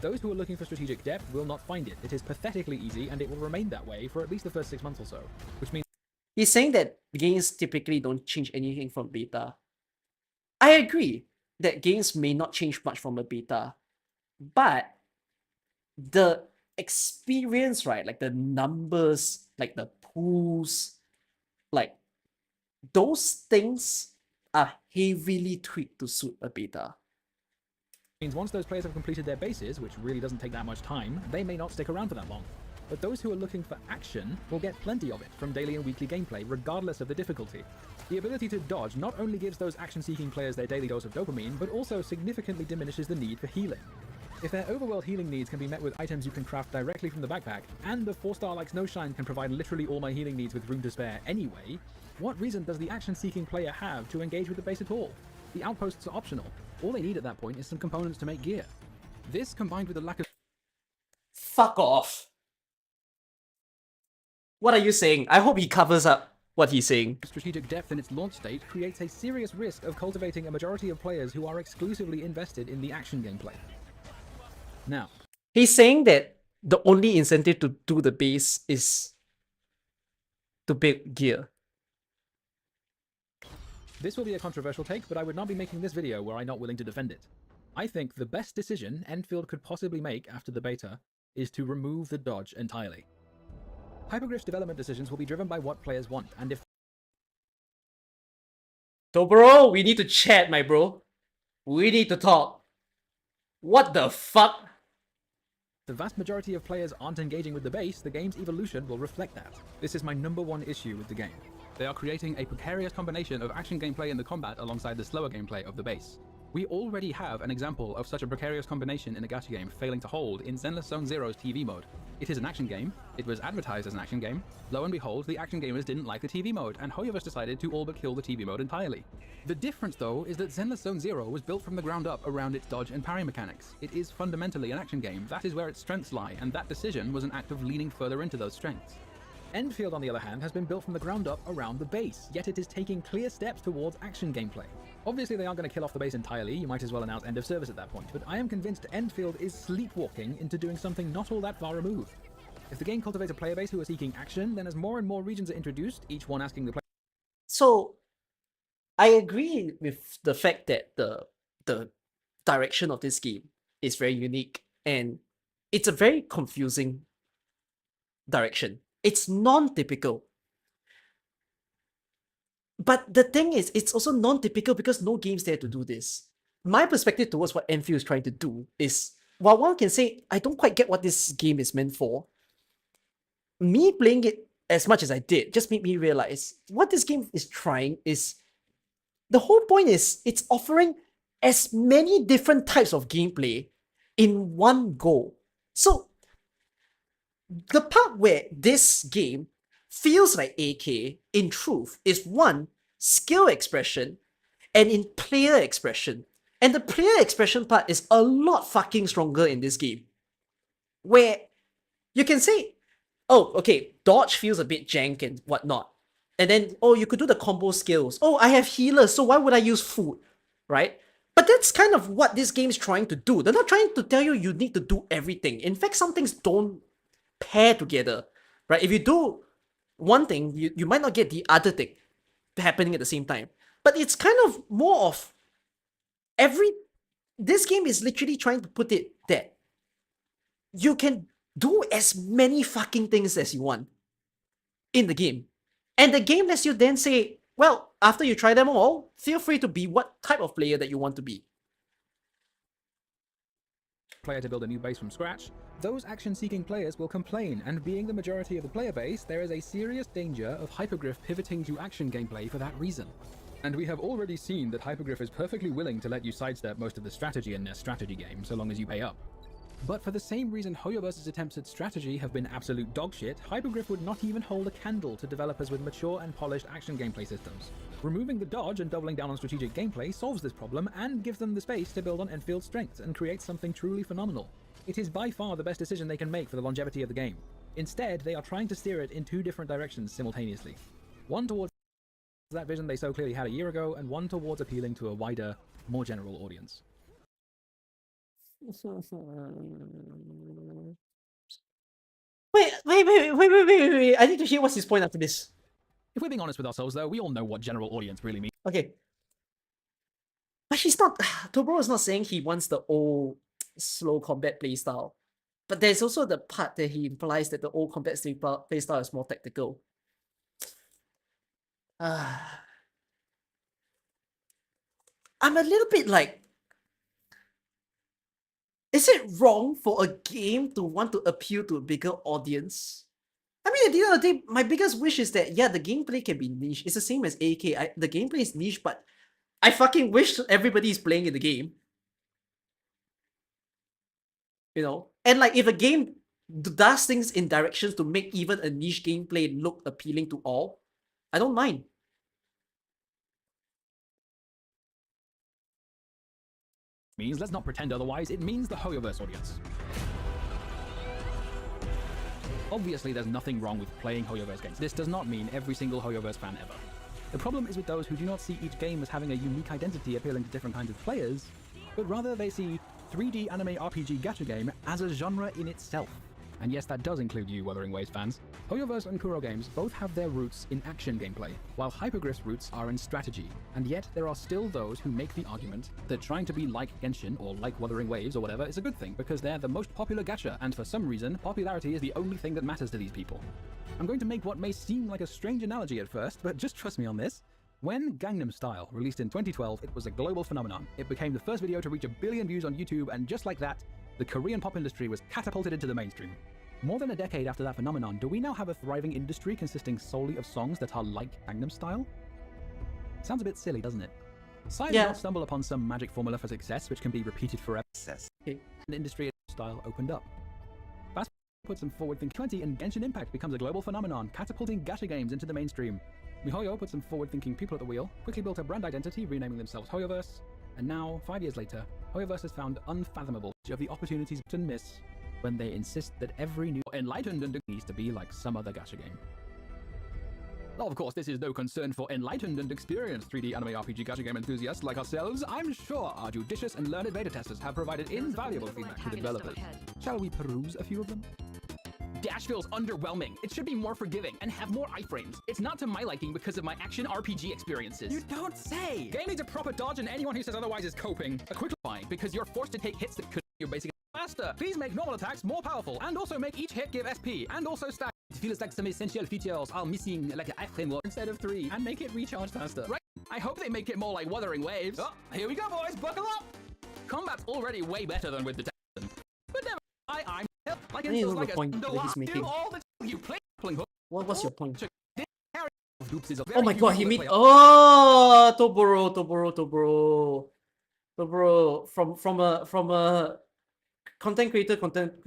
Those who are looking for strategic depth will not find it. It is pathetically easy, and it will remain that way for at least the first 6 months or so. Which means he's saying that games typically don't change anything from beta. I agree that games may not change much from a beta, but the experience, right? Like the numbers, like the pools, like those things are heavily tweaked to suit a beta. Means once those players have completed their bases, which really doesn't take that much time, they may not stick around for that long. But those who are looking for action will get plenty of it from daily and weekly gameplay, regardless of the difficulty. The ability to dodge not only gives those action-seeking players their daily dose of dopamine, but also significantly diminishes the need for healing. If their overworld healing needs can be met with items you can craft directly from the backpack, and the 4-star like Snowshine can provide literally all my healing needs with room to spare anyway, what reason does the action-seeking player have to engage with the base at all? The outposts are optional. All they need at that point is some components to make gear. This, combined with the lack of... Fuck off. What are you saying? I hope he covers up what he's saying. Strategic depth in its launch state creates a serious risk of cultivating a majority of players who are exclusively invested in the action gameplay. Now, he's saying that the only incentive to do the base is to build gear. This will be a controversial take, but I would not be making this video were I not willing to defend it. I think the best decision Enfield could possibly make after the beta is to remove the dodge entirely. Hypergriff's development decisions will be driven by what players want, and if... So bro, we need to chat, my bro. We need to talk. What the fuck? The vast majority of players aren't engaging with the base, the game's evolution will reflect that. This is my #1 issue with the game. They are creating a precarious combination of action gameplay in the combat alongside the slower gameplay of the base. We already have an example of such a precarious combination in a gacha game failing to hold in Zenless Zone Zero's TV mode. It is an action game, it was advertised as an action game, lo and behold, the action gamers didn't like the TV mode, and Hoyoverse decided to all but kill the TV mode entirely. The difference though is that Zenless Zone Zero was built from the ground up around its dodge and parry mechanics. It is fundamentally an action game, that is where its strengths lie, and that decision was an act of leaning further into those strengths. Enfield, on the other hand, has been built from the ground up around the base, yet it is taking clear steps towards action gameplay. Obviously they aren't going to kill off the base entirely, you might as well announce end of service at that point, but I am convinced Enfield is sleepwalking into doing something not all that far removed. If the game cultivates a player base who are seeking action, then as more and more regions are introduced, each one asking the player... So, I agree with the fact that the direction of this game is very unique, and it's a very confusing direction. It's non-typical. But the thing is, it's also non-typical because no game's there to do this. My perspective towards what Enfield is trying to do is, while one can say, I don't quite get what this game is meant for, me playing it as much as I did just made me realize what this game is trying is, the whole point is, it's offering as many different types of gameplay in one go. So, the part where this game feels like AK, in truth, is one, skill expression, and in player expression. And the player expression part is a lot fucking stronger in this game. Where you can say, oh, okay, dodge feels a bit jank and whatnot. And then, oh, you could do the combo skills. Oh, I have healers, so why would I use food? Right? But that's kind of what this game's trying to do. They're not trying to tell you you need to do everything. In fact, some things don't pair together, right? If you do one thing, you might not get the other thing happening at the same time. But it's kind of more of this game is literally trying to put it that you can do as many fucking things as you want in the game. And the game lets you then say, well, after you try them all, feel free to be what type of player that you want to be. Player to build a new base from scratch, those action-seeking players will complain, and being the majority of the player base, there is a serious danger of Hypergriff pivoting to action gameplay for that reason. And we have already seen that Hypergriff is perfectly willing to let you sidestep most of the strategy in their strategy game, so long as you pay up. But for the same reason Hoyoverse's attempts at strategy have been absolute dogshit, Hypergriff would not even hold a candle to developers with mature and polished action gameplay systems. Removing the dodge and doubling down on strategic gameplay solves this problem and gives them the space to build on Enfield's strengths and create something truly phenomenal. It is by far the best decision they can make for the longevity of the game. Instead, they are trying to steer it in two different directions simultaneously. One towards that vision they so clearly had a year ago, and one towards appealing to a wider, more general audience. Wait. I need to hear what's his point after this. If we're being honest with ourselves, though, we all know what general audience really means. Okay. But he's not... Toboro is not saying he wants the old slow combat playstyle. But there's also the part that he implies that the old combat playstyle is more tactical. I'm a little bit like... Is it wrong for a game to want to appeal to a bigger audience? I mean, at the end of the day, my biggest wish is that, yeah, the gameplay can be niche. It's the same as AK. The gameplay is niche, but I fucking wish everybody is playing in the game. You know? And like, if a game does things in directions to make even a niche gameplay look appealing to all, I don't mind. Means, let's not pretend otherwise, it means the Hoyoverse audience. Obviously, there's nothing wrong with playing Hoyoverse games. This does not mean every single Hoyoverse fan ever. The problem is with those who do not see each game as having a unique identity appealing to different kinds of players, but rather they see 3D anime RPG gacha game as a genre in itself. And yes, that does include you, Wuthering Waves fans. Hoyoverse and Kuro games both have their roots in action gameplay, while Hypergriff's roots are in strategy. And yet, there are still those who make the argument that trying to be like Genshin or like Wuthering Waves or whatever is a good thing, because they're the most popular gacha, and for some reason, popularity is the only thing that matters to these people. I'm going to make what may seem like a strange analogy at first, but just trust me on this. When Gangnam Style released in 2012, it was a global phenomenon. It became the first video to reach 1 billion views on YouTube, and just like that, the Korean pop industry was catapulted into the mainstream. More than a decade after that phenomenon, do we now have a thriving industry consisting solely of songs that are like Gangnam Style? Sounds a bit silly, doesn't it? Side did not stumble upon some magic formula for success which can be repeated forever. The industry style opened up. Fast put some forward-thinking 20 and Genshin Impact becomes a global phenomenon, catapulting gacha games into the mainstream. MiHoYo put some forward-thinking people at the wheel, quickly built a brand identity, renaming themselves Hoyoverse, and now, 5 years later, Hoyoverse has found unfathomable of the opportunities to miss when they insist that every new enlightened and needs to be like some other gacha game. Of course, this is no concern for enlightened and experienced 3D anime RPG gacha game enthusiasts like ourselves. I'm sure our judicious and learned beta testers have provided invaluable feedback to the developers. Shall we peruse a few of them? Dash feels underwhelming. It should be more forgiving and have more iframes. It's not to my liking because of my action RPG experiences. You don't say! Game needs a proper dodge, and anyone who says otherwise is coping. A quick line, because you're forced to take hits that could your basic faster. Please make normal attacks more powerful, and also make each hit give SP, and also stack. It feels like some essential features are missing, like an iframe instead of 3, and make it recharge faster. Right? I hope they make it more like Wuthering Waves. Oh, here we go, boys. Buckle up! Combat's already way better than with the Titan. But never, I'm like it feels like a point that he's making. All the you play. What's your point? Oh my god, he made... Oh, Toboro. From a content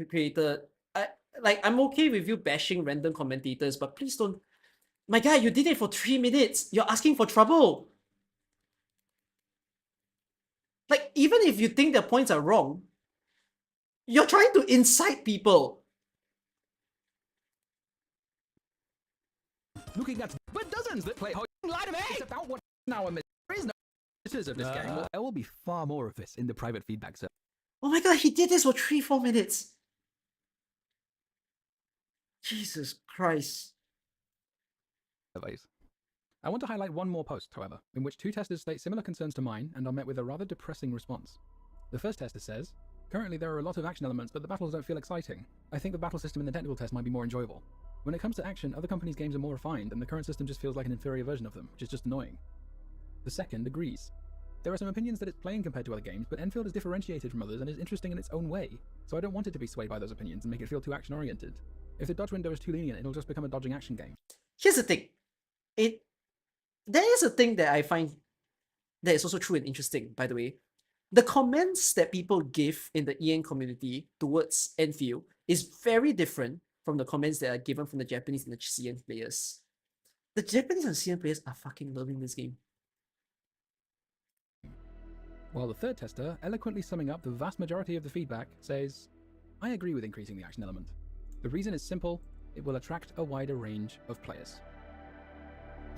creator. I'm okay with you bashing random commentators, but please don't... My guy, you did it for 3 minutes. You're asking for trouble. Like, even if you think their points are wrong, you're trying to incite people. Looking at but dozens that play light of it's about what now there is no of this game, well, there will be far more of this in the private feedback server. Oh my god, he did this for 3-4 minutes. Jesus Christ. I want to highlight one more post, however, in which two testers state similar concerns to mine and are met with a rather depressing response. The first tester says, "Currently there are a lot of action elements, but the battles don't feel exciting. I think the battle system in the technical test might be more enjoyable. When it comes to action, other companies' games are more refined, and the current system just feels like an inferior version of them, which is just annoying." The second agrees. "There are some opinions that it's plain compared to other games, but Enfield is differentiated from others and is interesting in its own way, so I don't want it to be swayed by those opinions and make it feel too action-oriented. If the dodge window is too lenient, it'll just become a dodging action game." Here's the thing. There is a thing that I find that is also true and interesting, by the way. The comments that people give in the EN community towards Enfield is very different from the comments that are given from the Japanese and the CN players. The Japanese and CN players are fucking loving this game. While the third tester, eloquently summing up the vast majority of the feedback, says, "I agree with increasing the action element. The reason is simple, it will attract a wider range of players."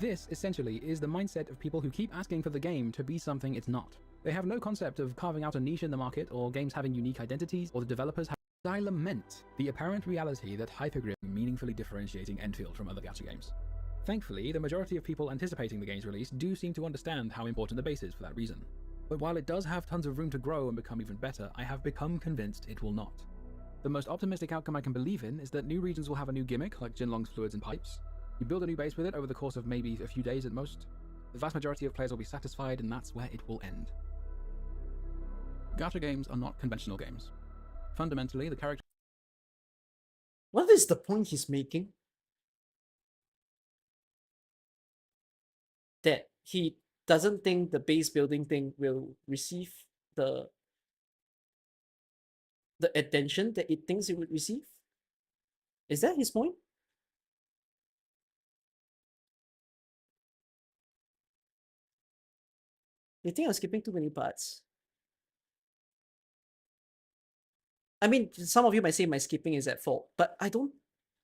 This, essentially, is the mindset of people who keep asking for the game to be something it's not. They have no concept of carving out a niche in the market, or games having unique identities, or the developers have... I lament the apparent reality that Hypergrip is meaningfully differentiating Enfield from other gacha games. Thankfully, the majority of people anticipating the game's release do seem to understand how important the base is for that reason. But while it does have tons of room to grow and become even better, I have become convinced it will not. The most optimistic outcome I can believe in is that new regions will have a new gimmick, like Jinlong's fluids and pipes. You build a new base with it over the course of maybe a few days at most. The vast majority of players will be satisfied, and that's where it will end. Gacha games are not conventional games. Fundamentally, the character... What is the point he's making? That he doesn't think the base building thing will receive the attention that it thinks it would receive? Is that his point? You think I'm skipping too many parts? I mean, some of you might say my skipping is at fault, but I don't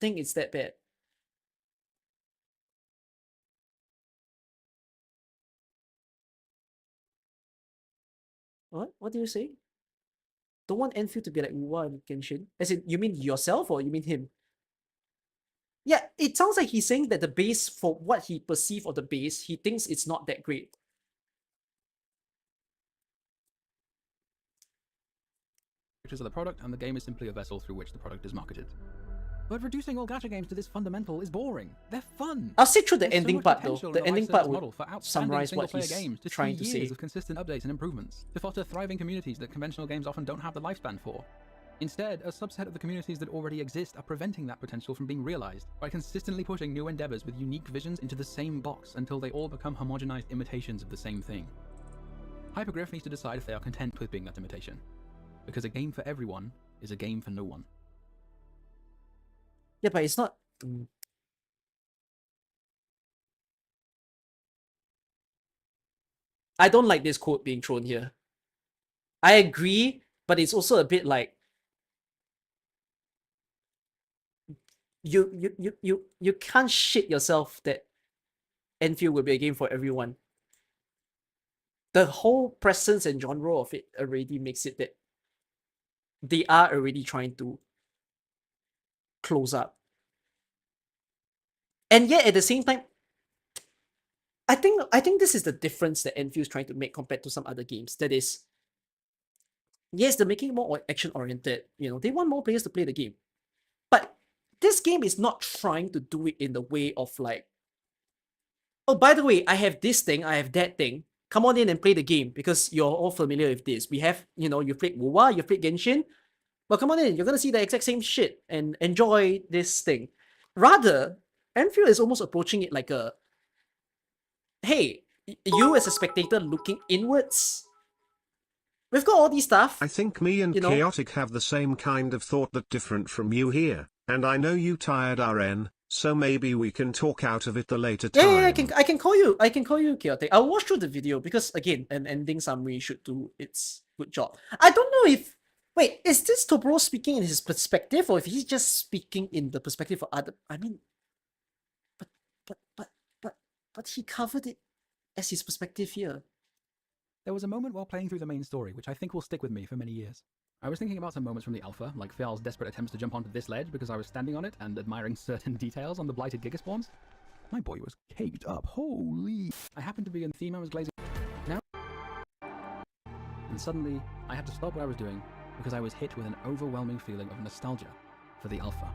think it's that bad. What? What do you say? Don't want Enfield to be like Uwa and Genshin? As in, you mean yourself or you mean him? Yeah, it sounds like he's saying that the base, for what he perceives of the base, he thinks it's not that great. Of the product, and the game is simply a vessel through which the product is marketed. But reducing all gacha games to this fundamental is boring. They're fun. I'll sit through the There's so ending much part though. potential in The a ending live part service would model for outstanding summarize what single-player he's games to trying to see say. years of consistent updates and improvements, to foster thriving communities that conventional games often don't have the lifespan for. Instead, a subset of the communities that already exist are preventing that potential from being realized by consistently pushing new endeavors with unique visions into the same box until they all become homogenized imitations of the same thing. Hypergriff needs to decide if they are content with being that imitation. Because a game for everyone is a game for no one. Yeah, but it's not... I don't like this quote being thrown here. I agree, but it's also a bit like... You can't shit yourself that Enfield will be a game for everyone. The whole presence and genre of it already makes it that they are already trying to close up. And yet at the same time, I think this is the difference that Enfield's trying to make compared to some other games. That is, yes, they're making it more action-oriented. You know, they want more players to play the game. But this game is not trying to do it in the way of like, oh, by the way, I have this thing, I have that thing. Come on in and play the game because you're all familiar with this. We have, you know, you've played WoW, you've played Genshin. Well, come on in, you're gonna see the exact same shit and enjoy this thing. Rather, Enfield is almost approaching it like a, hey, you as a spectator looking inwards, we've got all these stuff. I think me and Chaotic have the same kind of thought but different from you here, and I know you tired RN, so maybe we can talk out of it the later time. Yeah, I can call you Chaotic. I'll watch through the video because again, an ending summary should do its good job. I don't know if, wait, is this Toboro speaking in his perspective or if he's just speaking in the perspective of other, I mean, but he covered it as his perspective here. There was a moment while playing through the main story which I think will stick with me for many years. I was thinking about some moments from the alpha, like Fial's desperate attempts to jump onto this ledge because I was standing on it and admiring certain details on the blighted gigaspawns. My boy was caked up, holy... I happened to be in the theme I was glazing now, and suddenly I had to stop what I was doing because I was hit with an overwhelming feeling of nostalgia for the alpha.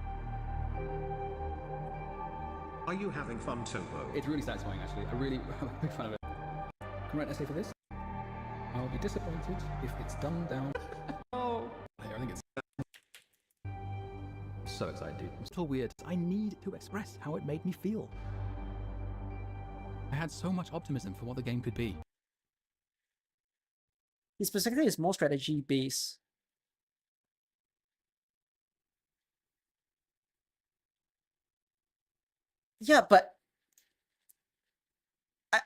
Are you having fun, Tobo? It's really satisfying, actually. I really am a big fan of it. Can I write an essay for this? I'll be disappointed if it's dumbed down. Oh, I think it's so excited, dude. I'm still weird. I need to express how it made me feel. I had so much optimism for what the game could be. His perspective is more strategy based. Yeah, but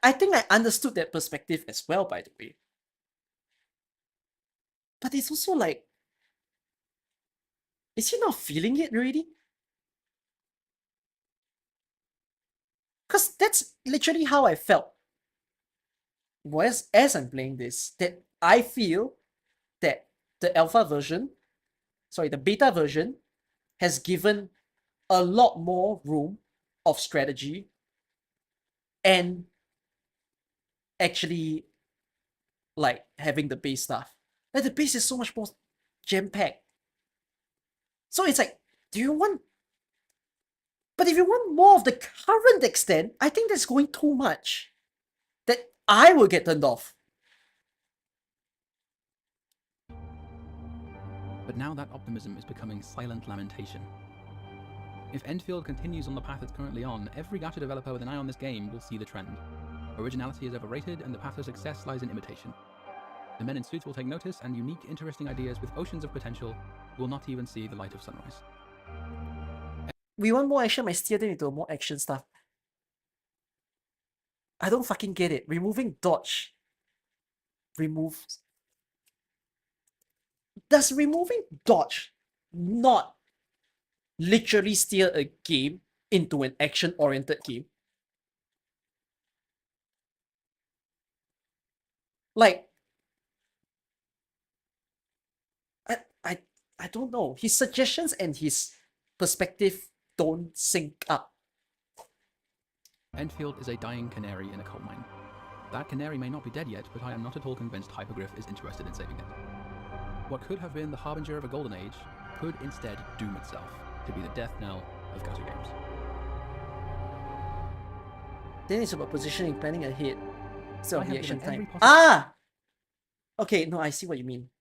I think I understood that perspective as well, by the way. But it's also like, is he not feeling it already? Because that's literally how I felt. As I'm playing this, that I feel that the alpha version, sorry, the beta version, has given a lot more room of strategy and actually like having the base stuff. Like the base is so much more jam-packed. So it's like, do you want... But if you want more of the current extent, I think that's going too much. That I will get turned off. But now that optimism is becoming silent lamentation. If Enfield continues on the path it's currently on, every gacha developer with an eye on this game will see the trend. Originality is overrated, and the path to success lies in imitation. The men in suits will take notice, and unique, interesting ideas with oceans of potential will not even see the light of sunrise. We want more action, might steer them into more action stuff. I don't fucking get it. Removing dodge removes... Does removing dodge not literally steer a game into an action-oriented game? Like, I don't know. His suggestions and his perspective don't sync up. Enfield is a dying canary in a coal mine. That canary may not be dead yet, but I am not at all convinced Hypergriff is interested in saving it. What could have been the harbinger of a golden age could instead doom itself to be the death knell of gacha games. Then it's about positioning, planning ahead. So I have reaction given every time. possible- Ah! Okay, no, I see what you mean.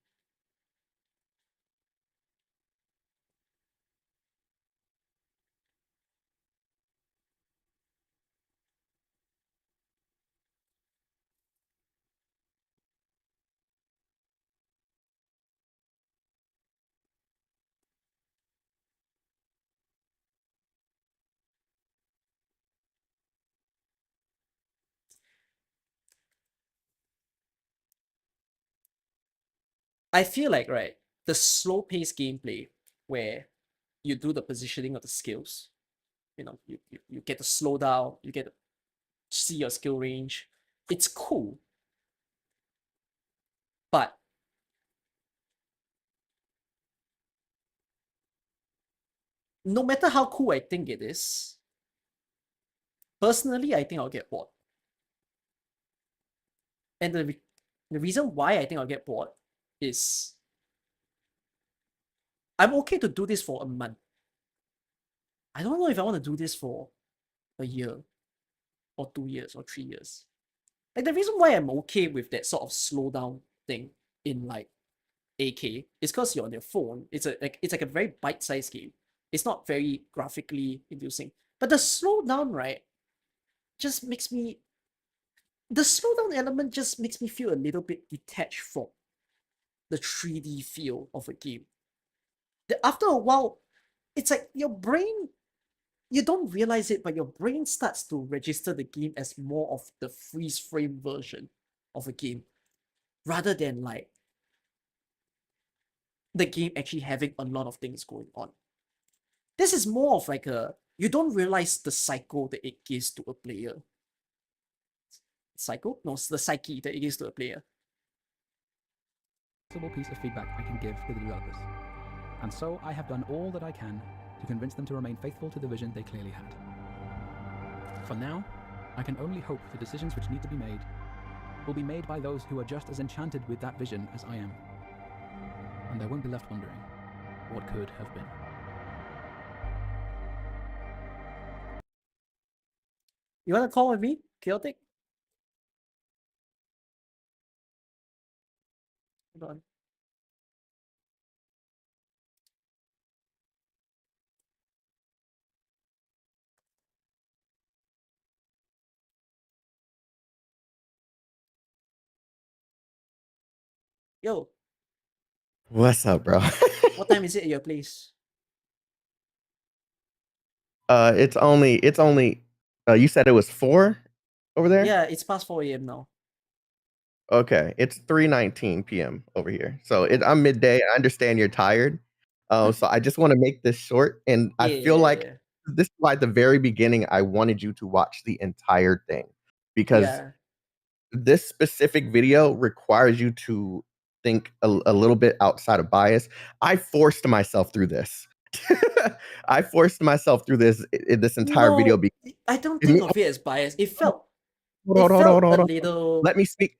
I feel like, right, the slow paced gameplay where you do the positioning of the skills, you know, you get to slow down, you get to see your skill range. It's cool. But no matter how cool I think it is, personally, I think I'll get bored. And the reason why I think I'll get bored is I'm okay to do this for a month. I don't know if I want to do this for a year or 2 years or 3 years. Like the reason why I'm okay with that sort of slowdown thing in like AK is because you're on your phone. It's like a very bite-sized game. It's not very graphically inducing. But the slowdown, right, just makes me... The slowdown element just makes me feel a little bit detached from the 3D feel of a game. After a while, it's like your brain, you don't realize it, but your brain starts to register the game as more of the freeze frame version of a game, rather than like the game actually having a lot of things going on. This is more of like you don't realize the cycle that it gives to a player. Cycle? No, it's the psyche that it gives to a player. possible piece of feedback I can give to the developers. And so I have done all that I can to convince them to remain faithful to the vision they clearly had. For now, I can only hope the decisions which need to be made will be made by those who are just as enchanted with that vision as I am. And I won't be left wondering what could have been. You wanna call with me, Chaotic? Hold on. Yo, What's up, bro? what time is it at your place? It's only you said it was 4 over there? Yeah, it's past 4 a.m. now. Okay, it's 3:19 p.m. over here. So I'm midday. I understand you're tired. So I just want to make this short, and I feel like this is why at the very beginning I wanted you to watch the entire thing, because Yeah. this specific video requires you to think a little bit outside of bias. I forced myself through this. I forced myself through this entire video. No, I don't think of it as bias. It felt Hold on. a little. Let me speak.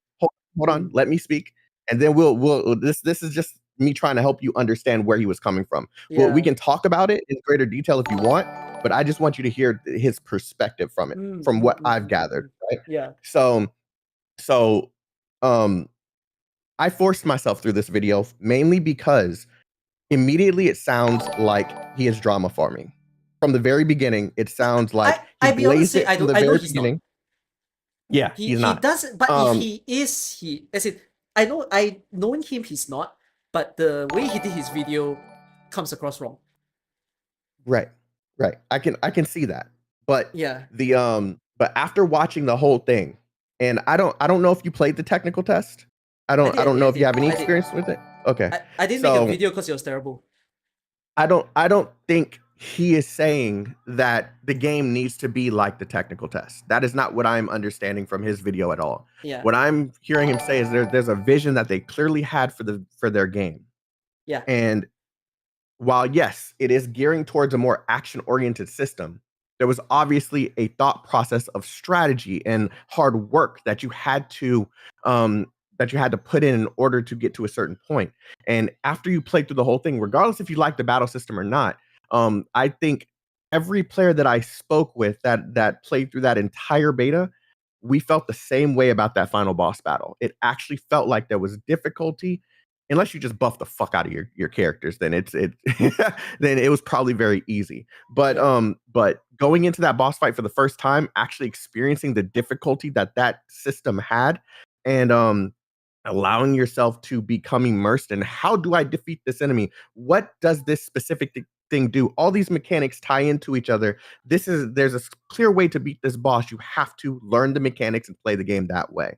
Hold on. Let me speak, and then we'll. This is just me trying to help you understand where he was coming from. Well, we Yeah. can talk about it in greater detail if you want, but I just want you to hear his perspective from it, from what I've gathered. Right. Yeah. So, I forced myself through this video mainly because immediately it sounds like he is drama farming. From the very beginning, it sounds like he I be honest, blazed say it I from the know very he's not. beginning. Yeah, he's He not. does, but if he is, as in, I knowing him, he's not. But the way he did his video comes across wrong. Right. I can see that. But Yeah. but after watching the whole thing, and I don't know if you played the technical test. I don't know if you have any experience with it. Okay. I didn't make a video because it was terrible. I don't think he is saying that the game needs to be like the technical test. That is not what I'm understanding from his video at all. Yeah. What I'm hearing him say is there's a vision that they clearly had for their game. Yeah. And while yes, it is gearing towards a more action-oriented system, there was obviously a thought process of strategy and hard work that you had to put in order to get to a certain point. And after you play through the whole thing, regardless if you like the battle system or not, I think every player that I spoke with that played through that entire beta, we felt the same way about that final boss battle. It actually felt like there was difficulty. Unless you just buff the fuck out of your characters, then then it was probably very easy. But going into that boss fight for the first time, actually experiencing the difficulty that system had, and allowing yourself to become immersed in how do I defeat this enemy? What does this specific thing do? All these mechanics tie into each other. There's a clear way to beat this boss. You have to learn the mechanics and play the game that way.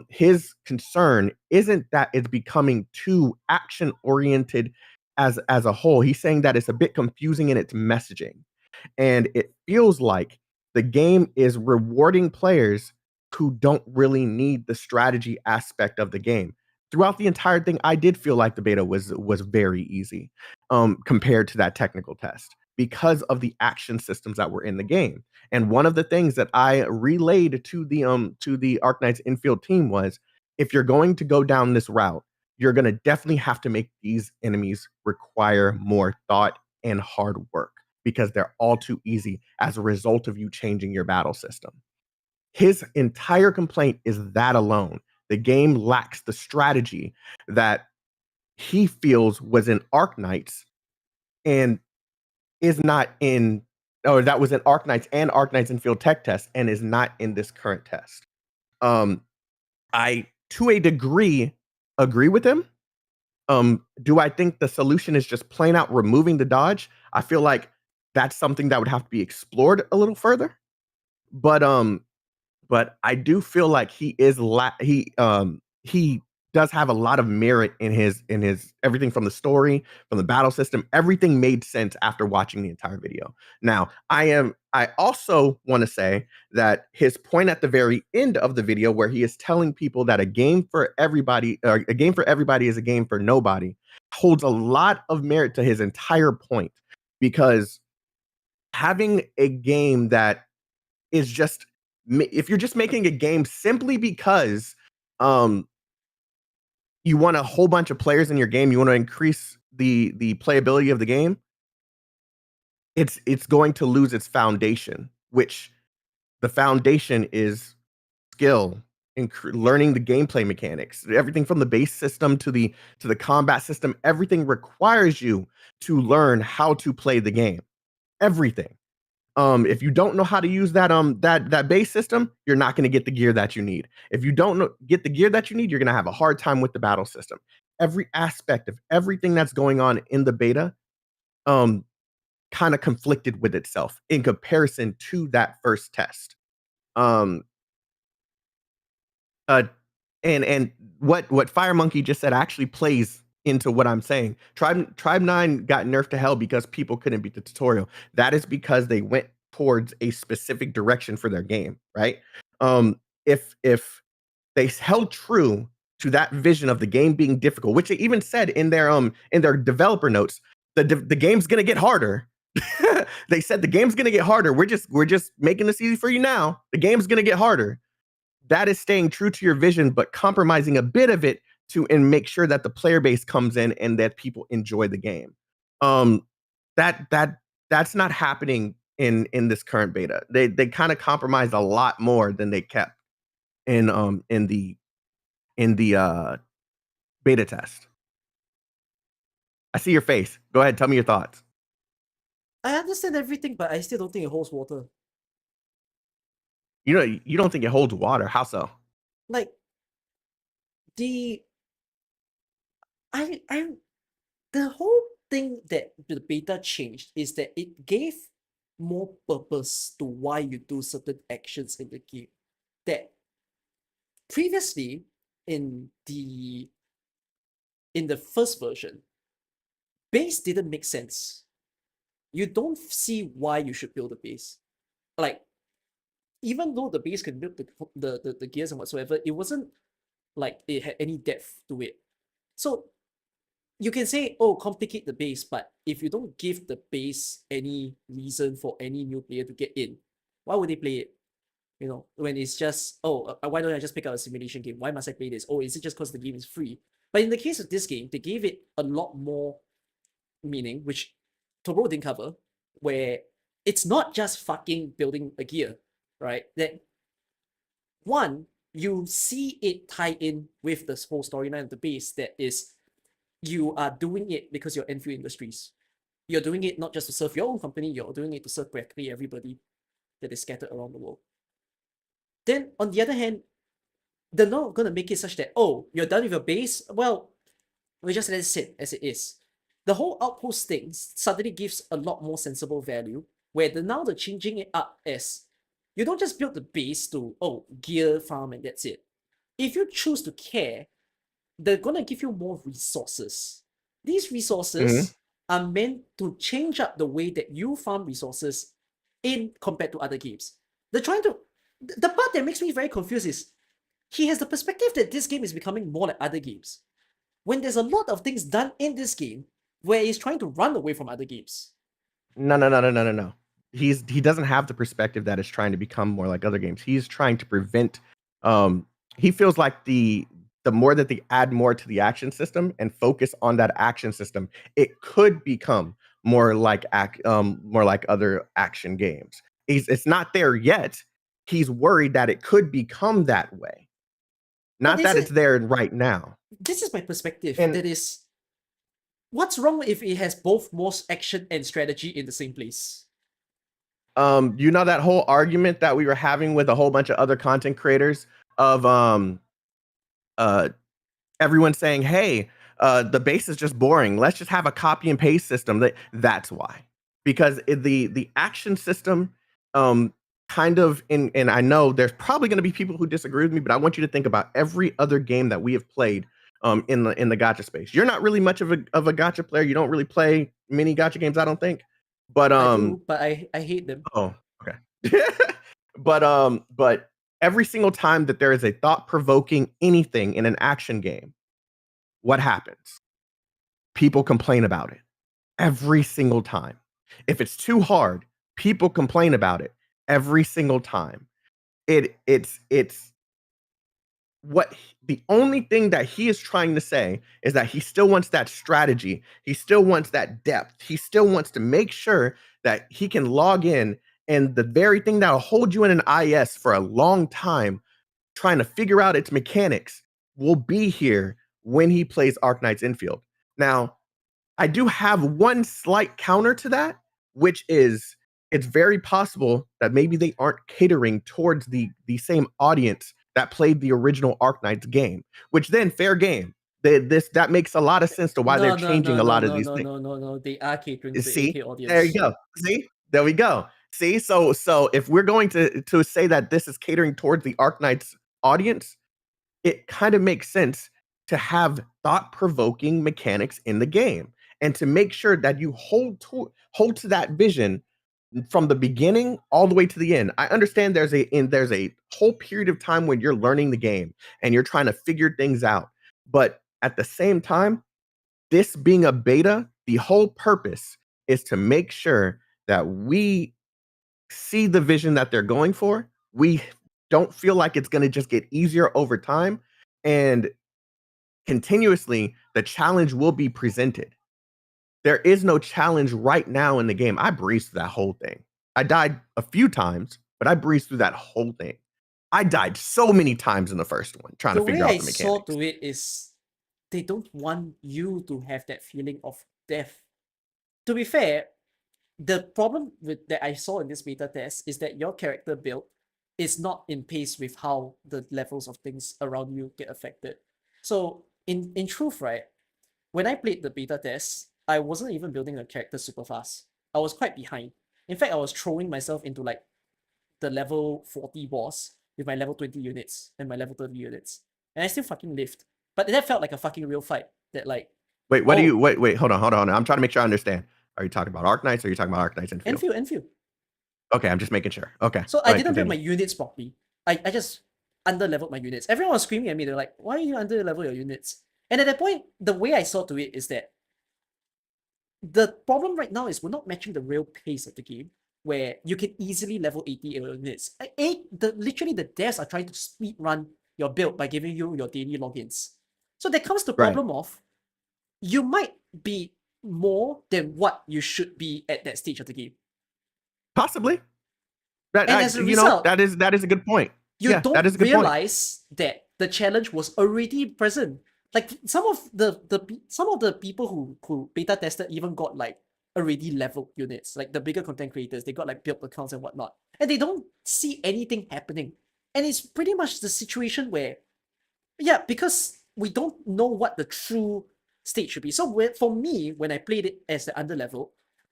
His concern isn't that it's becoming too action oriented as a whole. He's saying that it's a bit confusing in its messaging, and it feels like the game is rewarding players who don't really need the strategy aspect of the game. Throughout the entire thing, I did feel like the beta was very easy compared to that technical test because of the action systems that were in the game. And one of the things that I relayed to the Arknights Enfield team was, if you're going to go down this route, you're going to definitely have to make these enemies require more thought and hard work because they're all too easy as a result of you changing your battle system. His entire complaint is that alone. The game lacks the strategy that he feels was in Arknights and is not in, or that was in Arknights and Arknights Enfield tech test and is not in this current test. I, to a degree, agree with him. Do I think the solution is just plain out removing the dodge? I feel like that's something that would have to be explored a little further. But I do feel like he does have a lot of merit in his everything from the story, from the battle system. Everything made sense after watching the entire video. Now, I also want to say that his point at the very end of the video, where he is telling people that a game for everybody, or a game for everybody is a game for nobody, holds a lot of merit to his entire point, because having a game that is just if you're just making a game simply because you want a whole bunch of players in your game, you want to increase the playability of the game, it's going to lose its foundation, which the foundation is skill and learning the gameplay mechanics. Everything from the base system to the combat system, everything requires you to learn how to play the game. Everything. If you don't know how to use that base system, you're not going to get the gear that you need. If you don't get the gear that you need, you're going to have a hard time with the battle system. Every aspect of everything that's going on in the beta, kind of conflicted with itself in comparison to that first test. Um, uh, and what Fire Monkey just said actually plays into what I'm saying. Tribe 9 got nerfed to hell because people couldn't beat the tutorial. That is because they went towards a specific direction for their game, right? If they held true to that vision of the game being difficult, which they even said in their developer notes, the game's gonna get harder. They said the game's gonna get harder. We're just making this easy for you now. The game's gonna get harder. That is staying true to your vision, but compromising a bit of it and make sure that the player base comes in and that people enjoy the game. That's not happening in this current beta. They kind of compromised a lot more than they kept in the beta test. I see your face. Go ahead, tell me your thoughts. I understand everything, but I still don't think it holds water. You don't think it holds water? How so? Like the whole thing that the beta changed is that it gave more purpose to why you do certain actions in the game. That previously in the first version, base didn't make sense. You don't see why you should build a base. Like, even though the base can build the gears and whatsoever, it wasn't like it had any depth to it. So you can say, oh, complicate the base, but if you don't give the base any reason for any new player to get in, why would they play it? You know, when it's just, oh, why don't I just pick up a simulation game? Why must I play this? Oh, is it just because the game is free? But in the case of this game, they gave it a lot more meaning, which Toro didn't cover, where it's not just fucking building a gear, right? That one, you see it tie in with the whole storyline of the base, that is, you are doing it because you're Enfield Industries. You're doing it not just to serve your own company, you're doing it to serve practically everybody that is scattered around the world. Then, on the other hand, they're not going to make it such that, oh, you're done with your base? Well, we just let it sit as it is. The whole outpost thing suddenly gives a lot more sensible value, where now they're changing it up as, you don't just build the base to, oh, gear, farm, and that's it. If you choose to care, they're going to give you more resources. These resources are meant to change up the way that you farm resources in compared to other games. They're trying to... The part that makes me very confused is, he has the perspective that this game is becoming more like other games, when there's a lot of things done in this game where he's trying to run away from other games. No. He doesn't have the perspective that is trying to become more like other games. He's trying to prevent. He feels like the more that they add more to the action system and focus on that action system, it could become more like other action games. It's not there yet. He's worried that it could become that way. Not that it's there right now. This is my perspective. That is, what's wrong if it has both most action and strategy in the same place? You know that whole argument that we were having with a whole bunch of other content creators of everyone saying, hey, the base is just boring. Let's just have a copy and paste system. That's why. Because the action system kind of, and I know there's probably going to be people who disagree with me, but I want you to think about every other game that we have played in the gacha space. You're not really much of a gacha player. You don't really play many gacha games, I don't think. But I do, but I hate them. Oh, okay. But every single time that there is a thought-provoking anything in an action game, what happens? People complain about it every single time. If it's too hard, people complain about it every single time. It's what the only thing that he is trying to say is that he still wants that strategy. He still wants that depth. He still wants to make sure that he can log in, and the very thing that'll hold you in an IS for a long time, trying to figure out its mechanics, will be here when he plays Arknights Enfield. Now, I do have one slight counter to that, which is it's very possible that maybe they aren't catering towards the same audience that played the original Arknights game, which then fair game. That makes a lot of sense to why they're changing a lot of these things. No. They are catering to the See, AK audience. there you go. See, there we go. See, so if we're going to say that this is catering towards the Arknights audience, it kind of makes sense to have thought-provoking mechanics in the game and to make sure that you hold to that vision from the beginning all the way to the end. I understand there's a whole period of time when you're learning the game and you're trying to figure things out. But at the same time, this being a beta, the whole purpose is to make sure that we see the vision that they're going for. We don't feel like it's going to just get easier over time, and continuously the challenge will be presented. There is no challenge right now in the game. I breezed through that whole thing. I died a few times, but I breezed through that whole thing. I died so many times in the first one trying to figure out the mechanics. The way I saw to it is they don't want you to have that feeling of death. To be fair, the problem that I saw in this beta test is that your character build is not in pace with how the levels of things around you get affected. So in truth, right, when I played the beta test, I wasn't even building a character super fast. I was quite behind. In fact, I was throwing myself into like the level 40 boss with my level 20 units and my level 30 units. And I still fucking lived. But that felt like a fucking real fight. That like Wait, what do you wait, hold on. I'm trying to make sure I understand. Are you talking about Arknights or are you talking about Arknights Enfield? Enfield. Okay, I'm just making sure. Okay. So I didn't build my units properly. I just under-leveled my units. Everyone was screaming at me. They're like, why are you under-level your units? And at that point, the way I saw to it is that the problem right now is we're not matching the real pace of the game, where you can easily level 80 units. Literally the devs are trying to speed run your build by giving you your daily logins. So there comes the problem of you might be more than what you should be at that stage of the game. Possibly. As a result, that is a good point. You don't realize that the challenge was already present. Like some of the people who beta tested even got like already leveled units, like the bigger content creators, they got like build accounts and whatnot, and they don't see anything happening. And it's pretty much the situation where, because we don't know what the true state should be. So for me, when I played it as the under level,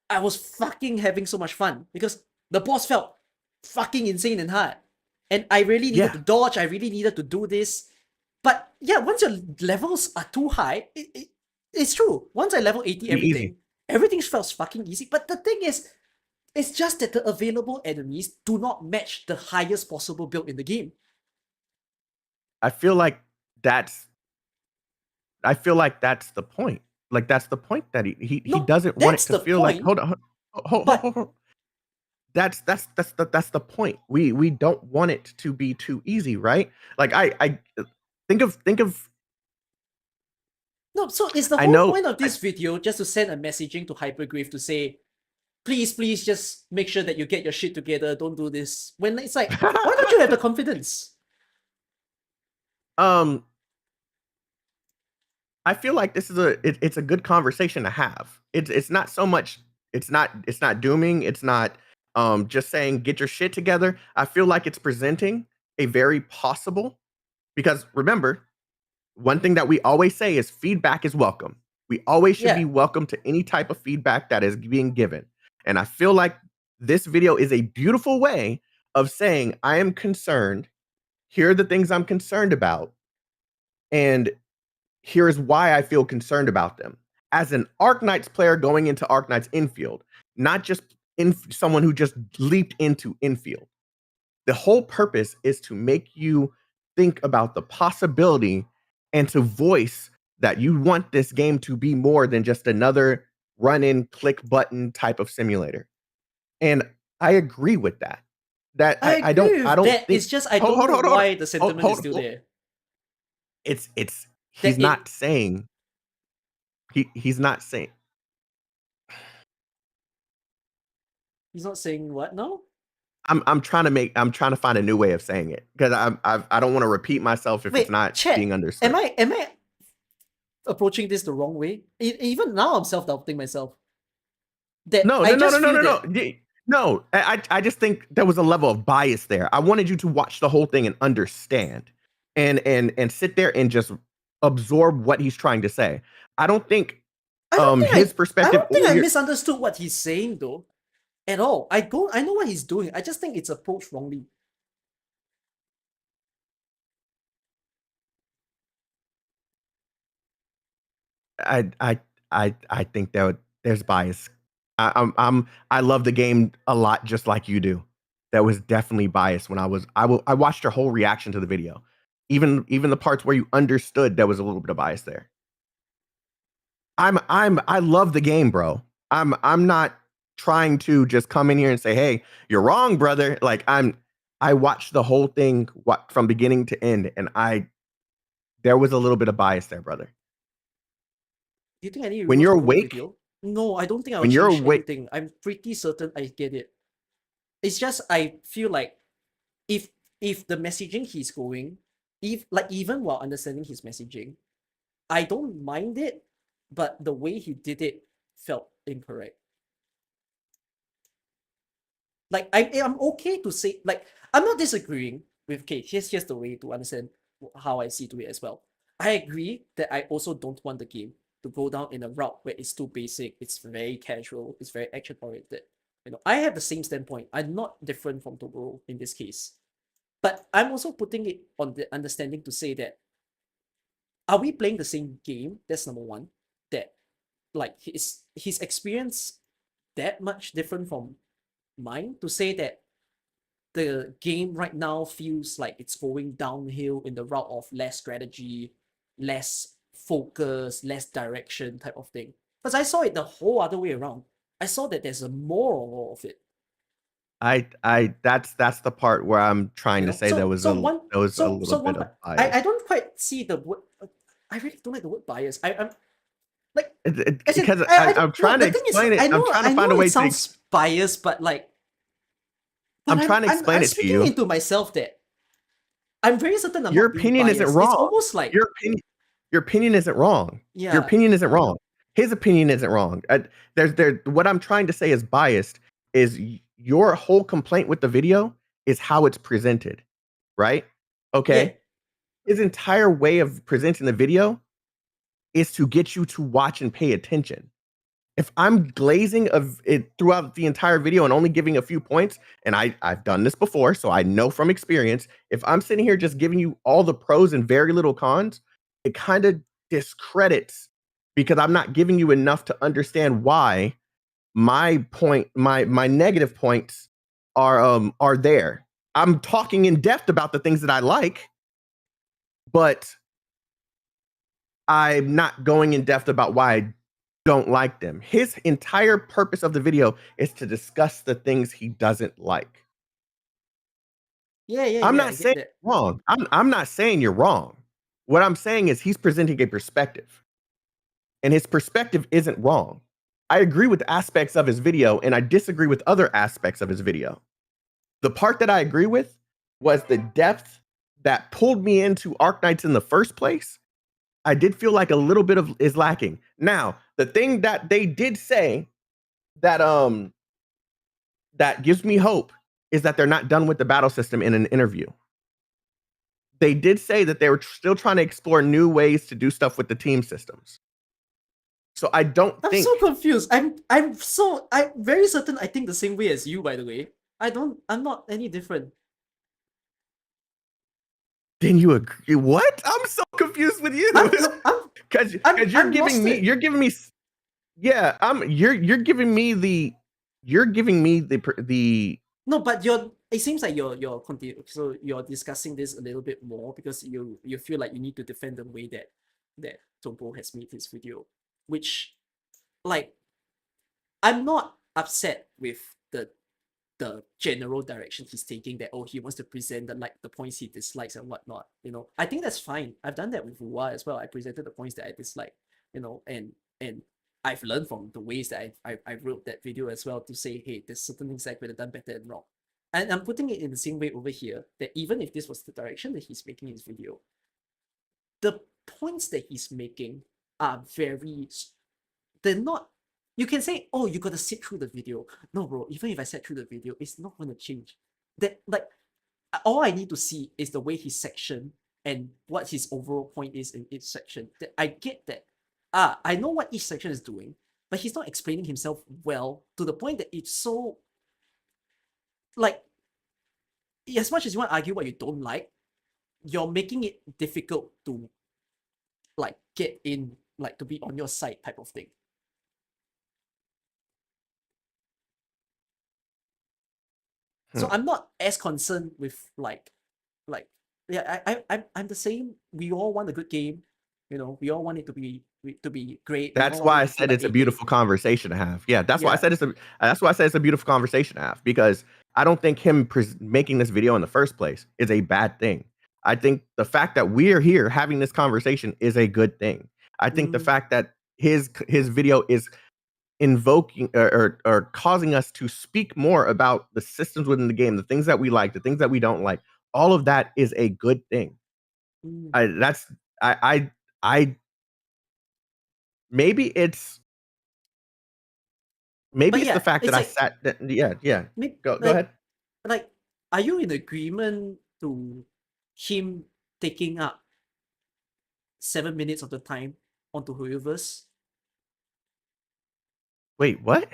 I was fucking having so much fun because the boss felt fucking insane and hard. And I really needed to dodge, I really needed to do this. But once your levels are too high, it's true. Once I level 80 everything felt fucking easy. But the thing is, it's just that the available enemies do not match the highest possible build in the game. I feel like that's the point. Like that's the point that he doesn't want it to feel like hold on. That's the point. We don't want it to be too easy, right? Like I think of No, so is the whole point of this video just to send a messaging to Hypergrave to say, please just make sure that you get your shit together, don't do this. When it's like, why don't you have the confidence? I feel like this is it's a good conversation to have. It's not so much, it's not dooming, it's not just saying get your shit together. I feel like it's presenting a very possible, because remember, one thing that we always say is feedback is welcome. We always should be welcome to any type of feedback that is being given. And I feel like this video is a beautiful way of saying, I am concerned. Here are the things I'm concerned about. And here is why I feel concerned about them. As an Arknights player going into Arknights Enfield, not just someone who just leaped into Enfield. The whole purpose is to make you think about the possibility and to voice that you want this game to be more than just another run-in, click button type of simulator. And I agree with that. That I don't agree with think that. It's just I don't know why the sentiment is still there. He's That not saying he's not saying He's not saying what now? I'm trying to find a new way of saying it because I don't want to repeat myself if Wait, it's not chat, being understood. Am I approaching this the wrong way? Even now, I'm self-doubting myself. No. I just think there was a level of bias there. I wanted you to watch the whole thing and understand, and sit there and just absorb what he's trying to say. I don't think his perspective. I don't think I misunderstood what he's saying though, at all. I know what he's doing. I just think it's approached wrongly. I think there's bias. I love the game a lot, just like you do. There was definitely bias when I watched your whole reaction to the video, even the parts where you understood there was a little bit of bias there. I love the game, bro. I'm not trying to just come in here and say, hey, you're wrong, brother. Like I watched the whole thing from beginning to end, and there was a little bit of bias there, brother. Do you think I need to when rewatch you're the whole awake? video? No, I don't think I'll When you're change awake, anything. I'm pretty certain I get it. It's just I feel like if the messaging he's going, even while understanding his messaging, I don't mind it, but the way he did it felt incorrect. Like I'm okay to say, like, I'm not disagreeing with Kate. Here's the way to understand how I see to it as well. I agree that I also don't want the game to go down in a route where it's too basic, it's very casual, it's very action oriented. You know, I have the same standpoint. I'm not different from Toguro in this case. But I'm also putting it on the understanding to say that, are we playing the same game? That's number one. That, like, his experience that much different from mine to say that the game right now feels like it's going downhill in the route of less strategy, less focus, less direction type of thing. Because I saw it the whole other way around. I saw that there's a more of it. that's the part where I'm trying to say there was a little bit of bias. I don't quite see the word. I really don't like the word bias. I'm like, because I'm trying to explain it. I'm trying to find a way to. It sounds biased, but like, I'm trying to explain it to you. I'm speaking into myself that I'm very certain your opinion isn't wrong. It's almost like your opinion isn't wrong. Yeah. Your opinion isn't wrong. His opinion isn't wrong. What I'm trying to say is biased. Is your whole complaint with the video is how it's presented, right? Okay. Yeah. His entire way of presenting the video is to get you to watch and pay attention. If I'm glazing of it throughout the entire video and only giving a few points, and I've done this before, so I know from experience, if I'm sitting here just giving you all the pros and very little cons, it kind of discredits, because I'm not giving you enough to understand why my negative points are there. I'm talking in depth about the things that I like, but I'm not going in depth about why I don't like them. His entire purpose of the video is to discuss the things he doesn't like. I'm not saying you're wrong. I'm not saying you're wrong. What I'm saying is he's presenting a perspective, and his perspective isn't wrong. I agree with aspects of his video, and I disagree with other aspects of his video. The part that I agree with was the depth that pulled me into Arknights in the first place. I did feel like a little bit of is lacking. Now, the thing that they did say that that gives me hope is that they're not done with the battle system in an interview. They did say that they were still trying to explore new ways to do stuff with the team systems. So I'm so confused. I'm very certain I think the same way as you, by the way. I'm not any different. Then you agree? What? I'm so confused with you. because I'm lost it. you're giving me yeah, you're giving me the No, but it seems like you're continue, so you're discussing this a little bit more because you feel like you need to defend the way that Tompo has made his video, which, like, I'm not upset with the general direction he's taking, that he wants to present the points he dislikes and whatnot. I think that's fine. I've done that with Rua as well. I presented the points that I dislike, and I've learned from the ways that I wrote that video as well, to say, hey, there's certain things I could have done better and wrong. And I'm putting it in the same way over here, that even if this was the direction that he's making his video, the points that he's making are they're not. You can say, oh, you gotta sit through the video. No, bro, even if I sat through the video, it's not gonna change. All I need to see is the way he section and what his overall point is in each section. That I get that. I know what each section is doing, but he's not explaining himself well, to the point that it's so, like, as much as you want to argue what you don't like, you're making it difficult to, like, get in, like, to be on your side type of thing. So I'm not as concerned with yeah, I'm the same. We all want a good game, we all want it to be great. That's why I said it's a beautiful conversation to have. Yeah, that's why I said it's a beautiful conversation to have, because I don't think him making this video in the first place is a bad thing. I think the fact that we're here having this conversation is a good thing. I think the fact that his video is invoking or causing us to speak more about the systems within the game, the things that we like, the things that we don't like, all of that is a good thing. Maybe it's the fact that I sat. Yeah. Go ahead. Like, are you in agreement to him taking up 7 minutes of the time onto Hoyoverse? Wait, what?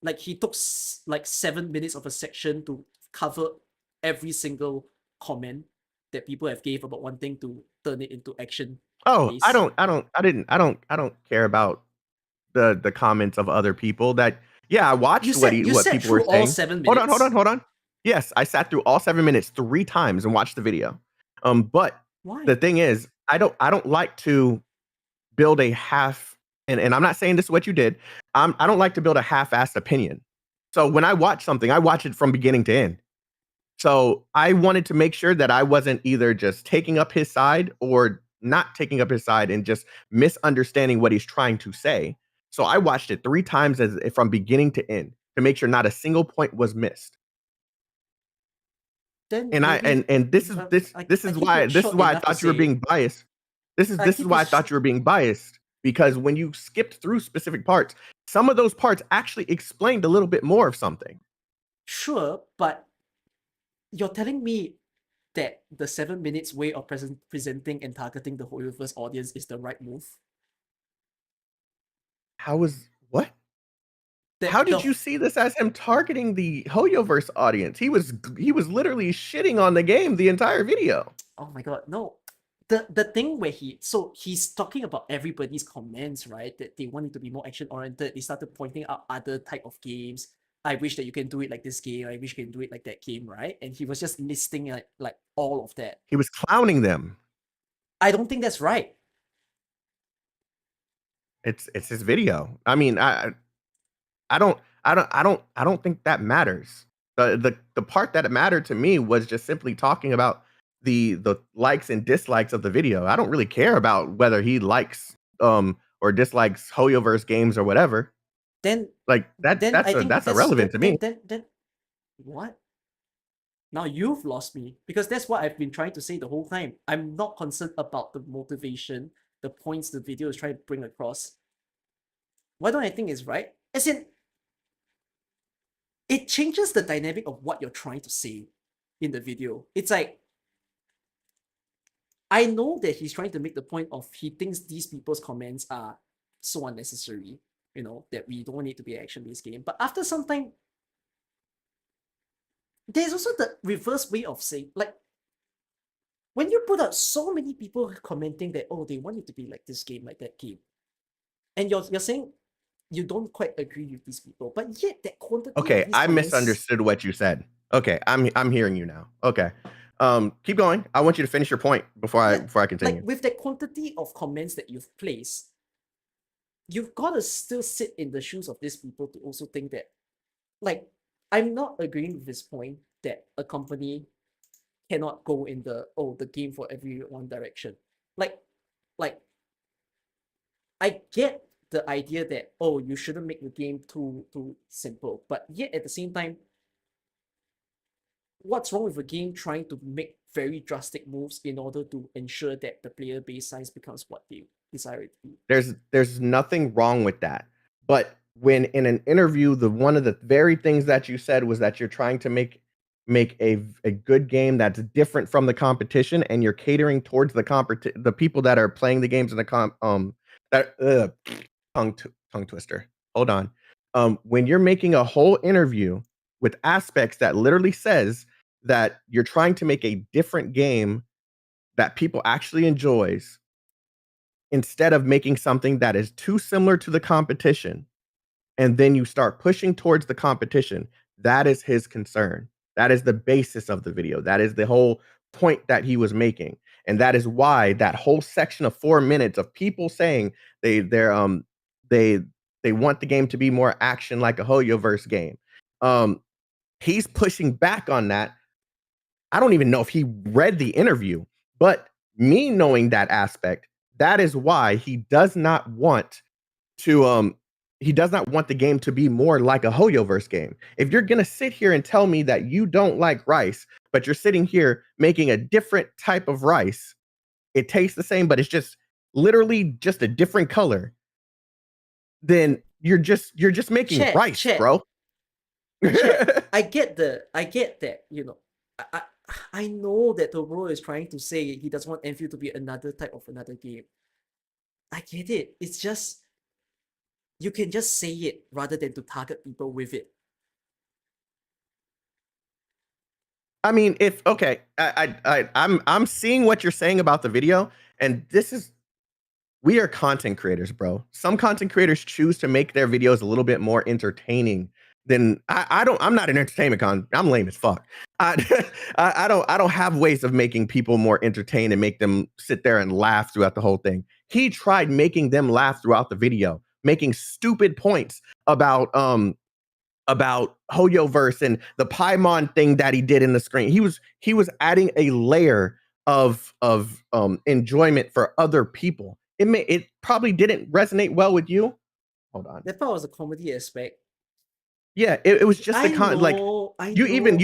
Like, he took like 7 minutes of a section to cover every single comment that people have gave about wanting to turn it into action. Oh, I don't care about the comments of other people. That I watched what people were saying. All 7 minutes. Hold on. Yes, I sat through all 7 minutes 3 times and watched the video. But why? The thing is, I don't like to build a half, and I'm not saying this is what you did. I don't like to build a half-assed opinion. So when I watch something, I watch it from beginning to end. So I wanted to make sure that I wasn't either just taking up his side or not taking up his side and just misunderstanding what he's trying to say. So I watched it 3 times from beginning to end to make sure not a single point was missed. Then this is why I thought you were being biased. This is why I thought you were being biased, because when you skipped through specific parts, some of those parts actually explained a little bit more of something. Sure, but you're telling me that the 7 minutes way of presenting and targeting the Hoyoverse audience is the right move? What? How did you see this as him targeting the Hoyoverse audience? He was literally shitting on the game the entire video. Oh my god, no. The thing where he's talking about everybody's comments, right? That they want it to be more action oriented. They started pointing out other type of games. I wish that you can do it like this game. I wish you can do it like that game, right? And he was just listing like all of that. He was clowning them. I don't think that's right. It's his video. I mean, I don't think that matters. The part that mattered to me was just simply talking about the likes and dislikes of the video. I don't really care about whether he likes or dislikes Hoyoverse games or whatever. Then that's irrelevant to me. Then what? Now you've lost me, because that's what I've been trying to say the whole time. I'm not concerned about the motivation, the points the video is trying to bring across. Why don't I think it's right? As in, it changes the dynamic of what you're trying to say in the video. It's like, I know that he's trying to make the point of he thinks these people's comments are so unnecessary, that we don't need to be an action-based game. But after some time, there's also the reverse way of saying, like, when you put out so many people commenting that, oh, they want it to be like this game, like that game, and you're saying you don't quite agree with these people, but yet that quantity of Okay, these I comments. misunderstood what you said. Okay, I'm hearing you now. Okay. Keep going. I want you to finish your point before I continue. Like with that quantity of comments that you've placed, you've got to still sit in the shoes of these people to also think that, like, I'm not agreeing with this point that a company cannot go in the game for everyone direction. Like I get the idea that, oh, you shouldn't make the game too simple, but yet at the same time, what's wrong with a game trying to make very drastic moves in order to ensure that the player base size becomes what they desire it to be? There's nothing wrong with that. But when in an interview, one of the very things that you said was that you're trying to make a good game that's different from the competition, and you're catering towards the people that are playing the games in the tongue twister. Hold on. When you're making a whole interview with aspects that literally says that you're trying to make a different game that people actually enjoys, instead of making something that is too similar to the competition, and then you start pushing towards the competition, that is his concern. That is the basis of the video. That is the whole point that he was making. And that is why that whole section of 4 minutes of people saying they want the game to be more action like a Hoyoverse game. He's pushing back on that. I don't even know if he read the interview, but me knowing that aspect, that is why he does not want the game to be more like a Hoyoverse game. If you're gonna sit here and tell me that you don't like rice, but you're sitting here making a different type of rice, it tastes the same, but it's just literally just a different color, then you're just making rice, bro. I get that, you know. I know that Tobro is trying to say he doesn't want Enfield to be another type of another game. I get it. It's just you can just say it rather than to target people with it. I mean, I'm seeing what you're saying about the video, and we are content creators, bro. Some content creators choose to make their videos a little bit more entertaining than I'm not an entertainment I'm lame as fuck. I don't have ways of making people more entertained and make them sit there and laugh throughout the whole thing. He tried making them laugh throughout the video, making stupid points about Hoyoverse and the Paimon thing that he did in the screen. He was adding a layer of enjoyment for other people. It probably didn't resonate well with you. Hold on. That part was a comedy aspect. Yeah, it was just you even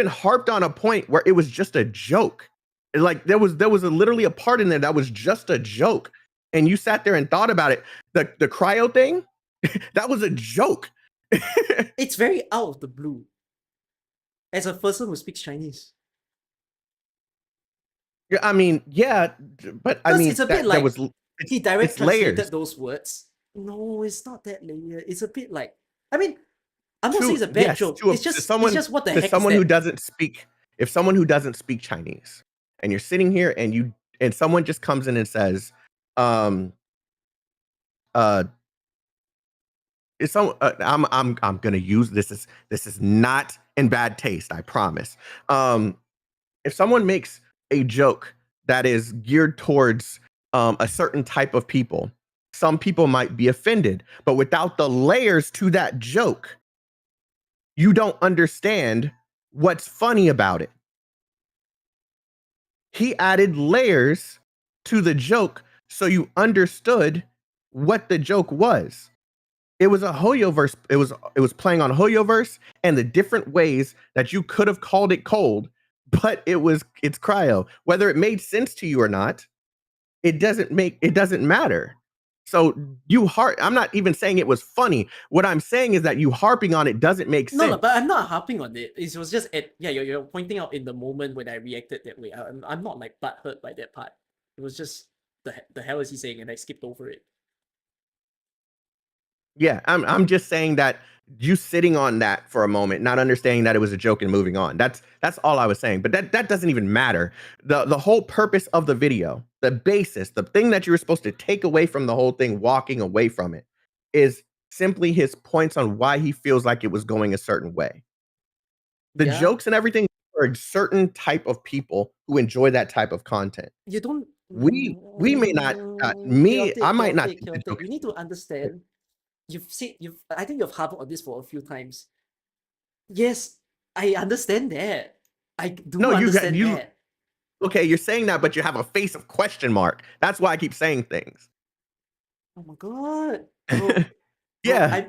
harped on a point where it was just a joke. Like there was literally a part in there that was just a joke, and you sat there and thought about it. The cryo thing, that was a joke. It's very out of the blue. As a person who speaks Chinese. Yeah, I mean, yeah, but I mean, it's a bit like he direct translated layers. those words. No, it's not that layer. It's a bit like, I mean, I'm not saying it's a bad joke. It's just what the heck someone is who that? doesn't speak. If someone who doesn't speak Chinese, and you're sitting here and someone just comes in and says, it's some I'm gonna use this is not in bad taste, I promise. If someone makes a joke that is geared towards a certain type of people, some people might be offended, but without the layers to that joke, you don't understand what's funny about it. He added layers to the joke so you understood what the joke was. It was a Hoyoverse. It was playing on Hoyoverse and the different ways that you could have called it cold, but it's cryo. Whether it made sense to you or not, it doesn't matter. So I'm not even saying it was funny. What I'm saying is that you harping on it doesn't make sense. No, but I'm not harping on it. It was just you're pointing out in the moment when I reacted that way. I'm not like butthurt by that part. It was just the hell is he saying, and I skipped over it. Yeah, I'm just saying that you sitting on that for a moment, not understanding that it was a joke and moving on. That's all I was saying. But that doesn't even matter. The whole purpose of the video, the basis, the thing that you were supposed to take away from the whole thing, walking away from it, is simply his points on why he feels like it was going a certain way. The Yeah. jokes and everything are a certain type of people who enjoy that type of content. You don't. We may not. Me, I might not think the Chaotic. joke You is need to understand. I think you've harped on this for a few times. Yes, I understand that. I do no, understand you. that. Okay, you're saying that, but you have a face of question mark. That's why I keep saying things. Oh my god. Bro, Yeah.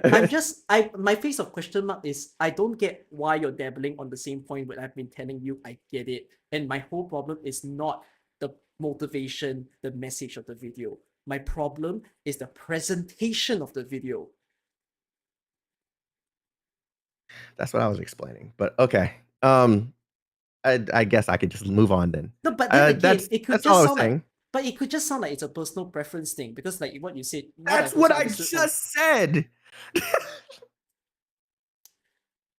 my face of question mark is I don't get why you're dabbling on the same point when I've been telling you I get it. And my whole problem is not the motivation, the message of the video. My problem is the presentation of the video. That's what I was explaining. But okay. I guess I could just move on then. No, but then again, That's all I was saying. But it could just sound like it's a personal preference thing because, like what you said, That's what I just said.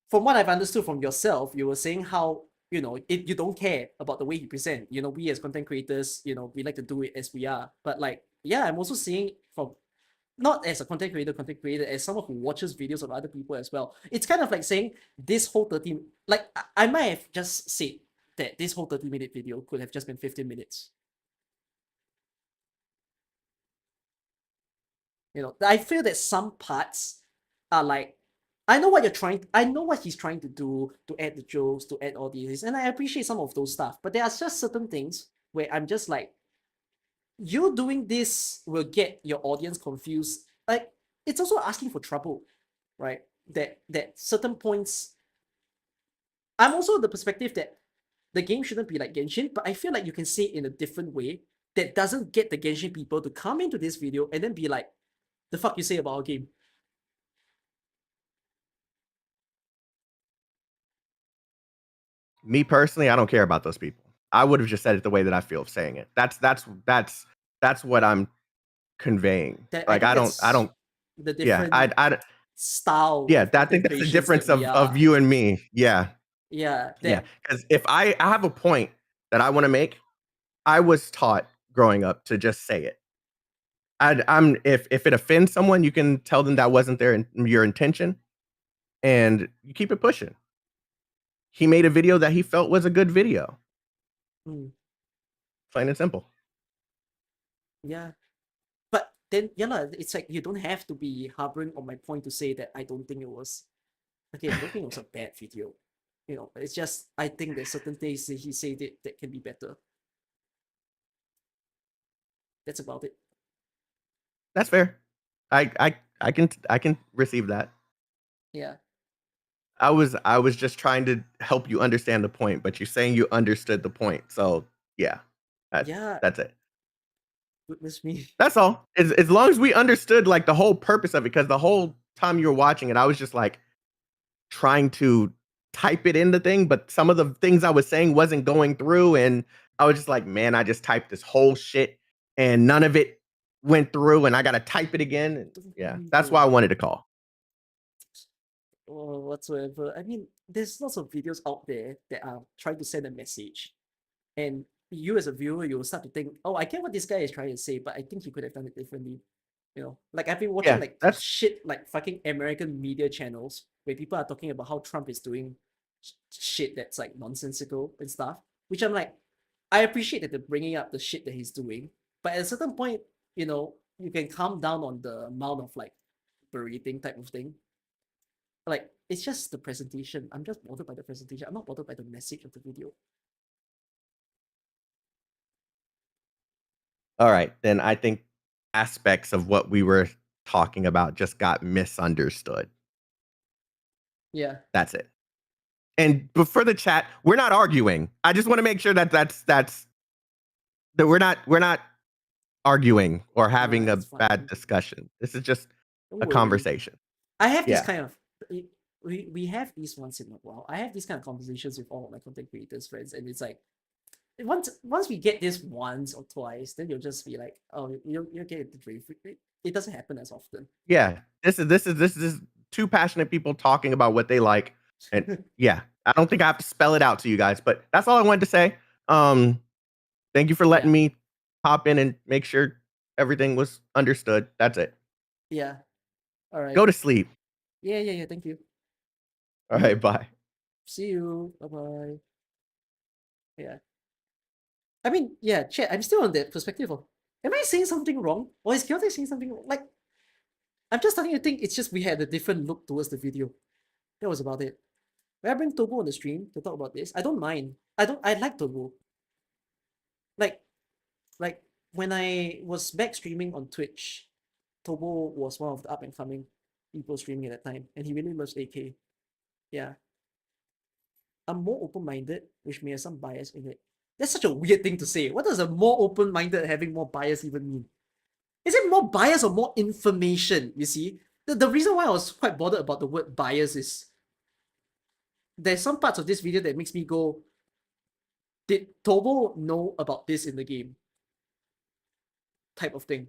From what I've understood from yourself, you were saying how you don't care about the way you present. We as content creators, we like to do it as we are. But like, yeah, I'm also seeing from not as a content creator, as someone who watches videos of other people as well. It's kind of like saying this whole 30, like I might have just said that this whole 30-minute video could have just been 15 minutes. I feel that some parts are like, I know what he's trying to do to add the jokes, to add all these, and I appreciate some of those stuff. But there are just certain things where I'm just like, you doing this will get your audience confused. Like, it's also asking for trouble, right? That certain points. I'm also the perspective that the game shouldn't be like Genshin, but I feel like you can say it in a different way that doesn't get the Genshin people to come into this video and then be like, the fuck you say about our game? Me personally, I don't care about those people. I would have just said it the way that I feel of saying it. That's what I'm conveying. Like I don't the different style. Yeah, I think that's the difference of you and me. Yeah. Yeah. Yeah. Because if I have a point that I want to make, I was taught growing up to just say it. If it offends someone, you can tell them that wasn't your intention, and you keep it pushing. He made a video that he felt was a good video. Plain and simple. Yeah. But then, it's like you don't have to be harboring on my point to say that I don't think it was. Okay, I don't think it was a bad video. It's just I think there's certain things that he said that can be better. That's about it. That's fair. I can receive that. Yeah. I was just trying to help you understand the point, but you're saying you understood the point. So yeah. That's it. Goodness me. That's all. As long as we understood like the whole purpose of it, because the whole time you were watching it, I was just like trying to type it in the thing, but some of the things I was saying wasn't going through, and I was just like, man, I just typed this whole shit and none of it went through, and I gotta type it again. And yeah, that's why I wanted to call. Or whatsoever. I mean, there's lots of videos out there that are trying to send a message, and you as a viewer, you'll start to think, oh, I get what this guy is trying to say, but I think he could have done it differently. Like I've been watching shit like fucking American media channels where people are talking about how Trump is doing shit that's like nonsensical and stuff, which I'm like, I appreciate that they're bringing up the shit that he's doing, but at a certain point, you can calm down on the amount of like berating type of thing. Like, it's just the presentation. I'm just bothered by the presentation. I'm not bothered by the message of the video. All right, then I think aspects of what we were talking about just got misunderstood. Yeah. That's it. And for the chat, we're not arguing. I just want to make sure that we're not arguing or having a bad discussion. This is just a conversation. I have this kind of we have these once in a while. I have these kind of conversations with all of my content creators friends, and it's like once we get this once or twice, then you'll just be like, oh, you'll get it very frequently. It doesn't happen as often. Yeah, this is two passionate people talking about what they like, and yeah, I don't think I have to spell it out to you guys, but that's all I wanted to say. Thank you for letting me hop in and make sure everything was understood. That's it. Yeah. All right. Go to sleep. Yeah. Thank you. All right, bye. See you. Bye bye. Yeah. I mean, yeah, chat. I'm still on that perspective of, am I saying something wrong, or is Chaotic saying something wrong? Like, I'm just starting to think it's just we had a different look towards the video. That was about it. When I bring Tobo on the stream to talk about this, I don't mind. I like Tobo. Like when I was back streaming on Twitch, Tobo was one of the up and coming people streaming at that time, and he really loves AK. Yeah. I'm more open-minded, which may have some bias in it. That's such a weird thing to say. What does a more open-minded having more bias even mean? Is it more bias or more information, you see? The reason why I was quite bothered about the word bias is there's some parts of this video that makes me go, did Tobo know about this in the game? Type of thing.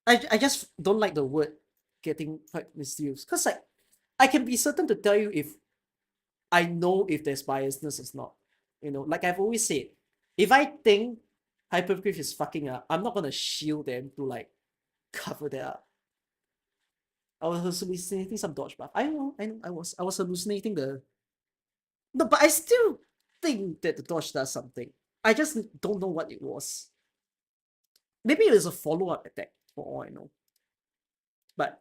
I just don't like the word getting quite mysterious. Because like, I can be certain to tell you if I know if there's biasness or not. You know, like I've always said, if I think Hypergriff is fucking up, I'm not gonna shield them to like cover that up. I was hallucinating some dodge buff. I know, I was hallucinating the. No, but I still think that the dodge does something. I just don't know what it was. Maybe it was a follow-up attack, for all I know. But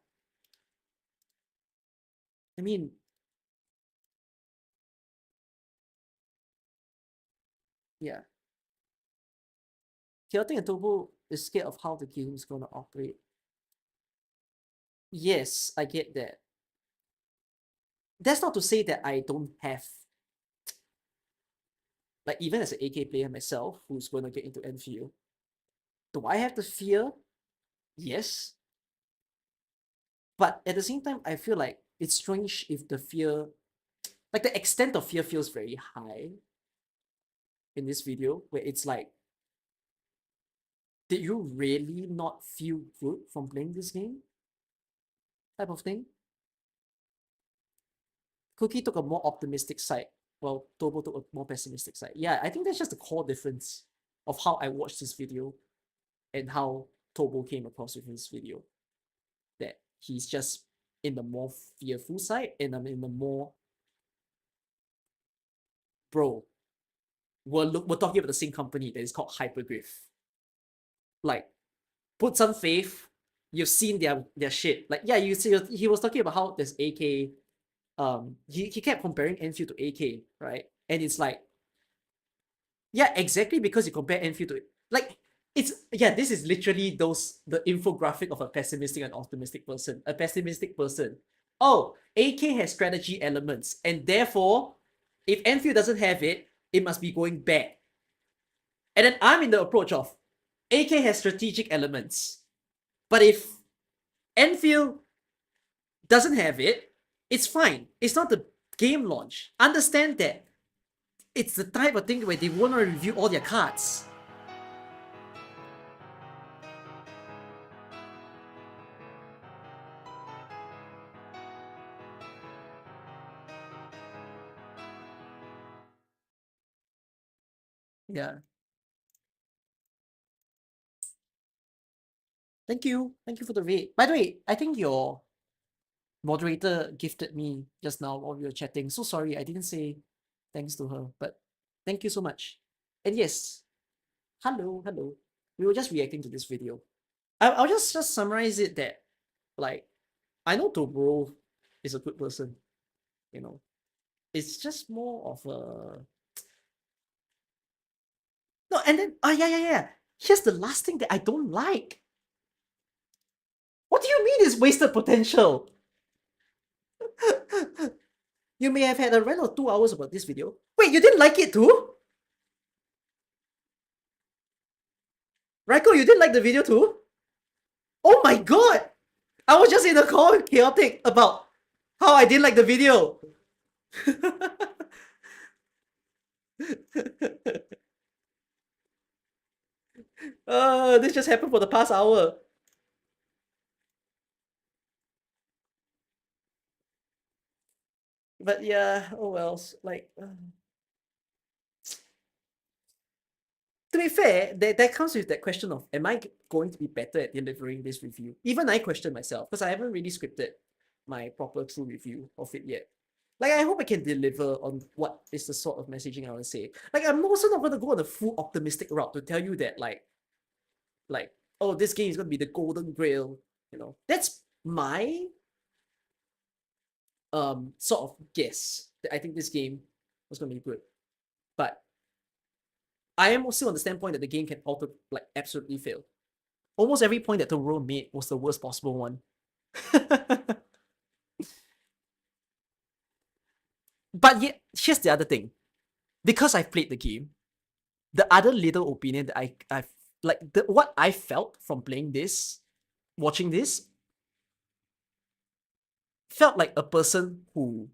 I mean, yeah. Chaotic and Tobo is scared of how the game is gonna operate. Yes, I get that. That's not to say that I don't have, like, even as an AK player myself who's going to get into Enfield, do I have the fear? Yes. But at the same time, I feel like it's strange if the fear, like the extent of fear feels very high in this video, where it's like, did you really not feel good from playing this game? Type of thing. Cookie took a more optimistic side, while Tobo took a more pessimistic side. Yeah, I think that's just the core difference of how I watched this video and how Tobo came across with this video. That he's just in the more fearful side, and I'm in the more, bro, we're talking about the same company that is called Hypergriff. Like, put some faith. You've seen their shit. Like, yeah, you see, he was talking about how there's AK. He kept comparing Enfield to AK, right? And it's like, yeah, exactly, because you compare Enfield to, like, this is literally the infographic of a pessimistic and optimistic person. A pessimistic person, oh, AK has strategy elements, and therefore, if Enfield doesn't have it, it must be going bad. And then I'm in the approach of, AK has strategic elements, but if Enfield doesn't have it, it's fine. It's not the game launch. Understand that it's the type of thing where they want to review all their cards. Yeah. Thank you. Thank you for the raid. By the way, I think your moderator gifted me just now while we were chatting. So sorry, I didn't say thanks to her, but thank you so much. And yes, hello. We were just reacting to this video. I'll just summarize it that, like, I know Tobro is a good person, you know. It's just more of a... No, and then, yeah. Here's the last thing that I don't like. What do you mean it's wasted potential? You may have had a rant of 2 hours about this video. Wait, you didn't like it too? Raiko, you didn't like the video too? Oh my god! I was just in a call with Chaotic about how I didn't like the video. This just happened for the past hour. But yeah, oh well. Like, to be fair, that comes with that question of, am I going to be better at delivering this review? Even I question myself because I haven't really scripted my proper true review of it yet. Like, I hope I can deliver on what is the sort of messaging I want to say. Like, I'm also not going to go on a full optimistic route to tell you that, like, oh, this game is going to be the golden grail. You know, that's my sort of guess that I think this game was going to be good. But I am still on the standpoint that the game can like absolutely fail. Almost every point that Toro made was the worst possible one. But yet, here's the other thing. Because I've played the game, the other little opinion that I've like what I felt from playing this, watching this, felt like a person who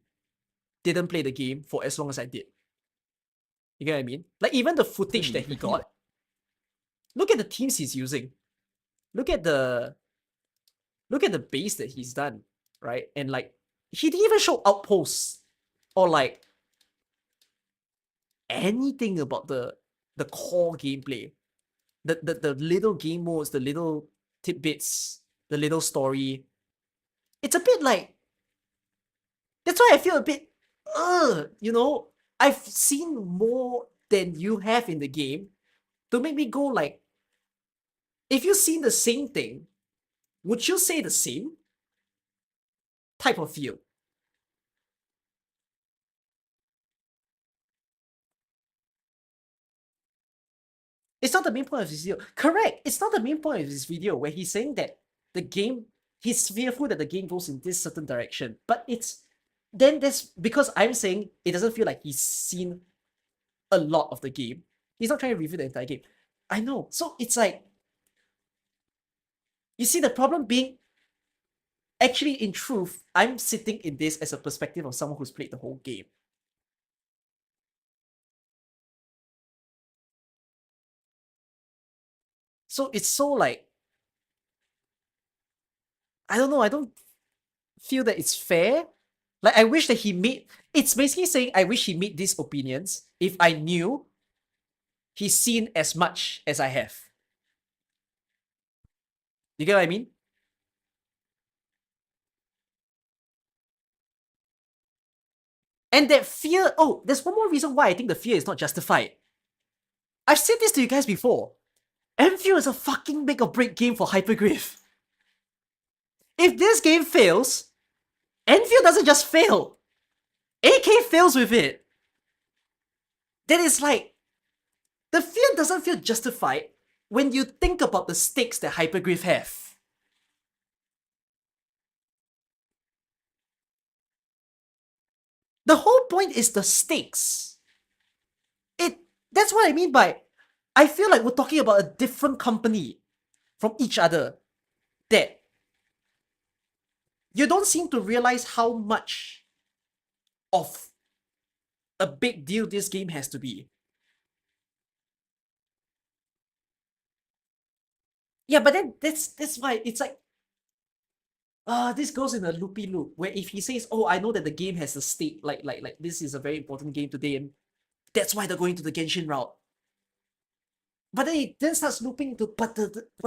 didn't play the game for as long as I did. You get what I mean? Like, even the footage that he got, look at the teams he's using. Look at the base that he's done, right? And like, he didn't even show outposts or like anything about the core gameplay. The little game modes, the little tidbits, the little story. It's a bit like, that's why I feel a bit, you know, I've seen more than you have in the game to make me go like, if you've seen the same thing, would you say the same type of feel? It's not the main point of his video. Correct. It's not the main point of his video where he's saying that the game, he's fearful that the game goes in this certain direction. But it's, then that's because I'm saying it doesn't feel like he's seen a lot of the game. He's not trying to review the entire game. I know. So it's like, you see the problem being, actually in truth, I'm sitting in this as a perspective of someone who's played the whole game. So it's so like, I don't know, I don't feel that it's fair. Like, I wish that he made, it's basically saying I wish he made these opinions if I knew he's seen as much as I have. You get what I mean? And that fear, oh, there's one more reason why I think the fear is not justified. I've said this to you guys before. Enfield is a fucking make or break game for Hypergriff. If this game fails, Enfield doesn't just fail. AK fails with it. Then it's like, the fear doesn't feel justified when you think about the stakes that Hypergriff have. The whole point is the stakes. That's what I mean by, I feel like we're talking about a different company from each other. That you don't seem to realize how much of a big deal this game has to be. Yeah, but then that's why it's like, this goes in a loopy loop where if he says, oh, I know that the game has a stake, like this is a very important game today, and that's why they're going to the Genshin route. But then it then starts looping to, but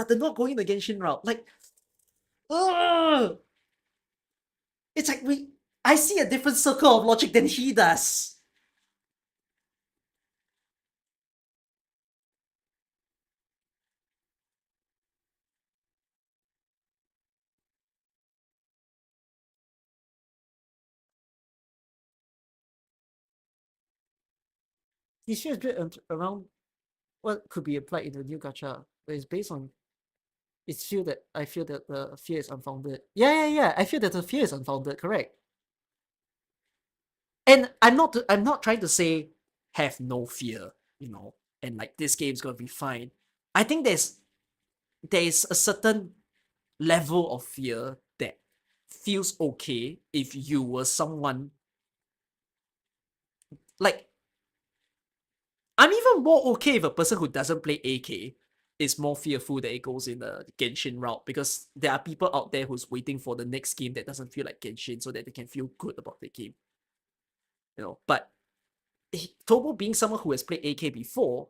they're not going the Genshin route. Like, it's like I see a different circle of logic than he does. His fear is built around what could be applied in the new gacha, but it's based on, I feel that the fear is unfounded. Yeah. I feel that the fear is unfounded, correct. And I'm not trying to say have no fear, you know, and like this game's gonna be fine. I think there's a certain level of fear that feels okay if you were someone like, I'm even more okay if a person who doesn't play AK is more fearful that it goes in the Genshin route, because there are people out there who's waiting for the next game that doesn't feel like Genshin so that they can feel good about the game. But Tobo being someone who has played AK before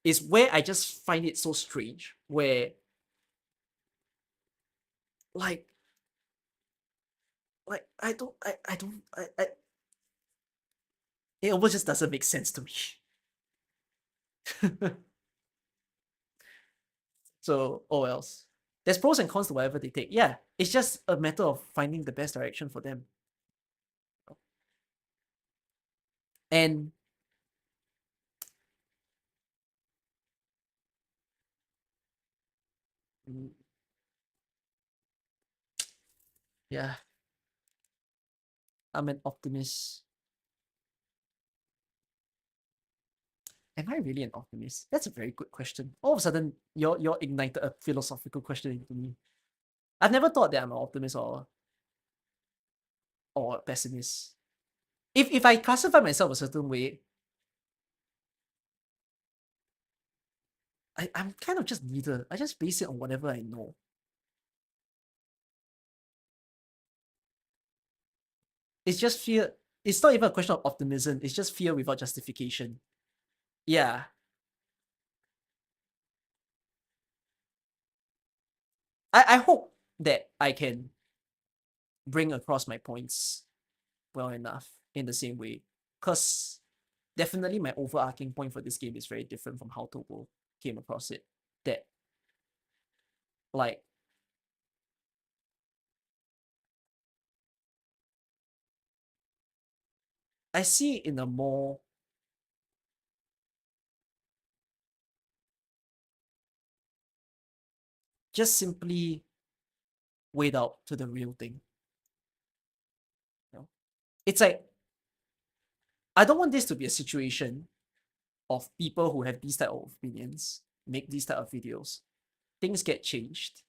is where I just find it so strange, where like I don't it almost just doesn't make sense to me. So, oh else. There's pros and cons to whatever they take. Yeah, it's just a matter of finding the best direction for them. And yeah, I'm an optimist. Am I really an optimist? That's a very good question. All of a sudden, you're ignited a philosophical question into me. I've never thought that I'm an optimist or a pessimist. If I classify myself a certain way, I'm kind of just neither. I just base it on whatever I know. It's just fear. It's not even a question of optimism. It's just fear without justification. Yeah. I hope that I can bring across my points well enough in the same way. Because definitely my overarching point for this game is very different from how Tobo came across it. That, like, I see it in a more just simply wait out to the real thing. It's like, I don't want this to be a situation of people who have these type of opinions make these type of videos. Things get changed.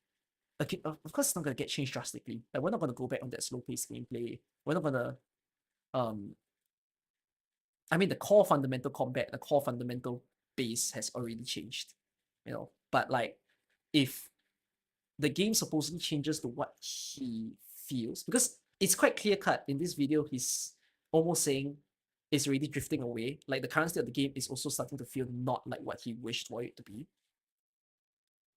Okay, of course it's not gonna get changed drastically. Like, we're not gonna go back on that slow paced gameplay. We're not gonna I mean, the core fundamental combat, the core fundamental base has already changed. But like, if the game supposedly changes to what he feels, because it's quite clear cut in this video, he's almost saying it's already drifting away. Like, the current state of the game is also starting to feel not like what he wished for it to be.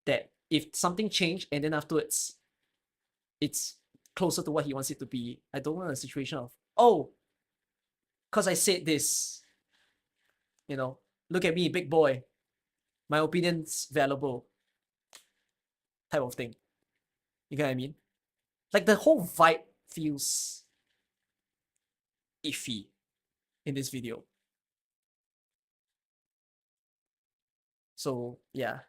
That if something changed and then afterwards it's closer to what he wants it to be, I don't want a situation of, oh, because I said this, look at me, big boy, my opinion's valuable, type of thing. You get what I mean? Like, the whole vibe feels iffy in this video. So, yeah.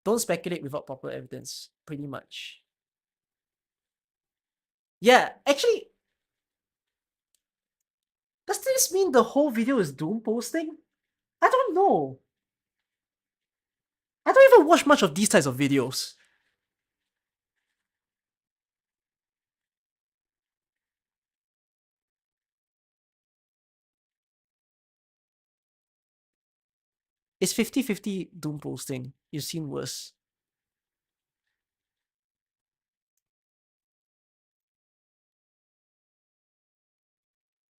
Don't speculate without proper evidence, pretty much. Yeah, actually, does this mean the whole video is doom posting? I don't know. I don't even watch much of these types of videos. It's 50-50 doom posting. You've seen worse.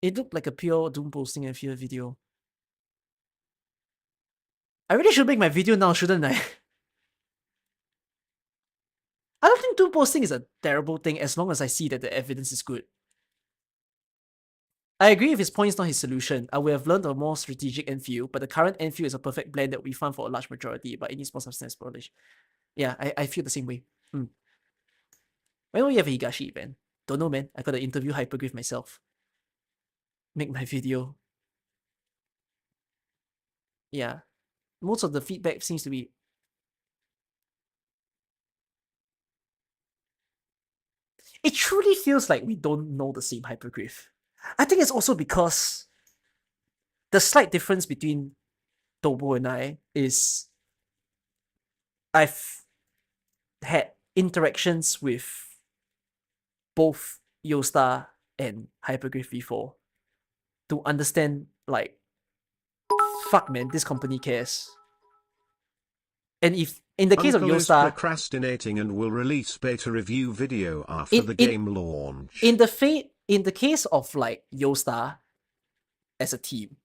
It looked like a pure doom posting and fear video. I really should make my video now, shouldn't I? I don't think doom posting is a terrible thing as long as I see that the evidence is good. I agree with his point is not his solution. I would have learned a more strategic Enfield, but the current Enfield is a perfect blend that we found for a large majority, but it needs more substance polish. Yeah, I feel the same way. When will we have a Higashi event? Don't know, man. I gotta interview Hypergriff myself. Make my video. Yeah. Most of the feedback seems to be... It truly feels like we don't know the same Hypergriff. I think it's also because the slight difference between Tobo and I is I've had interactions with both Yosta and Hypergriff V4 to understand, like, fuck man, this company cares. And if in the case of Uncle is Yostar, procrastinating and will release beta review video after the game launch. in the case of like Yostar as a team,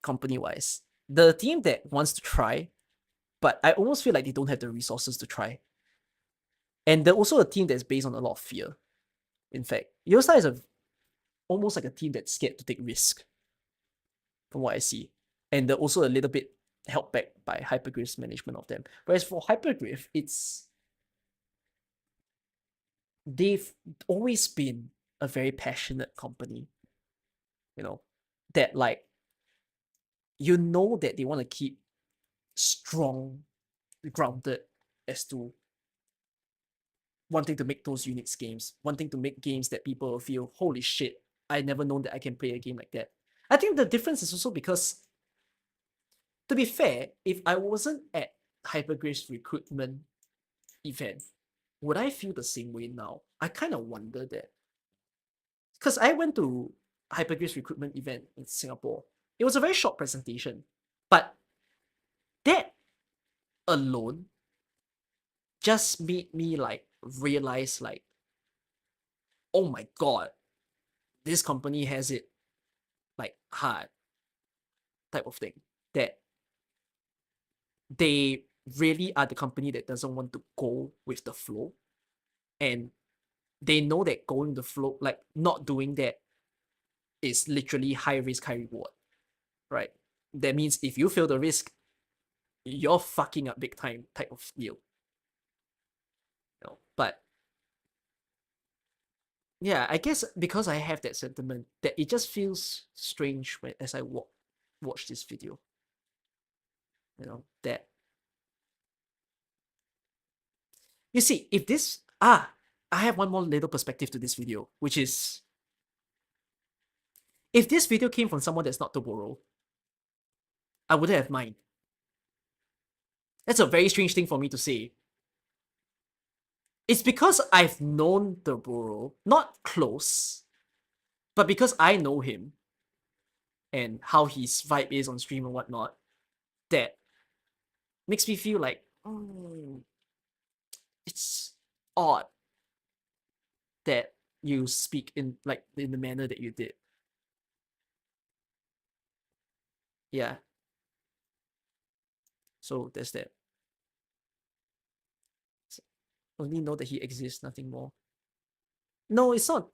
company wise, the team that wants to try, but I almost feel like they don't have the resources to try. And they're also a team that's based on a lot of fear. In fact, Yostar is almost like a team that's scared to take risk, from what I see. And they're also a little bit held back by Hypergriff's management of them. Whereas for Hypergriff, they've always been a very passionate company. You know, that like, you know that they want to keep strong, grounded as to wanting to make those unique games, wanting to make games that people will feel, holy shit, I never known that I can play a game like that. I think the difference is also because, to be fair, if I wasn't at Hypergriff's recruitment event, would I feel the same way now? I kind of wonder that. Because I went to Hypergriff's recruitment event in Singapore. It was a very short presentation, but that alone just made me like realize, like, oh my god, this company has it like hard, type of thing. That they really are the company that doesn't want to go with the flow, and they know that going the flow, like not doing that, is literally high risk, high reward, right? That means if you fail the risk, you're fucking up big time, type of deal. You know, but yeah, I guess because I have that sentiment, that it just feels strange as I watch this video. You know, that you see, if this I have one more little perspective to this video, which is, if this video came from someone that's not Toboro, I wouldn't have mind. That's a very strange thing for me to say. It's because I've known Toboro, not close, but because I know him and how his vibe is on stream and whatnot, that makes me feel like, it's odd that you speak in the manner that you did. Yeah. So there's that. So, only know that he exists, nothing more. No, it's not.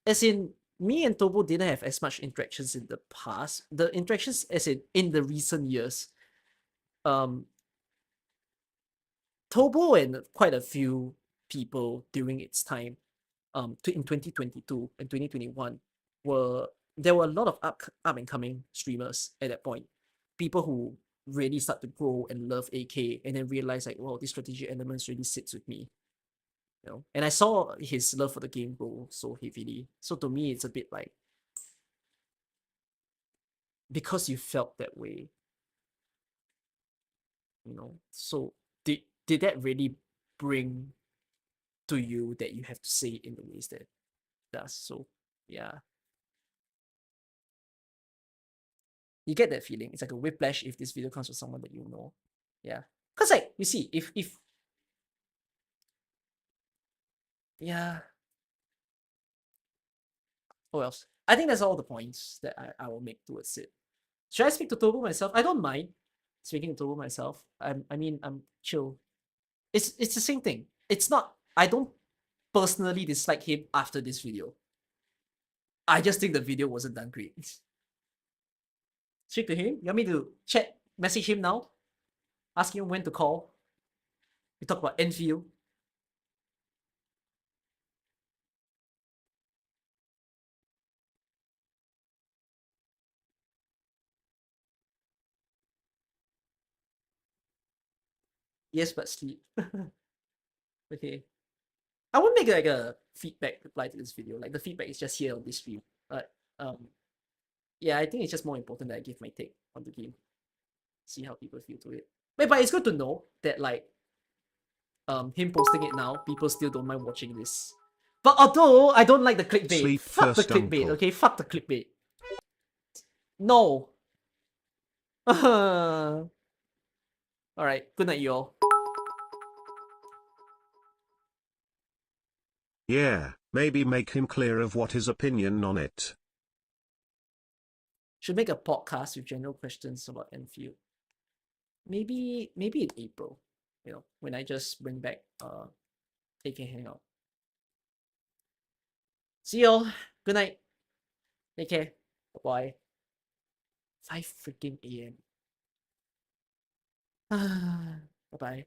As in, me and Tobo didn't have as much interactions in the past. The interactions, as in the recent years, Tobo and quite a few people during its time, in 2022 and 2021, there were a lot of up and coming streamers at that point. People who really start to grow and love AK, and then realize like, wow, these strategy elements really sits with me. You know, and I saw his love for the game grow so heavily. So to me, it's a bit like, because you felt that way, you know. So did that really bring to you that you have to say it in the ways that it does? So yeah, you get that feeling. It's like a whiplash if this video comes from someone that you know. Yeah, because like, you see, if yeah, what else? I think that's all the points that I will make towards it. Should I speak to Tobo myself? I don't mind speaking to Tobo myself. I mean, I'm chill. It's the same thing. It's not, I don't personally dislike him after this video. I just think the video wasn't done great. Speak to him? You want me to message him now? Ask him when to call? We talk about Enfield. Yes, but sleep. Okay. I won't make like a feedback reply to this video. Like, the feedback is just here on this stream. But yeah, I think it's just more important that I give my take on the game. See how people feel to it. But it's good to know that, like, him posting it now, people still don't mind watching this. But But although I don't like the clickbait. Sleep Fuck the first, clickbait, uncle. okay? Fuck the clickbait. No. Alright, good night, y'all. Yeah, maybe make him clear of what his opinion on it. Should make a podcast with general questions about Enfield. Maybe in April, you know, when I just bring back take a hangout. See y'all. Good night. Take care. Bye. 5 freaking AM. Bye bye.